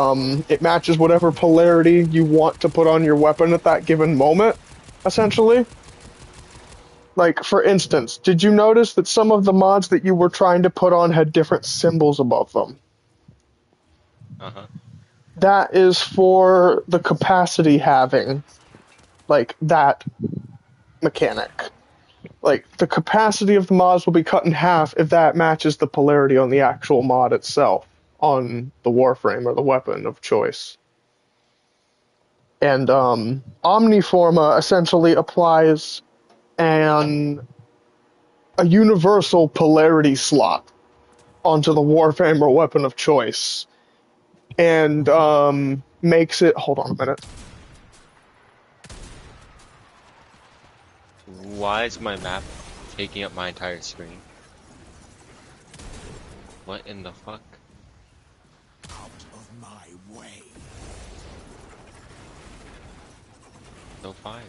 it matches whatever polarity you want to put on your weapon at that given moment, essentially. Like, for instance, did you notice that some of the mods that you were trying to put on had different symbols above them? Uh-huh. That is for the capacity halving. Like, that mechanic. Like, the capacity of the mods will be cut in half if that matches the polarity on the actual mod itself, on the warframe or the weapon of choice. And, Omniforma essentially applies a universal polarity slot onto the warframe or weapon of choice. And, makes it... Hold on a minute. Why is my map taking up my entire screen? What in the fuck? Out of my way. No fire.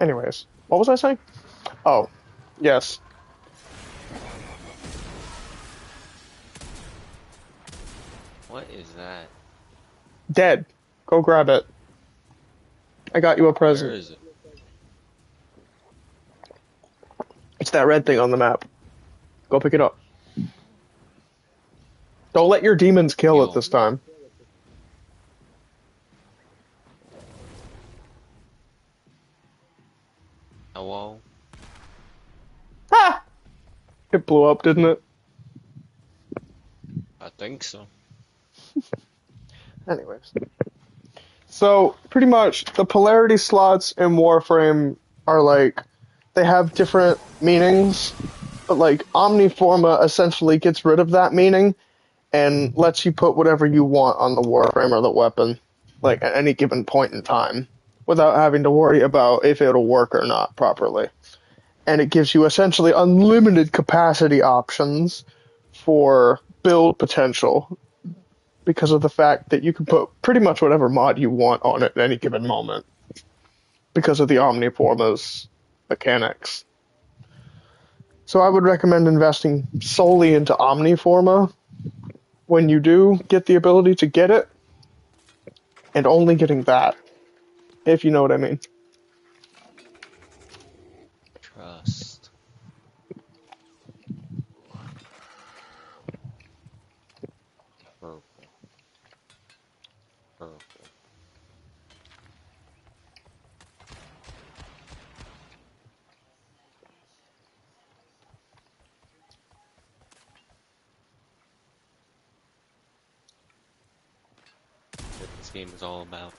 Anyways, what was I saying? Oh, yes. What is that? Dead. Go grab it. I got you a Where present. is it? It's that red thing on the map. Go pick it up. Don't let your demons kill it Yo. this time. Hello? Ha! It blew up, didn't it? I think so. Anyways. So, pretty much, the polarity slots in Warframe are like, they have different meanings, but like, Omniforma essentially gets rid of that meaning and lets you put whatever you want on the Warframe or the weapon, like, at any given point in time, without having to worry about if it'll work or not properly. And it gives you essentially unlimited capacity options for build potential because of the fact that you can put pretty much whatever mod you want on it at any given moment because of the Omniforma's mechanics. So I would recommend investing solely into Omniforma when you do get the ability to get it, and only getting that, if you know what I mean. Trust. Purple. Purple. What this game is all about.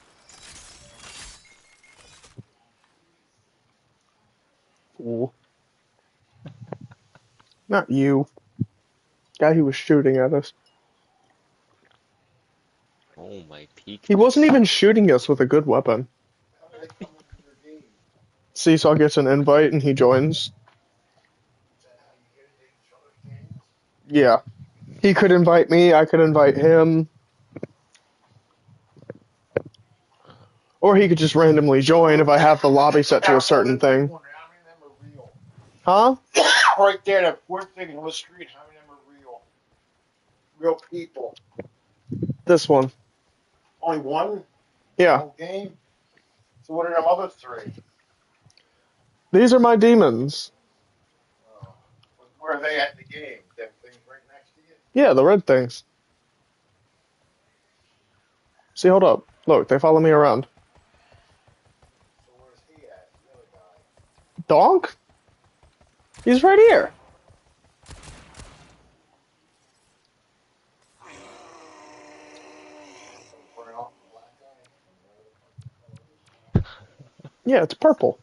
Ooh. Not you. Guy who was shooting at us. Oh my peak. He wasn't even shooting us with a good weapon. How do they come into your game? Seesaw gets an invite and he joins. Is that how you get into each other's games? Yeah. He could invite me, I could invite him. Or he could just randomly join if I have the lobby set to a certain thing. How many of them are real? Huh? Right there, that fourth thing on the screen, how many of them are real? Real people. This one. Only one? Yeah. Whole game? So what are them other three? These are my demons. Oh. Where are they at in the game? Them things right next to you? Yeah, the red things. See, hold up. Look, they follow me around. So where's he at? The other guy. Donk? He's right here. So brown, black guy. Yeah, it's purple.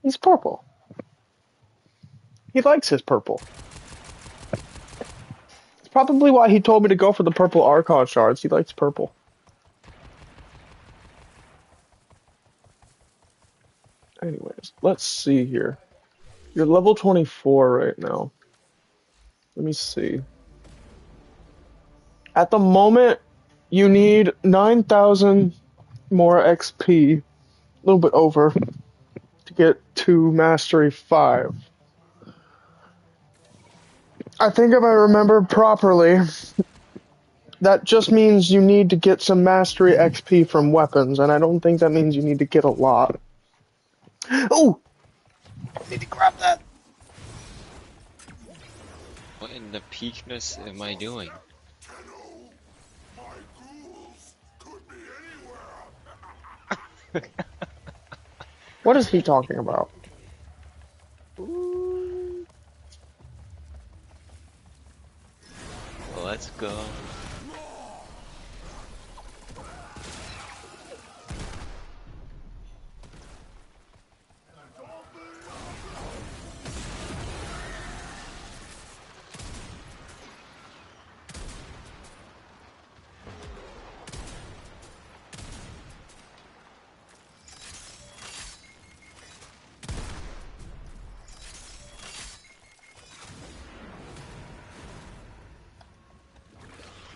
He's purple. He likes his purple. It's probably why he told me to go for the purple Archon shards. He likes purple. Anyways, let's see here. You're level 24 right now. Let me see. At the moment, you need 9,000 more XP, a little bit over, to get to Mastery 5. I think if I remember properly, that just means you need to get some Mastery XP from weapons, and I don't think that means you need to get a lot. Oh! I need to grab that. What in the peakness am I doing? My ghouls could be anywhere. What is he talking about? Let's go.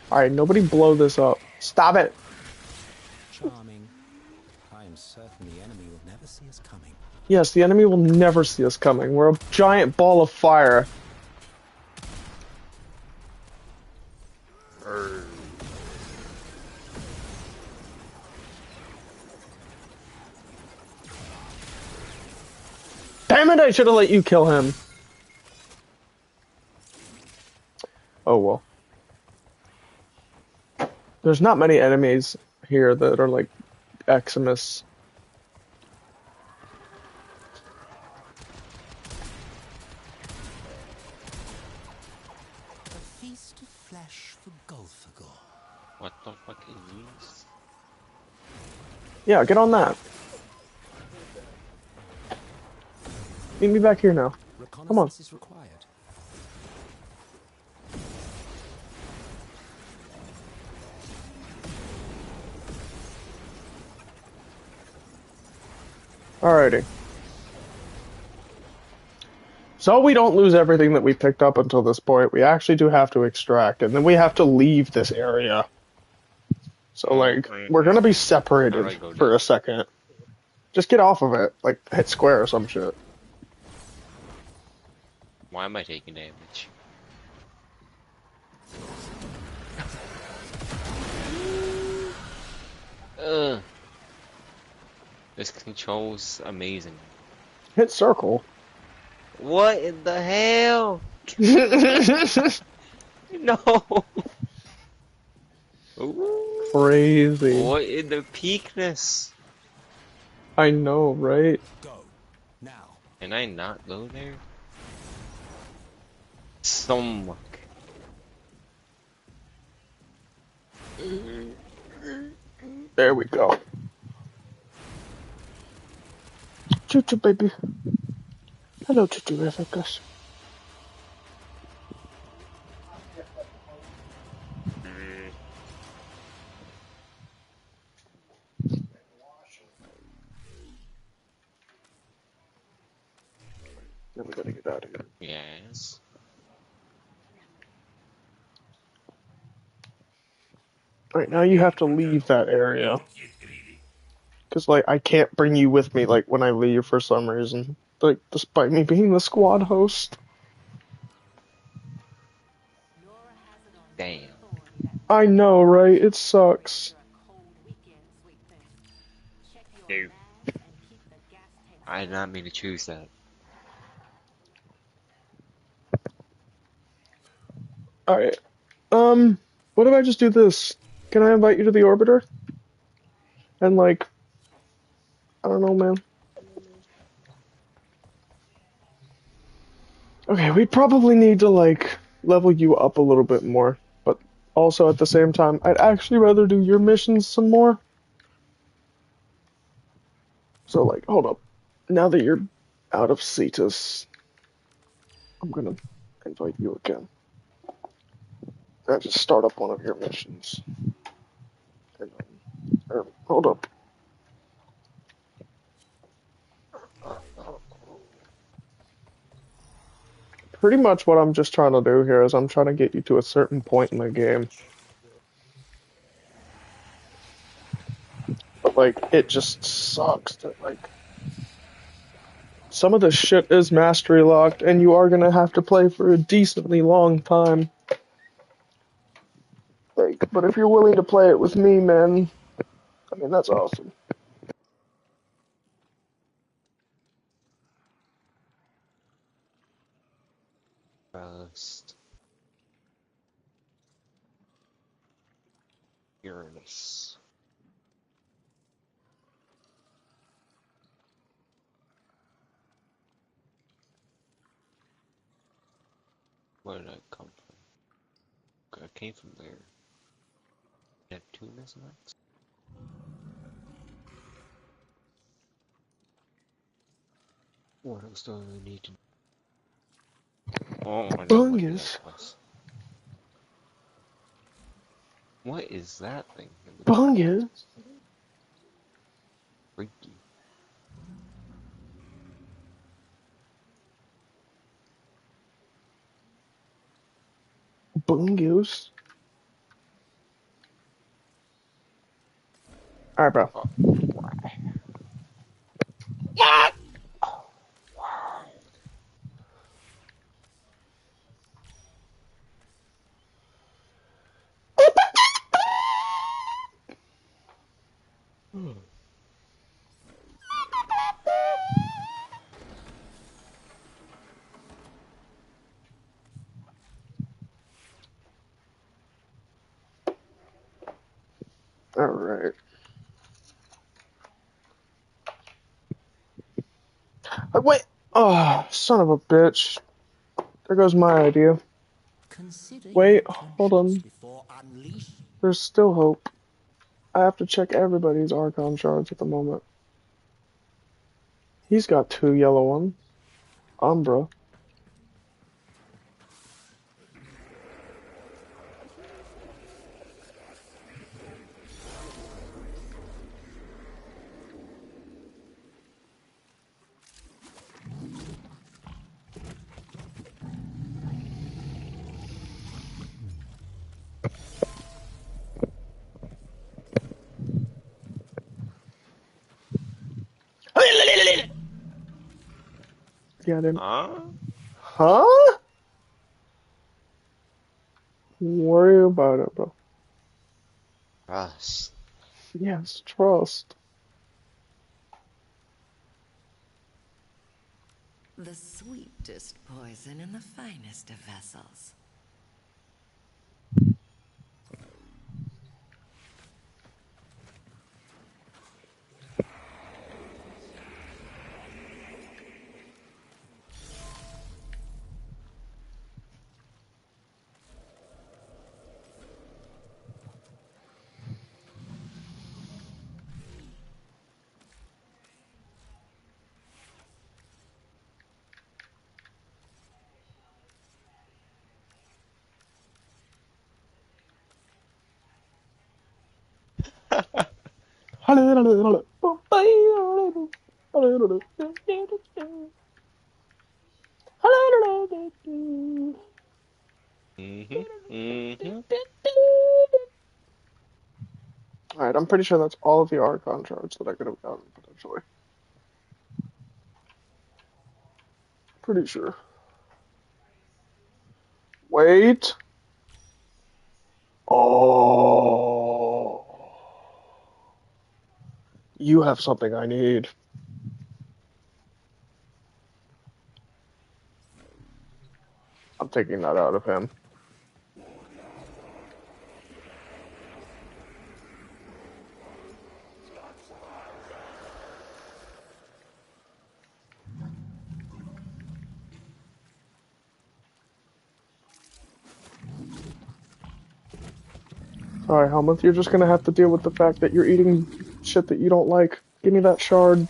Alright, nobody blow this up. Stop it! Charming. I am certain the enemy will never see us coming. Yes, the enemy will never see us coming. We're a giant ball of fire. Damn it, I should have let you kill him. Oh well. There's not many enemies here that are like Eximus. A feast of flesh for Golfagor. What the fuck is this? Yeah, get on that. Meet me back here now. Come on. Reconnaissance is required. Alrighty. So we don't lose everything that we picked up until this point. We actually do have to extract, and then we have to leave this area. So, like, we're gonna be separated for a second. Just get off of it. Like, hit square or some shit. Why am I taking damage? Ugh. This control's amazing. Hit circle. What in the hell? No. Ooh. Crazy. What in the peakness? I know, right? Go. Now. Can I not go there? Some luck. There we go. Choo-choo, baby. Hello, Choo-choo, Fungus. Then we gotta get out of here. Yes. Alright, now you have to leave that area. Because, like, I can't bring you with me, like, when I leave for some reason. Like, despite me being the squad host. Damn. I know, right? It sucks. No. I did not mean to choose that. Alright. What if I just do this? Can I invite you to the orbiter? And, like, I don't know, man. Okay, we probably need to, like, level you up a little bit more. But also, at the same time, I'd actually rather do your missions some more. So, like, hold up. Now that you're out of Cetus, I'm gonna invite you again. And just start up one of your missions. And, hold up. Pretty much what I'm just trying to do here is I'm trying to get you to a certain point in the game. But, like, it just sucks that, like, some of this shit is mastery locked, and you are gonna have to play for a decently long time. Like, but if you're willing to play it with me, man, I mean, that's awesome. First. Uranus. Where did I come from? I came from there. Neptune is next. What else do I need to? Oh, I know what Fungus. that was. What is that thing? Fungus. Freaky. Bungus. Alright, bro. Alright. Wait! Oh, son of a bitch. There goes my idea. Consider Wait, your hold conscience on. before unleashing. There's still hope. I have to check everybody's Archon shards at the moment. He's got 2 yellow ones. Umbra. Yeah, I didn't. Huh? Huh? Worry about it, bro. Rust. Yes, trust. The sweetest poison in the finest of vessels. Alright, I'm pretty sure that's all of the Archon shards that I could have gotten, potentially. Pretty sure. Wait. Oh. You have something I need. I'm taking that out of him. Sorry, Helmuth, you're just gonna have to deal with the fact that you're eating shit that you don't like. Give me that shard.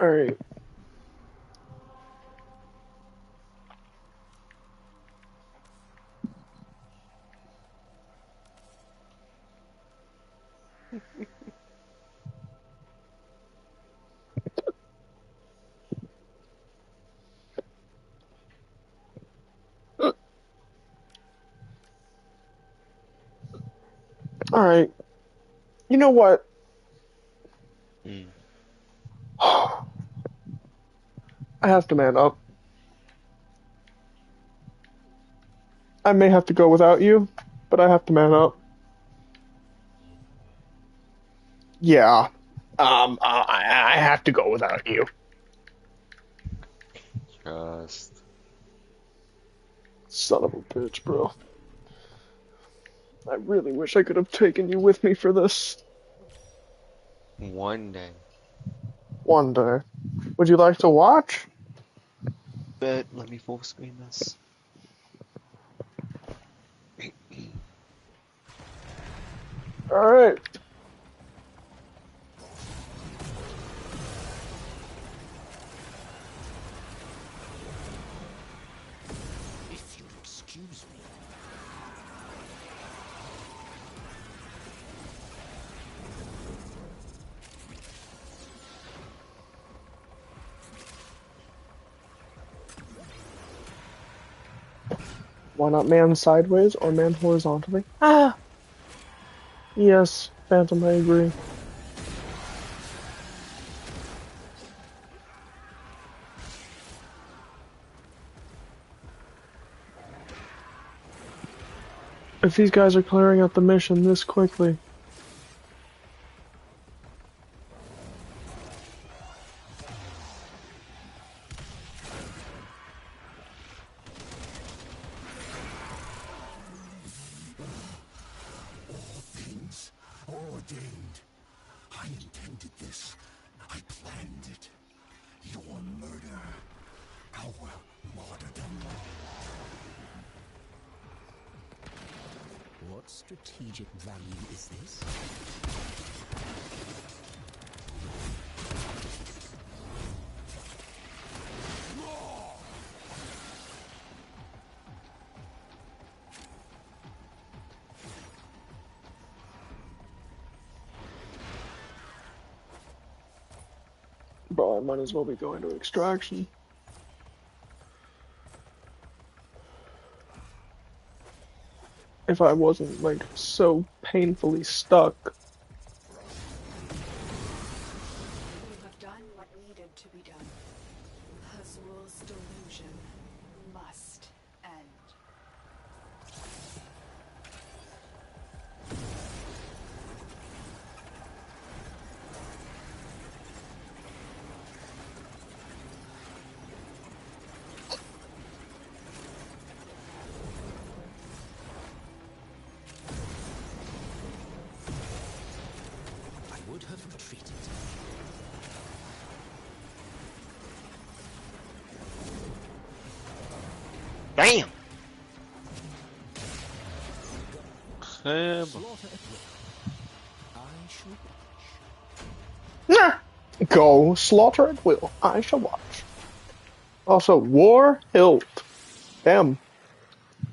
Alright. Alright. You know what? I have to man up. I may have to go without you, but I have to man up. Yeah. I have to go without you. Trust. Son of a bitch, bro. I really wish I could have taken you with me for this. One day. One day. Would you like to watch? Bet, let me full screen this. Alright. If you'll excuse me. Why not man sideways or man horizontally? Ah! Yes, Phantom, I agree. If these guys are clearing out the mission this quickly. Things ordained. I intended this. I planned it. Your murder. Our martyrdom. What strategic value is this? Bro, I might as well be going to extraction. If I wasn't, like, so painfully stuck. You have done what needed to be done. Hazul's delusion must end. I would have retreated. Damn! Slaughter at will. I shall watch. Nah! Go, slaughter at will. I shall watch. Also, War Hilt. Damn.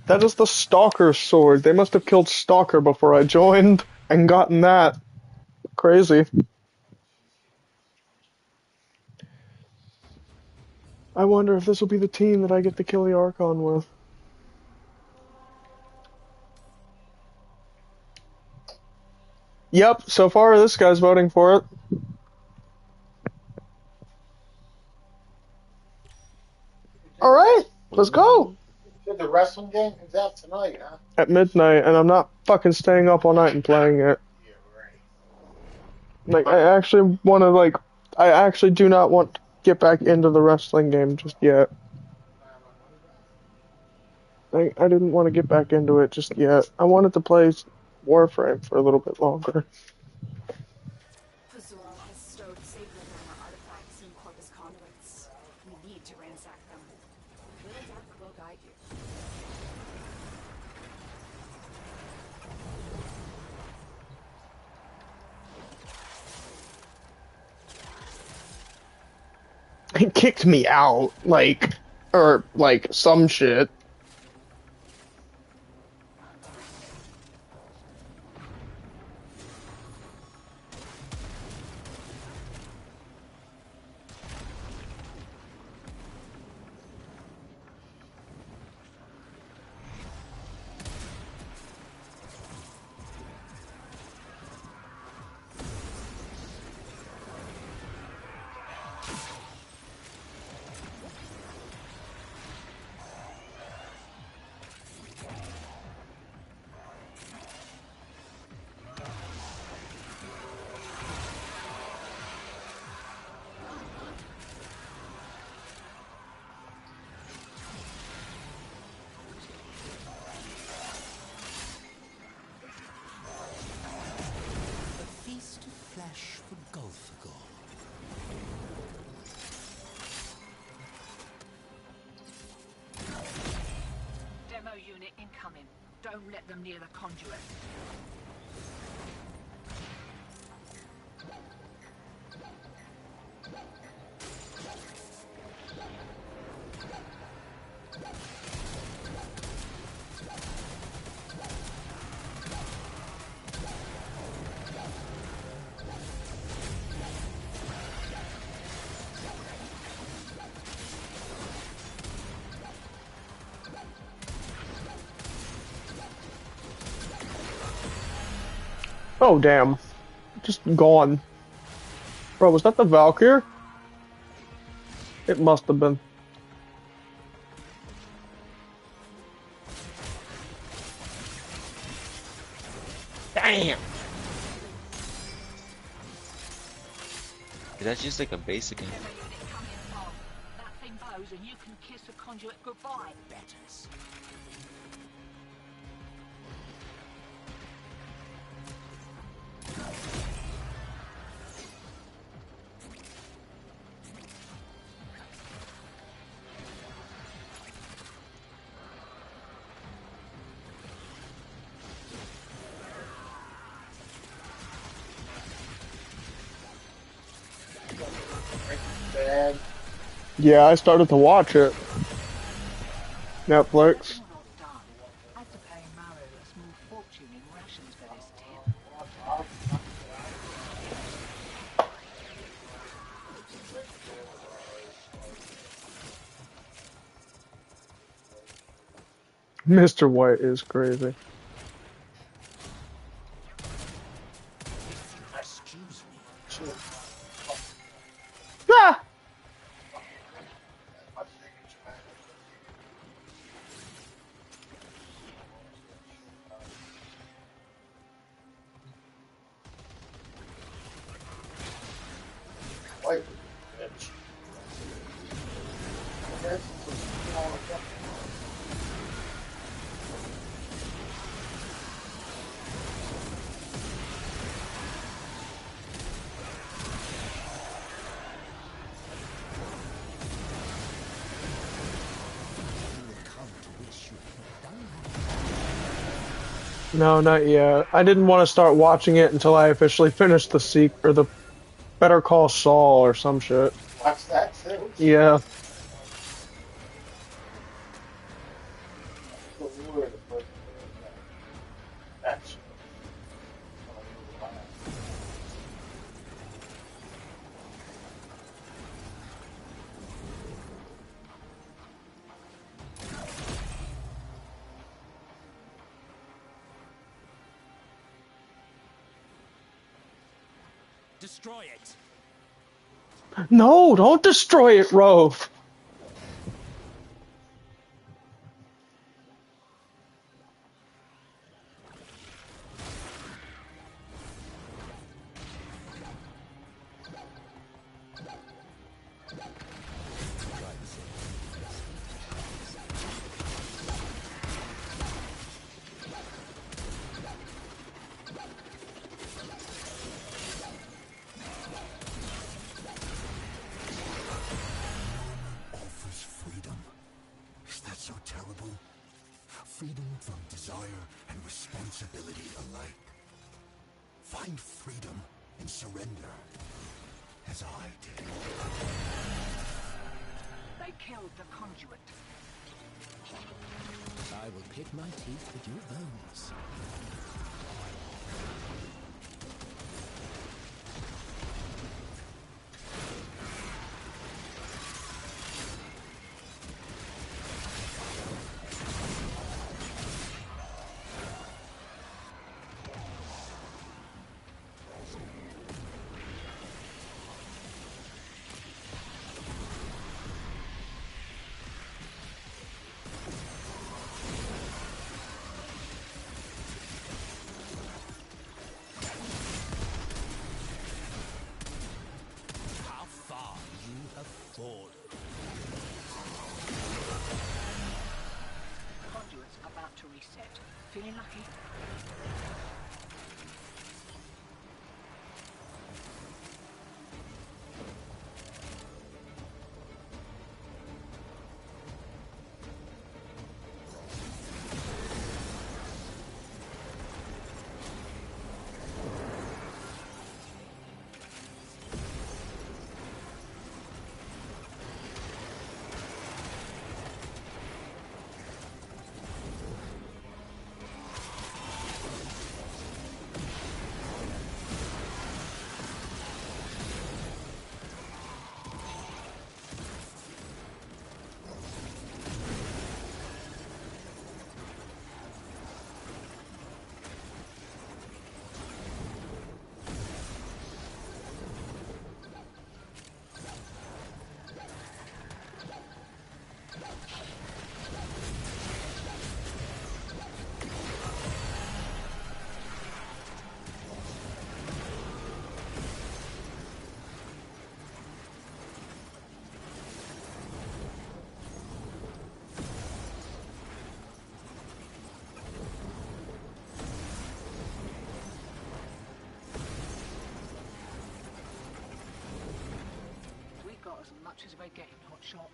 That is the Stalker's sword. They must have killed Stalker before I joined and gotten that. Crazy. I wonder if this will be the team that I get to kill the Archon with. Yep, so far this guy's voting for it. Alright, let's go! So the wrestling game is out tonight, huh? At midnight, and I'm not fucking staying up all night and playing it. Yeah, right. Like, I actually want to, like, I actually do not want to get back into the wrestling game just yet. I didn't want to get back into it just yet. I wanted to play Warframe for a little bit longer. Hazul has stowed sacred armor artifacts in Corpus conduits. We need to ransack them. Little Dark will guide you. He kicked me out, like, or, like, some shit. A feast of flesh for Golfagor. Demo unit incoming. Don't let them near the conduit. Oh, damn. Just gone. Bro, was that the Valkyr? It must have been. Damn! That's just like a basic. Demo unit coming in fast. That thing bows and you can kiss the conduit goodbye. Betters. Bad. Yeah, I started to watch it. Netflix. You're not done. I had to pay Maro a small fortune in rations for this tip. Mr. White is crazy. Excuse me. Ah! White bitch. Yes, it's all the You will come to wish you had done No, not yet. I didn't want to start watching it until I officially finished the Better Call Saul or some shit. watch that too. Yeah. The word of person doing that. That's Destroy it. No, don't destroy it, Rove. Offers freedom. Is that so terrible? Freedom from desire and responsibility alike. Find freedom and surrender, as I did. They killed the conduit. I will pick my teeth with your bones. How far you have fallen. Conduit's about to reset. Feeling lucky? as much as we're getting, hotshot.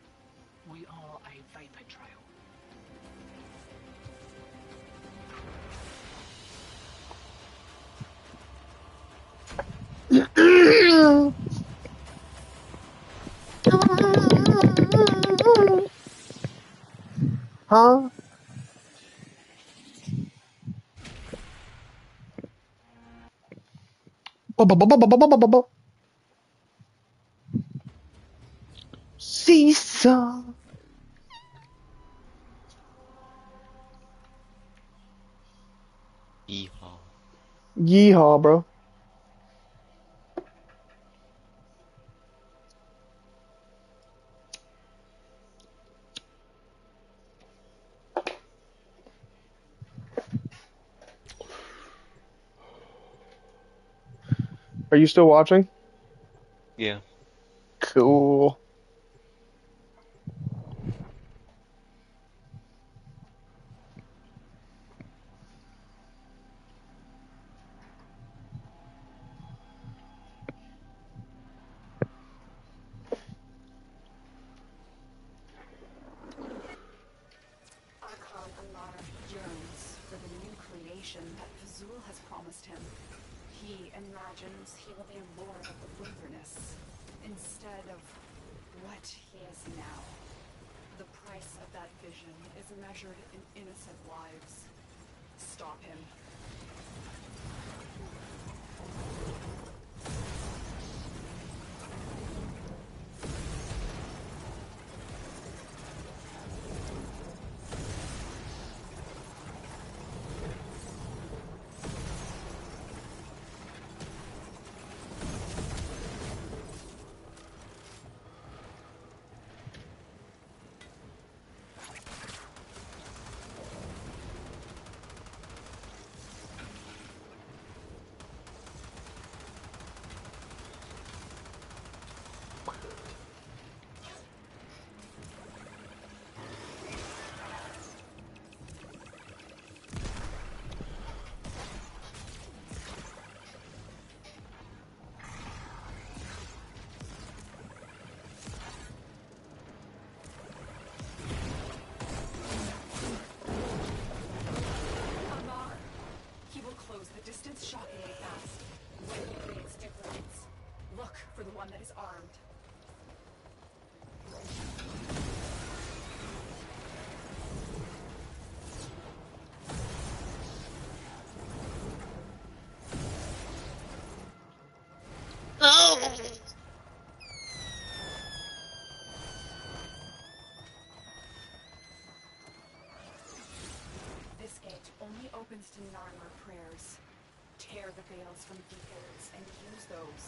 We are a vapor trail. Huh? Seesaw. Yeehaw. Yeehaw, bro. Are you still watching? Yeah. Cool. Archon Alar yearns for the new creation that Azul has promised him. He imagines he will be lord of the wilderness instead of what he is now. The price of that vision is measured in innocent lives. Stop him. He will close the distance shockingly fast. When he creates duplicates, look for the one that is armed. This gate only opens to Narmer prayers. Tear the veils from beacons and use those.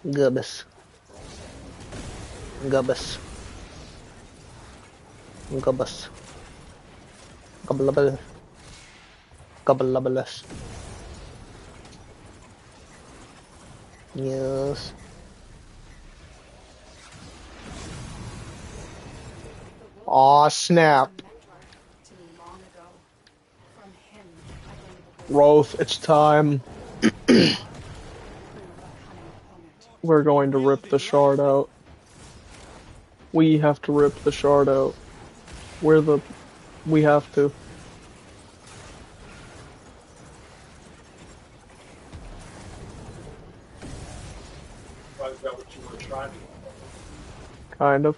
Gubbus. Gubbus. Gubbus. Gubblubble. Gubblubbless. Yes. Aw, snap. Roth, it's time. We're going to rip the shard out. We have to rip the shard out. We have to. is that what you were trying to do? Kind of.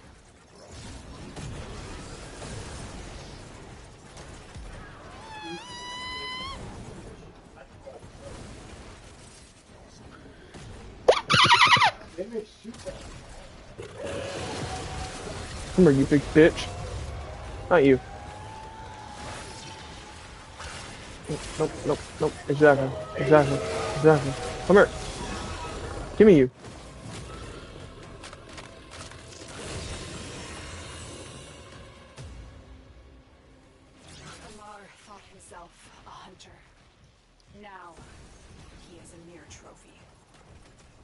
They may shoot that. Come here, you big bitch. Not you. Nope, nope, nope. Exactly. Exactly. Exactly. Come here. Give me you. Amar thought himself a hunter. Now, he is a mere trophy.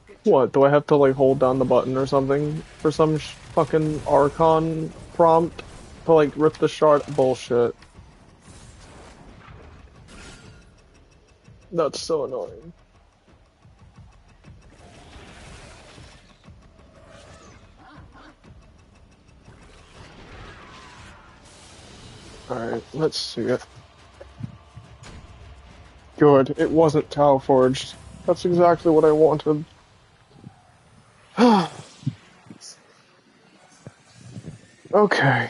Good job. What, do I have to like hold down the button or something for some fucking Archon prompt to like rip the shard? Bullshit. That's so annoying. Alright, let's see it. Good, it wasn't Tau Forged. That's exactly what I wanted. Okay.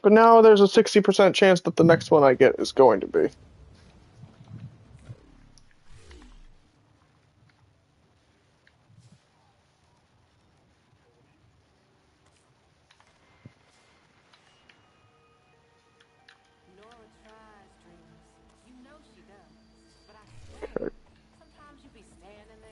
But now there's a 60% chance that the next one I get is going to be. Nora tries, dreams. You know she does. But I swear, sometimes you be standing there.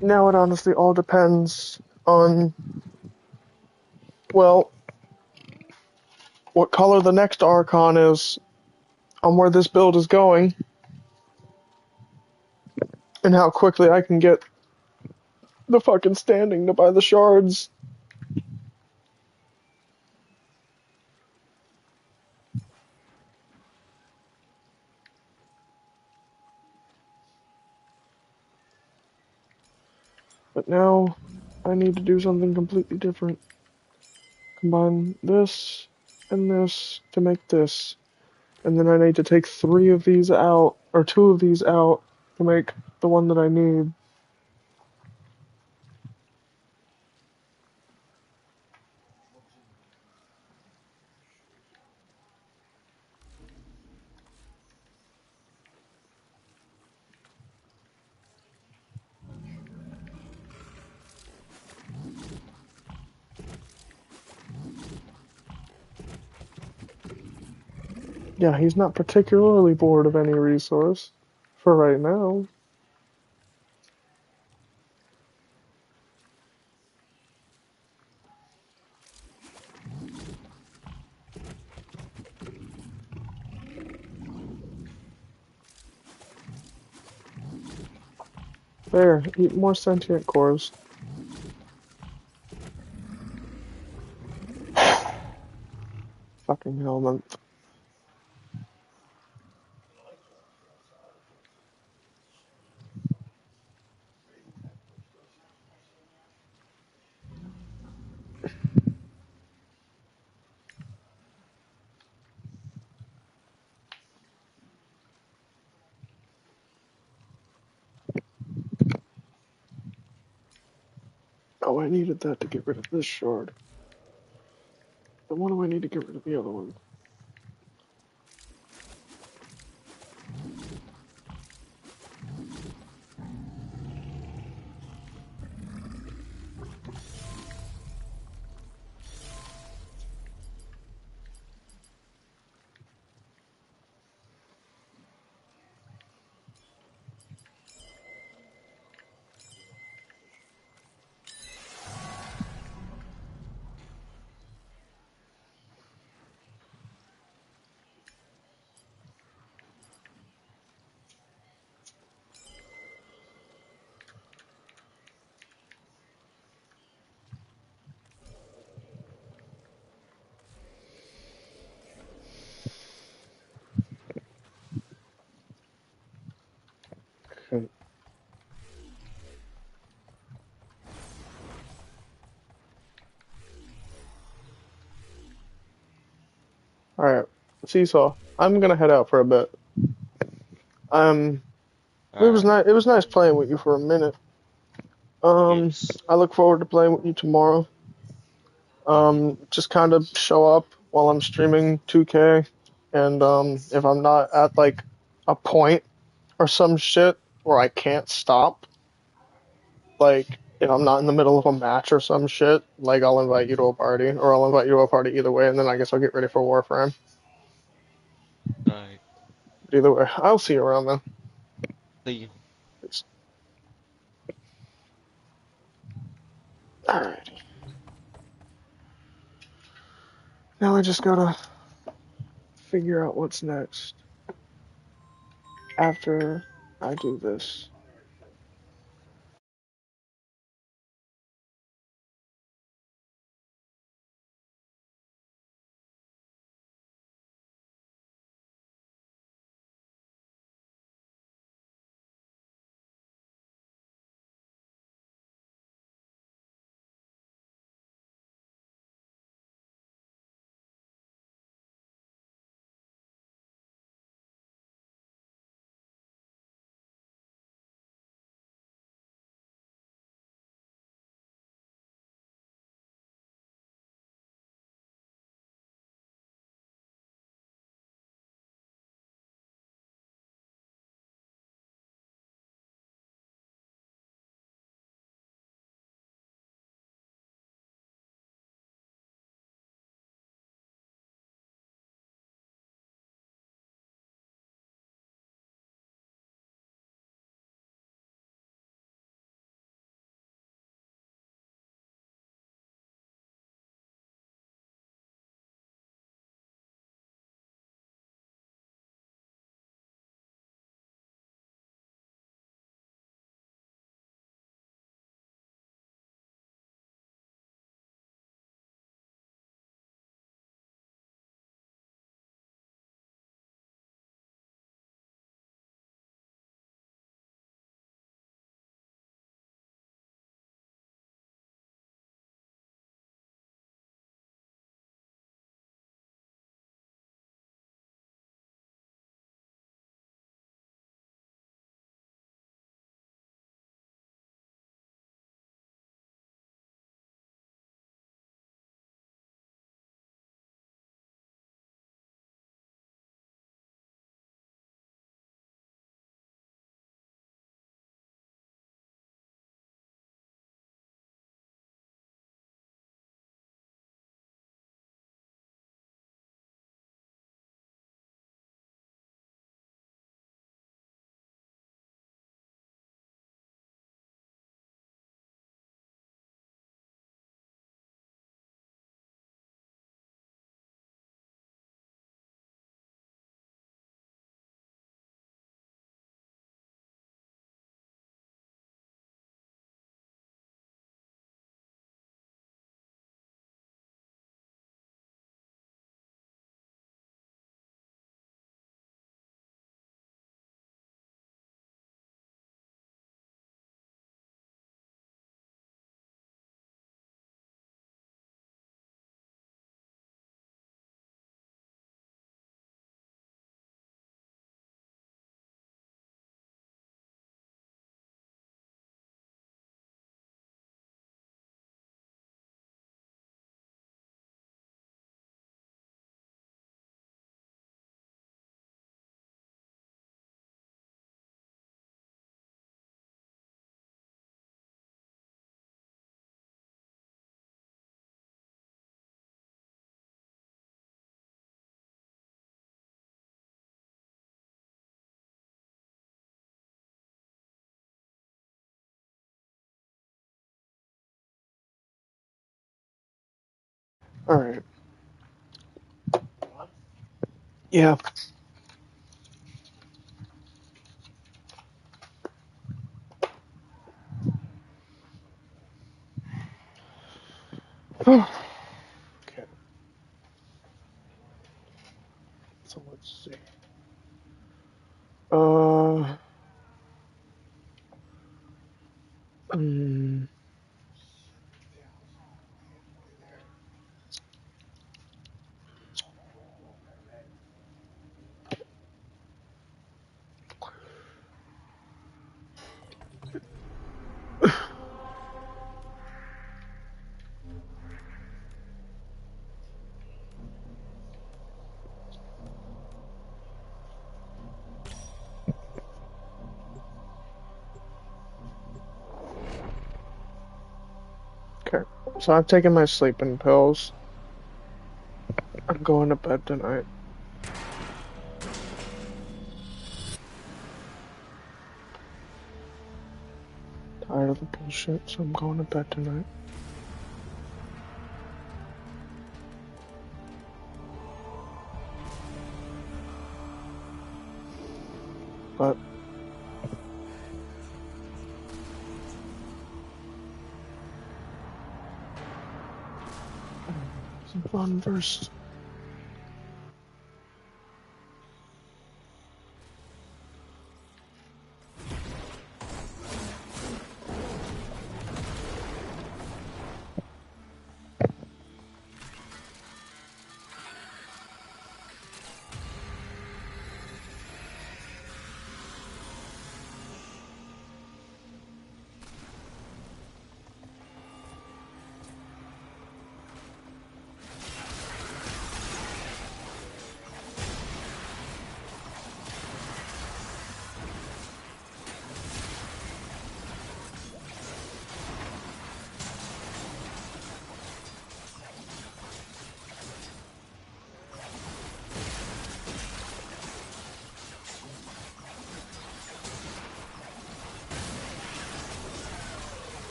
Now it honestly all depends on, well, what color the next Archon is, on where this build is going, and how quickly I can get the fucking standing to buy the shards. But now I need to do something completely different. Combine this and this to make this. And then I need to take 3 of these out, or 2 of these out, to make the one that I need. Yeah, he's not particularly bored of any resource. For right now. There, eat more sentient cores. Fucking helmet. Oh, I needed that to get rid of this shard. Then what do I need to get rid of the other one? Seesaw. I'm gonna head out for a bit. Um, it was Alright. nice. It was nice playing with you for a minute. Yes. I look forward to playing with you tomorrow. Just kind of show up while I'm streaming 2K, and if I'm not at like a point or some shit where I can't stop, like if I'm not in the middle of a match or some shit, like I'll invite you to a party, or I'll invite you to a party either way, and then I guess I'll get ready for Warframe. Alright. But either way, I'll see you around then. See you. Peace. Alrighty. Now I just gotta figure out what's next after I do this. Alright. Yeah. Okay. So let's see. Uh. Um, So I've taken my sleeping pills. I'm going to bed tonight. Tired of the bullshit, so I'm going to bed tonight. But some fun first.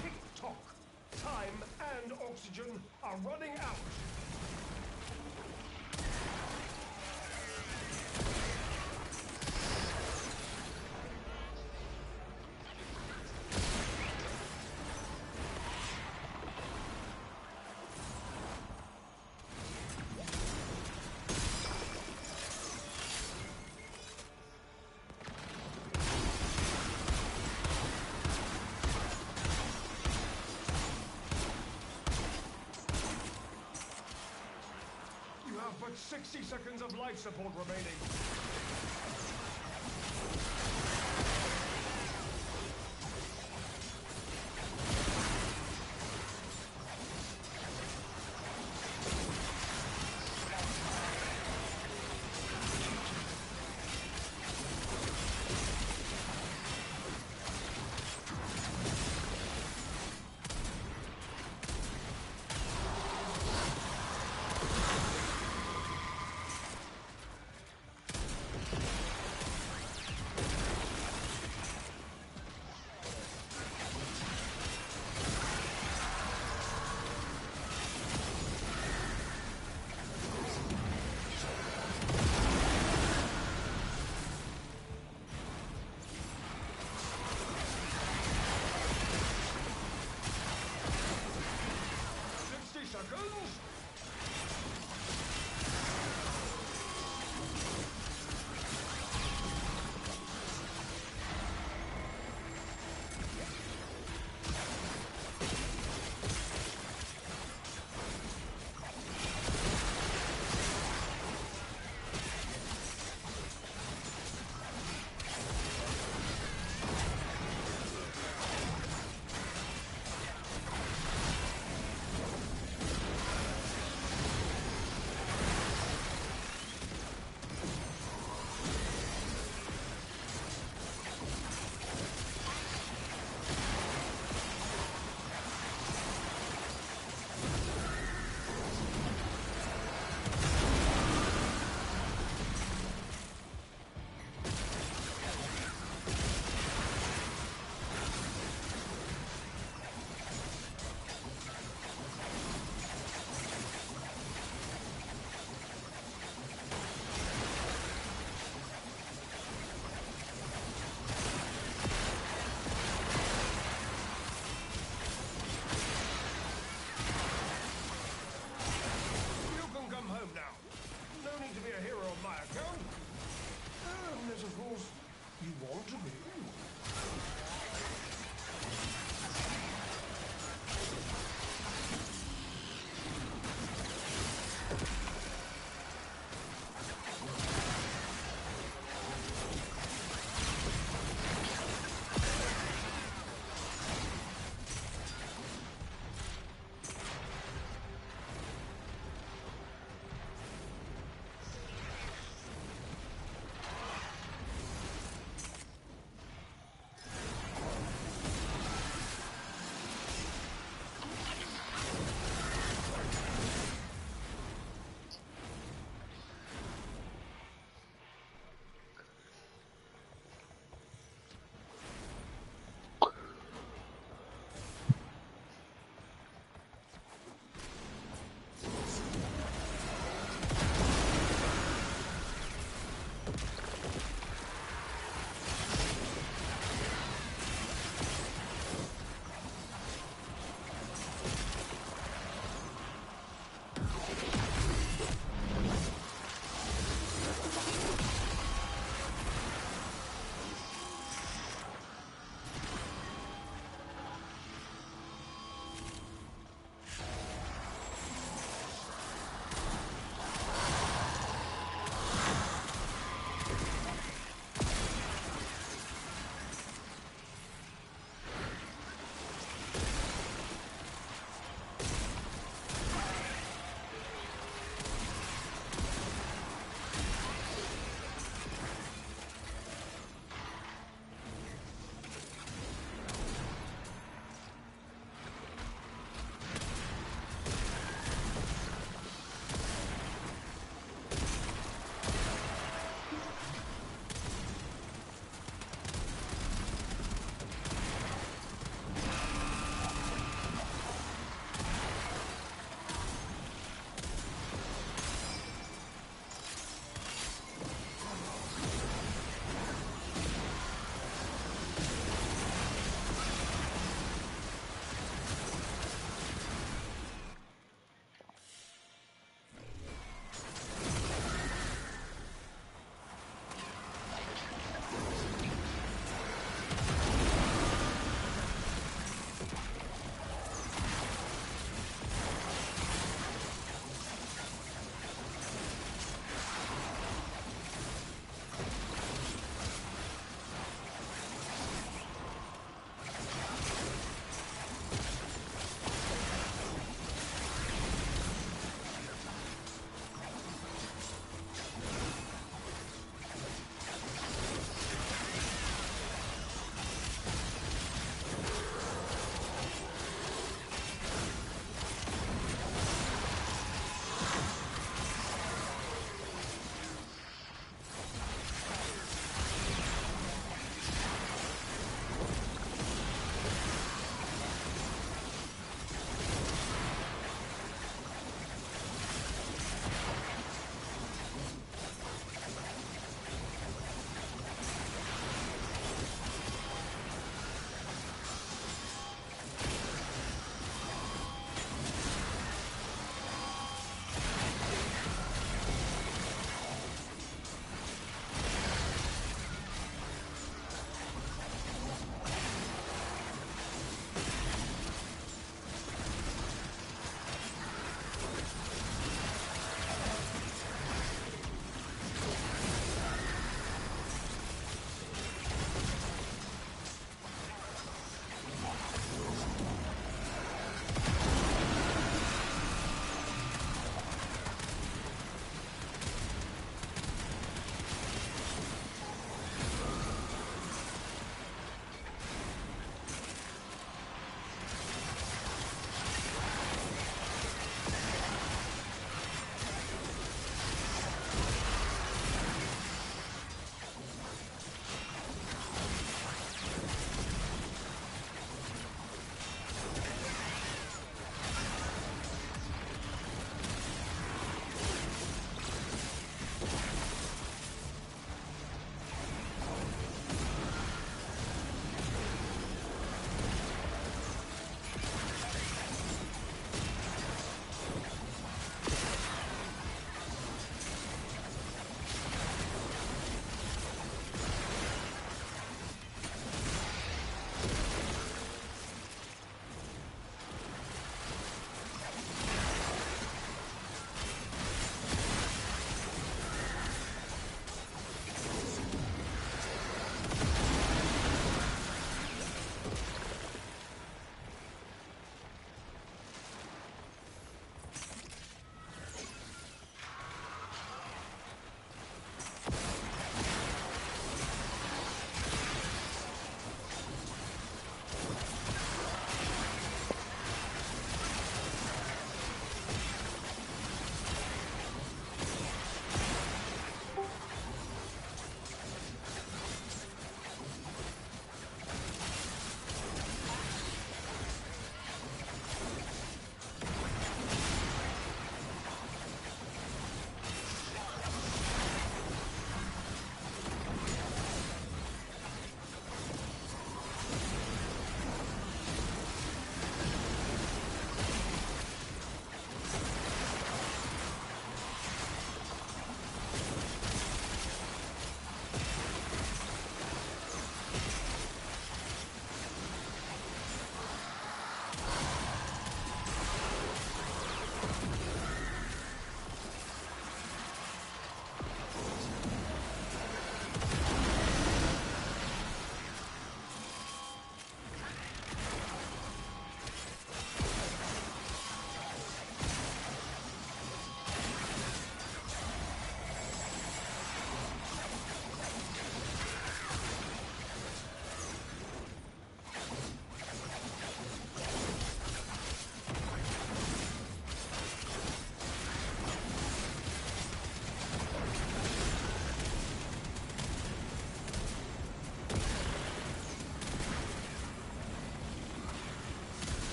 Tick-tock. Time and oxygen are running out. You have but 60 seconds of life support remaining.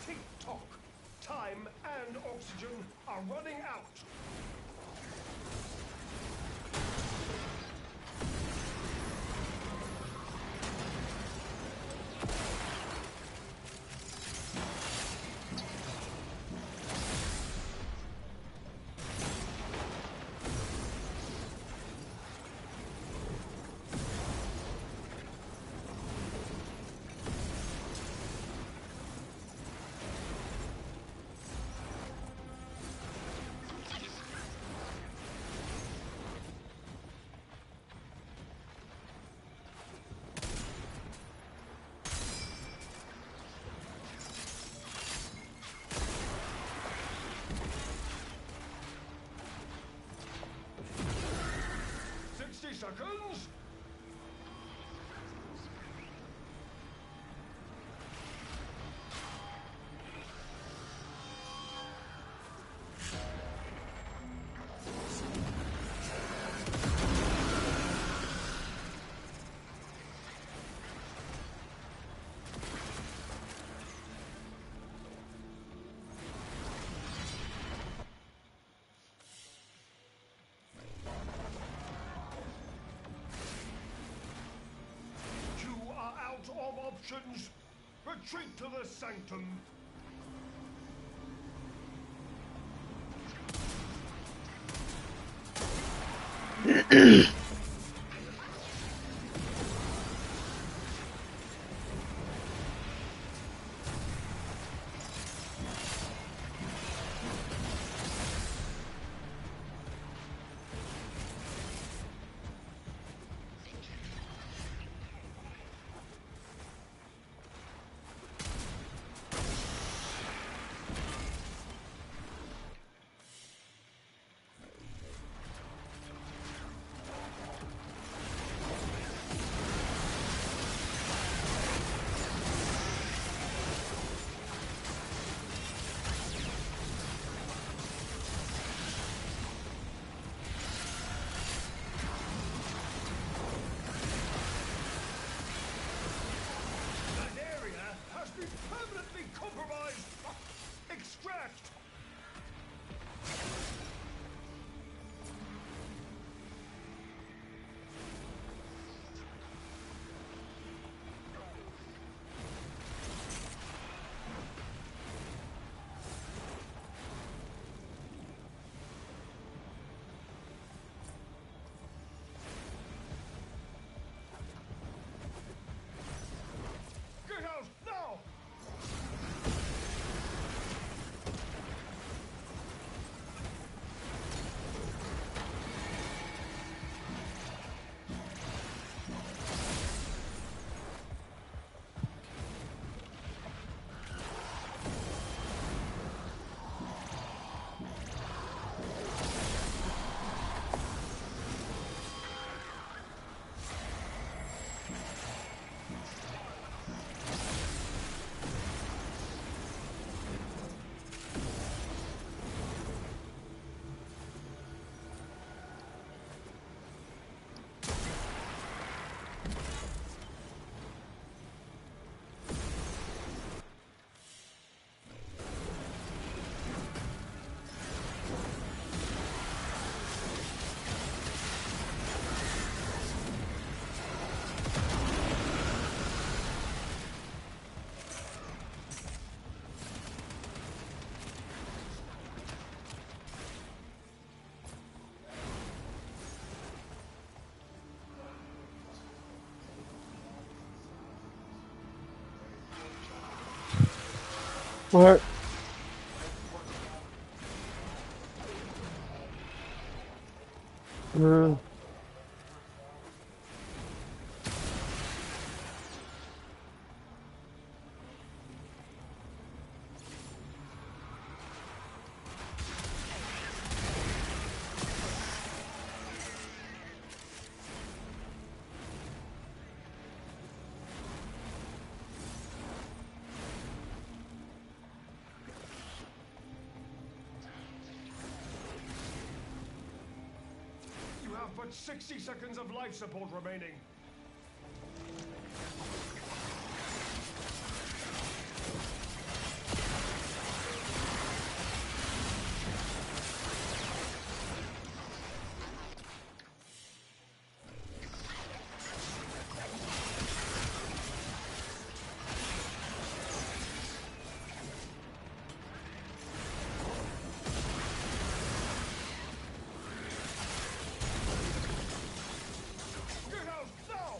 Tick-tock. Time and oxygen are running out. Seconds. Of options. Retreat to the sanctum. What? Uh, You have but 60 seconds of life support remaining. Get out now!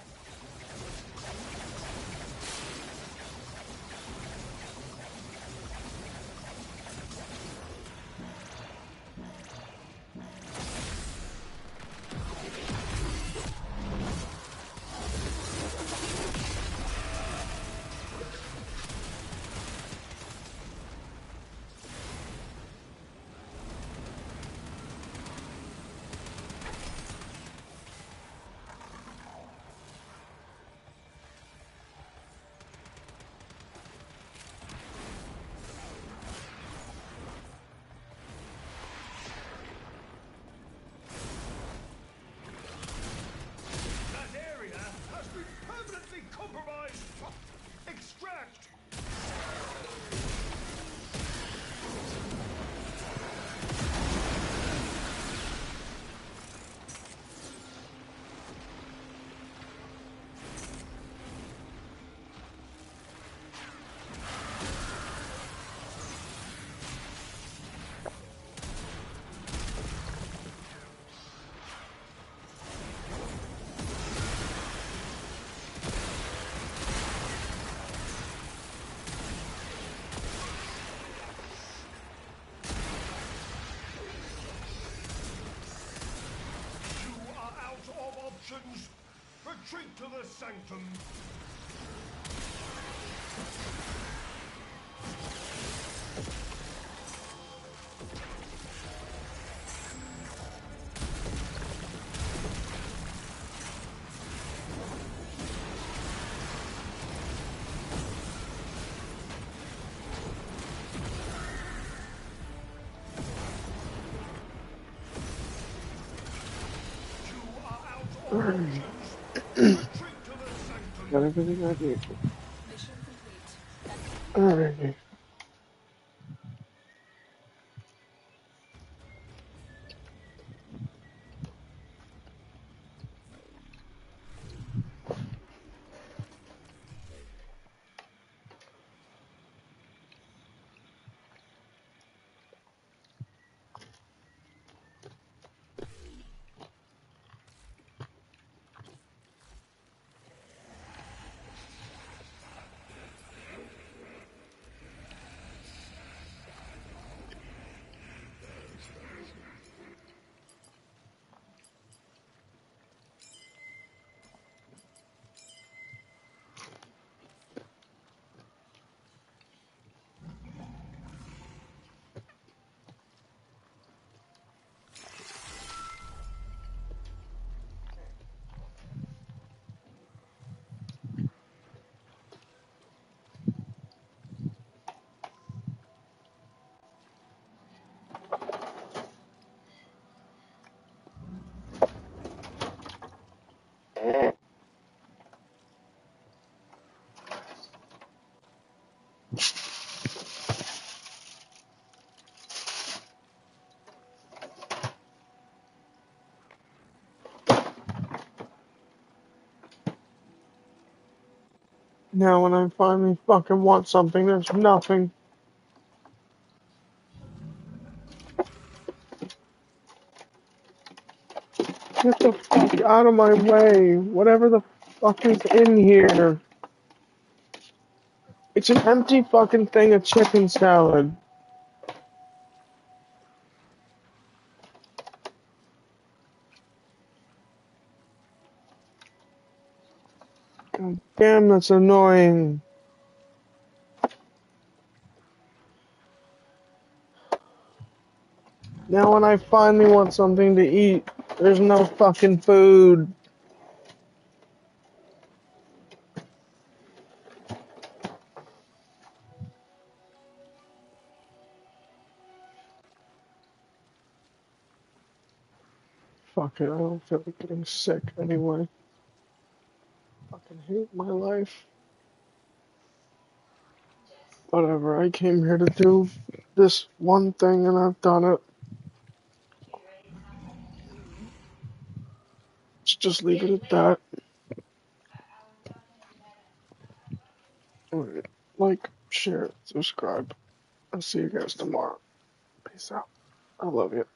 That area has been permanently compromised. Extract! You are out of options. Retreat to the sanctum. You are out of options. Retreat to the sanctum. got everything I need. Mission complete. Alrighty. Now when I finally fucking want something, there's nothing. Get the fuck out of my way. Whatever the fuck is in here. It's an empty fucking thing of chicken salad. God damn, that's annoying. Now when I finally want something to eat, there's no fucking food. Fuck it, I don't feel like getting sick anyway. Fucking hate my life. Whatever, I came here to do this one thing and I've done it. Let's just leave it at that. Alright, like, share, subscribe. I'll see you guys tomorrow. Peace out. I love you.